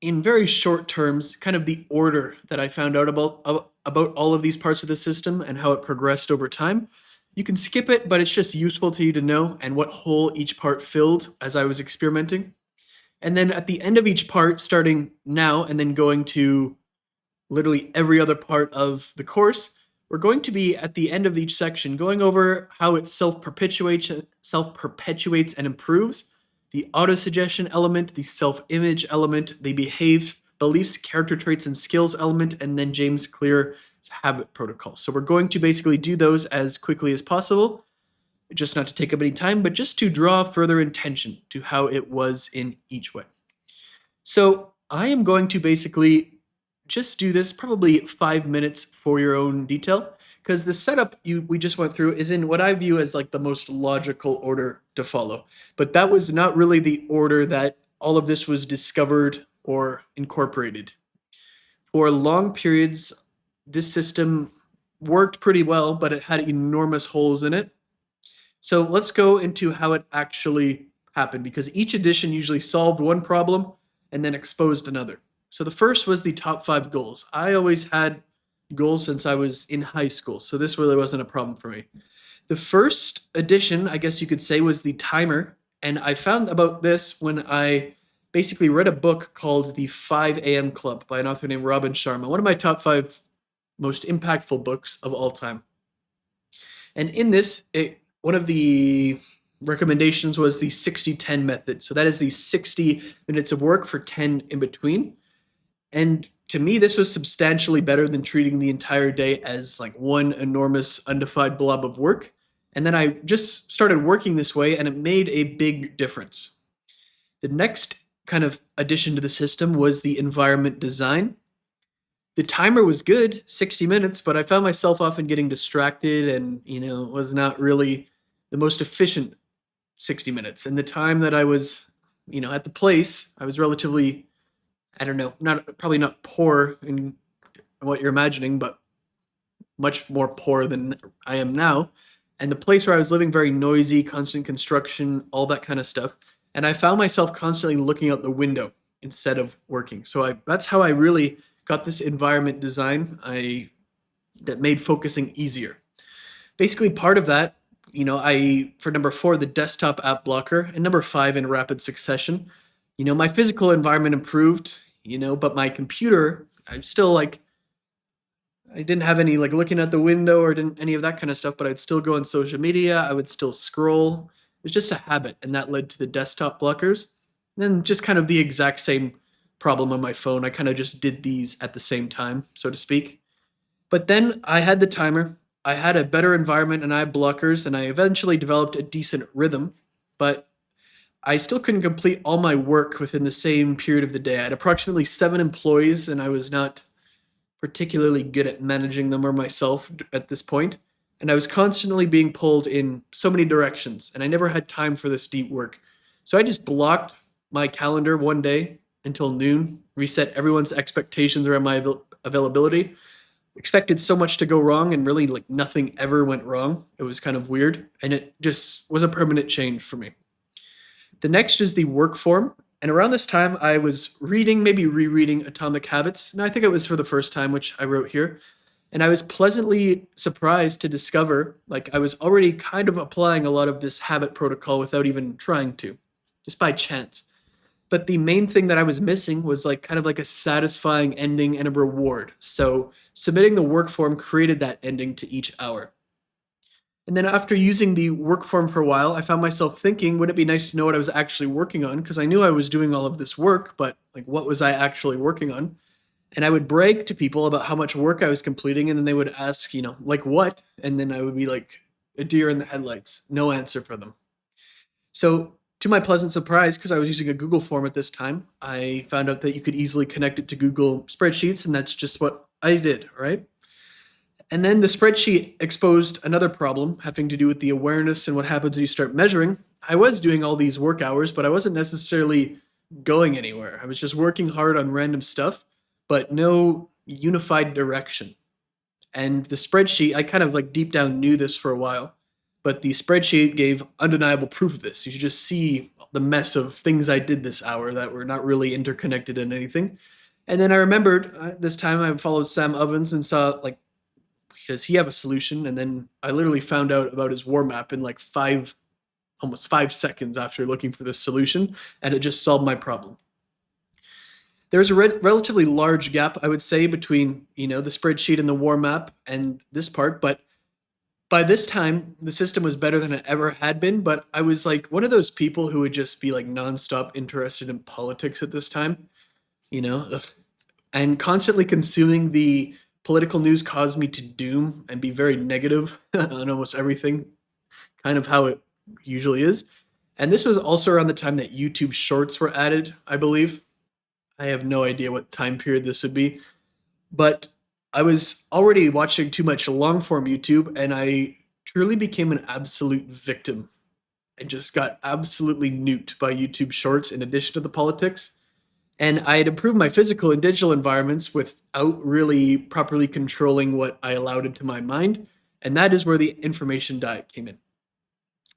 in very short terms kind of the order that I found out about all of these parts of the system and how it progressed over time. You can skip it, but it's just useful to you to know and what hole each part filled as I was experimenting. And then at the end of each part, starting now and then going to literally every other part of the course, we're going to be at the end of each section going over how it self-perpetuates and improves, the autosuggestion element, the self-image element, the beliefs, character traits, and skills element, and then James Clear's habit protocol. So we're going to basically do those as quickly as possible, just not to take up any time, but just to draw further attention to how it was in each way. So I am going to basically just do this probably 5 minutes for your own detail, because the setup we just went through is in what I view as like the most logical order to follow. But that was not really the order that all of this was discovered or incorporated. For long periods, this system worked pretty well, but it had enormous holes in it. So let's go into how it actually happened, because each edition usually solved one problem and then exposed another. So the first was the top 5 goals. I always had goals since I was in high school, so this really wasn't a problem for me. The first edition, I guess you could say, was the timer, and I found about this when I basically read a book called The 5 a.m. Club by an author named Robin Sharma, one of my top 5 most impactful books of all time. And in this, one of the recommendations was the 60-10 method. So that is the 60 minutes of work for 10 in between. And to me, this was substantially better than treating the entire day as like one enormous undefined blob of work. And then I just started working this way, and it made a big difference. The next kind of addition to the system was the environment design. The timer was good, 60 minutes, but I found myself often getting distracted and, it was not really the most efficient 60 minutes. And the time that I was, at the place, I was relatively, probably not poor in what you're imagining, but much more poor than I am now. And the place where I was living, very noisy, constant construction, all that kind of stuff. And I found myself constantly looking out the window instead of working. So that's how I really got this environment design that made focusing easier. Basically, part of that, for number 4, the desktop app blocker, and number 5 in rapid succession, my physical environment improved, but my computer, I'm still like I didn't have any like looking out the window or didn't any of that kind of stuff, but I'd still go on social media. I would still scroll. It was just a habit, and that led to the desktop blockers. And then just kind of the exact same problem on my phone. I kind of just did these at the same time, so to speak. But then I had the timer. I had a better environment and I had blockers, and I eventually developed a decent rhythm. But I still couldn't complete all my work within the same period of the day. I had approximately 7 employees, and I was not particularly good at managing them or myself at this point, and I was constantly being pulled in so many directions, and I never had time for this deep work. So I just blocked my calendar one day until noon, reset everyone's expectations around my availability, expected so much to go wrong, and really like nothing ever went wrong. It was kind of weird, and it just was a permanent change for me. The next is the work form. And around this time, I was reading, maybe rereading Atomic Habits. And I think it was for the first time, which I wrote here. And I was pleasantly surprised to discover, like, I was already kind of applying a lot of this habit protocol without even trying to, just by chance. But the main thing that I was missing was, like, kind of like a satisfying ending and a reward. So submitting the work form created that ending to each hour. And then after using the work form for a while, I found myself thinking, would it be nice to know what I was actually working on? Because I knew I was doing all of this work, but like, what was I actually working on? And I would brag to people about how much work I was completing, and then they would ask, like what? And then I would be like a deer in the headlights, no answer for them. So to my pleasant surprise, because I was using a Google form at this time, I found out that you could easily connect it to Google Spreadsheets, and that's just what I did, right? And then the spreadsheet exposed another problem having to do with the awareness and what happens when you start measuring. I was doing all these work hours, but I wasn't necessarily going anywhere. I was just working hard on random stuff, but no unified direction. And the spreadsheet, I kind of like deep down knew this for a while, but the spreadsheet gave undeniable proof of this. You should just see the mess of things I did this hour that were not really interconnected in anything. And then I remembered this time I followed Sam Ovens and saw like, does he have a solution? And then I literally found out about his war map in like almost 5 seconds after looking for this solution, and it just solved my problem. There's a relatively large gap, I would say, between the spreadsheet and the war map and this part, but by this time the system was better than it ever had been. But I was like one of those people who would just be like nonstop interested in politics at this time, and constantly consuming the political news caused me to doom and be very negative on almost everything, kind of how it usually is. And this was also around the time that YouTube Shorts were added, I believe. I have no idea what time period this would be, but I was already watching too much long form YouTube, and I truly became an absolute victim. I just got absolutely nuked by YouTube Shorts in addition to the politics. And I had improved my physical and digital environments without really properly controlling what I allowed into my mind. And that is where the information diet came in.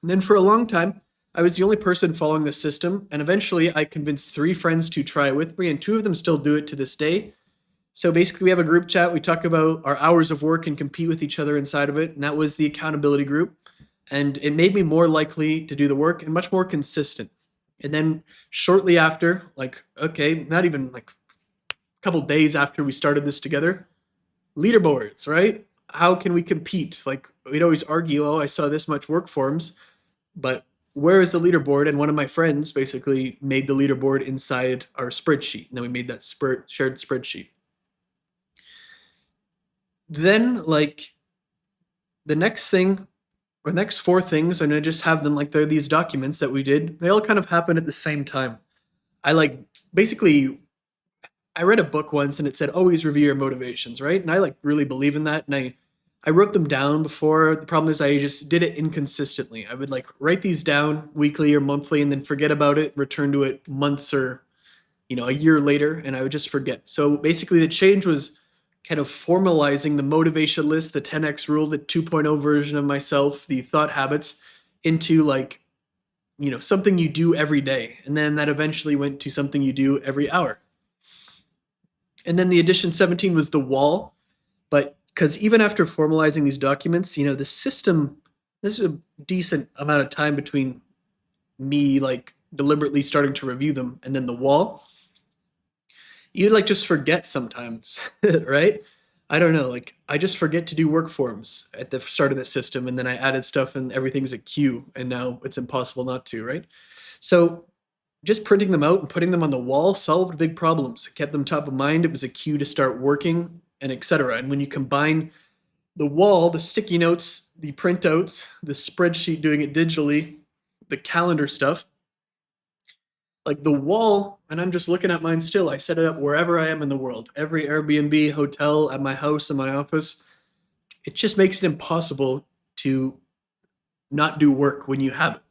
And then for a long time, I was the only person following the system. And eventually I convinced 3 friends to try it with me, and 2 of them still do it to this day. So basically we have a group chat. We talk about our hours of work and compete with each other inside of it. And that was the accountability group. And it made me more likely to do the work and much more consistent. And then shortly after, like, okay, not even like a couple days after we started this together, leaderboards, right? How can we compete? Like, we'd always argue, oh, I saw this much work forms, but where is the leaderboard? And one of my friends basically made the leaderboard inside our spreadsheet. And then we made that shared spreadsheet. Then, like, the next 4 things, and I just have them like they're these documents that we did. They all kind of happen at the same time. I read a book once and it said, always review your motivations, right? And I like really believe in that. And I wrote them down before. The problem is I just did it inconsistently. I would like write these down weekly or monthly and then forget about it, return to it months or, a year later, and I would just forget. So basically the change was kind of formalizing the motivation list, the 10x rule, the 2.0 version of myself, the thought habits into like, something you do every day. And then that eventually went to something you do every hour. And then the addition 17 was the wall. But because even after formalizing these documents, the system, this is a decent amount of time between me like deliberately starting to review them and then the wall. You'd like just forget sometimes, right? I don't know, like I just forget to do work forms at the start of the system, and then I added stuff and everything's a queue, and now it's impossible not to, right? So just printing them out and putting them on the wall solved big problems. It kept them top of mind. It was a cue to start working, and etc. And when you combine the wall, the sticky notes, the printouts, the spreadsheet doing it digitally, the calendar stuff, like the wall, and I'm just looking at mine still. I set it up wherever I am in the world, every Airbnb, hotel, at my house, in my office. It just makes it impossible to not do work when you have it.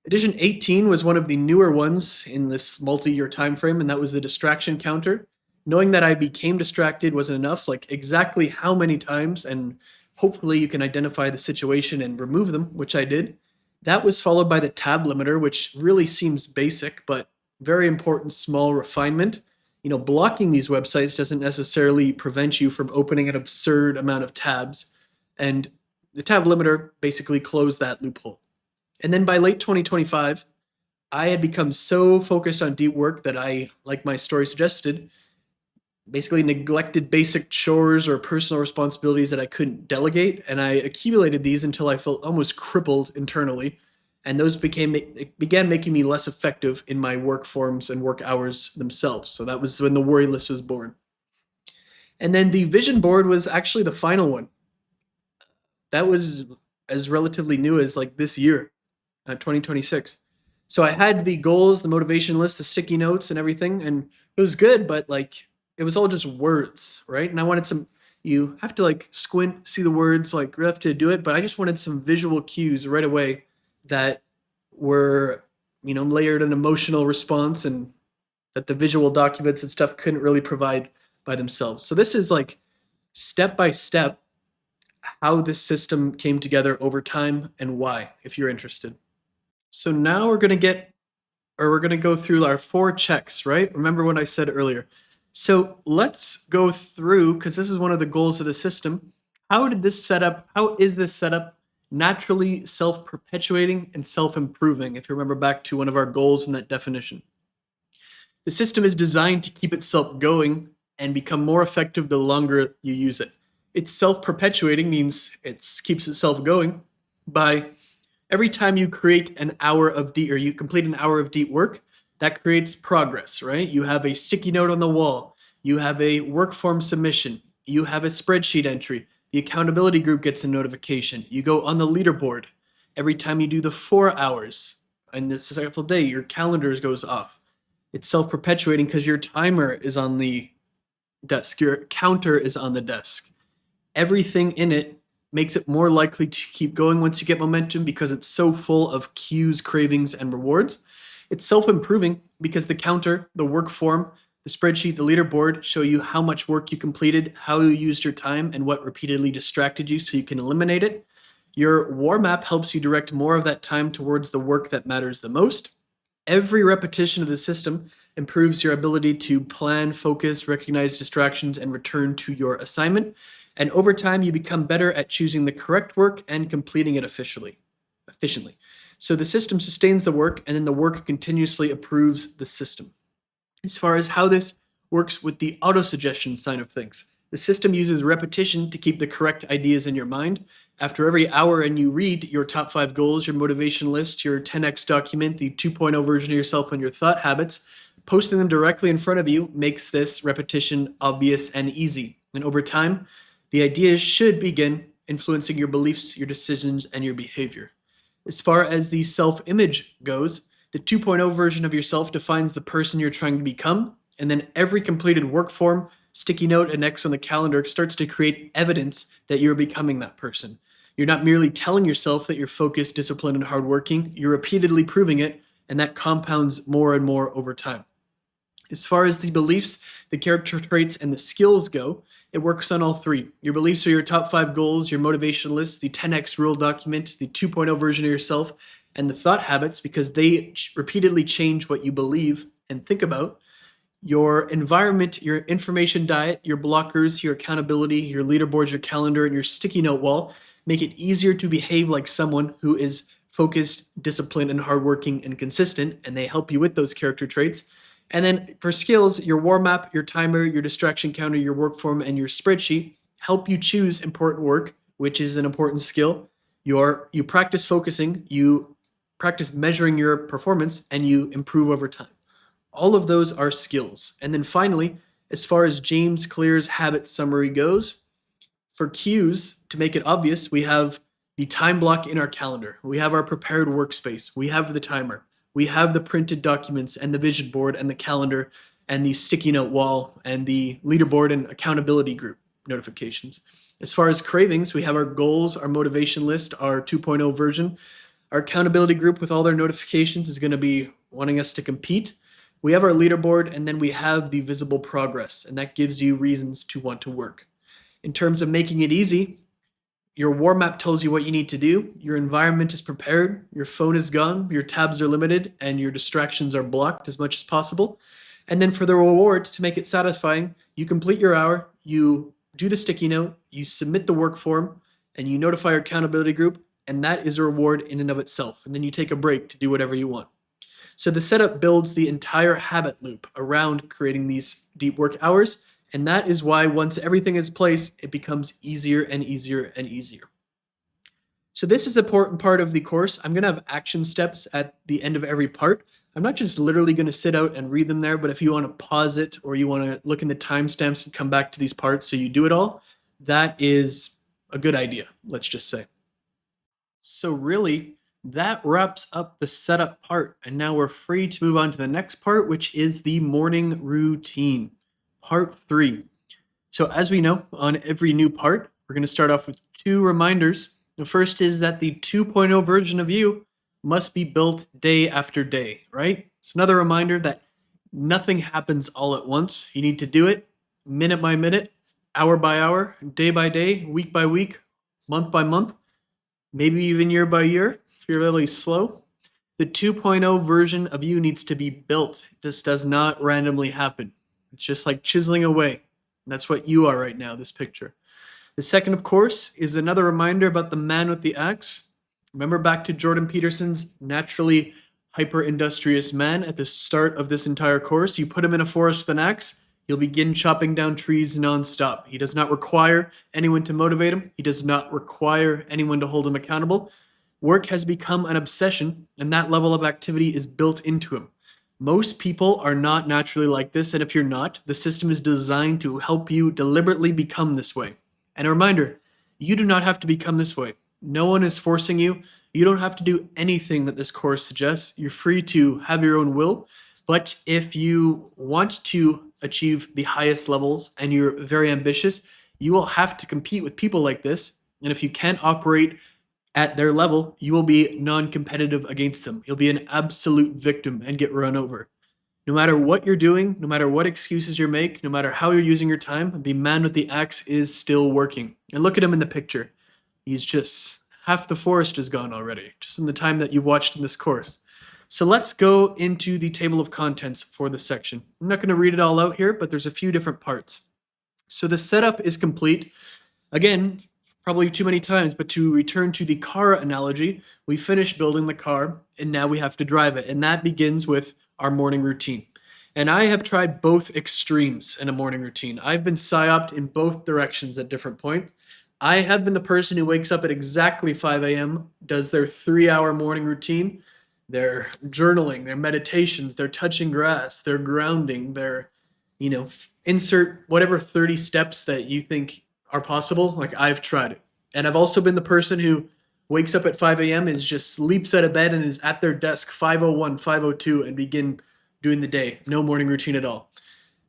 Edition 18 was one of the newer ones in this multi-year time frame, and that was the distraction counter. Knowing that I became distracted wasn't enough, like exactly how many times, and hopefully you can identify the situation and remove them, which I did. That was followed by the tab limiter, which really seems basic, but very important small refinement. Blocking these websites doesn't necessarily prevent you from opening an absurd amount of tabs, and the tab limiter basically closed that loophole. And then by late 2025, I had become so focused on deep work that I, like my story suggested, basically neglected basic chores or personal responsibilities that I couldn't delegate. And I accumulated these until I felt almost crippled internally. And those began making me less effective in my work forms and work hours themselves. So that was when the worry list was born. And then the vision board was actually the final one. That was as relatively new as like this year. 2026. So I had the goals, the motivation list, the sticky notes and everything, and it was good, but like it was all just words, right? And I wanted some, you have to like squint, see the words, like you have to do it, but I just wanted some visual cues right away that were, layered an emotional response and that the visual documents and stuff couldn't really provide by themselves. So this is like step by step how this system came together over time and why, if you're interested. So now we're going to go through our 4 checks, right? Remember what I said earlier. So let's go through, because this is one of the goals of the system. How is this setup naturally self-perpetuating and self-improving? If you remember back to one of our goals in that definition. The system is designed to keep itself going and become more effective the longer you use it. It's self-perpetuating means it keeps itself going by every time you create an hour of deep, or you complete an hour of deep work, that creates progress, right? You have a sticky note on the wall. You have a work form submission. You have a spreadsheet entry. The accountability group gets a notification. You go on the leaderboard. Every time you do the 4 hours in the successful day, your calendar goes off. It's self-perpetuating because your timer is on the desk. Your counter is on the desk. Everything in it makes it more likely to keep going once you get momentum because it's so full of cues, cravings, and rewards. It's self-improving because the counter, the work form, the spreadsheet, the leaderboard show you how much work you completed, how you used your time, and what repeatedly distracted you so you can eliminate it. Your war map helps you direct more of that time towards the work that matters the most. Every repetition of the system improves your ability to plan, focus, recognize distractions, and return to your assignment. And over time, you become better at choosing the correct work and completing it efficiently. So the system sustains the work, and then the work continuously improves the system. As far as how this works with the autosuggestion side of things, the system uses repetition to keep the correct ideas in your mind. After every hour and you read your top 5 goals, your motivation list, your 10x document, the 2.0 version of yourself, and your thought habits, posting them directly in front of you makes this repetition obvious and easy. And over time, the ideas should begin influencing your beliefs, your decisions, and your behavior. As far as the self-image goes, the 2.0 version of yourself defines the person you're trying to become, and then every completed work form, sticky note, and X on the calendar starts to create evidence that you're becoming that person. You're not merely telling yourself that you're focused, disciplined, and hardworking, you're repeatedly proving it, and that compounds more and more over time. As far as the beliefs, the character traits, and the skills go, it works on all 3. Your beliefs are your top 5 goals, your motivation list, the 10x rule document, the 2.0 version of yourself, and the thought habits, because they repeatedly change what you believe and think about. Your environment, your information diet, your blockers, your accountability, your leaderboards, your calendar, and your sticky note wall make it easier to behave like someone who is focused, disciplined, and hardworking and consistent, and they help you with those character traits. And then for skills, your warm up, your timer, your distraction counter, your work form, and your spreadsheet help you choose important work, which is an important skill. You practice focusing, you practice measuring your performance, and you improve over time. All of those are skills. And then finally, as far as James Clear's habit summary goes, for cues, to make it obvious, we have the time block in our calendar. We have our prepared workspace. We have the timer. We have the printed documents and the vision board and the calendar and the sticky note wall and the leaderboard and accountability group notifications. As far as cravings, we have our goals, our motivation list, our 2.0 version. Our accountability group with all their notifications is going to be wanting us to compete. We have our leaderboard, and then we have the visible progress, and that gives you reasons to want to work. In terms of making it easy, your warm map tells you what you need to do, your environment is prepared, your phone is gone, your tabs are limited, and your distractions are blocked as much as possible. And then for the reward, to make it satisfying, you complete your hour, you do the sticky note, you submit the work form, and you notify your accountability group, and that is a reward in and of itself. And then you take a break to do whatever you want. So the setup builds the entire habit loop around creating these deep work hours. And that is why once everything is placed, it becomes easier and easier and easier. So this is an important part of the course. I'm going to have action steps at the end of every part. I'm not just literally going to sit out and read them there, but if you want to pause it or you want to look in the timestamps and come back to these parts so you do it all, that is a good idea, let's just say. So really, that wraps up the setup part. And now we're free to move on to the next part, which is the morning routine. Part 3. So as we know, on every new part, we're going to start off with 2 reminders. The first is that the 2.0 version of you must be built day after day, right? It's another reminder that nothing happens all at once. You need to do it minute by minute, hour by hour, day by day, week by week, month by month, maybe even year by year if you're really slow. The 2.0 version of you needs to be built. This does not randomly happen. It's just like chiseling away. That's what you are right now, this picture. The second, of course, is another reminder about the man with the axe. Remember back to Jordan Peterson's naturally hyper-industrious man at the start of this entire course. You put him in a forest with an axe, he'll begin chopping down trees nonstop. He does not require anyone to motivate him. He does not require anyone to hold him accountable. Work has become an obsession, and that level of activity is built into him. Most people are not naturally like this, and if you're not, the system is designed to help you deliberately become this way. And a reminder, you do not have to become this way. No one is forcing you. You don't have to do anything that this course suggests. You're free to have your own will, but if you want to achieve the highest levels and you're very ambitious, you will have to compete with people like this, and if you can't operate at their level, you will be non-competitive against them. You'll be an absolute victim and get run over. No matter what you're doing, no matter what excuses you make, no matter how you're using your time, the man with the axe is still working. And look at him in the picture. He's just, half the forest is gone already, just in the time that you've watched in this course. So let's go into the table of contents for this section. I'm not going to read it all out here, but there's a few different parts. So the setup is complete. Again, probably too many times, but to return to the car analogy, we finished building the car and now we have to drive it. And that begins with our morning routine. And I have tried both extremes in a morning routine. I've been psyoped in both directions at different points. I have been the person who wakes up at exactly 5 a.m., does their 3-hour morning routine, their journaling, their meditations, their touching grass, their grounding, their, insert whatever 30 steps that you think are possible. Like, I've tried it. And I've also been the person who wakes up at 5 a.m. and just leaps out of bed and is at their desk 5:01, 5:02 and begin doing the day. No morning routine at all.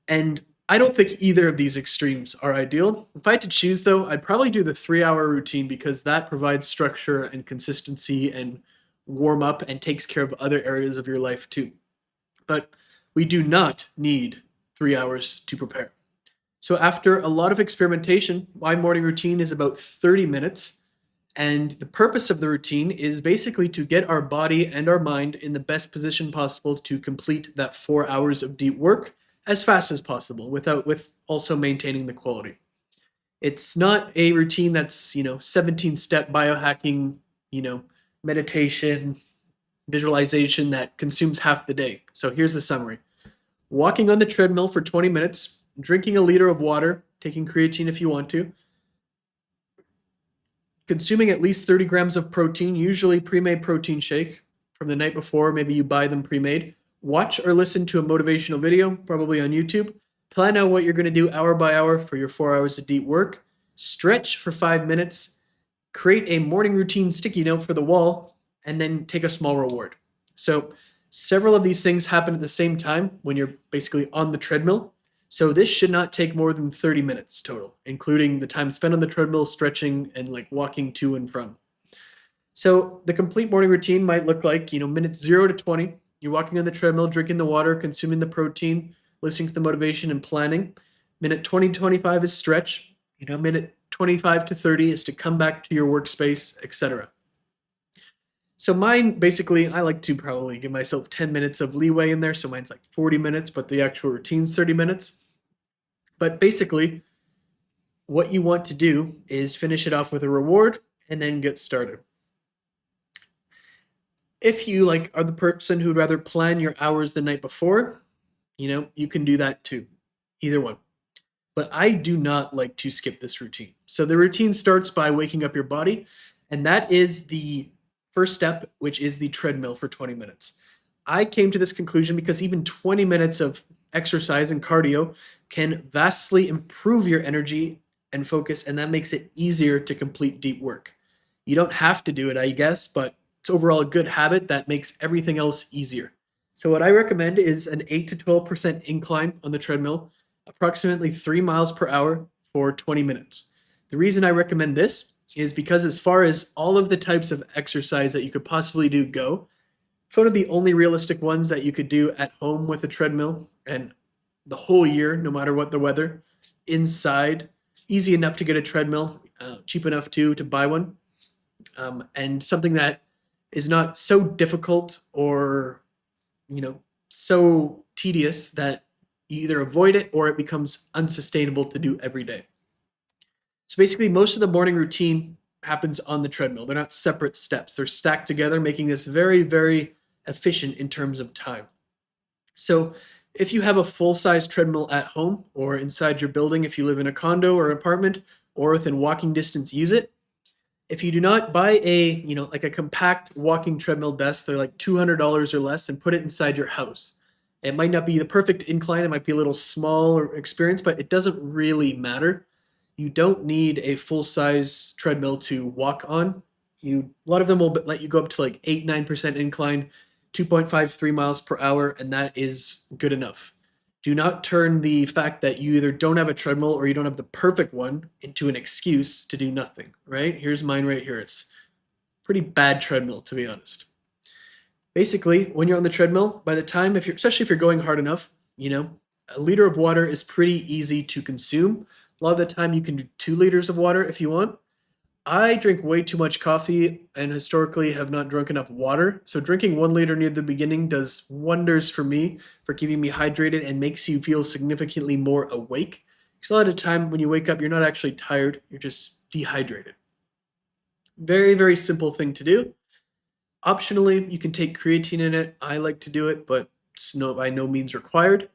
And I don't think either of these extremes are ideal. If I had to choose, though, I'd probably do the 3-hour routine because that provides structure and consistency and warm up and takes care of other areas of your life too. But we do not need 3 hours to prepare. So after a lot of experimentation, my morning routine is about 30 minutes. And the purpose of the routine is basically to get our body and our mind in the best position possible to complete that 4 hours of deep work as fast as possible with also maintaining the quality. It's not a routine that's, 17-step biohacking, meditation, visualization that consumes half the day. So here's the summary. walking on the treadmill for 20 minutes, drinking a liter of water, taking creatine if you want to, consuming at least 30 grams of protein, usually pre-made protein shake from the night before. Maybe you buy them pre-made. Watch or listen to a motivational video, probably on YouTube. Plan out what you're going to do hour by hour for your 4 hours of deep work. Stretch for 5 minutes. Create a morning routine sticky note for the wall, and then take a small reward. So several of these things happen at the same time when you're basically on the treadmill. So this should not take more than 30 minutes total, including the time spent on the treadmill, stretching, and like walking to and from. So the complete morning routine might look like, minutes 0 to 20, you're walking on the treadmill, drinking the water, consuming the protein, listening to the motivation and planning. Minute 20 to 25 is stretch. Minute 25 to 30 is to come back to your workspace, etc. So mine, basically, I like to probably give myself 10 minutes of leeway in there. So mine's like 40 minutes, but the actual routine's 30 minutes. But basically, what you want to do is finish it off with a reward and then get started. If you are the person who'd rather plan your hours the night before, you can do that too. Either one. But I do not like to skip this routine. So the routine starts by waking up your body, and that is the first step, which is the treadmill for 20 minutes. I came to this conclusion because even 20 minutes of exercise and cardio can vastly improve your energy and focus, and that makes it easier to complete deep work. You don't have to do it, I guess, but it's overall a good habit that makes everything else easier. So what I recommend is an 8 to 12% incline on the treadmill, approximately 3 miles per hour for 20 minutes. The reason I recommend this is because as far as all of the types of exercise that you could possibly do go, it's one of the only realistic ones that you could do at home with a treadmill and the whole year, no matter what the weather, inside. Easy enough to get a treadmill, cheap enough to buy one, and something that is not so difficult or, so tedious that you either avoid it or it becomes unsustainable to do every day. So basically, most of the morning routine happens on the treadmill. They're not separate steps. They're stacked together, making this very, very efficient in terms of time. So if you have a full-size treadmill at home or inside your building, if you live in a condo or apartment or within walking distance, use it. If you do not, buy a, a compact walking treadmill desk. They're like $200 or less, and put it inside your house. It might not be the perfect incline. It might be a little small or experienced, but it doesn't really matter. You don't need a full-size treadmill to walk on. A lot of them will let you go up to like 8-9% incline, 2.53 miles per hour, and that is good enough. Do not turn the fact that you either don't have a treadmill or you don't have the perfect one into an excuse to do nothing, right? Here's mine right here. It's pretty bad treadmill, to be honest. Basically, when you're on the treadmill, by the time, especially if you're going hard enough, a liter of water is pretty easy to consume. A lot of the time you can do 2 liters of water if you want. I drink way too much coffee and historically have not drunk enough water. So drinking 1 liter near the beginning does wonders for me, for keeping me hydrated, and makes you feel significantly more awake. Because a lot of the time when you wake up, you're not actually tired, you're just dehydrated. Very, very simple thing to do. Optionally, you can take creatine in it. I like to do it, but it's by no means required.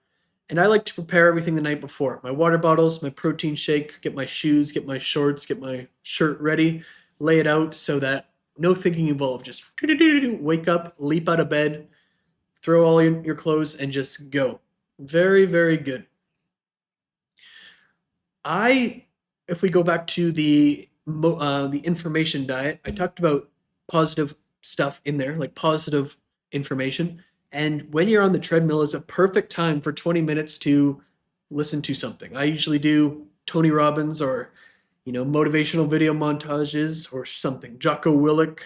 And I like to prepare everything the night before. My water bottles, my protein shake, get my shoes, get my shorts, get my shirt ready, lay it out so that no thinking involved. Just wake up, leap out of bed, throw all your clothes, and just go. Very, very good. If we go back to the information diet, I talked about positive stuff in there, like positive information. And when you're on the treadmill is a perfect time for 20 minutes to listen to something. I usually do Tony Robbins or, motivational video montages or something. Jocko Willink,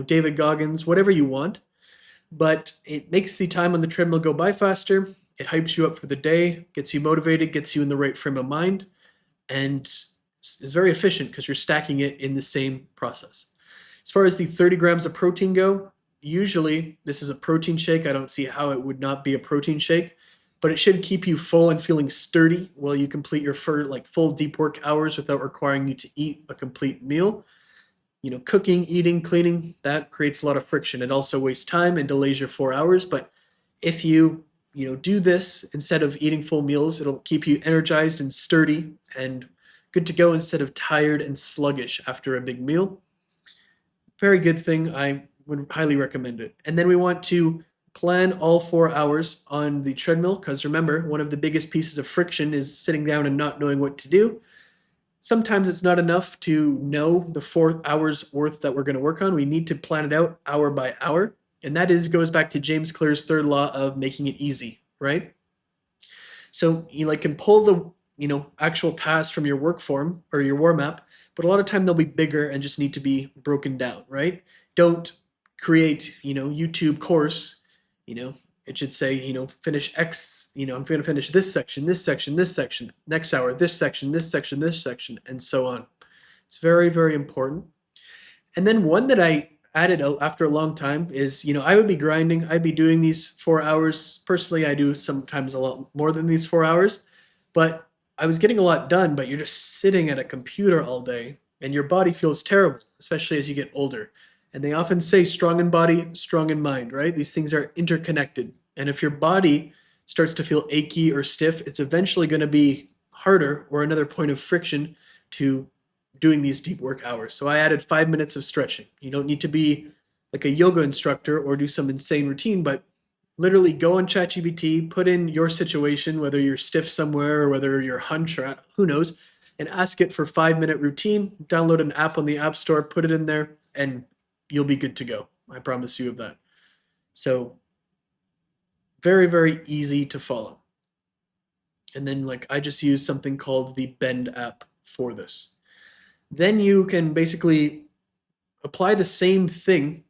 David Goggins, whatever you want. But it makes the time on the treadmill go by faster. It hypes you up for the day, gets you motivated, gets you in the right frame of mind, and is very efficient because you're stacking it in the same process. As far as the 30 grams of protein go, usually this is a protein shake. I don't see how it would not be a protein shake, but it should keep you full and feeling sturdy while you complete your full deep work hours without requiring you to eat a complete meal. Cooking, eating, cleaning, that creates a lot of friction. It also wastes time and delays your 4 hours. But if you do this instead of eating full meals. It'll keep you energized and sturdy and good to go instead of tired and sluggish after a big meal. Very good thing. I would highly recommend it. And then we want to plan all 4 hours on the treadmill because remember, one of the biggest pieces of friction is sitting down and not knowing what to do. Sometimes it's not enough to know the 4 hours worth that we're going to work on. We need to plan it out hour by hour. And that goes back to James Clear's third law of making it easy, right? So you can pull the actual tasks from your work form or your war map, but a lot of time they'll be bigger and just need to be broken down, right? Don't create YouTube course. It should say finish X. I'm going to finish this section, this section, this section, next hour, this section, this section, this section, and so on. It's very, very important. And then one that I added after a long time is, I would be grinding. I'd be doing these 4 hours. Personally, I do sometimes a lot more than these 4 hours, but I was getting a lot done, but you're just sitting at a computer all day and your body feels terrible, especially as you get older. And they often say strong in body, strong in mind, right? These things are interconnected. And if your body starts to feel achy or stiff, it's eventually going to be harder or another point of friction to doing these deep work hours. So I added 5 minutes of stretching. You don't need to be like a yoga instructor or do some insane routine, but literally go on ChatGPT, put in your situation, whether you're stiff somewhere or whether you're hunched or who knows, and ask it for 5-minute routine. Download an app on the App Store, put it in there, and you'll be good to go. I promise you of that. So very, very easy to follow. And then I just use something called the Bend app for this. Then you can basically apply the same thing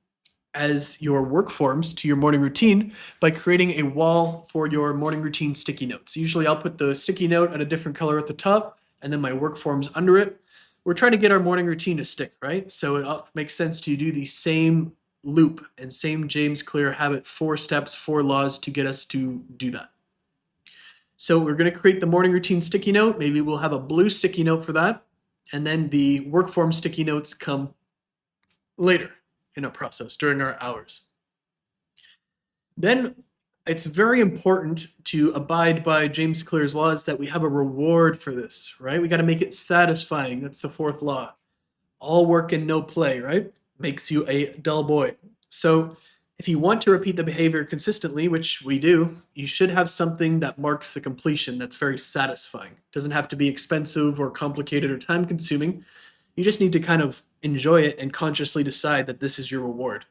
as your work forms to your morning routine by creating a wall for your morning routine sticky notes. Usually I'll put the sticky note at a different color at the top and then my work forms under it. We're trying to get our morning routine to stick, right? So it makes sense to do the same loop and same James Clear habit, 4 steps, 4 laws to get us to do that. So we're going to create the morning routine sticky note. Maybe we'll have a blue sticky note for that. And then the work form sticky notes come later in a process during our hours. Then it's very important to abide by James Clear's laws that we have a reward for this, right? We got to make it satisfying. That's the 4th law. All work and no play, right? Makes you a dull boy. So if you want to repeat the behavior consistently, which we do, you should have something that marks the completion that's very satisfying. It doesn't have to be expensive or complicated or time consuming. You just need to kind of enjoy it and consciously decide that this is your reward.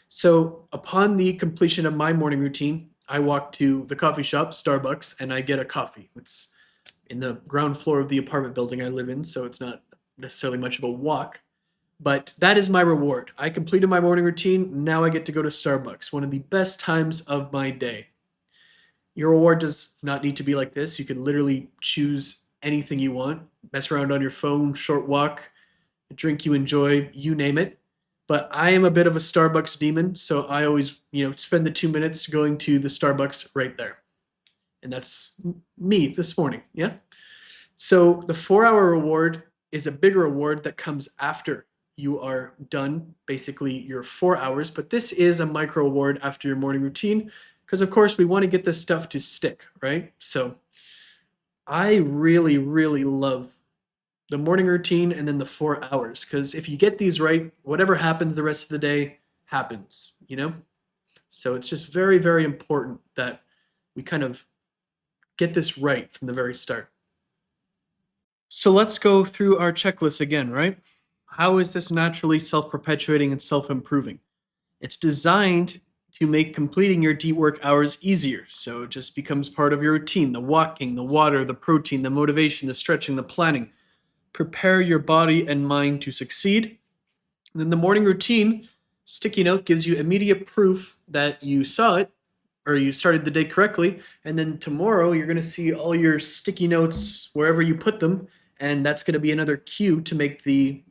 So upon the completion of my morning routine, I walk to the coffee shop, Starbucks, and I get a coffee. It's in the ground floor of the apartment building I live in, so it's not necessarily much of a walk. But that is my reward. I completed my morning routine. Now I get to go to Starbucks, one of the best times of my day. Your reward does not need to be like this. You can literally choose anything you want. Mess around on your phone, short walk, a drink you enjoy, you name it. But I am a bit of a Starbucks demon, so I always, spend the 2 minutes going to the Starbucks right there. And that's me this morning, yeah? So the 4-hour reward is a bigger reward that comes after you are done, basically your 4 hours. But this is a micro reward after your morning routine, because of course we want to get this stuff to stick, right? So I really, really love the morning routine and then the 4 hours, because if you get these right, whatever happens the rest of the day happens, So it's just very, very important that we kind of get this right from the very start. So let's go through our checklist again, right? How is this naturally self-perpetuating and self-improving? It's designed to make completing your deep work hours easier. So it just becomes part of your routine. The walking, the water, the protein, the motivation, the stretching, the planning. Prepare your body and mind to succeed. And then the morning routine sticky note gives you immediate proof that you saw it or you started the day correctly. And then tomorrow you're going to see all your sticky notes wherever you put them. And that's going to be another cue to make the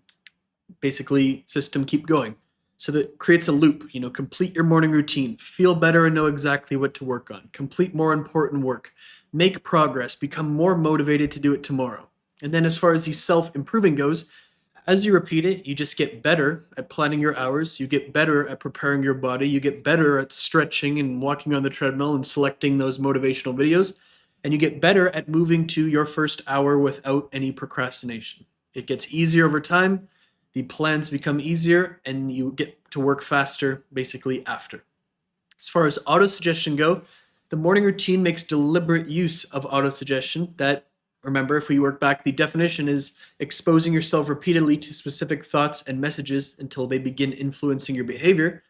basically system keep going. So that creates a loop, complete your morning routine, feel better and know exactly what to work on, complete more important work, make progress, become more motivated to do it tomorrow. And then as far as the self-improving goes, As you repeat it, you just get better at planning your hours, you get better at preparing your body, you get better at stretching and walking on the treadmill and selecting those motivational videos, and you get better at moving to your first hour without any procrastination. It gets easier over time, the plans become easier, and you get to work faster basically after. As far as autosuggestion go, the morning routine makes deliberate use of autosuggestion. That, remember, if we work back, the definition is exposing yourself repeatedly to specific thoughts and messages until they begin influencing your behavior.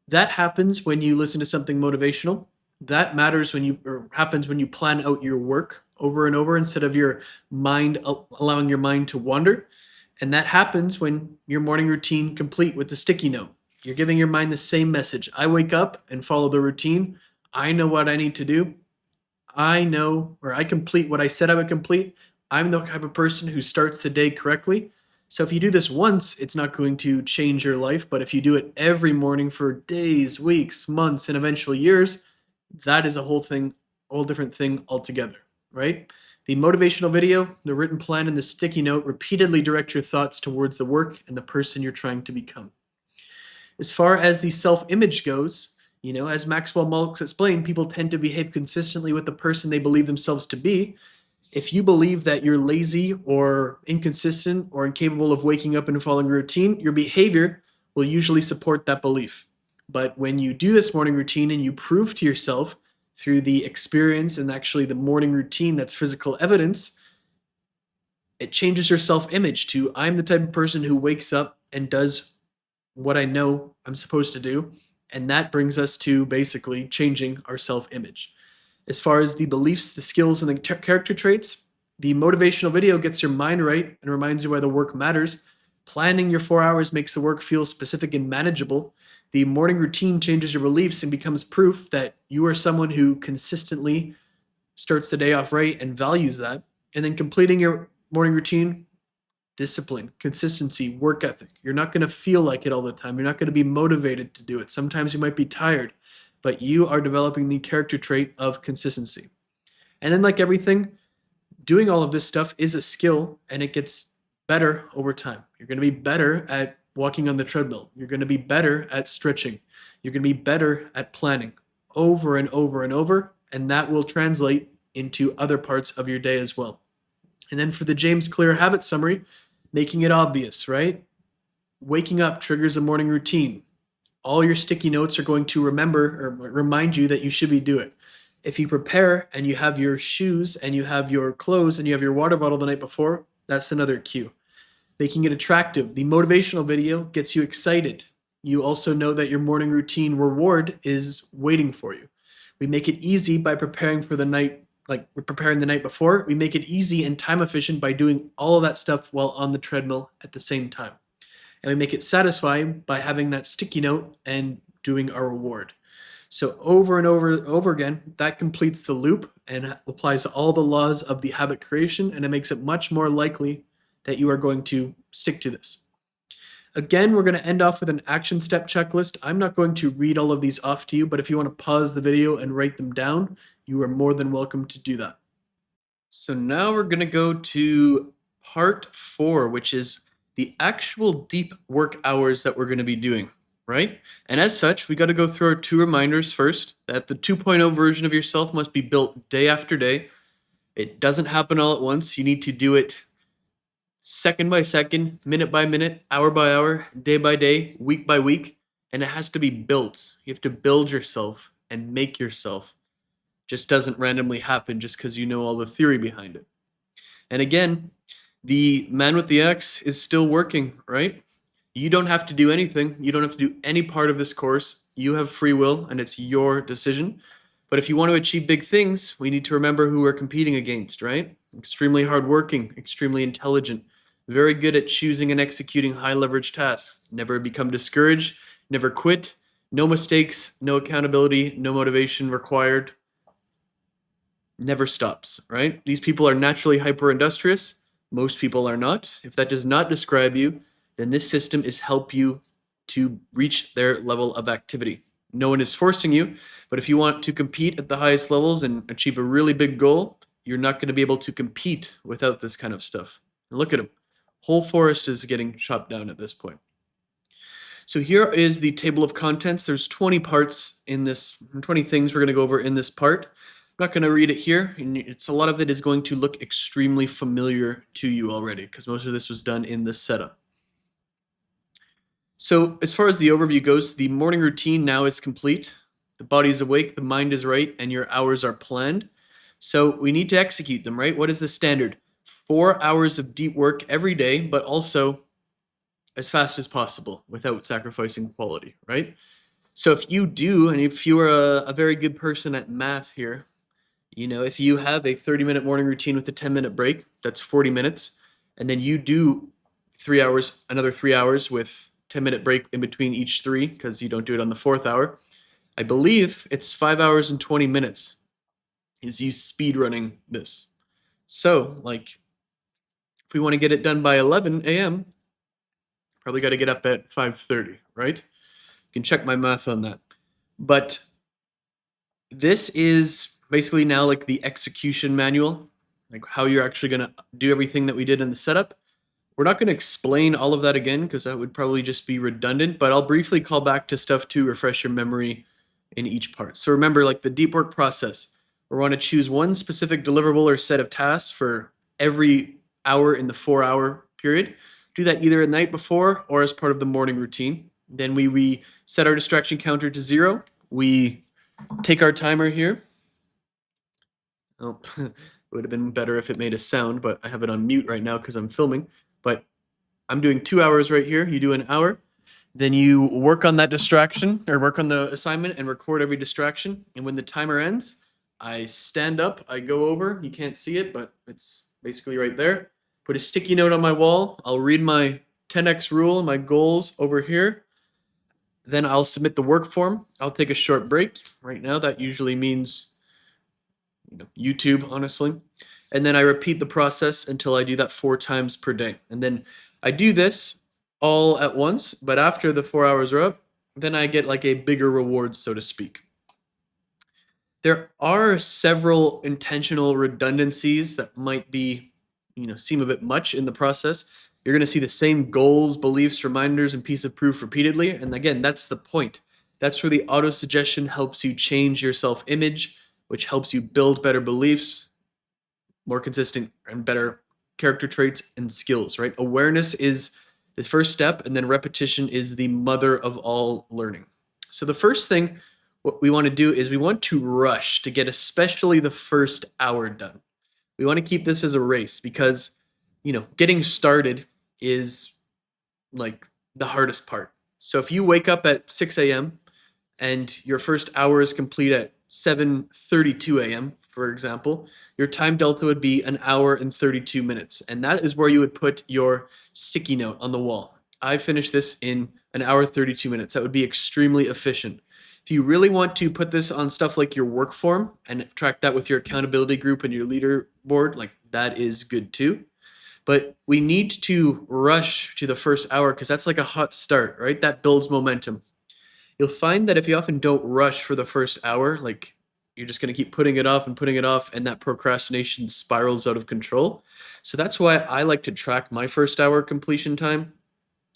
That happens when you listen to something motivational. That matters when you, or happens when you plan out your work over and over instead of your mind, allowing your mind to wander. And that happens when your morning routine complete with the sticky note. You're giving your mind the same message. I wake up and follow the routine. I know what I need to do. I know, or I complete what I said I would complete. I'm the type of person who starts the day correctly. So if you do this once, it's not going to change your life. But if you do it every morning for days, weeks, months, and eventually years, that is a whole different thing altogether, right? The motivational video, the written plan, and the sticky note repeatedly direct your thoughts towards the work and the person you're trying to become. As far as the self-image goes, as Maxwell Maltz explained, people tend to behave consistently with the person they believe themselves to be. If you believe that you're lazy or inconsistent or incapable of waking up and following a routine, your behavior will usually support that belief. But when you do this morning routine and you prove to yourself through the experience and actually the morning routine that's physical evidence, it changes your self-image to, I'm the type of person who wakes up and does what I know I'm supposed to do. And that brings us to basically changing our self-image. As far as the beliefs, the skills, and the character traits, the motivational video gets your mind right and reminds you why the work matters. Planning your 4 hours makes the work feel specific and manageable. The morning routine changes your beliefs and becomes proof that you are someone who consistently starts the day off right and values that. And then completing your morning routine, discipline, consistency, work ethic. You're not going to feel like it all the time. You're not going to be motivated to do it. Sometimes you might be tired, but you are developing the character trait of consistency. And then, like everything, doing all of this stuff is a skill, and it gets better over time. You're going to be better at walking on the treadmill. You're going to be better at stretching. You're going to be better at planning over and over and over, and that will translate into other parts of your day as well. And then for the James Clear habit summary, making it obvious, right? Waking up triggers a morning routine. All your sticky notes are going to remind you that you should be doing it. If you prepare and you have your shoes and you have your clothes and you have your water bottle the night before, that's another cue. Making it attractive. The motivational video gets you excited. You also know that your morning routine reward is waiting for you. We make it easy by preparing for the night, like we're preparing the night before. We make it easy and time efficient by doing all of that stuff while on the treadmill at the same time. And we make it satisfying by having that sticky note and doing our reward. So over and over and over again, that completes the loop and applies to all the laws of the habit creation, and it makes it much more likely that you are going to stick to this. Again, we're going to end off with an action step checklist. I'm not going to read all of these off to you, but if you want to pause the video and write them down, you are more than welcome to do that. So now we're going to go to part 4, which is the actual deep work hours that we're going to be doing, right? And as such, we got to go through our 2 reminders first, that the 2.0 version of yourself must be built day after day. It doesn't happen all at once. You need to do it second by second, minute by minute, hour by hour, day by day, week by week, and it has to be built. You have to build yourself and make yourself. Just doesn't randomly happen just because you know all the theory behind it. And again, the man with the axe is still working, right? You don't have to do anything. You don't have to do any part of this course. You have free will, and it's your decision. But if you want to achieve big things, we need to remember who we're competing against, right? Extremely hardworking, extremely intelligent, very good at choosing and executing high leverage tasks, never become discouraged, never quit, no mistakes, no accountability, no motivation required, never stops, right? These people are naturally hyper industrious. Most people are not. If that does not describe you, then this system is help you to reach their level of activity. No one is forcing you, but if you want to compete at the highest levels and achieve a really big goal, you're not going to be able to compete without this kind of stuff. And look at them. Whole forest is getting chopped down at this point. So here is the table of contents. There's 20 parts in this, 20 things we're going to go over in this part. I'm not going to read it here. And it's a lot of it is going to look extremely familiar to you already because most of this was done in this setup. So as far as the overview goes, the morning routine now is complete. The body is awake, the mind is right, and your hours are planned. So we need to execute them, right? What is the standard? 4 hours of deep work every day, but also as fast as possible without sacrificing quality, right? So if you do, and if you are a very good person at math here, if you have a 30-minute morning routine with a 10-minute break, that's 40 minutes. And then you do 3 hours, another 3 hours with 10-minute break in between each three because you don't do it on the fourth hour. I believe it's 5 hours and 20 minutes is you speed running this. So if we want to get it done by 11 a.m., probably got to get up at 5:30, right? You can check my math on that. But this is basically now like the execution manual, like how you're actually going to do everything that we did in the setup. We're not going to explain all of that again because that would probably just be redundant, but I'll briefly call back to stuff to refresh your memory in each part. So remember, like the deep work process, we want to choose one specific deliverable or set of tasks for every hour in the 4-hour period. Do that either the night before or as part of the morning routine. Then we set our distraction counter to 0. We take our timer here. Oh, it would have been better if it made a sound, but I have it on mute right now because I'm filming. But I'm doing 2 hours right here. You do an hour. Then you work on that distraction or work on the assignment and record every distraction. And when the timer ends, I stand up, I go over. You can't see it, but it's basically right there. Put a sticky note on my wall. I'll read my 10x rule, my goals over here. Then I'll submit the work form. I'll take a short break. Right now, that usually means YouTube, honestly. And then I repeat the process until I do that 4 times per day. And then I do this all at once, but after the 4 hours are up, then I get like a bigger reward, so to speak. There are several intentional redundancies that might be, seem a bit much in the process. You're going to see the same goals, beliefs, reminders, and piece of proof repeatedly. And again, that's the point. That's where the autosuggestion helps you change your self-image, which helps you build better beliefs, more consistent and better character traits and skills, right? Awareness is the first step, and then repetition is the mother of all learning. So the first thing what we want to do is we want to rush to get especially the first hour done. We want to keep this as a race because, getting started is like the hardest part. So if you wake up at 6 a.m. and your first hour is complete at 7:32 a.m., for example, your time delta would be 1 hour and 32 minutes. And that is where you would put your sticky note on the wall. I finished this in 1 hour 32 minutes. That would be extremely efficient. If you really want to put this on stuff like your work form and track that with your accountability group and your leaderboard, like that is good too. But we need to rush to the first hour because that's like a hot start, right? That builds momentum. You'll find that if you often don't rush for the first hour, like you're just going to keep putting it off, and that procrastination spirals out of control. So that's why I like to track my first hour completion time,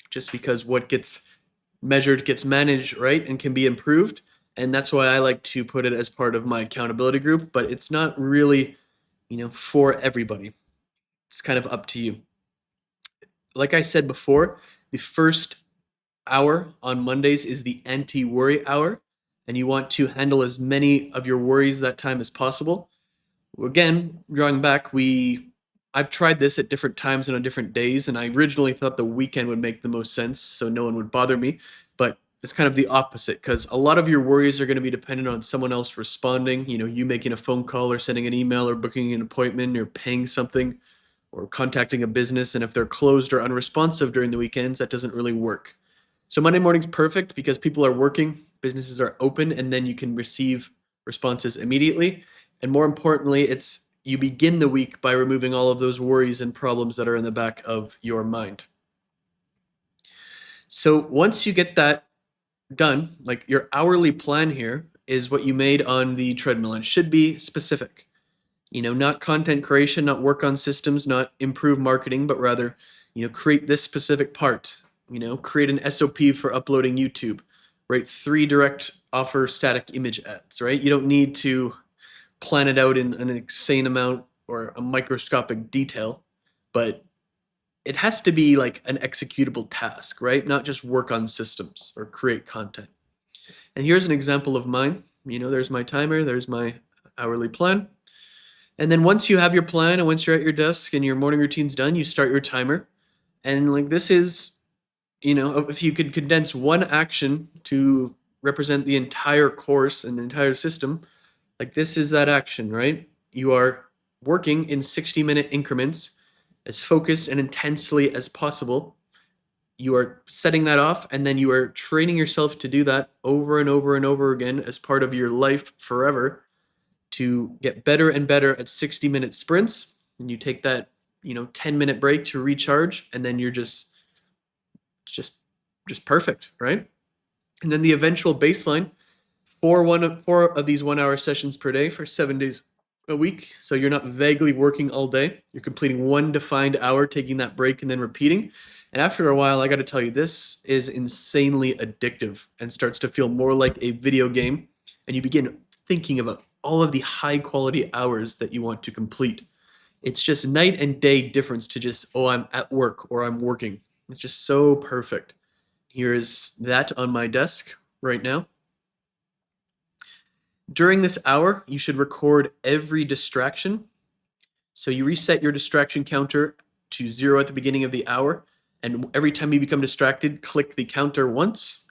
just because what gets measured gets managed, right, and can be improved. And that's why I like to put it as part of my accountability group, but it's not really, for everybody. It's kind of up to you. Like I said before, the first hour on Mondays is the anti-worry hour, and you want to handle as many of your worries that time as possible. Again, drawing back, I've tried this at different times and on different days, and I originally thought the weekend would make the most sense so no one would bother me, but it's kind of the opposite because a lot of your worries are going to be dependent on someone else responding, you making a phone call or sending an email or booking an appointment or paying something or contacting a business, and if they're closed or unresponsive during the weekends, that doesn't really work. So Monday morning's perfect because people are working, businesses are open, and then you can receive responses immediately. And more importantly, you begin the week by removing all of those worries and problems that are in the back of your mind. So once you get that done, like your hourly plan here is what you made on the treadmill and should be specific. Not content creation, not work on systems, not improve marketing, but rather Create this specific part, create an SOP for uploading YouTube, write 3 direct offer static image ads, right? You don't need to plan it out in an insane amount or a microscopic detail, but it has to be like an executable task, right? Not just work on systems or create content. And here's an example of mine. There's my timer, there's my hourly plan. And then once you have your plan and once you're at your desk and your morning routine's done, you start your timer. And like this is, if you could condense one action to represent the entire course and the entire system, like this is that action, right? You are working in 60-minute increments as focused and intensely as possible. You are setting that off, and then you are training yourself to do that over and over and over again as part of your life forever to get better and better at 60-minute sprints. And you take that, 10-minute break to recharge, and then you're just perfect, right? And then the eventual baseline, four of these 1-hour sessions per day for 7 days a week. So you're not vaguely working all day. You're completing one defined hour, taking that break, and then repeating. And after a while, I got to tell you, this is insanely addictive and starts to feel more like a video game. And you begin thinking about all of the high quality hours that you want to complete. It's just night and day difference to just, oh, I'm at work or I'm working. It's just so perfect. Here is that on my desk right now. During this hour, you should record every distraction. So you reset your distraction counter to 0 at the beginning of the hour. And every time you become distracted, click the counter once,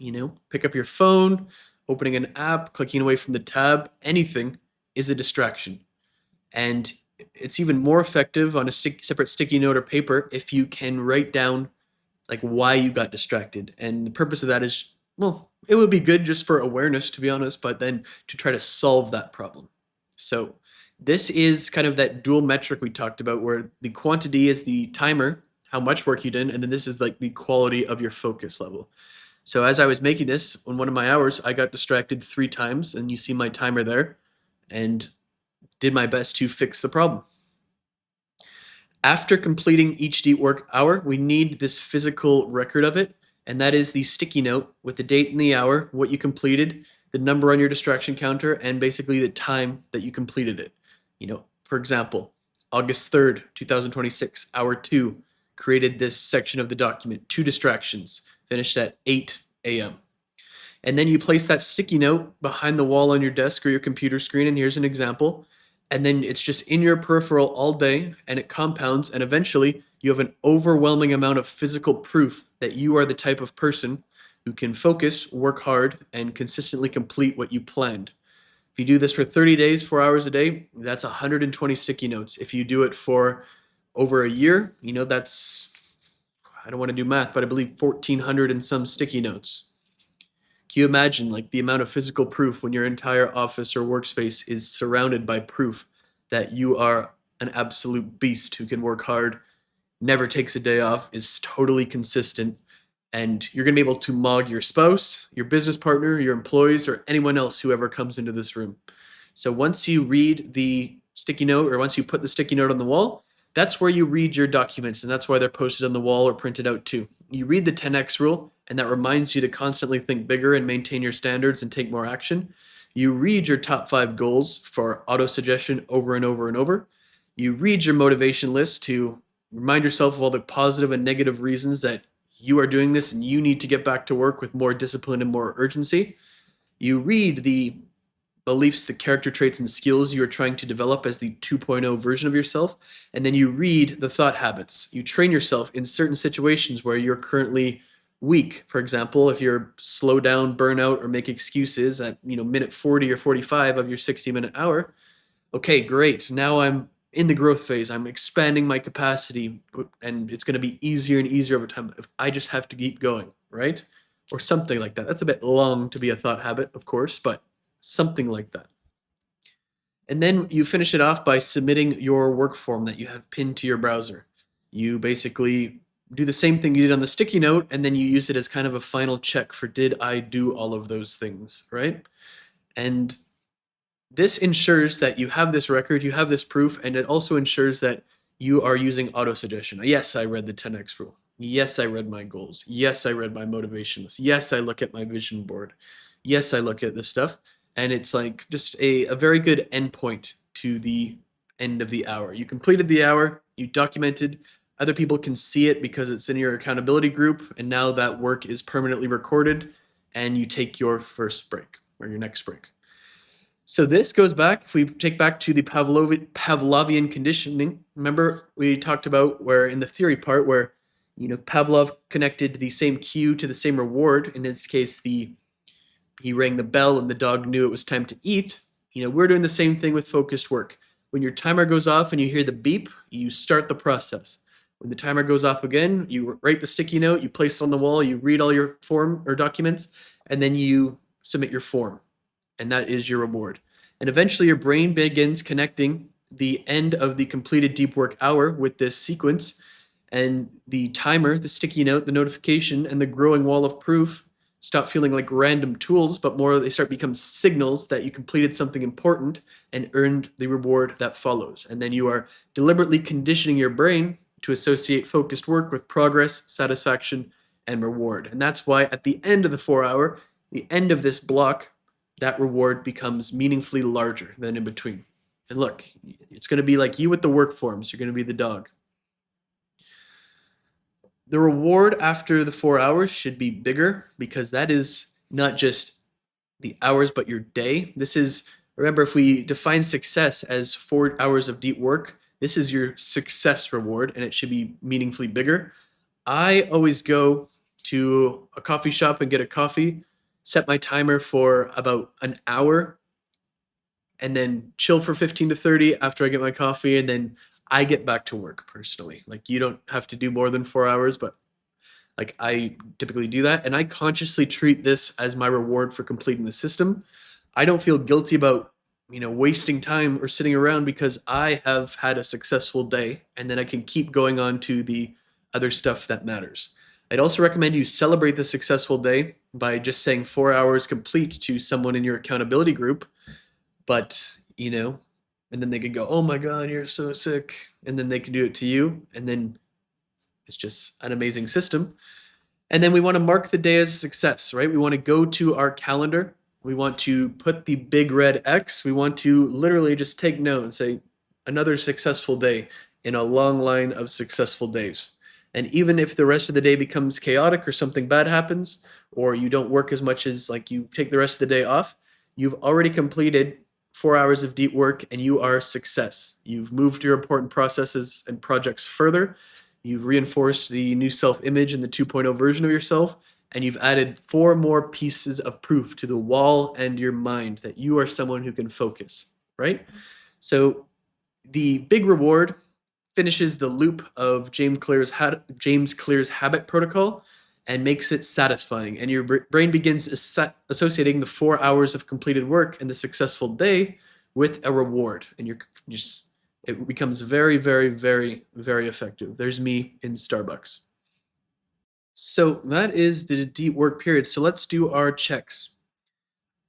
pick up your phone, opening an app, clicking away from the tab, anything is a distraction. And it's even more effective on a separate sticky note or paper if you can write down like why you got distracted. And the purpose of that is, well, it would be good just for awareness, to be honest, but then to try to solve that problem. So this is kind of that dual metric we talked about, where the quantity is the timer, how much work you did, and then this is like the quality of your focus level. So as I was making this, on one of my hours, I got distracted 3 times, and you see my timer there, and did my best to fix the problem. After completing each deep work hour, we need this physical record of it, and that is the sticky note with the date and the hour, what you completed, the number on your distraction counter, and basically the time that you completed it. For example, August 3rd, 2026, hour 2, created this section of the document, 2 distractions, finished at 8 a.m. And then you place that sticky note behind the wall on your desk or your computer screen, and here's an example. And then it's just in your peripheral all day, and it compounds, and eventually you have an overwhelming amount of physical proof that you are the type of person who can focus, work hard, and consistently complete what you planned. If you do this for 30 days, 4 hours a day, that's 120 sticky notes. If you do it for over a year, that's, I don't want to do math, but I believe 1,400 and some sticky notes. Can you imagine like the amount of physical proof when your entire office or workspace is surrounded by proof that you are an absolute beast who can work hard, never takes a day off, is totally consistent, and you're going to be able to mog your spouse, your business partner, your employees, or anyone else who ever comes into this room. So once you read the sticky note, or once you put the sticky note on the wall, that's where you read your documents, and that's why they're posted on the wall or printed out too. You read the 10x rule, and that reminds you to constantly think bigger and maintain your standards and take more action. You read your top 5 goals for autosuggestion over and over and over. You read your motivation list to remind yourself of all the positive and negative reasons that you are doing this and you need to get back to work with more discipline and more urgency. You read the beliefs, the character traits and skills you are trying to develop as the 2.0 version of yourself. And then you read the thought habits. You train yourself in certain situations where you're currently weak. For example, if you're slow down, burn out, or make excuses at minute 40 or 45 of your 60-minute hour, okay, great. Now I'm in the growth phase. I'm expanding my capacity, and it's going to be easier and easier over time. I just have to keep going, right? Or something like that. That's a bit long to be a thought habit, of course, but something like that. And then you finish it off by submitting your work form that you have pinned to your browser. You basically do the same thing you did on the sticky note, and then you use it as kind of a final check for, did I do all of those things, right? And this ensures that you have this record, you have this proof, and it also ensures that you are using autosuggestion. Yes, I read the 10x rule. Yes, I read my goals. Yes, I read my motivation list. Yes, I look at my vision board. Yes, I look at this stuff. And it's like just a very good endpoint to the end of the hour. You completed the hour, you documented, other people can see it because it's in your accountability group, and now that work is permanently recorded, and you take your first break or your next break. So this goes back, if we take back to the Pavlovian conditioning, remember we talked about where in the theory part where, Pavlov connected the same cue to the same reward. In this case, he rang the bell and the dog knew it was time to eat. We're doing the same thing with focused work. When your timer goes off and you hear the beep, you start the process. When the timer goes off again, you write the sticky note, you place it on the wall, you read all your form or documents, and then you submit your form. And that is your reward. And eventually your brain begins connecting the end of the completed deep work hour with this sequence, and the timer, the sticky note, the notification, and the growing wall of proof stop feeling like random tools, but more they start to become signals that you completed something important and earned the reward that follows. And then you are deliberately conditioning your brain to associate focused work with progress, satisfaction, and reward. And that's why at the end of the 4 hour, the end of this block, that reward becomes meaningfully larger than in between. And look, it's going to be like you with the work forms. You're going to be the dog. The reward after the 4 hours should be bigger because that is not just the hours, but your day. Remember, if we define success as 4 hours of deep work, this is your success reward and it should be meaningfully bigger. I always go to a coffee shop and get a coffee, set my timer for about an hour, and then chill for 15 to 30 after I get my coffee, and then I get back to work personally. Like, you don't have to do more than 4 hours, but like I typically do that, and I consciously treat this as my reward for completing the system. I don't feel guilty about, wasting time or sitting around because I have had a successful day, and then I can keep going on to the other stuff that matters. I'd also recommend you celebrate the successful day by just saying 4 hours complete to someone in your accountability group, but, and then they could go, oh my God, you're so sick. And then they can do it to you. And then it's just an amazing system. And then we want to mark the day as a success, right? We want to go to our calendar. We want to put the big red X. We want to literally just take note and say, another successful day in a long line of successful days. And even if the rest of the day becomes chaotic or something bad happens, or you don't work as much as like you take the rest of the day off, you've already completed 4 hours of deep work and you are a success. You've moved your important processes and projects further. You've reinforced the new self-image and the 2.0 version of yourself, and you've added 4 more pieces of proof to the wall and your mind that you are someone who can focus, right? So the big reward finishes the loop of James Clear's habit protocol and makes it satisfying. And your brain begins associating the 4 hours of completed work and the successful day with a reward. And it becomes very, very, very, very effective. There's me in Starbucks. So that is the deep work period. So let's do our checks.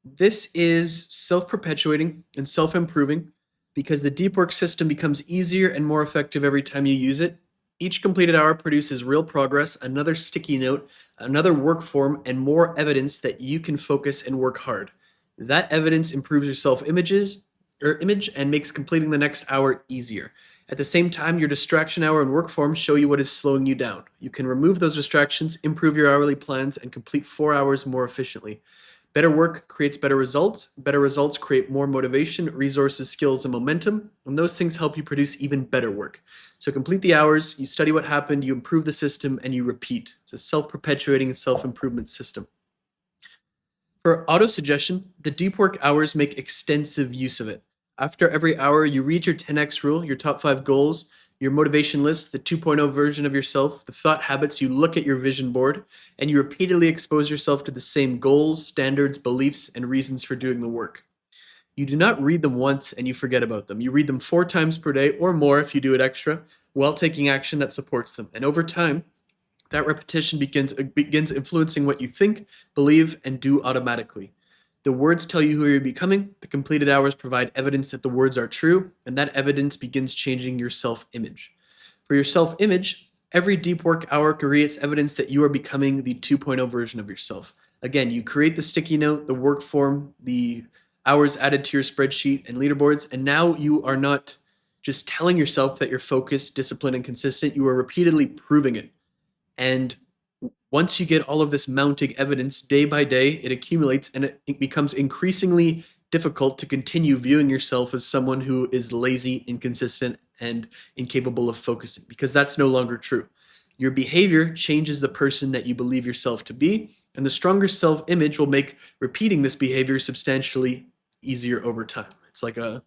This is self-perpetuating and self-improving because the deep work system becomes easier and more effective every time you use it. Each completed hour produces real progress, another sticky note, another work form, and more evidence that you can focus and work hard. That evidence improves your self-image and makes completing the next hour easier. At the same time, your distraction hour and work form show you what is slowing you down. You can remove those distractions, improve your hourly plans, and complete 4 hours more efficiently. Better work creates better results. Better results create more motivation, resources, skills, and momentum. And those things help you produce even better work. So complete the hours, you study what happened, you improve the system, and you repeat. It's a self-perpetuating self-improvement system. For autosuggestion, the deep work hours make extensive use of it. After every hour, you read your 10x rule, your top 5 goals, your motivation list, the 2.0 version of yourself, the thought habits, you look at your vision board, and you repeatedly expose yourself to the same goals, standards, beliefs, and reasons for doing the work. You do not read them once and you forget about them. You read them 4 times per day or more if you do it extra, while taking action that supports them. And over time, that repetition begins influencing what you think, believe, and do automatically. The words tell you who you're becoming. The completed hours provide evidence that the words are true, and that evidence begins changing your self-image. For your self-image, every deep work hour creates evidence that you are becoming the 2.0 version of yourself. Again, you create the sticky note, the work form, the hours added to your spreadsheet and leaderboards, and now you are not just telling yourself that you're focused, disciplined, and consistent. You are repeatedly proving it. And once you get all of this mounting evidence day by day, it accumulates and it becomes increasingly difficult to continue viewing yourself as someone who is lazy, inconsistent, and incapable of focusing, because that's no longer true. Your behavior changes the person that you believe yourself to be, and the stronger self-image will make repeating this behavior substantially easier over time. It's like a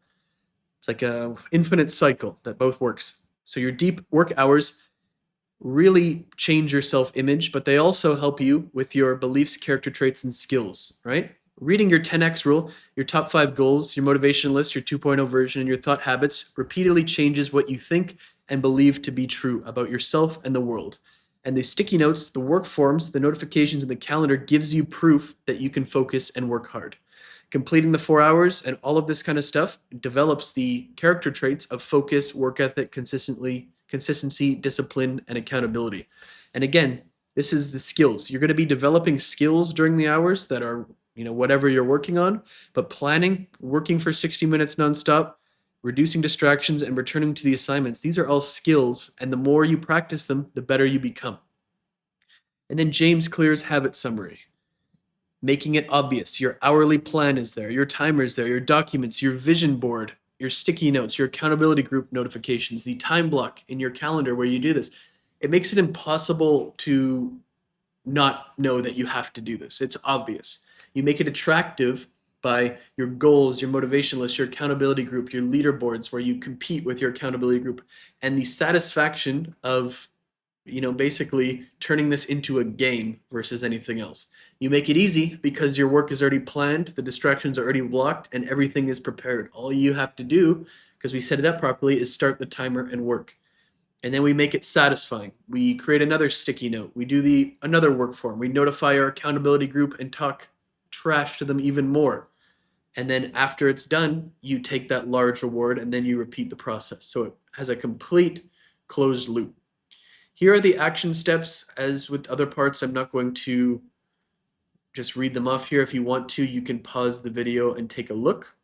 infinite cycle that both works. So your deep work hours really change your self-image, but they also help you with your beliefs, character traits, and skills, right? Reading your 10x rule, your top 5 goals, your motivation list, your 2.0 version, and your thought habits repeatedly changes what you think and believe to be true about yourself and the world. And the sticky notes, the work forms, the notifications, and the calendar gives you proof that you can focus and work hard. Completing the 4 hours and all of this kind of stuff develops the character traits of focus, work ethic, consistency, discipline, and accountability. And again, this is the skills. You're going to be developing skills during the hours that are, whatever you're working on, but planning, working for 60 minutes nonstop, reducing distractions, and returning to the assignments, these are all skills, and the more you practice them, the better you become. And then James Clear's habit summary. Making it obvious. Your hourly plan is there, your timer is there, your documents, your vision board, your sticky notes, your accountability group notifications, the time block in your calendar where you do this. It makes it impossible to not know that you have to do this. It's obvious. You make it attractive by your goals, your motivation list, your accountability group, your leaderboards where you compete with your accountability group, and the satisfaction of basically turning this into a game versus anything else. You make it easy because your work is already planned, the distractions are already blocked, and everything is prepared. All you have to do, because we set it up properly, is start the timer and work. And then we make it satisfying. We create another sticky note. We do another work form. We notify our accountability group and talk trash to them even more. And then after it's done, you take that large reward and then you repeat the process. So it has a complete closed loop. Here are the action steps. As with other parts, I'm not going to just read them off here. If you want to, you can pause the video and take a look.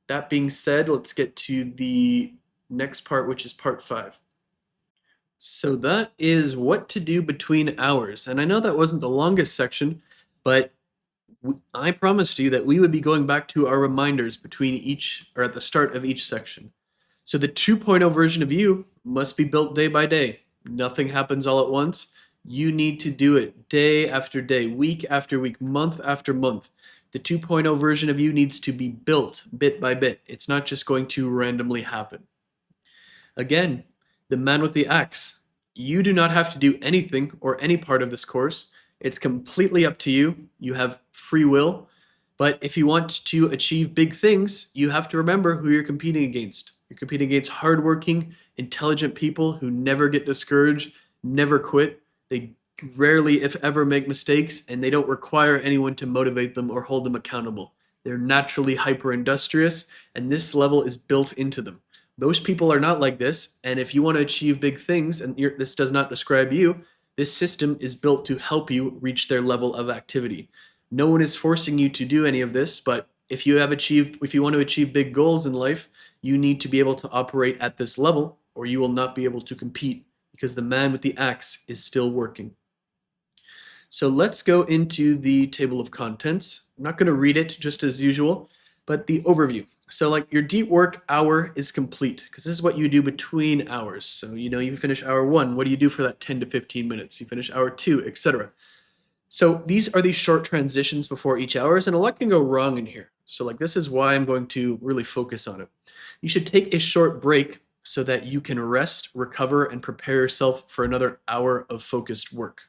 That being said, let's get to the next part, which is part 5. So that is what to do between hours. And I know that wasn't the longest section, but I promised you that we would be going back to our reminders between each, or at the start of each section. So the 2.0 version of you must be built day by day. Nothing happens all at once. You need to do it day after day, week after week, month after month. The 2.0 version of you needs to be built bit by bit. It's not just going to randomly happen. Again, the man with the axe. You do not have to do anything or any part of this course. It's completely up to you. You have free will. But if you want to achieve big things, you have to remember who you're competing against. You're competing against hardworking, intelligent people who never get discouraged, never quit. They rarely, if ever, make mistakes, and they don't require anyone to motivate them or hold them accountable. They're naturally hyper-industrious, and this level is built into them. Most people are not like this, and if you want to achieve big things, and this does not describe you, this system is built to help you reach their level of activity. No one is forcing you to do any of this, but if you want to achieve big goals in life, you need to be able to operate at this level, or you will not be able to compete, because the man with the axe is still working. So let's go into the table of contents. I'm not going to read it just as usual, but the overview. So like your deep work hour is complete, because this is what you do between hours. So you finish hour 1, what do you do for that 10 to 15 minutes? You finish hour 2, etc. So these are the short transitions before each hours, and a lot can go wrong in here. So like this is why I'm going to really focus on it. You should take a short break so that you can rest, recover, and prepare yourself for another hour of focused work.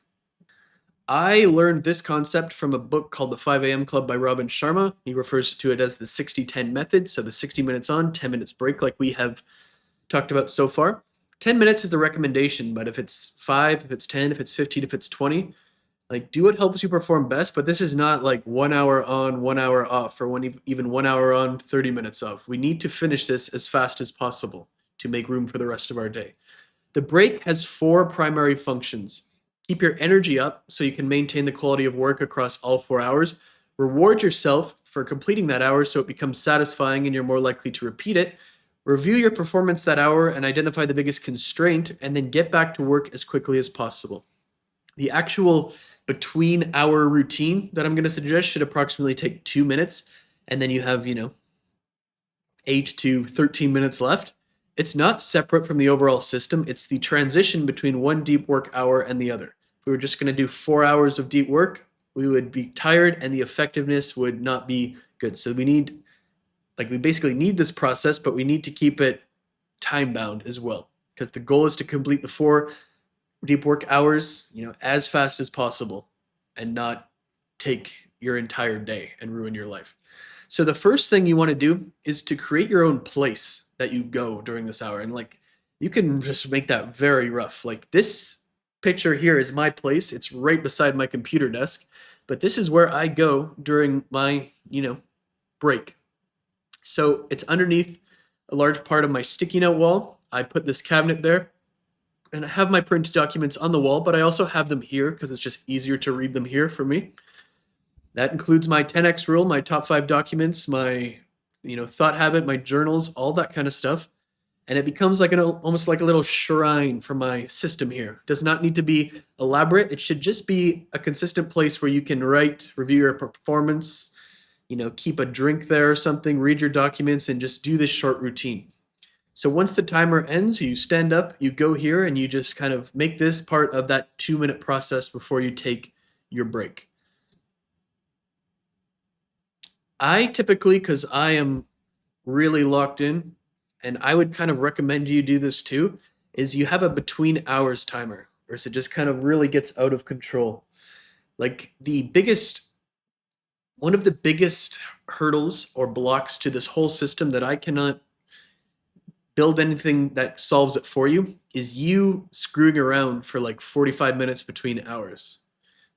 I learned this concept from a book called The 5 a.m. Club by Robin Sharma. He refers to it as the 60-10 method. So the 60 minutes on, 10 minutes break like we have talked about so far. 10 minutes is the recommendation, but if it's 5, if it's 10, if it's 15, if it's 20, Like, do what helps you perform best, but this is not like 1 hour on, 1 hour off, or even 1 hour on, 30 minutes off. We need to finish this as fast as possible to make room for the rest of our day. The break has four primary functions. Keep your energy up so you can maintain the quality of work across all 4 hours. Reward yourself for completing that hour so it becomes satisfying and you're more likely to repeat it. Review your performance that hour and identify the biggest constraint, and then get back to work as quickly as possible. The actual between hour routine that I'm going to suggest should approximately take 2 minutes, and then you have, 8 to 13 minutes left. It's not separate from the overall system. It's the transition between one deep work hour and the other. If we were just going to do 4 hours of deep work, we would be tired and the effectiveness would not be good. So we basically need this process, but we need to keep it time bound as well, because the goal is to complete the 4 deep work hours, as fast as possible and not take your entire day and ruin your life. So the first thing you want to do is to create your own place that you go during this hour. And you can just make that very rough. Like, this picture here is my place. It's right beside my computer desk, but this is where I go during my, break. So it's underneath a large part of my sticky note wall. I put this cabinet there, and I have my print documents on the wall, but I also have them here because it's just easier to read them here for me. That includes my 10X rule, my top 5 documents, my thought habit, my journals, all that kind of stuff. And it becomes almost like a little shrine for my system here. It does not need to be elaborate. It should just be a consistent place where you can write, review your performance, keep a drink there or something, read your documents, and just do this short routine. So once the timer ends, you stand up, you go here, and you just kind of make this part of that 2-minute process before you take your break. I typically, because I am really locked in, and I would kind of recommend you do this too, is you have a between hours timer, or so it just kind of really gets out of control. Like, one of the biggest hurdles or blocks to this whole system that I cannot build anything that solves it for you is you screwing around for 45 minutes between hours.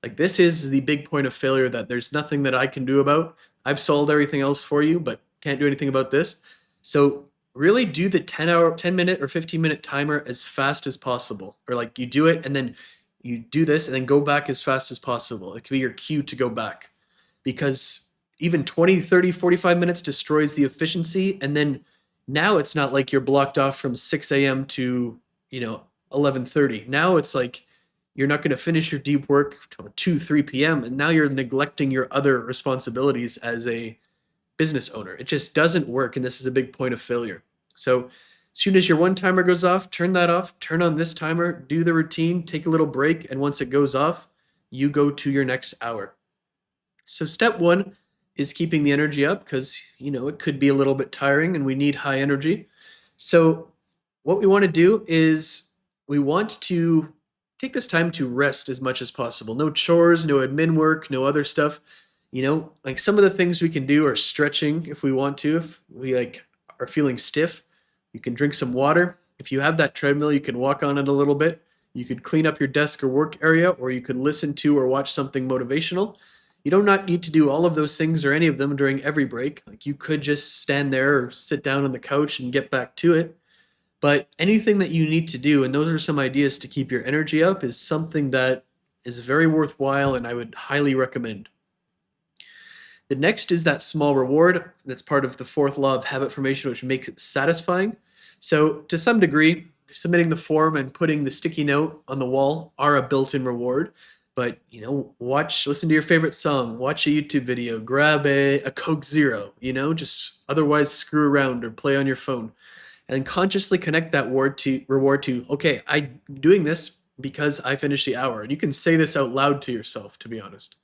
Like, this is the big point of failure that there's nothing that I can do about. I've solved everything else for you, but can't do anything about this. So really do the 10-minute or 15-minute timer as fast as possible. Or you do it and then you do this and then go back as fast as possible. It can be your cue to go back, because even 20, 30, 45 minutes destroys the efficiency. And then now it's not like you're blocked off from 6 a.m. to 11:30. Now it's like you're not going to finish your deep work till 2, 3 p.m. And now you're neglecting your other responsibilities as a business owner. It just doesn't work. And this is a big point of failure. So as soon as your one timer goes off, turn that off, turn on this timer, do the routine, take a little break. And once it goes off, you go to your next hour. So step 1 is keeping the energy up, because, it could be a little bit tiring and we need high energy. So what we want to do is we want to take this time to rest as much as possible. No chores, no admin work, no other stuff. Some of the things we can do are stretching if we want to. If we are feeling stiff, you can drink some water. If you have that treadmill, you can walk on it a little bit. You could clean up your desk or work area, or you could listen to or watch something motivational. You do not need to do all of those things or any of them during every break. You could just stand there or sit down on the couch and get back to it. But anything that you need to do, and those are some ideas to keep your energy up, is something that is very worthwhile and I would highly recommend. The next is that small reward. That's part of the 4th law of habit formation, which makes it satisfying. So to some degree, submitting the form and putting the sticky note on the wall are a built-in reward. But, listen to your favorite song, watch a YouTube video, grab a Coke Zero, just otherwise screw around or play on your phone. And consciously connect that reward to, okay, I'm doing this because I finished the hour. And you can say this out loud to yourself, to be honest.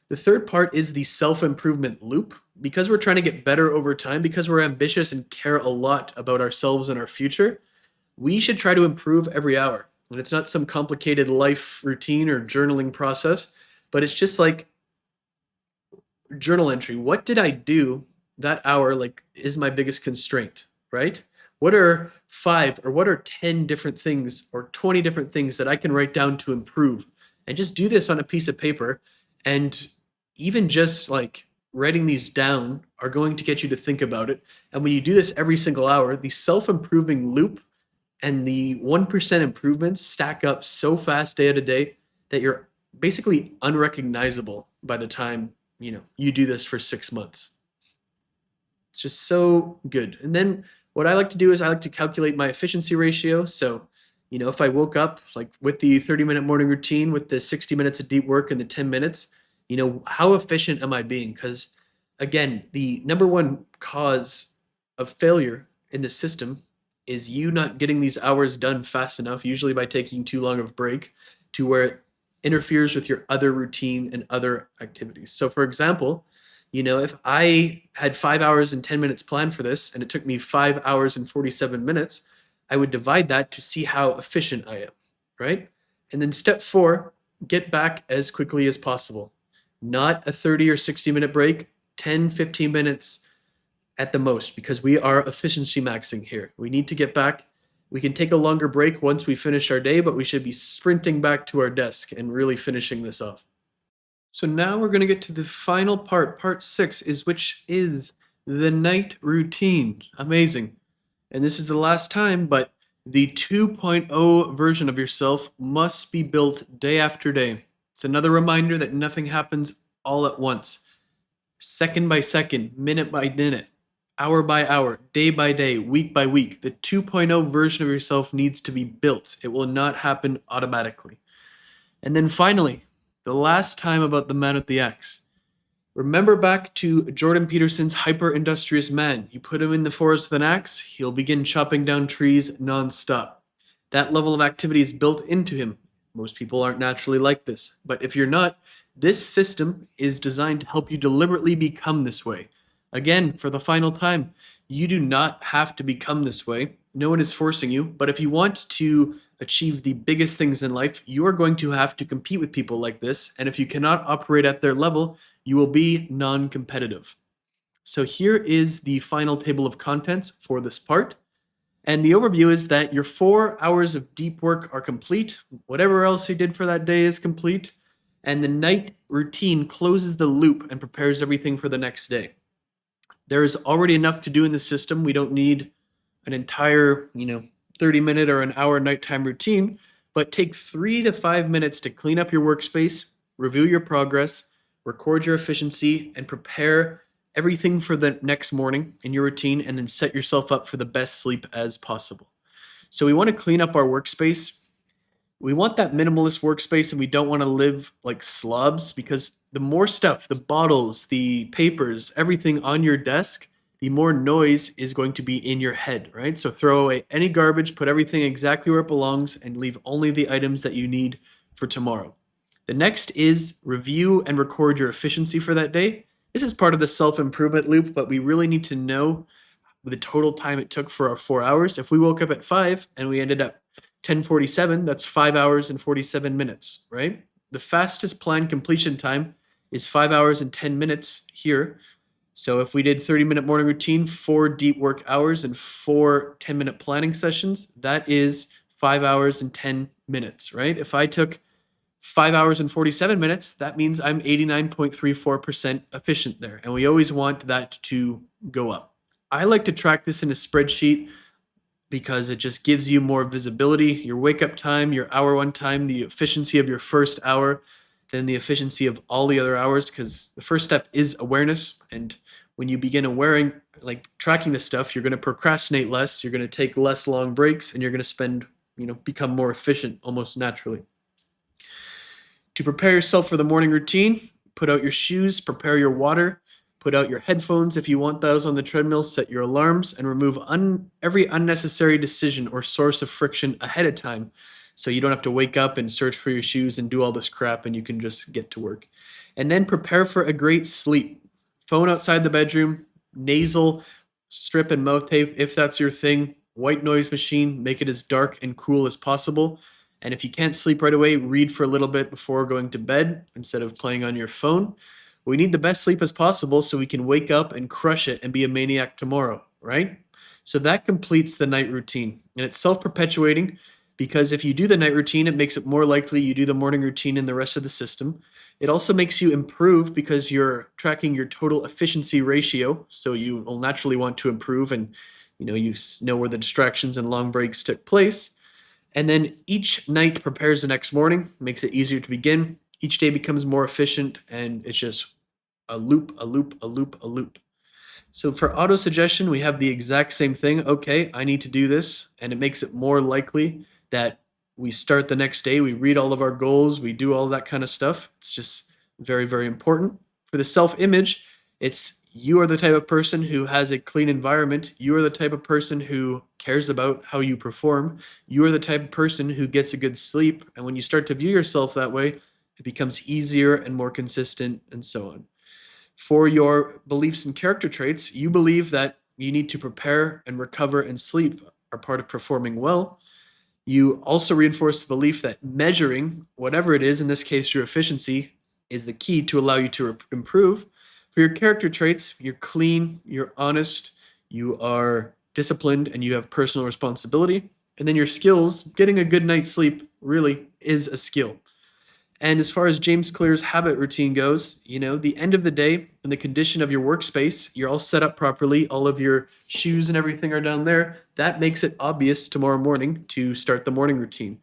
The third part is the self-improvement loop. Because we're trying to get better over time, because we're ambitious and care a lot about ourselves and our future, we should try to improve every hour. And it's not some complicated life routine or journaling process, but it's just like journal entry. What did I do that hour? Is my biggest constraint, right? What are 5 or what are 10 different things or 20 different things that I can write down to improve? And just do this on a piece of paper. And even just like writing these down are going to get you to think about it. And when you do this every single hour, the self-improving loop and the 1% improvements stack up so fast day to day that you're basically unrecognizable by the time, you do this for 6 months. It's just so good. And then what I like to do is I like to calculate my efficiency ratio. So, if I woke up like with the 30-minute morning routine, with the 60 minutes of deep work and the 10 minutes, how efficient am I being? Because again, the number one cause of failure in the system is you not getting these hours done fast enough, usually by taking too long of a break, to where it interferes with your other routine and other activities. So for example, if I had 5 hours and 10 minutes planned for this and it took me 5 hours and 47 minutes, I would divide that to see how efficient I am, right? And then step 4, get back as quickly as possible. Not a 30 or 60-minute break, 10, 15 minutes at the most, because we are efficiency maxing here. We need to get back. We can take a longer break once we finish our day, but we should be sprinting back to our desk and really finishing this off. So now we're going to get to the final part 6, which is the night routine. Amazing. And this is the last time, but the 2.0 version of yourself must be built day after day. It's another reminder that nothing happens all at once. Second by second, minute by minute, hour by hour, day by day, week by week. The 2.0 version of yourself needs to be built. It will not happen automatically. And then finally, the last time about the man with the axe. Remember back to Jordan Peterson's hyper-industrious man. You put him in the forest with an axe, he'll begin chopping down trees nonstop. That level of activity is built into him. Most people aren't naturally like this. But if you're not, this system is designed to help you deliberately become this way. Again, for the final time, you do not have to become this way. No one is forcing you. But if you want to achieve the biggest things in life, you are going to have to compete with people like this. And if you cannot operate at their level, you will be non-competitive. So here is the final table of contents for this part. And the overview is that your 4 hours of deep work are complete. Whatever else you did for that day is complete. And the night routine closes the loop and prepares everything for the next day. There is already enough to do in the system. We don't need an entire, 30-minute or an hour nighttime routine, but take 3 to 5 minutes to clean up your workspace, review your progress, record your efficiency, and prepare everything for the next morning in your routine, and then set yourself up for the best sleep as possible. So we want to clean up our workspace. We want that minimalist workspace, and we don't want to live like slobs, because the more stuff, the bottles, the papers, everything on your desk, the more noise is going to be in your head, right? So throw away any garbage, put everything exactly where it belongs, and leave only the items that you need for tomorrow. The next is review and record your efficiency for that day. This is part of the self-improvement loop, but we really need to know the total time it took for our 4 hours. If we woke up at 5 and we ended up 10:47, that's 5 hours and 47 minutes, right? The fastest planned completion time is 5 hours and 10 minutes here. So if we did 30-minute morning routine, 4 deep work hours, and 4 10-minute planning sessions, that is 5 hours and 10 minutes, right? If I took 5 hours and 47 minutes, that means I'm 89.34% efficient there. And we always want that to go up. I like to track this in a spreadsheet because it just gives you more visibility, your wake up time, your hour one time, the efficiency of your first hour, then the efficiency of all the other hours, because the first step is awareness. And when you begin tracking this stuff, you're going to procrastinate less, you're going to take less long breaks, and you're going to become more efficient almost naturally. To prepare yourself for the morning routine, put out your shoes, prepare your water, put out your headphones if you want those on the treadmill, set your alarms, and remove every unnecessary decision or source of friction ahead of time, so you don't have to wake up and search for your shoes and do all this crap, and you can just get to work. And then prepare for a great sleep. Phone outside the bedroom, nasal strip and mouth tape if that's your thing, white noise machine, make it as dark and cool as possible. And if you can't sleep right away, read for a little bit before going to bed instead of playing on your phone. We need the best sleep as possible so we can wake up and crush it and be a maniac tomorrow, right? So that completes the night routine, and it's self-perpetuating. because if you do the night routine, it makes it more likely you do the morning routine in the rest of the system. It also makes you improve because you're tracking your total efficiency ratio, so you will naturally want to improve, and you know where the distractions and long breaks took place. And then each night prepares the next morning, makes it easier to begin. Each day becomes more efficient, and it's just a loop, a loop, a loop, a loop. So for auto-suggestion, we have the exact same thing. Okay, I need to do this, and it makes it more likely that we start the next day, we read all of our goals, we do all that kind of stuff. It's just very, very important. For the self-image, it's you are the type of person who has a clean environment. You are the type of person who cares about how you perform. You are the type of person who gets a good sleep. And when you start to view yourself that way, it becomes easier and more consistent and so on. For your beliefs and character traits, you believe that you need to prepare and recover and sleep are part of performing well. You also reinforce the belief that measuring whatever it is, in this case your efficiency, is the key to allow you to improve. For your character traits, you're clean, you're honest, you are disciplined, and you have personal responsibility. And then your skills, getting a good night's sleep really is a skill. And as far as James Clear's habit routine goes, the end of the day and the condition of your workspace, you're all set up properly, all of your shoes and everything are down there. That makes it obvious tomorrow morning to start the morning routine.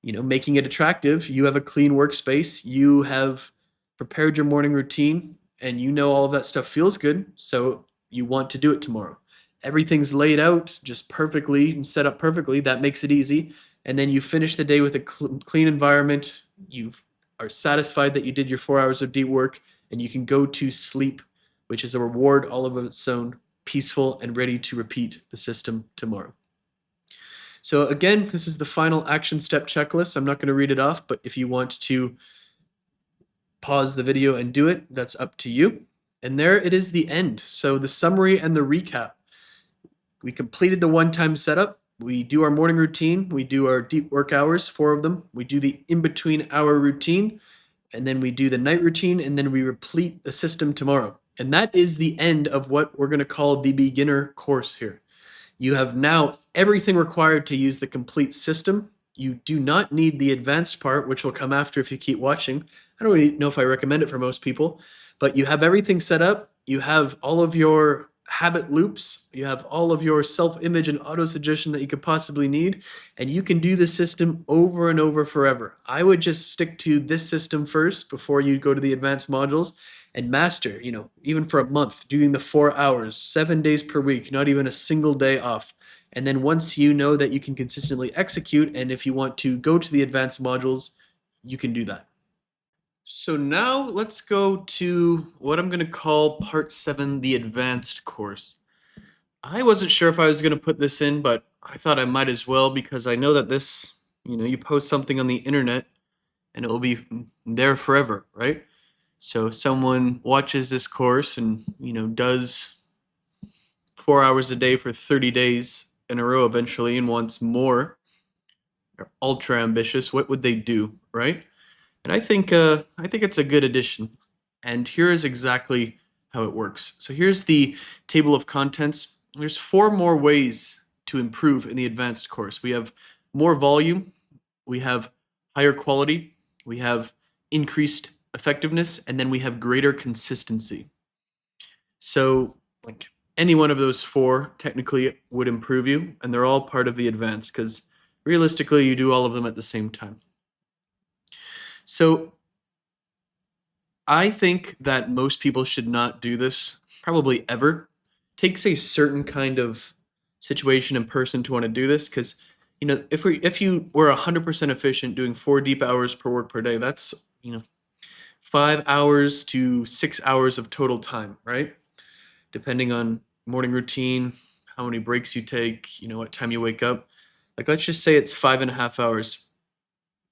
Making it attractive, you have a clean workspace, you have prepared your morning routine, and all of that stuff feels good, so you want to do it tomorrow. Everything's laid out just perfectly and set up perfectly. That makes it easy. And then you finish the day with a clean environment. You are satisfied that you did your 4 hours of deep work, and you can go to sleep, which is a reward all of its own, peaceful and ready to repeat the system tomorrow. So again, this is the final action step checklist. I'm not going to read it off, but if you want to pause the video and do it, that's up to you. And there it is, the end. So the summary and the recap. We completed the one-time setup. We do our morning routine. We do our deep work hours, 4 of them. We do the in-between hour routine, and then we do the night routine, and then we repeat the system tomorrow. And that is the end of what we're going to call the beginner course here. You have now everything required to use the complete system. You do not need the advanced part, which will come after if you keep watching. I don't really know if I recommend it for most people, but you have everything set up. You have all of your habit loops. You have all of your self-image and auto-suggestion that you could possibly need, and you can do this system over and over forever. I would just stick to this system first before you go to the advanced modules and master, even for a month, doing the 4 hours, 7 days per week, not even a single day off. And then once you know that you can consistently execute, and if you want to go to the advanced modules, you can do that. So now let's go to what I'm going to call part 7, the advanced course. I wasn't sure if I was going to put this in, but I thought I might as well, because I know that this, you post something on the internet and it will be there forever, right? So someone watches this course and, does 4 hours a day for 30 days in a row eventually and wants more. They're ultra ambitious. What would they do, right? And I think it's a good addition. And here is exactly how it works. So here's the table of contents. There's 4 more ways to improve in the advanced course. We have more volume, we have higher quality, we have increased effectiveness, and then we have greater consistency. So like any one of those 4 technically would improve you, and they're all part of the advanced, because realistically you do all of them at the same time. So I think that most people should not do this, probably ever. It takes a certain kind of situation and person to want to do this, because if you were 100% efficient doing 4 deep hours per work per day, that's 5 hours to 6 hours of total time, right? Depending on morning routine, how many breaks you take, what time you wake up. Like, let's just say it's 5.5 hours.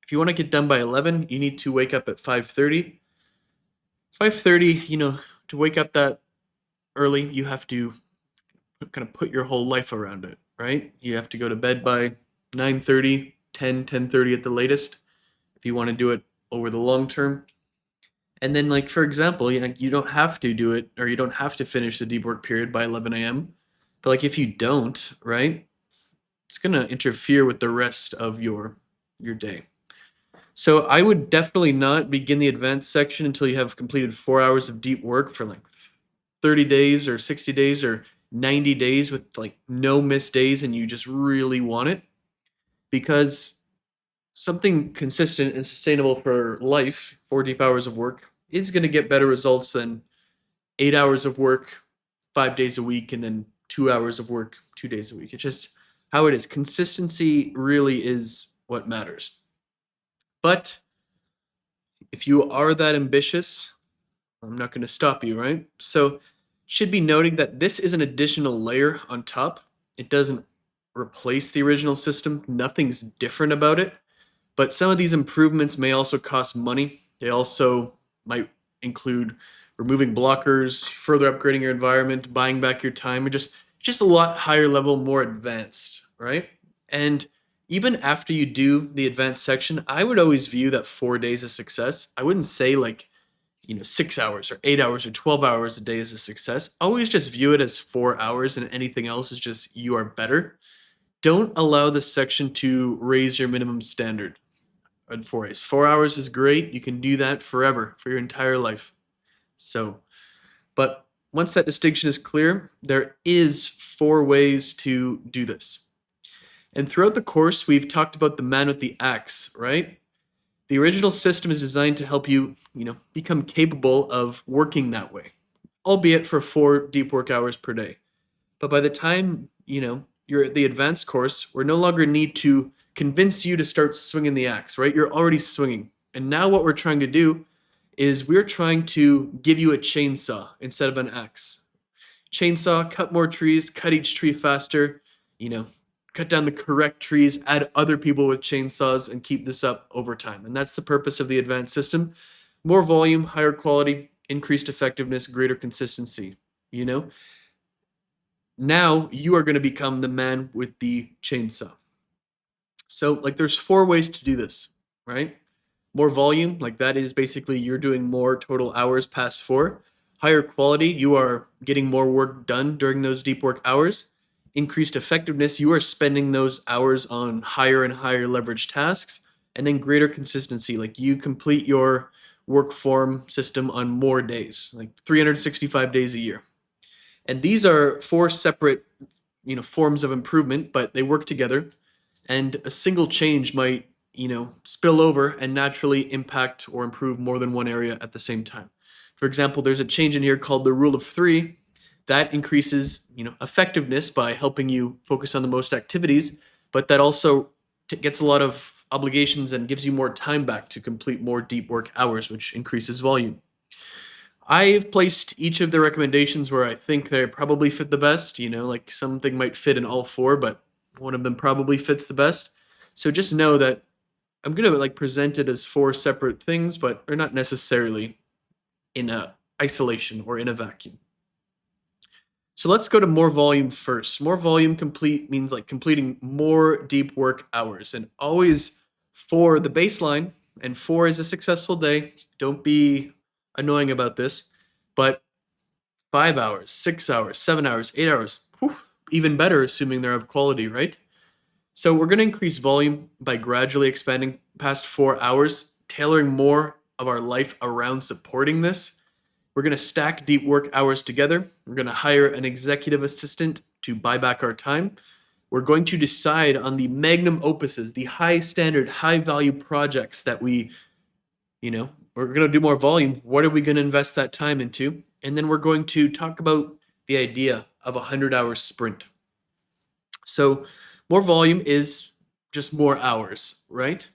If you want to get done by 11, you need to wake up at 5:30. 5:30, to wake up that early, you have to kind of put your whole life around it, right? You have to go to bed by 9:30, 10:30 at the latest, if you want to do it over the long term. And then, like, for example, you don't have to do it, or you don't have to finish the deep work period by 11 a.m. But like, if you don't, right? it's going to interfere with the rest of your day. So I would definitely not begin the advanced section until you have completed 4 hours of deep work for like 30 days or 60 days or 90 days with like no missed days, and you just really want it, because something consistent and sustainable for life, 4 deep hours of work, is going to get better results than 8 hours of work 5 days a week and then 2 hours of work 2 days a week. It's just how it is. Consistency really is what matters. But if you are that ambitious, I'm not going to stop you, right? So, should be noting that this is an additional layer on top. It doesn't replace the original system. Nothing's different about it. But some of these improvements may also cost money. They also might include removing blockers, further upgrading your environment, buying back your time, and just a lot higher level, more advanced, right? And even after you do the advanced section, I would always view that 4 days as success. I wouldn't say like, 6 hours or 8 hours or 12 hours a day is a success. Always just view it as 4 hours, and anything else is just you are better. Don't allow this section to raise your minimum standard on 4 days. 4 hours is great. You can do that forever, for your entire life. So, but once that distinction is clear, there is 4 ways to do this. And throughout the course, we've talked about the man with the axe, right? The original system is designed to help you, become capable of working that way, albeit for 4 deep work hours per day. But by the time, you're at the advanced course, we no longer need to convince you to start swinging the axe, right? You're already swinging. And now what we're trying to do is we're trying to give you a chainsaw instead of an axe. Chainsaw, cut more trees, cut each tree faster, you know, cut down the correct trees, add other people with chainsaws, and keep this up over time. And that's the purpose of the advanced system. More volume, higher quality, increased effectiveness, greater consistency, Now you are going to become the man with the chainsaw. So, like, there's 4 ways to do this, right? More volume, like that is basically you're doing more total hours past 4. Higher quality, you are getting more work done during those deep work hours. Increased effectiveness, you are spending those hours on higher and higher leverage tasks. And then greater consistency, like you complete your work form system on more days, like 365 days a year. And these are 4 separate, forms of improvement, but they work together. And a single change might, spill over and naturally impact or improve more than one area at the same time. For example, there's a change in here called the rule of 3 that increases, effectiveness by helping you focus on the most activities, but that also gets a lot of obligations and gives you more time back to complete more deep work hours, which increases volume. I've placed each of the recommendations where I think they probably fit the best. Like something might fit in all 4, but one of them probably fits the best. So just know that I'm gonna like present it as 4 separate things, but they're not necessarily in a isolation or in a vacuum. So let's go to more volume first. More volume complete means like completing more deep work hours, and always 4 the baseline, and 4 is a successful day. Don't be annoying about this, but 5 hours, 6 hours, 7 hours, 8 hours, whew, even better, assuming they're of quality, right? So we're going to increase volume by gradually expanding past 4 hours, tailoring more of our life around supporting this. We're going to stack deep work hours together. We're going to hire an executive assistant to buy back our time. We're going to decide on the Magnum Opuses, the high standard, high value projects that we're going to do more volume. What are we going to invest that time into? And then we're going to talk about the idea of a 100-hour sprint. So more volume is just more hours, right?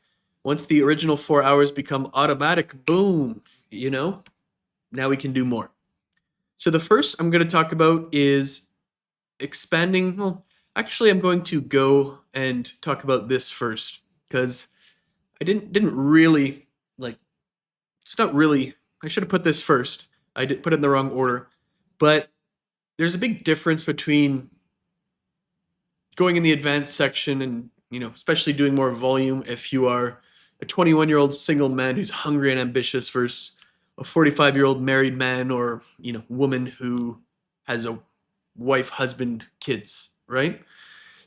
Once the original 4 hours become automatic, boom, now we can do more. So the first I'm going to talk about is expanding. Well, actually, I'm going to go and talk about this first because I didn't really like. It's not really. I should have put this first. I did put it in the wrong order, but there's a big difference between going in the advanced section and especially doing more volume if you are a 21-year-old single man who's hungry and ambitious versus a 45-year-old married man or woman who has a wife, husband, kids, right?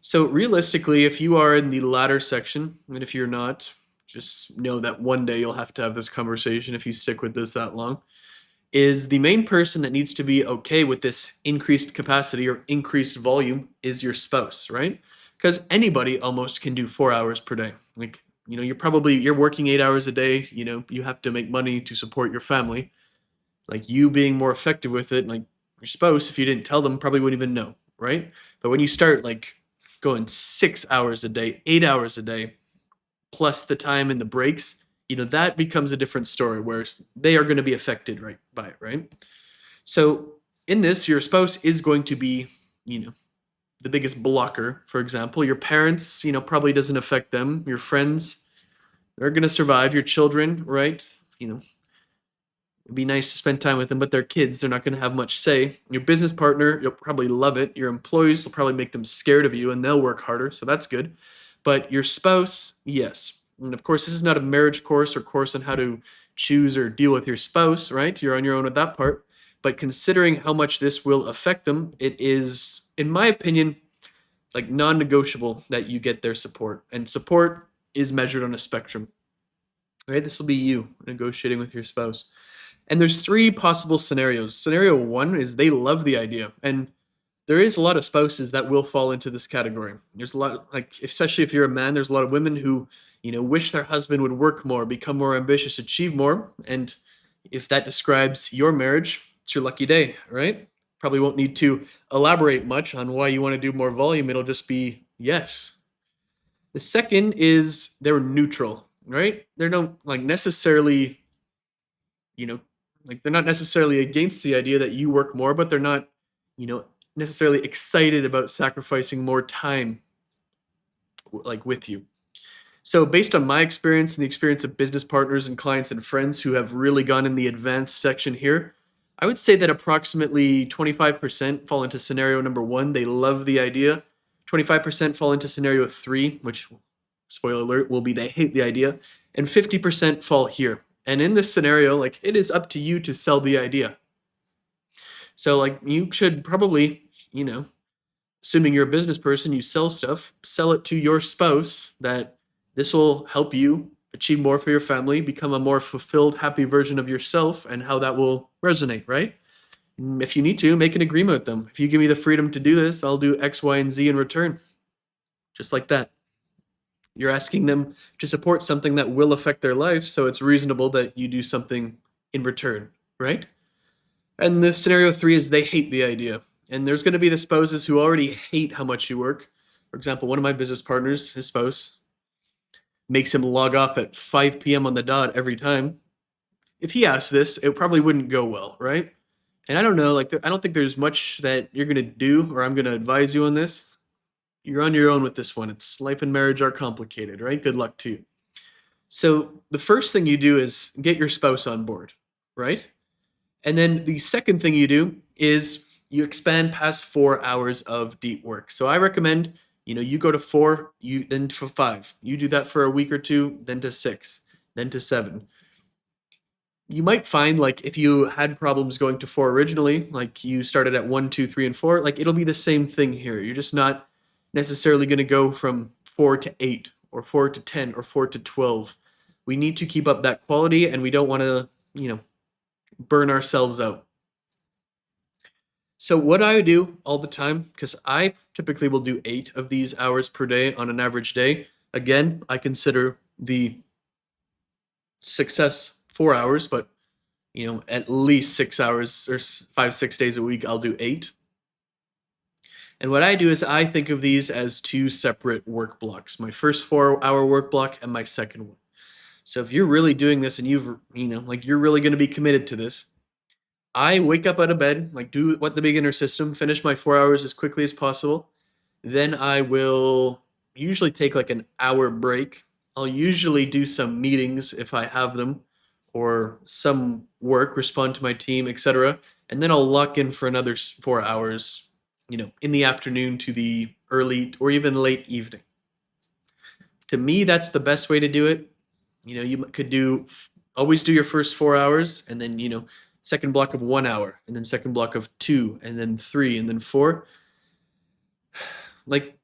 So realistically, if you are in the latter section, and if you're not, just know that one day you'll have to have this conversation if you stick with this that long. Is the main person that needs to be okay with this increased capacity or increased volume is your spouse, right? Because anybody almost can do 4 hours per day. Like, you're working 8 hours a day, you have to make money to support your family. Like you being more effective with it, like your spouse, if you didn't tell them, probably wouldn't even know, right? But when you start like going 6 hours a day, 8 hours a day, plus the time and the breaks, that becomes a different story where they are going to be affected right by it, right? So in this, your spouse is going to be, you know, the biggest blocker. For example, your parents, probably doesn't affect them. Your friends, they're going to survive. Your children, right? It'd be nice to spend time with them, but they're kids. They're not going to have much say. Your business partner, you'll probably love it. Your employees will probably make them scared of you and they'll work harder. So that's good. But your spouse, yes. And of course, this is not a marriage course or course on how to choose or deal with your spouse, right? You're on your own with that part. But considering how much this will affect them, it is, in my opinion, like non-negotiable that you get their support. And support is measured on a spectrum, right? This will be you negotiating with your spouse. And there's three possible scenarios. Scenario one is they love the idea. And there is a lot of spouses that will fall into this category. There's a lot, like, especially if you're a man, there's a lot of women who, wish their husband would work more, become more ambitious, achieve more. And if that describes your marriage, it's your lucky day, right? Probably won't need to elaborate much on why you want to do more volume. It'll just be yes. The second is they're neutral, right? They're not like necessarily, you know, like they're not necessarily against the idea that you work more, but they're not, necessarily excited about sacrificing more time like with you. So based on my experience and the experience of business partners and clients and friends who have really gone in the advanced section here, I would say that approximately 25% fall into scenario number one. They love the idea. 25% fall into scenario three, which, spoiler alert, will be they hate the idea. And 50% fall here. And in this scenario, like, it is up to you to sell the idea. So like you should probably, assuming you're a business person, you sell stuff, sell it to your spouse that this will help you achieve more for your family, become a more fulfilled, happy version of yourself, and how that will resonate, right? If you need to, make an agreement with them. If you give me the freedom to do this, I'll do X, Y, and Z in return. Just like that. You're asking them to support something that will affect their life, so it's reasonable that you do something in return, right? And the scenario three is they hate the idea. And there's going to be the spouses who already hate how much you work. For example, one of my business partners, his spouse, makes him log off at 5 p.m. on the dot every time. If he asked this, it probably wouldn't go well, right? And I don't know, like, I don't think there's much that you're going to do or I'm going to advise you on this. You're on your own with this one. It's life and marriage are complicated, right? Good luck to you. So the first thing you do is get your spouse on board, right? And then the second thing you do is you expand past 4 hours of deep work. So I recommend, you go to 4, you then to 5. You do that for a week or two, then to 6, then to 7. You might find like if you had problems going to 4 originally, like you started at 1, 2, 3, and 4, like it'll be the same thing here. You're just not necessarily going to go from 4 to 8 or 4 to 10 or 4 to 12. We need to keep up that quality and we don't want to, burn ourselves out. So what I do all the time, because I typically will do 8 of these hours per day on an average day. Again, I consider the success 4 hours, but at least 6 hours or 5, 6 days a week, I'll do 8. And what I do is I think of these as 2 separate work blocks, my first 4-hour work block and my second one. So if you're really doing this and you're really going to be committed to this, I wake up out of bed, like do what the beginner system, finish my 4 hours as quickly as possible. Then I will usually take like an hour break. I'll usually do some meetings if I have them or some work, respond to my team, etc. And then I'll lock in for another 4 hours, in the afternoon to the early or even late evening. To me, that's the best way to do it. You could always do your first 4 hours and then, second block of 1 hour and then second block of 2 and then 3 and then 4. Like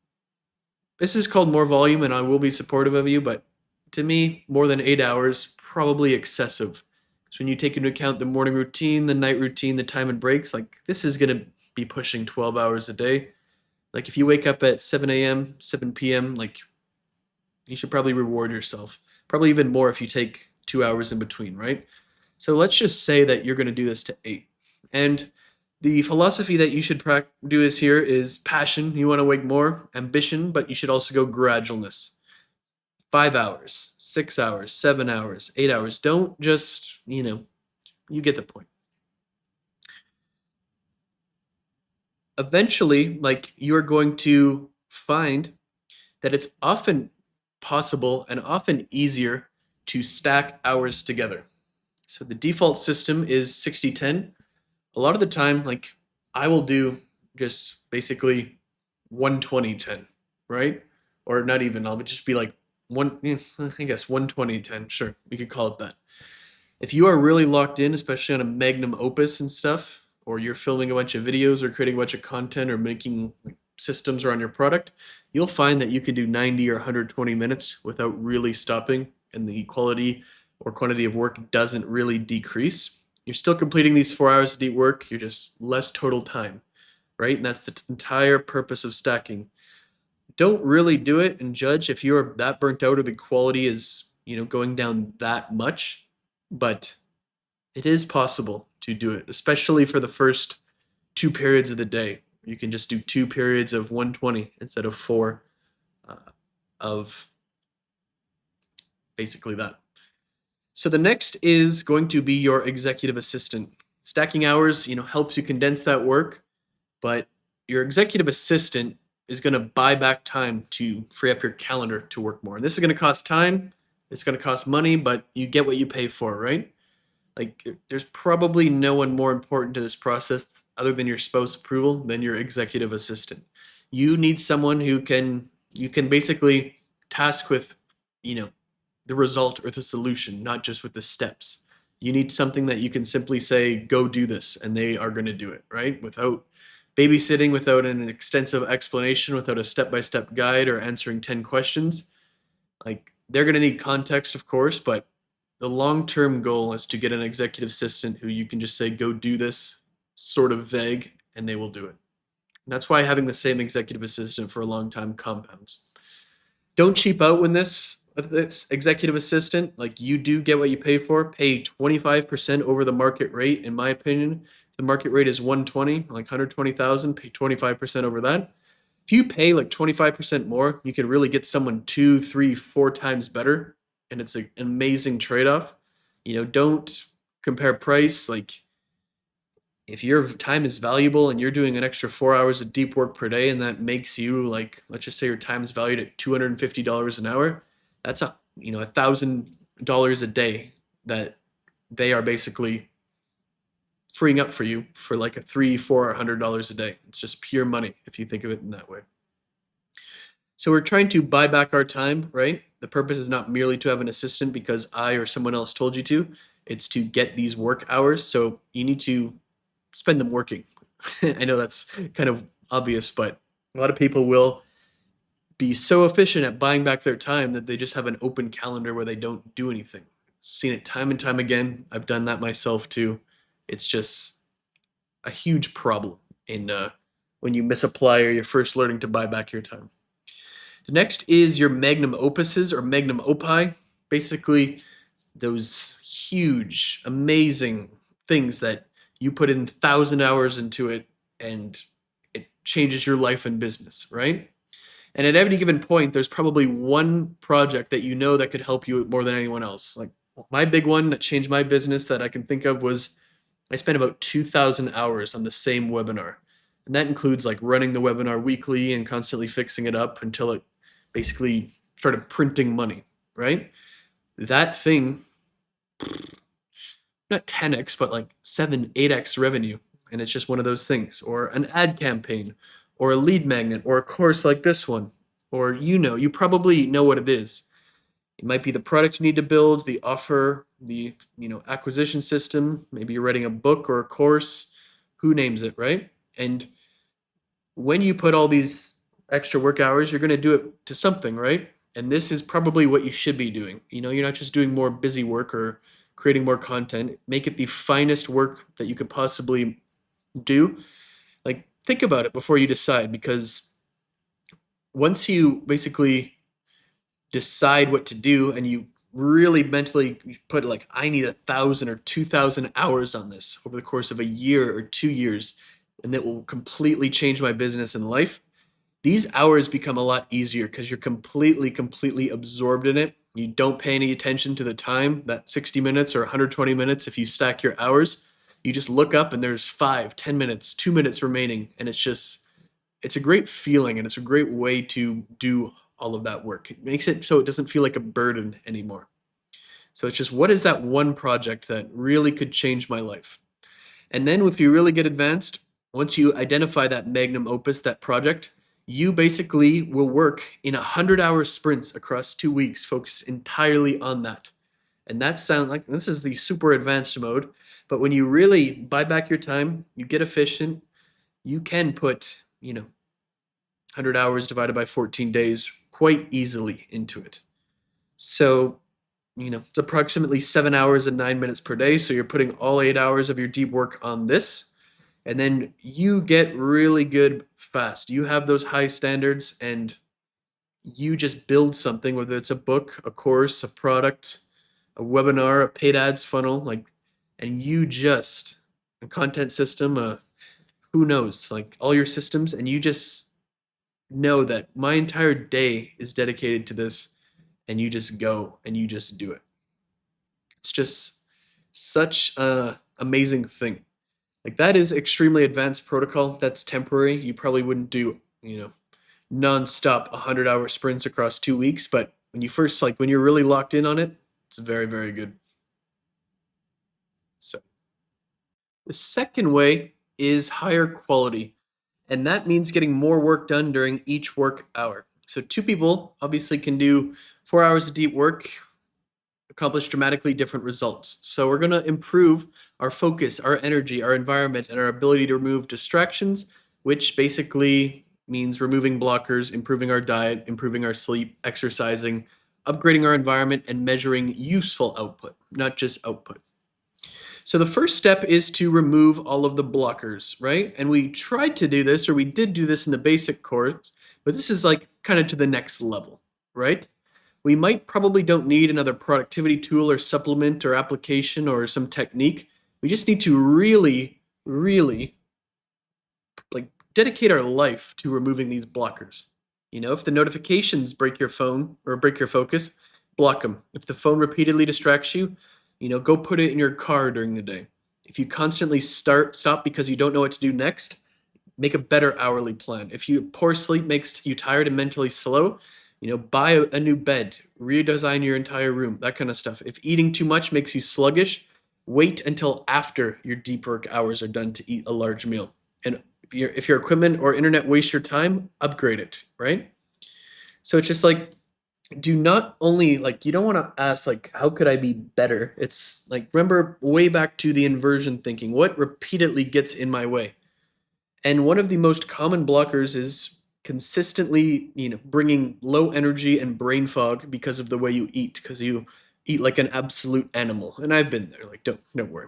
This is called more volume, and I will be supportive of you, but to me, more than 8 hours, probably excessive. So when you take into account the morning routine, the night routine, the time and breaks, like this is going to be pushing 12 hours a day. Like if you wake up at 7 a.m., 7 p.m., like you should probably reward yourself. Probably even more if you take 2 hours in between, right? So let's just say that you're going to do this to 8. And the philosophy that you should do is here is passion. You want to wake more, ambition, but you should also go gradualness. 5 hours, 6 hours, 7 hours, 8 hours. Don't just, you get the point. Eventually, like you're going to find that it's often possible and often easier to stack hours together. So the default system is 60-10. A lot of the time, like I will do just basically 120-10, right? Or not even, I'll just be like I guess 120-10, sure, we could call it that. If you are really locked in, especially on a Magnum Opus and stuff, or you're filming a bunch of videos or creating a bunch of content or making like, systems around your product, you'll find that you could do 90 or 120 minutes without really stopping, and the quality or quantity of work doesn't really decrease. You're still completing these 4 hours of deep work, you're just less total time, right? And that's the entire purpose of stacking. Don't really do it and judge if you're that burnt out or the quality is, going down that much, but it is possible to do it, especially for the first 2 periods of the day. You can just do 2 periods of 120 instead of 4 uh, of basically that. So the next is going to be your executive assistant. Stacking hours, helps you condense that work, but your executive assistant is going to buy back time to free up your calendar to work more. And this is going to cost time, it's going to cost money, but you get what you pay for, right? Like there's probably no one more important to this process other than your spouse approval than your executive assistant. You need someone who you can basically task with, you know, the result or the solution, not just with the steps. You need something that you can simply say, go do this, and they are going to do it, right? Without babysitting, without an extensive explanation, without a step-by-step guide or answering 10 questions. Like they're going to need context, of course, but the long-term goal is to get an executive assistant who you can just say, go do this, sort of vague, and they will do it. And that's why having the same executive assistant for a long time compounds. Don't cheap out with this executive assistant. Like you do get what you pay for. Pay 25% over the market rate, in my opinion. If the market rate is 120, like 120,000, pay 25% over that. If you pay like 25% more, you can really get someone 2, 3, 4 times better, and it's an amazing trade-off. Don't compare price. Like if your time is valuable and you're doing an extra 4 hours of deep work per day, and that makes you like, let's just say your time is valued at $250 an hour, that's $1,000 a day that they are basically freeing up for you for like a $300-400 a day. It's just pure money if you think of it in that way. So we're trying to buy back our time, right? The purpose is not merely to have an assistant because I or someone else told you to. It's to get these work hours. So you need to spend them working. I know that's kind of obvious, but a lot of people will be so efficient at buying back their time that they just have an open calendar where they don't do anything. Seen it time and time again. I've done that myself too. It's just a huge problem in when you misapply or you're first learning to buy back your time. The next is your Magnum Opuses or Magnum Opus. Basically, those huge, amazing things that you put in 1,000 hours into it and it changes your life and business, right? And at any given point, there's probably one project that you know that could help you more than anyone else. Like my big one that changed my business that I can think of was I spent about 2,000 hours on the same webinar. And that includes like running the webinar weekly and constantly fixing it up until it basically started printing money, right? That thing, not 10x, but like 7, 8x revenue. And it's just one of those things. Or an ad campaign, or a lead magnet, or a course like this one. Or you probably know what it is. It might be the product you need to build, the offer, the acquisition system. Maybe you're writing a book or a course. Who names it, right? And when you put all these extra work hours, you're going to do it to something, right? And this is probably what you should be doing. You're not just doing more busy work or creating more content. Make it the finest work that you could possibly do. Like, think about it before you decide, because once you basically decide what to do and you really mentally put like, I need 1,000 or 2,000 hours on this over the course of a year or 2 years, and that will completely change my business and life. These hours become a lot easier because you're completely absorbed in it. You don't pay any attention to the time, that 60 minutes or 120 minutes. If you stack your hours, you just look up and there's 5, 10 minutes, 2 minutes remaining. And it's a great feeling, and it's a great way to do all of that work. It makes it so it doesn't feel like a burden anymore. So it's just, what is that one project that really could change my life? And then if you really get advanced, once you identify that Magnum Opus, that project, you basically will work in 100-hour sprints across 2 weeks, focus entirely on that. And that sounds like, this is the super advanced mode. But when you really buy back your time, you get efficient, you can put, 100 hours divided by 14 days quite easily into it. So, it's approximately 7 hours and 9 minutes per day. So you're putting all 8 hours of your deep work on this. And then you get really good fast. You have those high standards, and you just build something, whether it's a book, a course, a product, a webinar, a paid ads funnel, and a content system, who knows, like all your systems, and you just know that my entire day is dedicated to this, and you just go and you just do it. It's just such a amazing thing. Like, that is extremely advanced protocol. That's temporary. You probably wouldn't do, non-stop 100-hour sprints across 2 weeks, but when you're really locked in on it, it's very, very good. So the second way is higher quality, and that means getting more work done during each work hour. So two people obviously can do 4 hours of deep work, accomplish dramatically different results. So we're going to improve our focus, our energy, our environment, and our ability to remove distractions, which basically means removing blockers, improving our diet, improving our sleep, exercising, upgrading our environment, and measuring useful output, not just output. So the first step is to remove all of the blockers, right? And we tried to do this, or we did do this in the basic course, but this is like kind of to the next level, right? We might probably don't need another productivity tool or supplement or application or some technique. We just need to really, really dedicate our life to removing these blockers. If the notifications break your phone or break your focus, block them. If the phone repeatedly distracts you, go put it in your car during the day. If you constantly stop because you don't know what to do next, make a better hourly plan. If poor sleep makes you tired and mentally slow, buy a new bed, redesign your entire room, that kind of stuff. If eating too much makes you sluggish, wait until after your deep work hours are done to eat a large meal. And if your equipment or internet wastes your time, upgrade it, right? So it's just like, do not only, you don't want to ask, how could I be better? It's like, remember way back to the inversion thinking, what repeatedly gets in my way? And one of the most common blockers is consistently, bringing low energy and brain fog because of the way you eat, because you eat like an absolute animal. And I've been there, don't worry.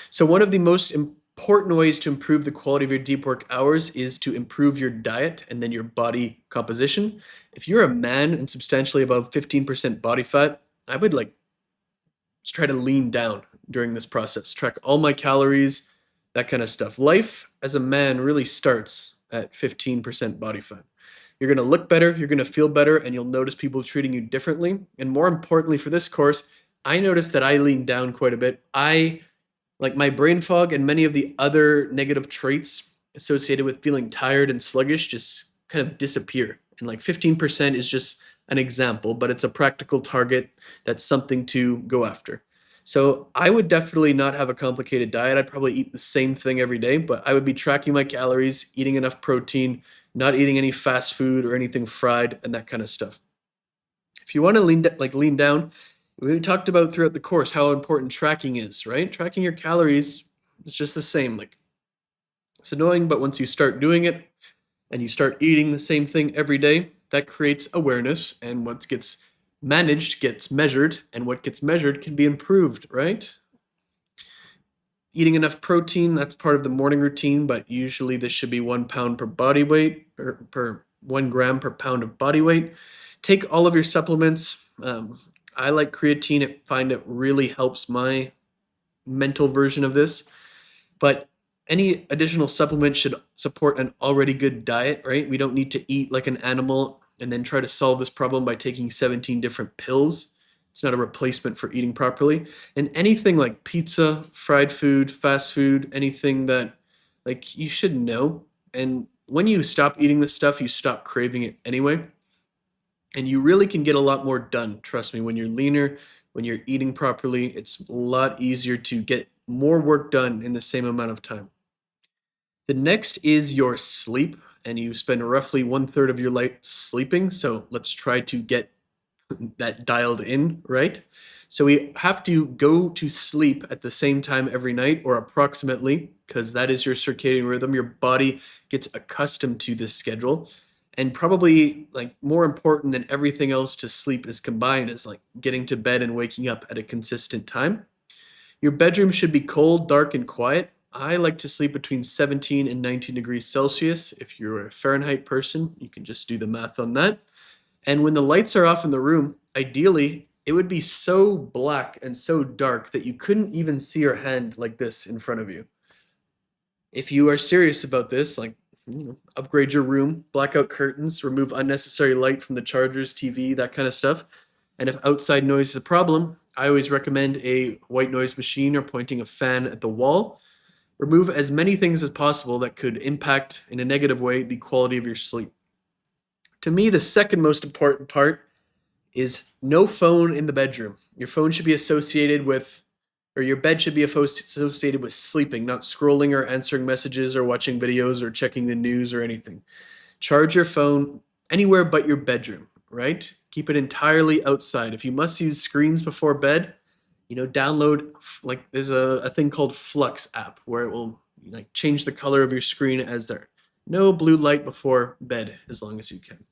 So one of the most important ways to improve the quality of your deep work hours is to improve your diet and then your body composition. If you're a man and substantially above 15% body fat, I would just try to lean down during this process, track all my calories, that kind of stuff. Life as a man really starts at 15% body fat. You're going to look better, you're going to feel better, and you'll notice people treating you differently. And more importantly for this course, I noticed that I lean down quite a bit. My brain fog and many of the other negative traits associated with feeling tired and sluggish just kind of disappear. And 15% is just an example, but it's a practical target. That's something to go after. So I would definitely not have a complicated diet. I'd probably eat the same thing every day, but I would be tracking my calories, eating enough protein, not eating any fast food or anything fried, and that kind of stuff. If you want to lean down, we talked about throughout the course how important tracking is, right? Tracking your calories is just the same. It's annoying, but once you start doing it, and you start eating the same thing every day, that creates awareness, and what gets managed gets measured, and what gets measured can be improved, right? Eating enough protein, that's part of the morning routine, but usually this should be 1 pound per body weight, or per 1 gram per pound of body weight. Take all of your supplements. I like creatine. I find it really helps my mental version of this. But any additional supplement should support an already good diet, right? We don't need to eat like an animal and then try to solve this problem by taking 17 different pills. It's not a replacement for eating properly. And anything like pizza, fried food, fast food, anything that like you should know. And when you stop eating this stuff, you stop craving it anyway. And you really can get a lot more done. Trust me, when you're leaner, when you're eating properly, it's a lot easier to get more work done in the same amount of time. The next is your sleep, and you spend roughly 1/3 of your life sleeping. So let's try to get that dialed in, right? So we have to go to sleep at the same time every night, or approximately, because that is your circadian rhythm. Your body gets accustomed to this schedule. And probably like more important than everything else to sleep is combined is like getting to bed and waking up at a consistent time. Your bedroom should be cold, dark, and quiet. I like to sleep between 17 and 19 degrees Celsius. If you're a Fahrenheit person, you can just do the math on that. And when the lights are off in the room, ideally, it would be so black and so dark that you couldn't even see your hand like this in front of you. If you are serious about this, like upgrade your room, blackout curtains, remove unnecessary light from the chargers, TV, that kind of stuff. And if outside noise is a problem, I always recommend a white noise machine or pointing a fan at the wall. Remove as many things as possible that could impact in a negative way the quality of your sleep. To me, the second most important part is no phone in the bedroom. Your phone should be associated with, or your bed should be associated with sleeping, not scrolling or answering messages or watching videos or checking the news or anything. Charge your phone anywhere but your bedroom, right? Keep it entirely outside. If you must use screens before bed, download like there's a thing called Flux app where it will like change the color of your screen as there. No blue light before bed as long as you can.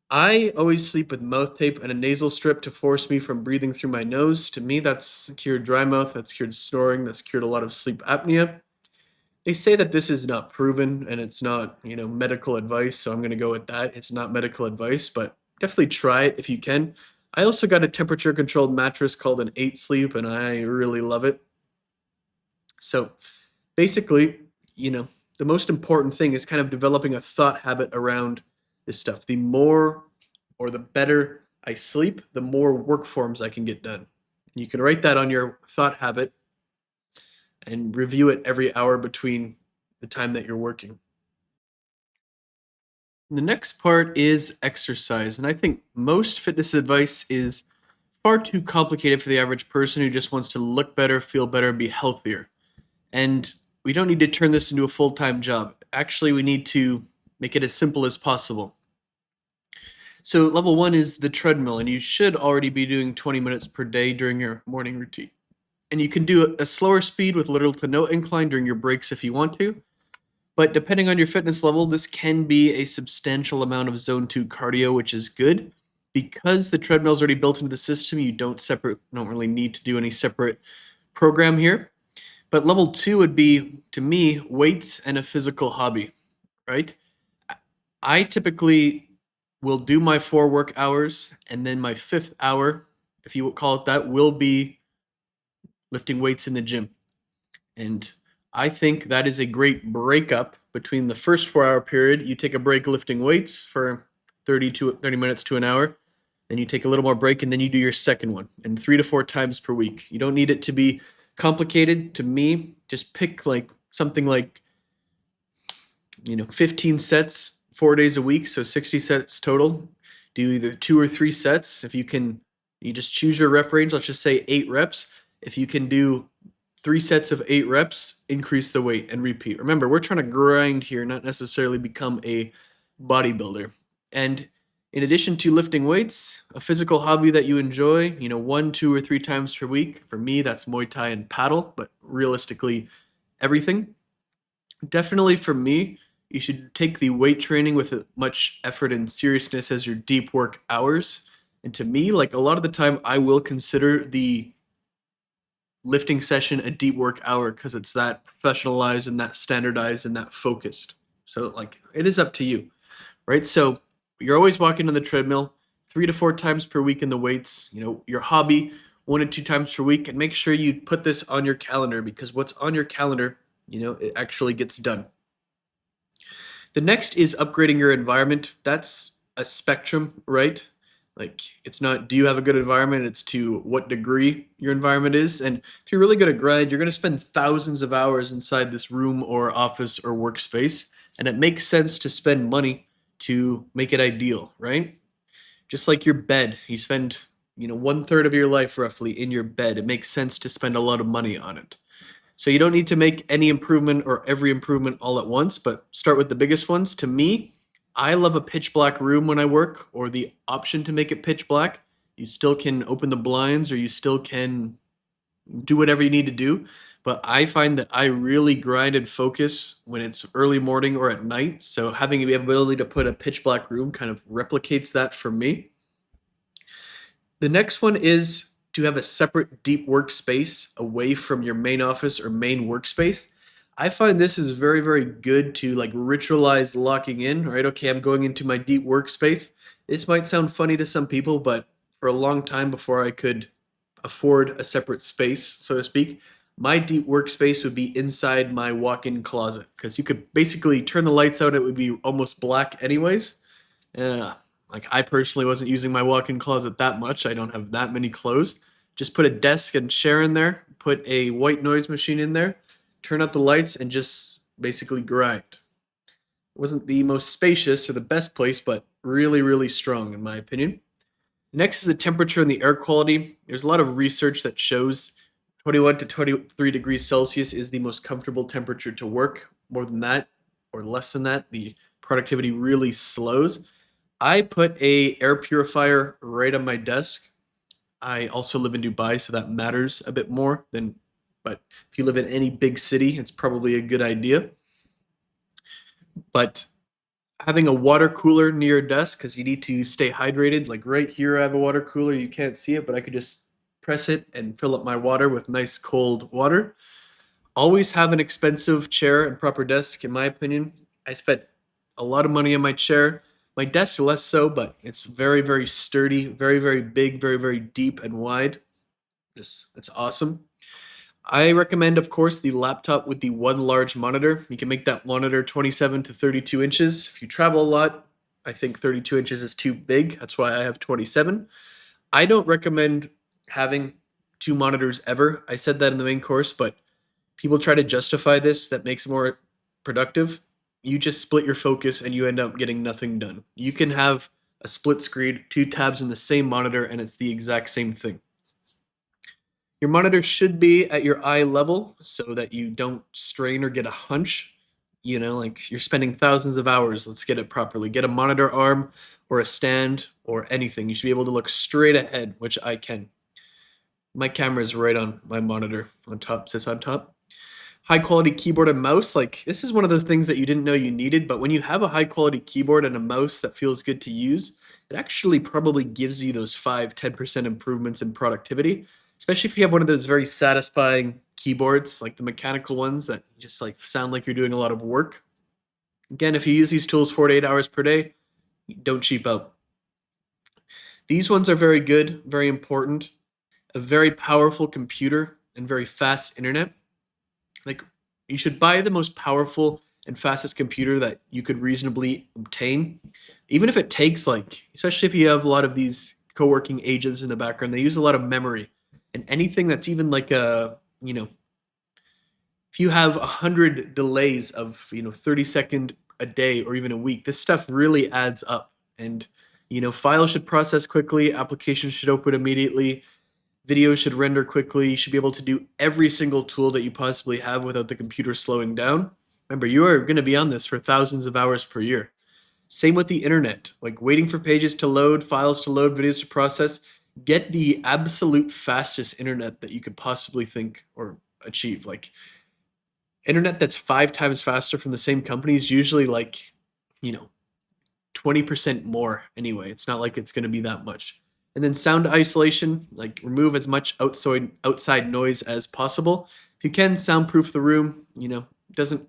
I always sleep with mouth tape and a nasal strip to force me from breathing through my nose. To me, that's cured dry mouth, that's cured snoring, that's cured a lot of sleep apnea. They say that this is not proven and it's not, medical advice, so I'm going to go with that. It's not medical advice, but definitely try it if you can. I also got a temperature controlled mattress called an 8 Sleep and I really love it. So, basically, the most important thing is kind of developing a thought habit around this stuff. The more or the better I sleep, the more work forms I can get done. You can write that on your thought habit and review it every hour between the time that you're working. The next part is exercise. And I think most fitness advice is far too complicated for the average person who just wants to look better, feel better, be healthier. And we don't need to turn this into a full-time job. Actually, we need to make it as simple as possible. So level 1 is the treadmill, and you should already be doing 20 minutes per day during your morning routine. And you can do a slower speed with little to no incline during your breaks if you want to. But depending on your fitness level, this can be a substantial amount of zone 2 cardio, which is good. Because the treadmill is already built into the system, you don't really need to do any separate program here. But level 2 would be, to me, weights and a physical hobby, right? I typically will do my 4 work hours, and then my 5th hour, if you would call it that, will be lifting weights in the gym. And I think that is a great breakup between the first 4-hour period. You take a break lifting weights for 30 minutes to an hour, then you take a little more break, and then you do your second one, and 3 to 4 times per week. You don't need it to be complicated. To me, just pick like something like 15 sets 4 days a week, so 60 sets total. Do either 2 or 3 sets. If you can, you just choose your rep range. Let's just say 8 reps. If you can do 3 sets of 8 reps, increase the weight and repeat. Remember, we're trying to grind here, not necessarily become a bodybuilder. And in addition to lifting weights, a physical hobby that you enjoy, 1, 2, or 3 times per week. For me, that's Muay Thai and paddle, but realistically, everything. Definitely for me, You should take the weight training with as much effort and seriousness as your deep work hours. And to me, like a lot of the time, I will consider the lifting session a deep work hour because it's that professionalized and that standardized and that focused. So, like, it is up to you, right? So, you're always walking on the treadmill 3 to 4 times per week in the weights, your hobby 1 to 2 times per week, and make sure you put this on your calendar because what's on your calendar, it actually gets done. The next is upgrading your environment. That's a spectrum, right? Like, it's not, do you have a good environment? It's to what degree your environment is. And if you're really good at grind, you're going to spend thousands of hours inside this room or office or workspace. And it makes sense to spend money to make it ideal, right? Just like your bed, you spend, 1/3 of your life roughly in your bed. It makes sense to spend a lot of money on it. So you don't need to make any improvement or every improvement all at once, but start with the biggest ones. To me, I love a pitch black room when I work, or the option to make it pitch black. You still can open the blinds or you still can do whatever you need to do. But I find that I really grind and focus when it's early morning or at night. So having the ability to put a pitch black room kind of replicates that for me. The next one is to have a separate deep workspace away from your main office or main workspace. I find this is very, very good to like ritualize locking in, right? Okay, I'm going into my deep workspace. This might sound funny to some people, but for a long time before I could afford a separate space, so to speak, my deep workspace would be inside my walk-in closet because you could basically turn the lights out. It would be almost black anyways. Yeah, like I personally wasn't using my walk-in closet that much. I don't have that many clothes. Just put a desk and chair in there, put a white noise machine in there, turn out the lights, and just basically grind. It wasn't the most spacious or the best place, but really, really strong in my opinion. Next is the temperature and the air quality. There's a lot of research that shows 21 to 23 degrees Celsius is the most comfortable temperature to work. More than that or less than that, the productivity really slows. I put a air purifier right on my desk. I also live in Dubai, so that matters a bit more than, but if you live in any big city, it's probably a good idea. But having a water cooler near your desk, because you need to stay hydrated, like right here, I have a water cooler. You can't see it, but I could just press it and fill up my water with nice cold water. Always have an expensive chair and proper desk, in my opinion. I spent a lot of money on my chair. My desk less so, but it's very, very sturdy, very, very big, very, very deep and wide. It's awesome. I recommend, of course, the laptop with the one large monitor. You can make that monitor 27 to 32 inches. If you travel a lot, I think 32 inches is too big. That's why I have 27. I don't recommend having two monitors ever. I said that in the main course, but people try to justify this that makes it more productive. You just split your focus and you end up getting nothing done. You can have a split screen, two tabs in the same monitor, and it's the exact same thing. Your monitor should be at your eye level so that you don't strain or get a hunch. Like you're spending thousands of hours, let's get it properly. Get a monitor arm or a stand or anything. You should be able to look straight ahead, which I can. My camera is right on my monitor on top, sits on top. High quality keyboard and mouse, like this is one of those things that you didn't know you needed, but when you have a high quality keyboard and a mouse that feels good to use, it actually probably gives you those 5-10% improvements in productivity, especially if you have one of those very satisfying keyboards, like the mechanical ones that just like sound like you're doing a lot of work. Again, if you use these tools 4 to 8 hours per day, don't cheap out. These ones are very good, very important. A very powerful computer and very fast internet. Like, you should buy the most powerful and fastest computer that you could reasonably obtain. Even if it takes especially if you have a lot of these co-working agents in the background, they use a lot of memory. And anything that's even like if you have 100 delays of 30-second a day or even a week, this stuff really adds up. And files should process quickly, applications should open immediately, videos should render quickly. You should be able to do every single tool that you possibly have without the computer slowing down. Remember, you are going to be on this for thousands of hours per year. Same with the internet, like waiting for pages to load, files to load, videos to process. Get the absolute fastest internet that you could possibly think or achieve. Like, Internet that's 5 times faster from the same company is usually like, you know, 20% more anyway. It's not like it's going to be that much. And then sound isolation, like remove as much outside noise as possible. If you can soundproof the room, it doesn't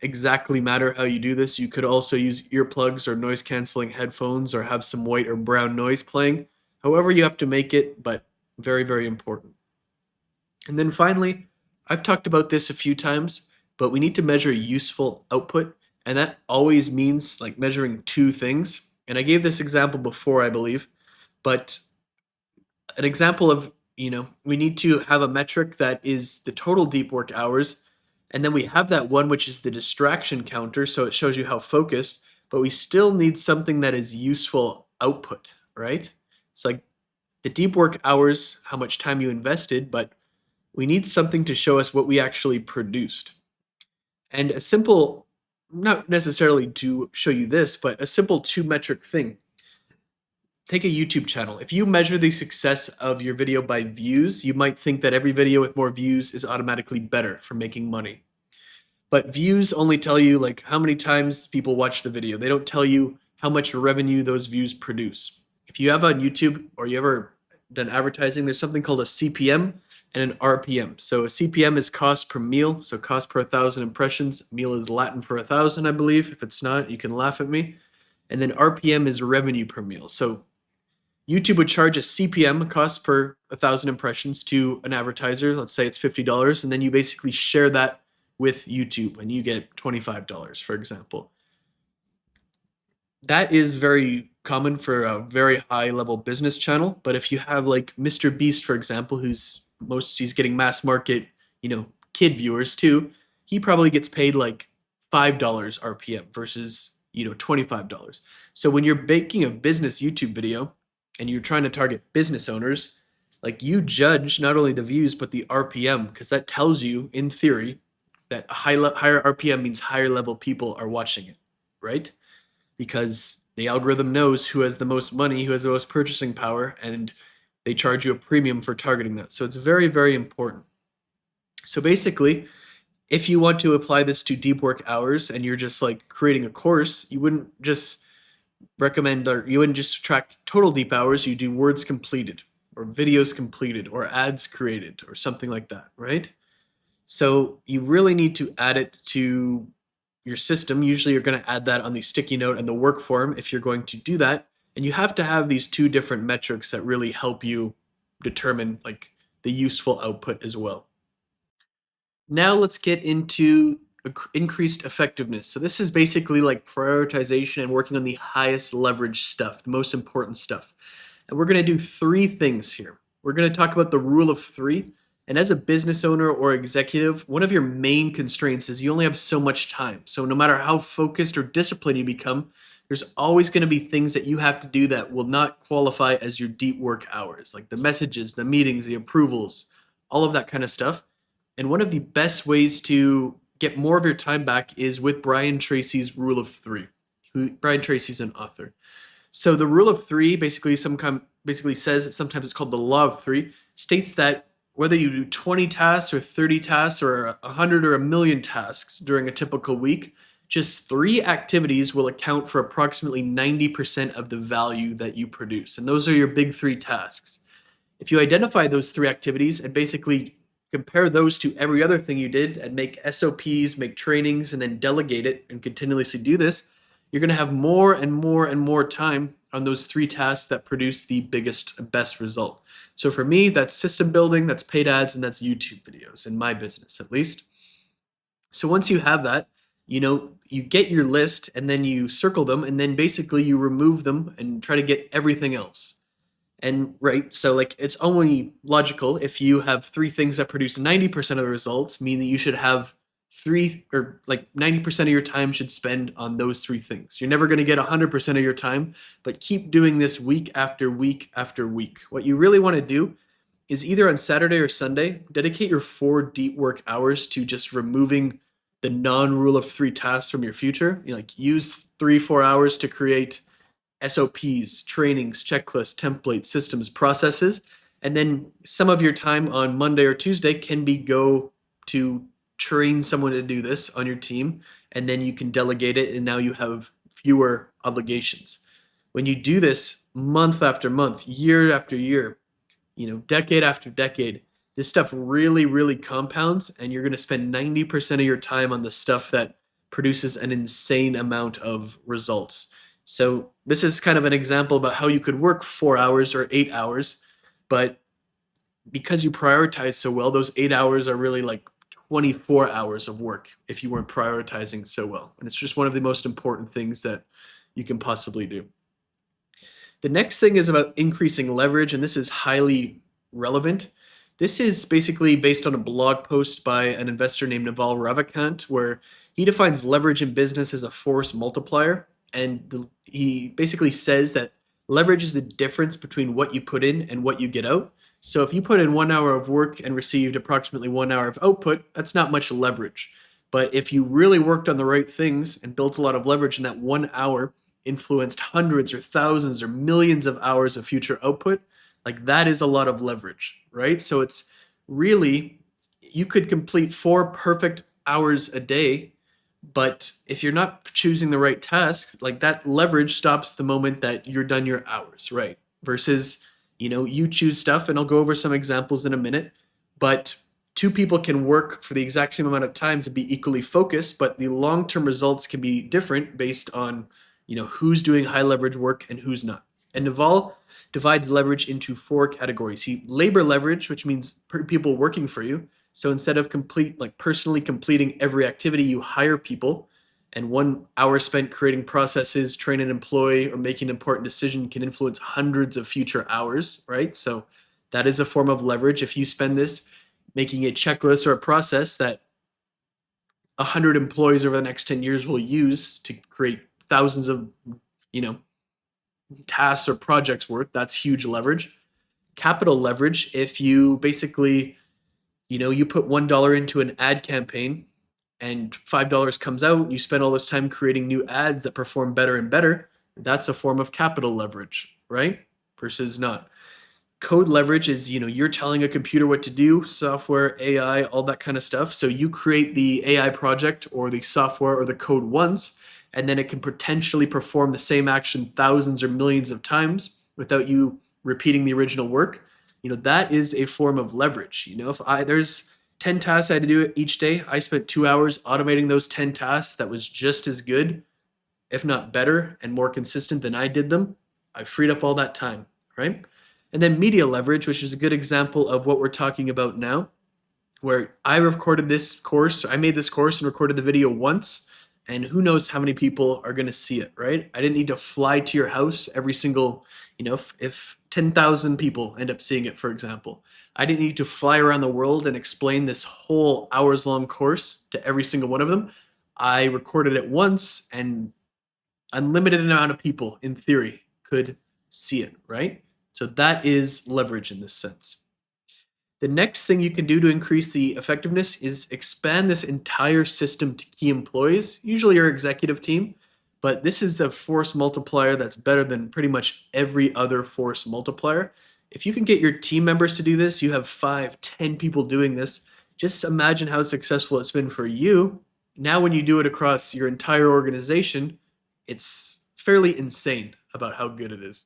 exactly matter how you do this. You could also use earplugs or noise canceling headphones or have some white or brown noise playing. However you have to make it, but very, very important. And then finally, I've talked about this a few times, but we need to measure useful output. And that always means like measuring two things. And I gave this example before, I believe, but an example of, we need to have a metric that is the total deep work hours. And then we have that one, which is the distraction counter. So it shows you how focused, but we still need something that is useful output, right? It's like the deep work hours, how much time you invested, but we need something to show us what we actually produced. And a simple, not necessarily to show you this, but a simple 2 metric thing. Take a YouTube channel. If you measure the success of your video by views, you might think that every video with more views is automatically better for making money. But views only tell you like how many times people watch the video. They don't tell you how much revenue those views produce. If you have on YouTube or you ever done advertising, there's something called a CPM and an RPM. So a CPM is cost per meal, so cost per 1,000 impressions. Meal is Latin for 1,000, I believe. If it's not, you can laugh at me. And then RPM is revenue per meal. So YouTube would charge a CPM, cost per 1,000 impressions, to an advertiser. Let's say it's $50, and then you basically share that with YouTube and you get $25, for example. That is very common for a very high level business channel. But if you have like Mr. Beast, for example, he's getting mass market, kid viewers too, he probably gets paid like $5 RPM versus, $25. So when you're making a business YouTube video and you're trying to target business owners, like you judge not only the views, but the RPM, because that tells you in theory that higher RPM means higher level people are watching it, right? Because the algorithm knows who has the most money, who has the most purchasing power, and they charge you a premium for targeting that. So it's very, very important. So basically, if you want to apply this to deep work hours and you're just like creating a course, you wouldn't just track total deep hours. You do words completed or videos completed or ads created or something like that, right? So you really need to add it to your system. Usually you're going to add that on the sticky note and the work form if you're going to do that. And you have to have these 2 different metrics that really help you determine like the useful output as well. Now let's get into increased effectiveness. So this is basically like prioritization and working on the highest leverage stuff, the most important stuff. And we're going to do 3 things here. We're going to talk about the rule of 3. And as a business owner or executive, one of your main constraints is you only have so much time. So no matter how focused or disciplined you become, there's always going to be things that you have to do that will not qualify as your deep work hours, like the messages, the meetings, the approvals, all of that kind of stuff. And one of the best ways to get more of your time back is with Brian Tracy's rule of 3. Brian Tracy's an author. So the rule of 3 basically says that sometimes it's called the law of 3, states that whether you do 20 tasks or 30 tasks or 100 or 1,000,000 tasks during a typical week, just 3 activities will account for approximately 90% of the value that you produce. And those are your big 3 tasks. If you identify those 3 activities and basically compare those to every other thing you did and make SOPs, make trainings, and then delegate it and continuously do this, you're going to have more and more and more time on those 3 tasks that produce the best result. So for me, that's system building, that's paid ads, and that's YouTube videos in my business, at least. So once you have that, you get your list and then you circle them and then basically you remove them and try to get everything else. And right, so like it's only logical if you have 3 things that produce 90% of the results, meaning you should have 3 or like 90% of your time should spend on those 3 things. You're never going to get 100% of your time, but keep doing this week after week after week. What you really want to do is either on Saturday or Sunday, dedicate your 4 deep work hours to just removing the non-rule of 3 tasks from your future. Use 3-4 hours to create SOPs, trainings, checklists, templates, systems, processes, and then some of your time on Monday or Tuesday can be go to train someone to do this on your team, and then you can delegate it, and now you have fewer obligations. When you do this month after month, year after year, decade after decade, this stuff really, really compounds, and you're going to spend 90% of your time on the stuff that produces an insane amount of results. So this is kind of an example about how you could work 4 hours or 8 hours, but because you prioritize so well, those 8 hours are really like 24 hours of work if you weren't prioritizing so well. And it's just one of the most important things that you can possibly do. The next thing is about increasing leverage, and this is highly relevant. This is basically based on a blog post by an investor named Naval Ravikant, where he defines leverage in business as a force multiplier. And he basically says that leverage is the difference between what you put in and what you get out. So if you put in 1 hour of work and received approximately 1 hour of output, that's not much leverage. But if you really worked on the right things and built a lot of leverage in that 1 hour, influenced hundreds or thousands or millions of hours of future output, like that is a lot of leverage, right? So it's really, you could complete 4 perfect hours a day, but if you're not choosing the right tasks, like that leverage stops the moment that you're done your hours, right? Versus, you choose stuff, and I'll go over some examples in a minute, but 2 people can work for the exact same amount of time to be equally focused, but the long-term results can be different based on, who's doing high leverage work and who's not. And Naval divides leverage into 4 categories. Labor leverage, which means people working for you. So instead of personally completing every activity, you hire people, and 1 hour spent creating processes, training an employee, or making an important decision can influence hundreds of future hours, right? So that is a form of leverage. If you spend this making a checklist or a process that 100 employees over the next 10 years will use to create thousands of, tasks or projects worth, that's huge leverage. Capital leverage, if you basically, you put $1 into an ad campaign and $5 comes out, and you spend all this time creating new ads that perform better and better, that's a form of capital leverage, right? Versus not. Code leverage is, you're telling a computer what to do, software, AI, all that kind of stuff. So you create the AI project or the software or the code once, and then it can potentially perform the same action thousands or millions of times without you repeating the original work. That is a form of leverage. If there's 10 tasks I had to do each day, I spent 2 hours automating those 10 tasks that was just as good, if not better, and more consistent than I did them. I freed up all that time, right? And then media leverage, which is a good example of what we're talking about now, where I recorded this course, I made this course and recorded the video once, and who knows how many people are going to see it, right? I didn't need to fly to your house every single, if 10,000 people end up seeing it, for example, I didn't need to fly around the world and explain this whole hours-long course to every single one of them. I recorded it once, and unlimited amount of people, in theory, could see it, right? So that is leverage in this sense. The next thing you can do to increase the effectiveness is expand this entire system to key employees, usually your executive team, but this is the force multiplier that's better than pretty much every other force multiplier. If you can get your team members to do this, you have 5, 10 people doing this. Just imagine how successful it's been for you. Now when you do it across your entire organization, it's fairly insane about how good it is.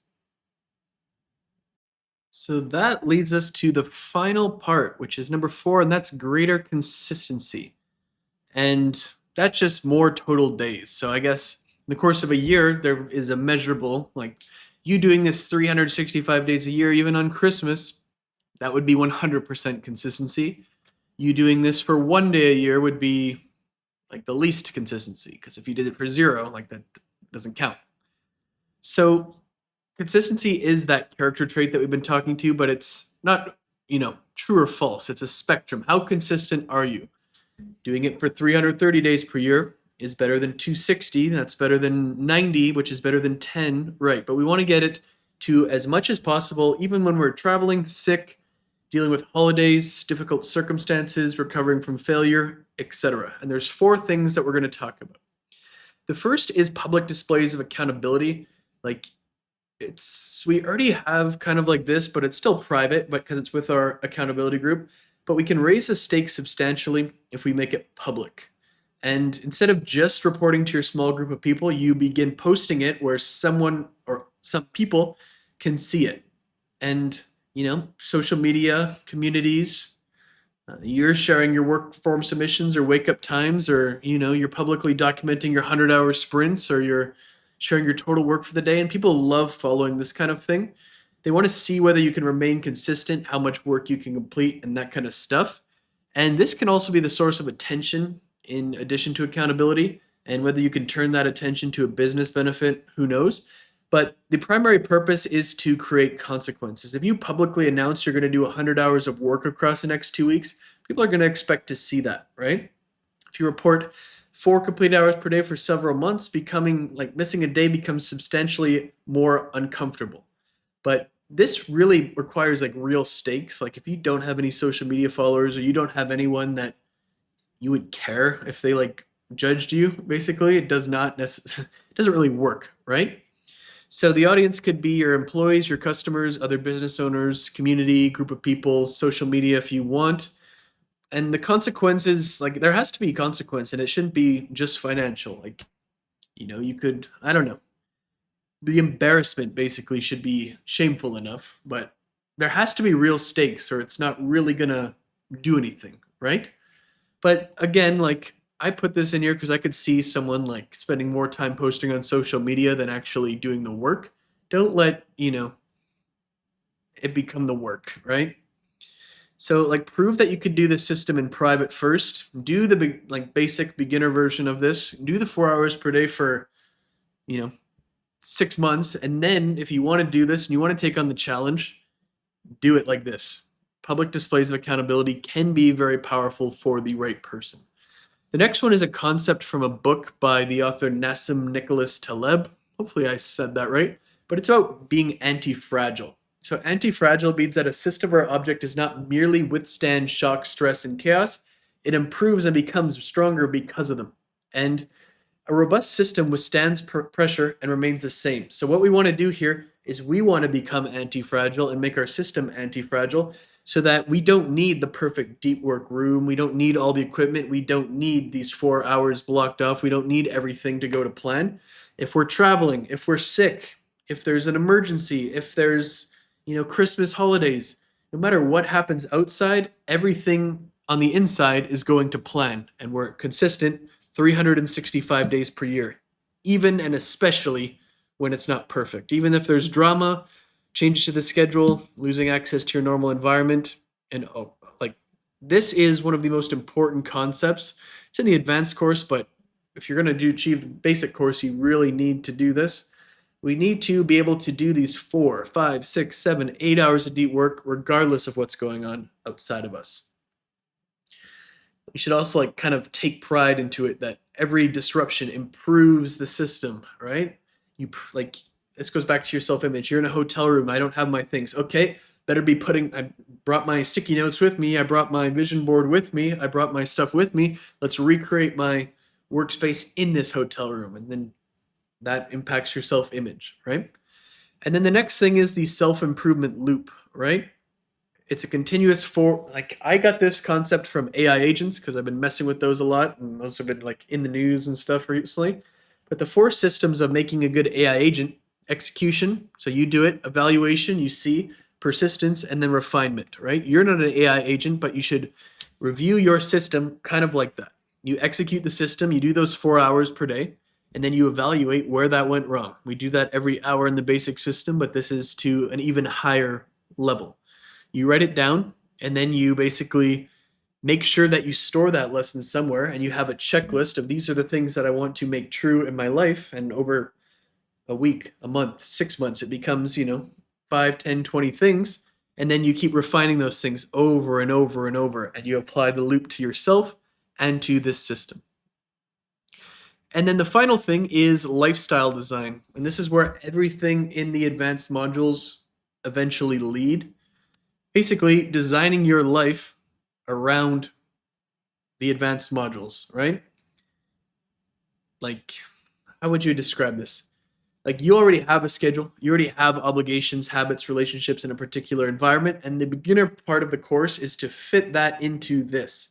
So that leads us to the final part, which is number 4, and that's greater consistency. And that's just more total days. So I guess in the course of a year, there is a measurable, like you doing this 365 days a year, even on Christmas, that would be 100% consistency. You doing this for 1 day a year would be like the least consistency, because if you did it for 0, like that doesn't count. So consistency is that character trait that we've been talking to, but it's not, true or false. It's a spectrum. How consistent are you? Doing it for 330 days per year is better than 260. That's better than 90, which is better than 10. Right. But we want to get it to as much as possible, even when we're traveling, sick, dealing with holidays, difficult circumstances, recovering from failure, etc. And there's 4 things that we're going to talk about. The first is public displays of accountability. Like, we already have kind of like this, but it's still private, but because it's with our accountability group. but we can raise the stakes substantially if we make it public. And instead of just reporting to your small group of people, you begin posting it where someone or some people can see it. And, social media communities, you're sharing your work form submissions or wake up times, or, you're publicly documenting your 100-hour sprints, or you're sharing your total work for the day. And people love following this kind of thing. They want to see whether you can remain consistent, how much work you can complete, and that kind of stuff. And this can also be the source of attention in addition to accountability. And whether you can turn that attention to a business benefit, who knows? But the primary purpose is to create consequences. If you publicly announce you're going to do 100 hours of work across the next 2 weeks, people are going to expect to see that, right? If you report 4 complete hours per day for several months, becoming like missing a day becomes substantially more uncomfortable. But this really requires like real stakes. Like if you don't have any social media followers, or you don't have anyone that you would care if they like judged you, basically, it doesn't really work, right? So the audience could be your employees, your customers, other business owners, community, group of people, social media if you want. And the consequences, like there has to be consequence, and it shouldn't be just financial. Like, you could, I don't know. The embarrassment basically should be shameful enough, but there has to be real stakes or it's not really gonna do anything, right? But again, like I put this in here because I could see someone like spending more time posting on social media than actually doing the work. Don't let, it become the work, right? So like prove that you could do the system in private first. Do the basic beginner version of this. Do the 4 hours per day for, 6 months. And then if you want to do this and you want to take on the challenge, do it like this. Public displays of accountability can be very powerful for the right person. The next one is a concept from a book by the author Nassim Nicholas Taleb. Hopefully I said that right. But it's about being anti-fragile. So anti-fragile means that a system or object does not merely withstand shock, stress, and chaos. It improves and becomes stronger because of them. And a robust system withstands pressure and remains the same. So what we want to do here is we want to become anti-fragile and make our system anti-fragile so that we don't need the perfect deep work room. We don't need all the equipment. We don't need these 4 hours blocked off. We don't need everything to go to plan. If we're traveling, if we're sick, if there's an emergency, if there's, Christmas holidays, no matter what happens outside, everything on the inside is going to plan, and we're consistent 365 days per year, even and especially when it's not perfect. Even if there's drama, changes to the schedule, losing access to your normal environment, and this is one of the most important concepts. It's in the advanced course, but if you're going to achieve the basic course, you really need to do this. We need to be able to do these 4, 5, 6, 7, 8 hours of deep work, regardless of what's going on outside of us. You should also kind of take pride into it that every disruption improves the system, right? This goes back to your self-image. You're in a hotel room. I don't have my things. Okay, I brought my sticky notes with me. I brought my vision board with me. I brought my stuff with me. Let's recreate my workspace in this hotel room. And then that impacts your self-image, right? And then the next thing is the self-improvement loop, right? It's a continuous I got this concept from AI agents because I've been messing with those a lot, and those have been in the news and stuff recently. But the 4 systems of making a good AI agent: execution, so you do it; evaluation, you see; persistence; and then refinement, right? You're not an AI agent, but you should review your system kind of like that. You execute the system, you do those 4 hours per day, and then you evaluate where that went wrong. We do that every hour in the basic system, but this is to an even higher level. You write it down, and then you basically make sure that you store that lesson somewhere, and you have a checklist of these are the things that I want to make true in my life. And over a week, a month, 6 months, it becomes, 5, 10, 20 things. And then you keep refining those things over and over and over, and you apply the loop to yourself and to this system. And then the final thing is lifestyle design. And this is where everything in the advanced modules eventually lead. Basically, designing your life around the advanced modules, right? How would you describe this? Like you already have a schedule, you already have obligations, habits, relationships in a particular environment, and the beginner part of the course is to fit that into this.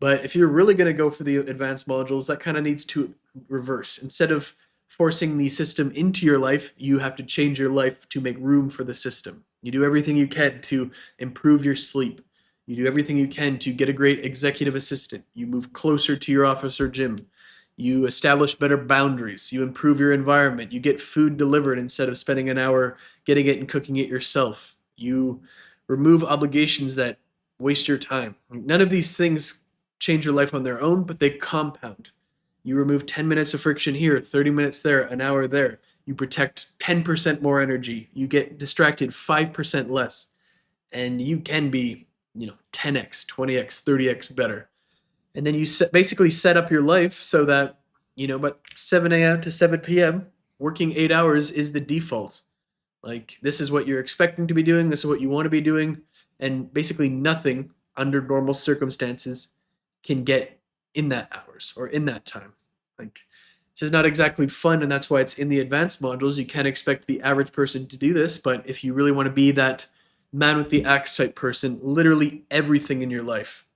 But if you're really going to go for the advanced modules, that kind of needs to reverse. Instead of forcing the system into your life, you have to change your life to make room for the system. You do everything you can to improve your sleep. You do everything you can to get a great executive assistant. You move closer to your office or gym. You establish better boundaries. You improve your environment. You get food delivered instead of spending an hour getting it and cooking it yourself. You remove obligations that waste your time. None of these things change your life on their own, but they compound. You remove 10 minutes of friction here, 30 minutes there, an hour there. You protect 10% more energy. You get distracted 5% less. And you can be, 10x, 20x, 30x better. And then you basically set up your life so that, but 7 a.m. to 7 p.m., working 8 hours is the default. Like, this is what you're expecting to be doing. This is what you want to be doing. And basically nothing under normal circumstances can get in that hours or in that time. Like, this is not exactly fun, and that's why it's in the advanced modules. You can't expect the average person to do this, but if you really want to be that man with the axe type person, literally everything in your life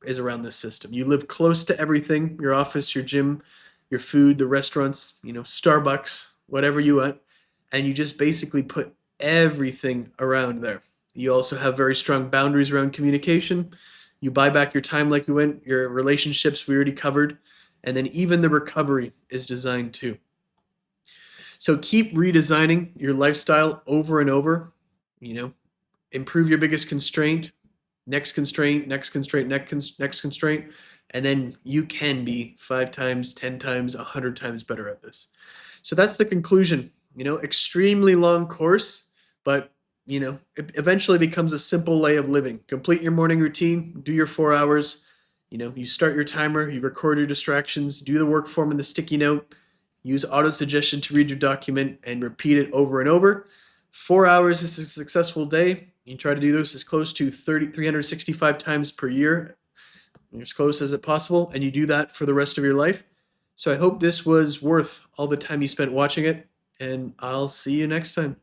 is around this system. You live close to everything, your office, your gym, your food, the restaurants, Starbucks, whatever you want, and you just basically put everything around there. You also have very strong boundaries around communication. You buy back your time like we went, your relationships we already covered, and then even the recovery is designed too. So keep redesigning your lifestyle over and over, improve your biggest constraint, next constraint, next constraint, next constraint, and then you can be 5 times, 10 times, 100 times better at this. So that's the conclusion. Extremely long course, but it eventually becomes a simple way of living. Complete your morning routine, do your 4 hours. You start your timer, you record your distractions, do the work form in the sticky note, use Autosuggestion to read your document, and repeat it over and over. 4 hours is a successful day. You try to do this as close to 365 times per year, as close as possible, and you do that for the rest of your life. So I hope this was worth all the time you spent watching it, and I'll see you next time.